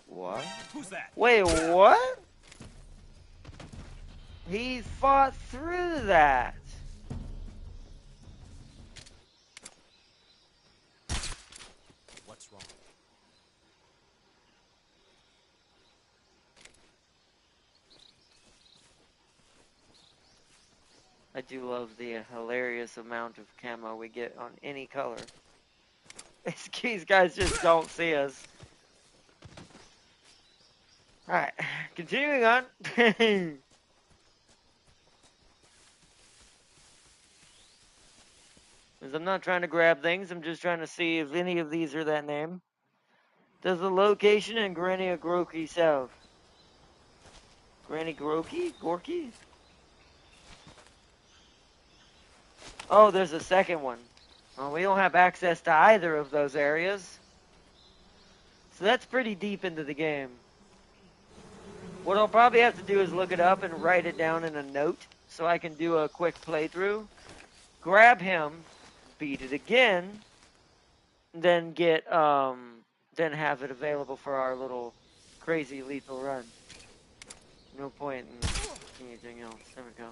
What? Who's that? Wait, what? He fought through that. What's wrong? I do love the hilarious amount of camo we get on any color. These guys just don't see us. Alright, continuing on. Because I'm not trying to grab things, I'm just trying to see if any of these are that name. Does the location in Granny Groki South? Granny Groki? Gorky? Oh, there's a second one. Well, we don't have access to either of those areas. So that's pretty deep into the game. What I'll probably have to do is look it up and write it down in a note so I can do a quick playthrough. Grab him, beat it again, then then have it available for our little crazy lethal run. No point in anything else. There we go.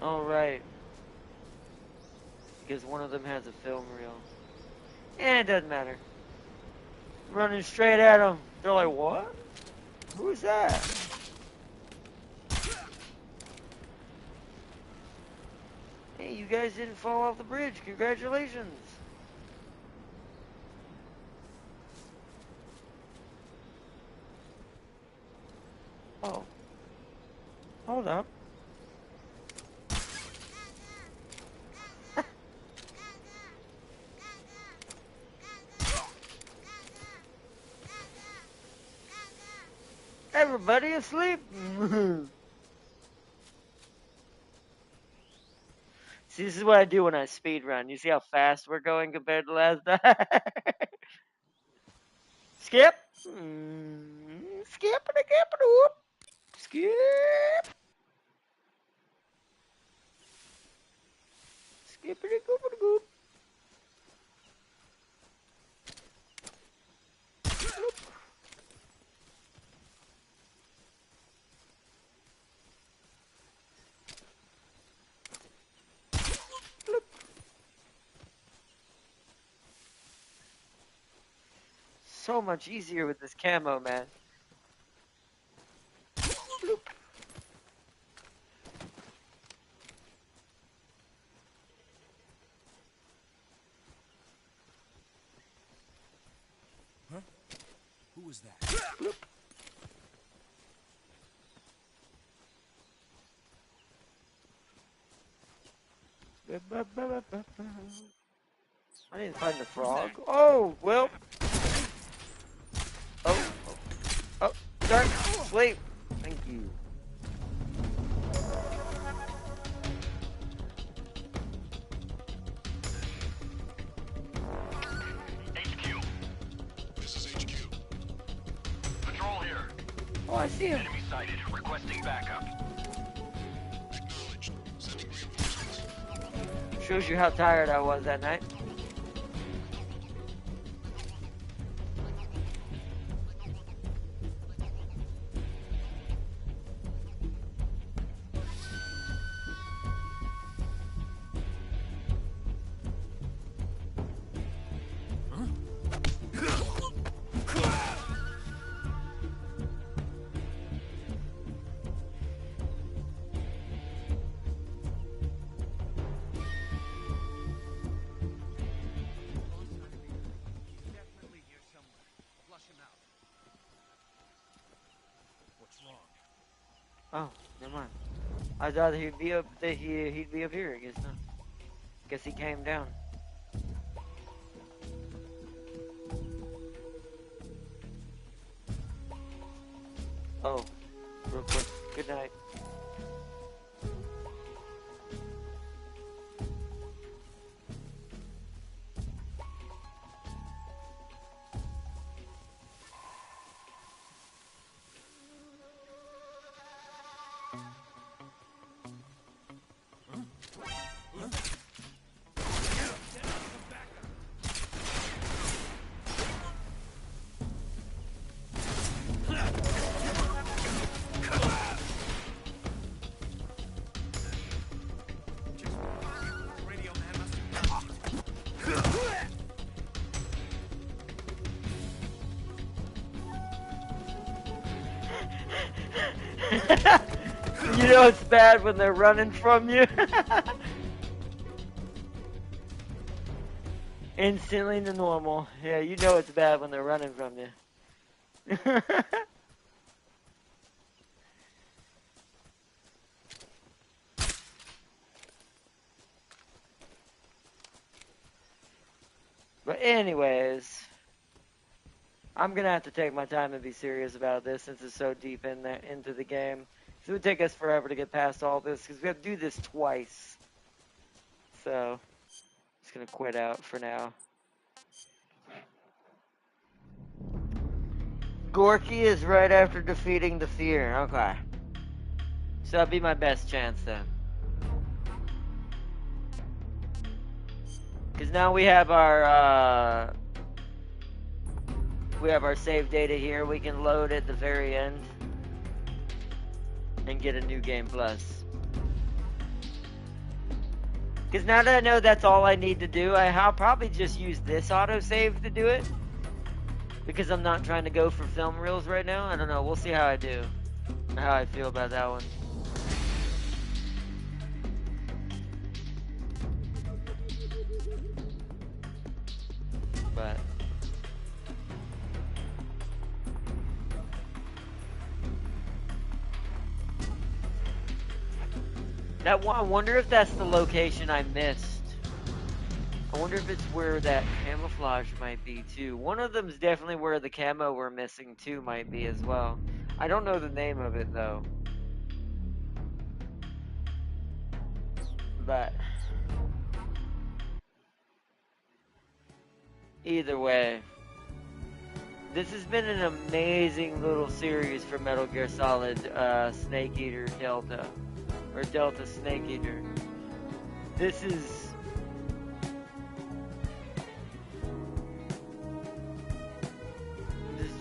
Alright. Because one of them has a film reel. And it doesn't matter. Running straight at them. They're like, what? Who's that? Hey, you guys didn't fall off the bridge. Congratulations. Oh. Hold up. Everybody asleep. See, this is what I do when I speed run. You see how fast we're going compared to last time? Skip. Skip and a gap and a whoop. Skip. Skip and a goop and a goop. So much easier with this camo, man. Bloop. Huh? Who was that? Bloop. I didn't find the frog. Oh, well. Oh. Oh, start. Sleep. Thank you. HQ. This is HQ. Patrol here. Oh, I see him. Enemy sighted. Requesting backup. Shows you how tired I was that night. Oh, never mind. I thought he'd be up. He'd be up here. I guess not. Guess he came down. Oh, real quick. Good night. You know it's bad when they're running from you. Instantly to normal. Yeah, you know it's bad when they're running from you. But anyways, I'm gonna have to take my time and be serious about this since it's so deep in there, into the game. So it would take us forever to get past all this because we have to do this twice. So, just gonna quit out for now. Gorky is right after defeating the fear. Okay. So that'd be my best chance then. Because now we have our save data here. We can load at the very end and get a new game plus. Because now that I know that's all I need to do, I'll probably just use this autosave to do it. Because I'm not trying to go for film reels right now. I don't know. We'll see how I do. How I feel about that one. But that one, I wonder if that's the location I missed. I wonder if it's where that camouflage might be too. One of them's definitely where the camo we're missing too might be as well. I don't know the name of it though. But either way, this has been an amazing little series for Metal Gear Solid Snake Eater Delta. Or Delta Snake Eater. This has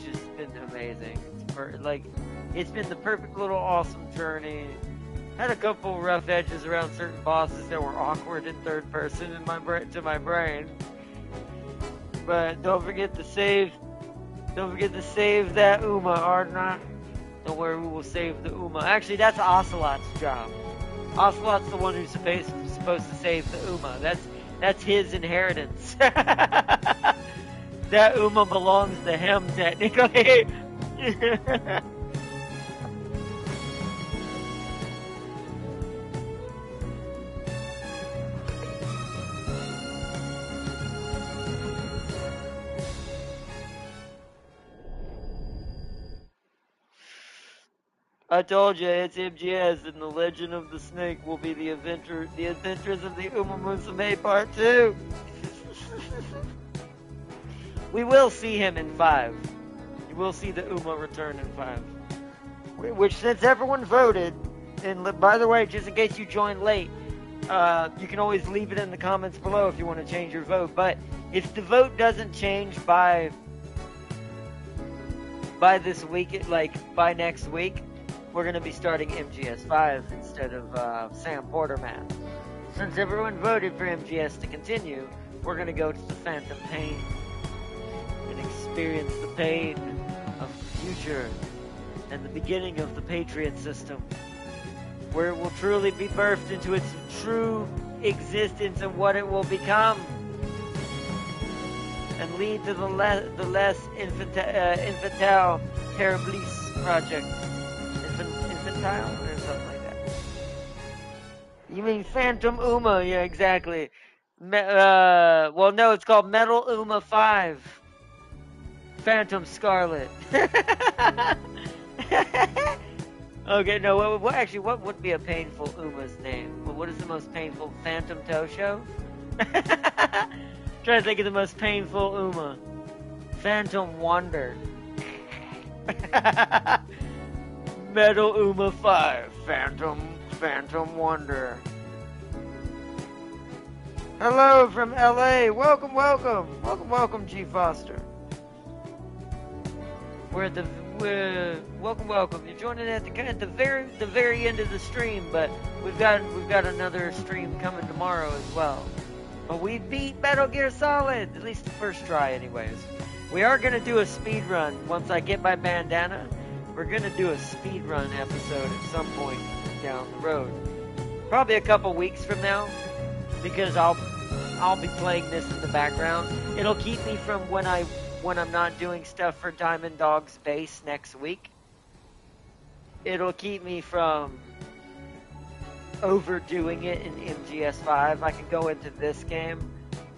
just been amazing. It's been the perfect little awesome journey. Had a couple rough edges around certain bosses that were awkward in third person in my brain. But don't forget to save. Don't forget to save that Uma, Ardna. Don't worry, we will save the Uma. Actually, that's Ocelot's job. Ocelot's the one who's supposed to save the Uma. That's his inheritance. That Uma belongs to him, technically. I told you, it's MGS, and the Legend of the Snake will be the adventures of the Uma Musume Part 2. We will see him in 5. You will see the Uma return in 5. which since everyone voted, and by the way, just in case you joined late, you can always leave it in the comments below if you want to change your vote. But if the vote doesn't change by this week, like by next week, we're going to be starting MGS5 instead of Sam Porter Math. Since everyone voted for MGS to continue, we're going to go to the Phantom Pain and experience the pain of the future and the beginning of the Patriot system, where it will truly be birthed into its true existence and what it will become, and lead to the less infantile terribilis project. Infantile or something like that. You mean Phantom Uma? Yeah, exactly. Well, no, it's called Metal Uma 5. Phantom Scarlet. Okay, no, what would be a painful Uma's name? What is the most painful? Phantom Toe Show? Trying to think of the most painful Uma. Phantom Wonder. Metal Uma 5. Phantom Wonder. Hello from LA. Welcome, G. Foster. Welcome. You're joining at the very end of the stream, but we've got another stream coming tomorrow as well. But we beat Metal Gear Solid, at least the first try, anyways. We are gonna do a speed run once I get my bandana. We're gonna do a speed run episode at some point down the road, probably a couple weeks from now, because I'll be playing this in the background. It'll keep me from when I'm not doing stuff for Diamond Dog's base next week. It'll keep me from overdoing it in MGS5. I can go into this game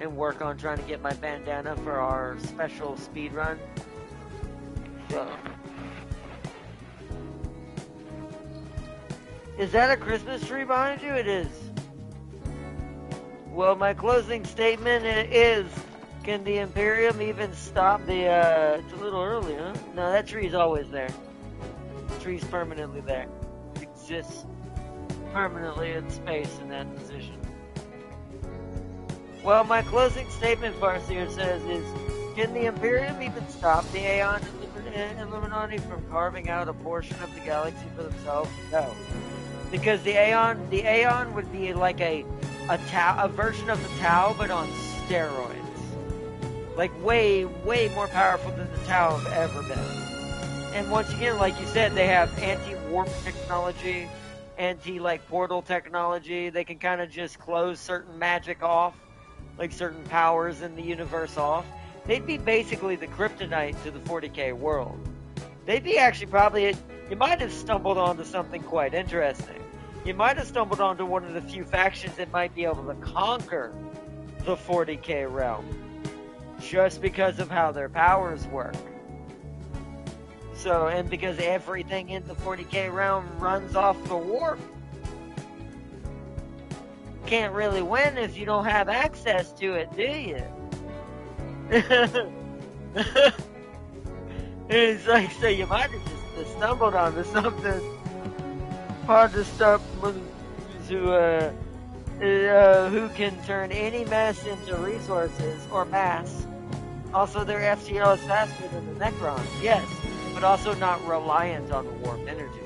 and work on trying to get my bandana for our special speed run. So, is that a Christmas tree behind you? It is. Well, my closing statement is, can the Imperium even stop the, it's a little early, huh? No, that tree's always there. The tree's permanently there. It exists permanently in space in that position. Well, my closing statement, Farseer says, is, can the Imperium even stop the Aeon and Illuminati from carving out a portion of the galaxy for themselves? No. Because the Aeon would be like a version of the Tau, but on steroids. Like way more powerful than the Tau have ever been. And once again, like you said, they have anti-warp technology, portal technology. They can kind of just close certain magic off, like certain powers in the universe off. They'd be basically the kryptonite to the 40k world. They'd be actually probably, you might have stumbled onto something quite interesting. You might have stumbled onto one of the few factions that might be able to conquer the 40k realm, just because of how their powers work. So, and because everything in the 40k realm runs off the warp. Can't really win if you don't have access to it, do you? It's like, so you might have just stumbled onto something hard to stop who can turn any mess into resources or mass. Also, their FTL is faster than the Necrons, yes, but also not reliant on the warp energy.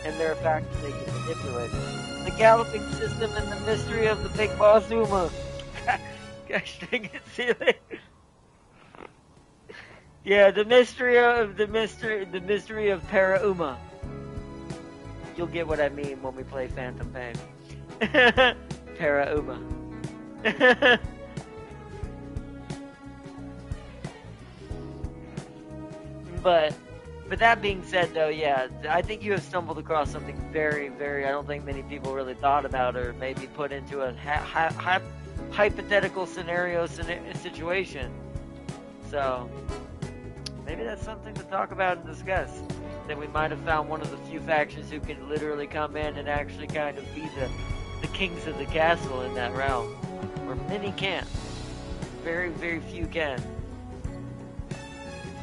And they're a fact that they can manipulate it. The galloping system and the mystery of the big boss Uma. Gosh dang it, Sealy. Yeah, the mystery of Para Uma. You'll get what I mean when we play Phantom Pain. Para Uma. But that being said, though, yeah, I think you have stumbled across something very, very, I don't think many people really thought about or maybe put into a hypothetical situation. So, maybe that's something to talk about and discuss. That we might have found one of the few factions who could literally come in and actually kind of be the kings of the castle in that realm. Where many can't. Very, very few can.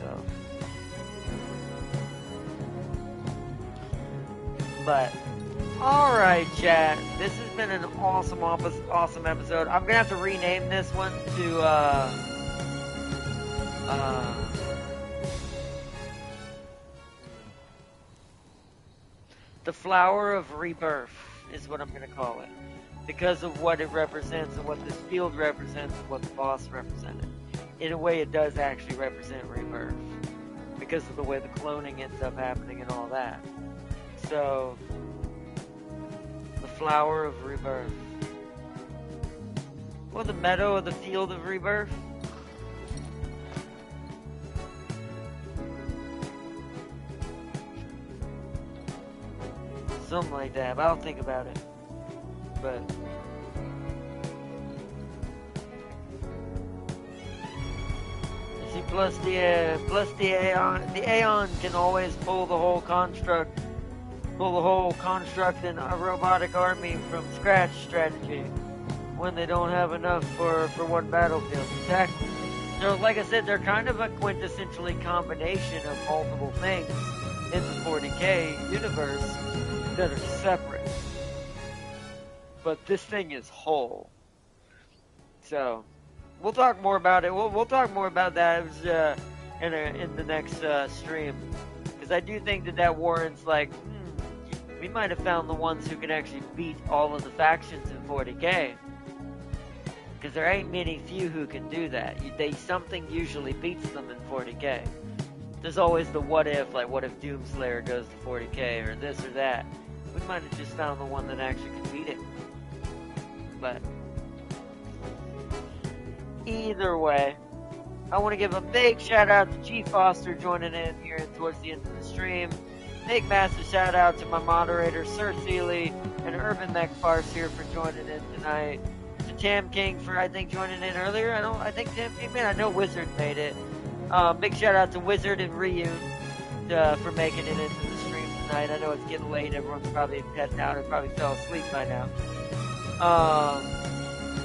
So. But alright, chat. This has been an awesome episode. I'm gonna have to rename this one to The Flower of Rebirth is what I'm gonna call it. Because of what it represents and what this field represents and what the boss represented. In a way, it does actually represent rebirth. Because of the way the cloning ends up happening and all that. So, the Flower of Rebirth. Or the Meadow of the Field of Rebirth. Something like that, but I'll think about it. But see, plus the Aeon can always pull the whole construct in a robotic army from scratch strategy when they don't have enough for one battlefield. Exactly. So, like I said, they're kind of a quintessentially combination of multiple things in the 40K universe that are separate. But this thing is whole. So, we'll talk more about it. We'll talk more about that in the next stream. Because I do think that warrants, like, we might have found the ones who can actually beat all of the factions in 40K. Because there ain't many few who can do that. Something usually beats them in 40K. There's always the what if, like what if Doomslayer goes to 40K or this or that. We might have just found the one that actually could beat it. But either way, I want to give a big shout out to G Foster joining in here towards the end of the stream. Big massive shout out to my moderator Sir Seeley and Urban Mech Farce here for joining in tonight. To Tam King for I think joining in earlier. I think Tam King I know Wizard made it. Big shout out to Wizard and Ryu for making it into the stream tonight. I know it's getting late. Everyone's probably heading out and probably fell asleep by now.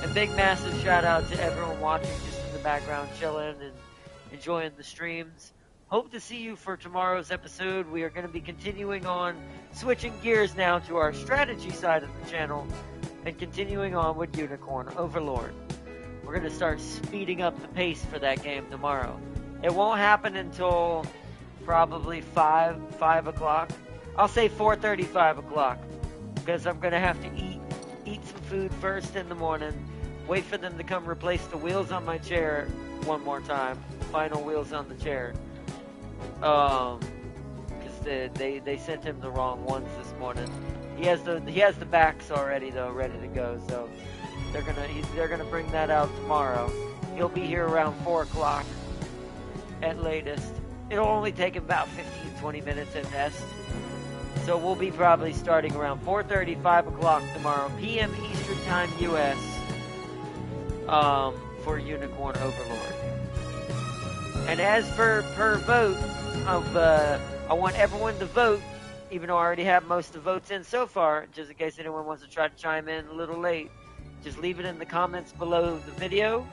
And big massive shout out to everyone watching just in the background, chilling and enjoying the streams. Hope to see you for tomorrow's episode. We are going to be continuing on, switching gears now to our strategy side of the channel, and continuing on with Unicorn Overlord. We're going to start speeding up the pace for that game tomorrow. It won't happen until probably 5 o'clock. I'll say 4:30, 5 o'clock. Because I'm going to have to eat some food first in the morning, wait for them to come replace the wheels on my chair one more time, the final wheels on the chair. Because they sent him the wrong ones this morning. He has the backs already though, ready to go. So they're gonna bring that out tomorrow. He'll be here around 4 o'clock at latest. It'll only take him about 15-20 minutes at best. So we'll be probably starting around 4:30, 5 o'clock tomorrow, PM Eastern Time US, for Unicorn Overlord. And as for per vote, I want everyone to vote, even though I already have most of the votes in so far, just in case anyone wants to try to chime in a little late. Just leave it in the comments below the video,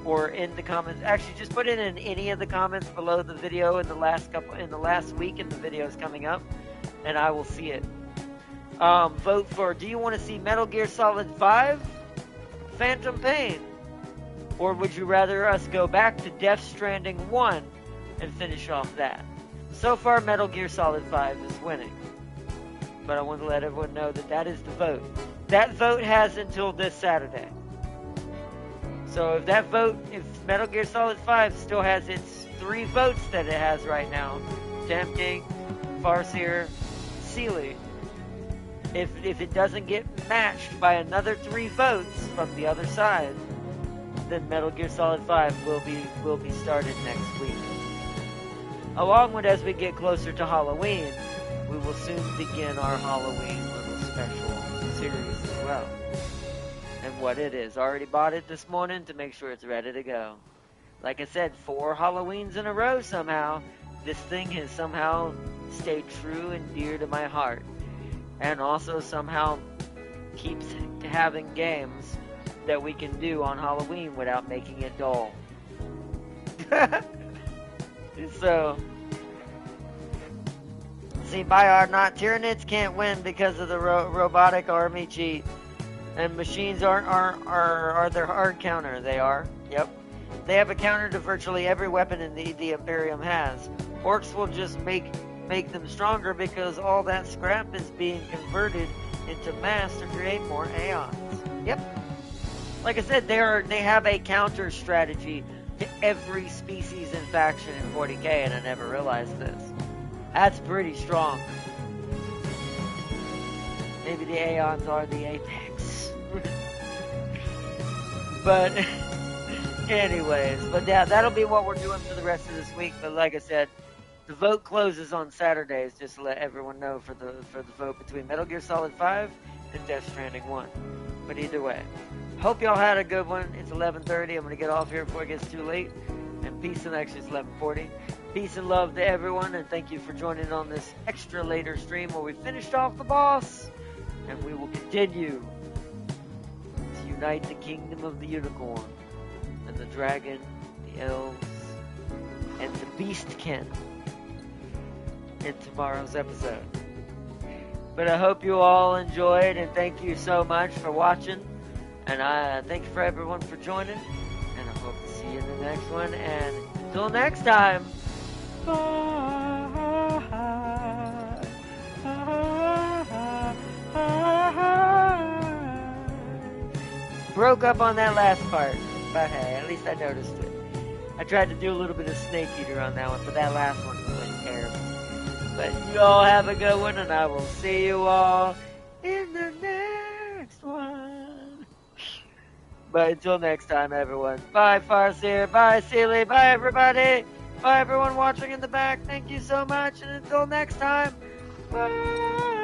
or in the comments. Actually, just put it in any of the comments below the video in the last week, and the videos coming up, and I will see it. Vote for, do you want to see Metal Gear Solid 5? Phantom Pain? Or would you rather us go back to Death Stranding 1 and finish off that? So far, Metal Gear Solid 5 is winning. But I want to let everyone know that is the vote. That vote has until this Saturday. So if Metal Gear Solid 5 still has its 3 votes that it has right now, Tam King, Farseer, Seeley, if it doesn't get matched by another 3 votes from the other side, then Metal Gear Solid 5 will be started next week. Along with, as we get closer to Halloween, we will soon begin our Halloween little special series as well. And what it is, already bought it this morning to make sure it's ready to go. Like I said, 4 Halloweens in a row somehow. This thing has somehow stayed true and dear to my heart. And also somehow keeps having games that we can do on Halloween without making it dull. See, Bayard, not Tyranids can't win because of the robotic army cheat. And machines are their hard counter. They are. Yep. They have a counter to virtually every weapon in the Imperium has. Orcs will just make them stronger because all that scrap is being converted into mass to create more Aeons. Yep. Like I said, they have a counter strategy to every species and faction in 40k, and I never realized this. That's pretty strong. Maybe the Aeons are the apex. But anyways, but yeah, that'll be what we're doing for the rest of this week. But like I said, the vote closes on Saturdays, just to let everyone know for the vote between Metal Gear Solid 5 and Death Stranding 1. But either way, hope y'all had a good one. It's 11:30. I'm gonna get off here before it gets too late. And peace, and actually it's 11:40. Peace and love to everyone, and thank you for joining on this extra later stream where we finished off the boss, and we will continue to unite the kingdom of the unicorn and the dragon, the elves, and the beastkin in tomorrow's episode. But I hope you all enjoyed, and thank you so much for watching, and I thank you for everyone for joining, and I hope to see you in the next one, and until next time, broke up on that last part, but hey, at least I noticed it. I tried to do a little bit of Snake Eater on that one, but that last one was terrible. But you all have a good one, and I will see you all in the next one. But until next time, everyone. Bye, Farseer. Bye, Sealy. Bye, everybody. Bye, everyone watching in the back. Thank you so much, and until next time, bye.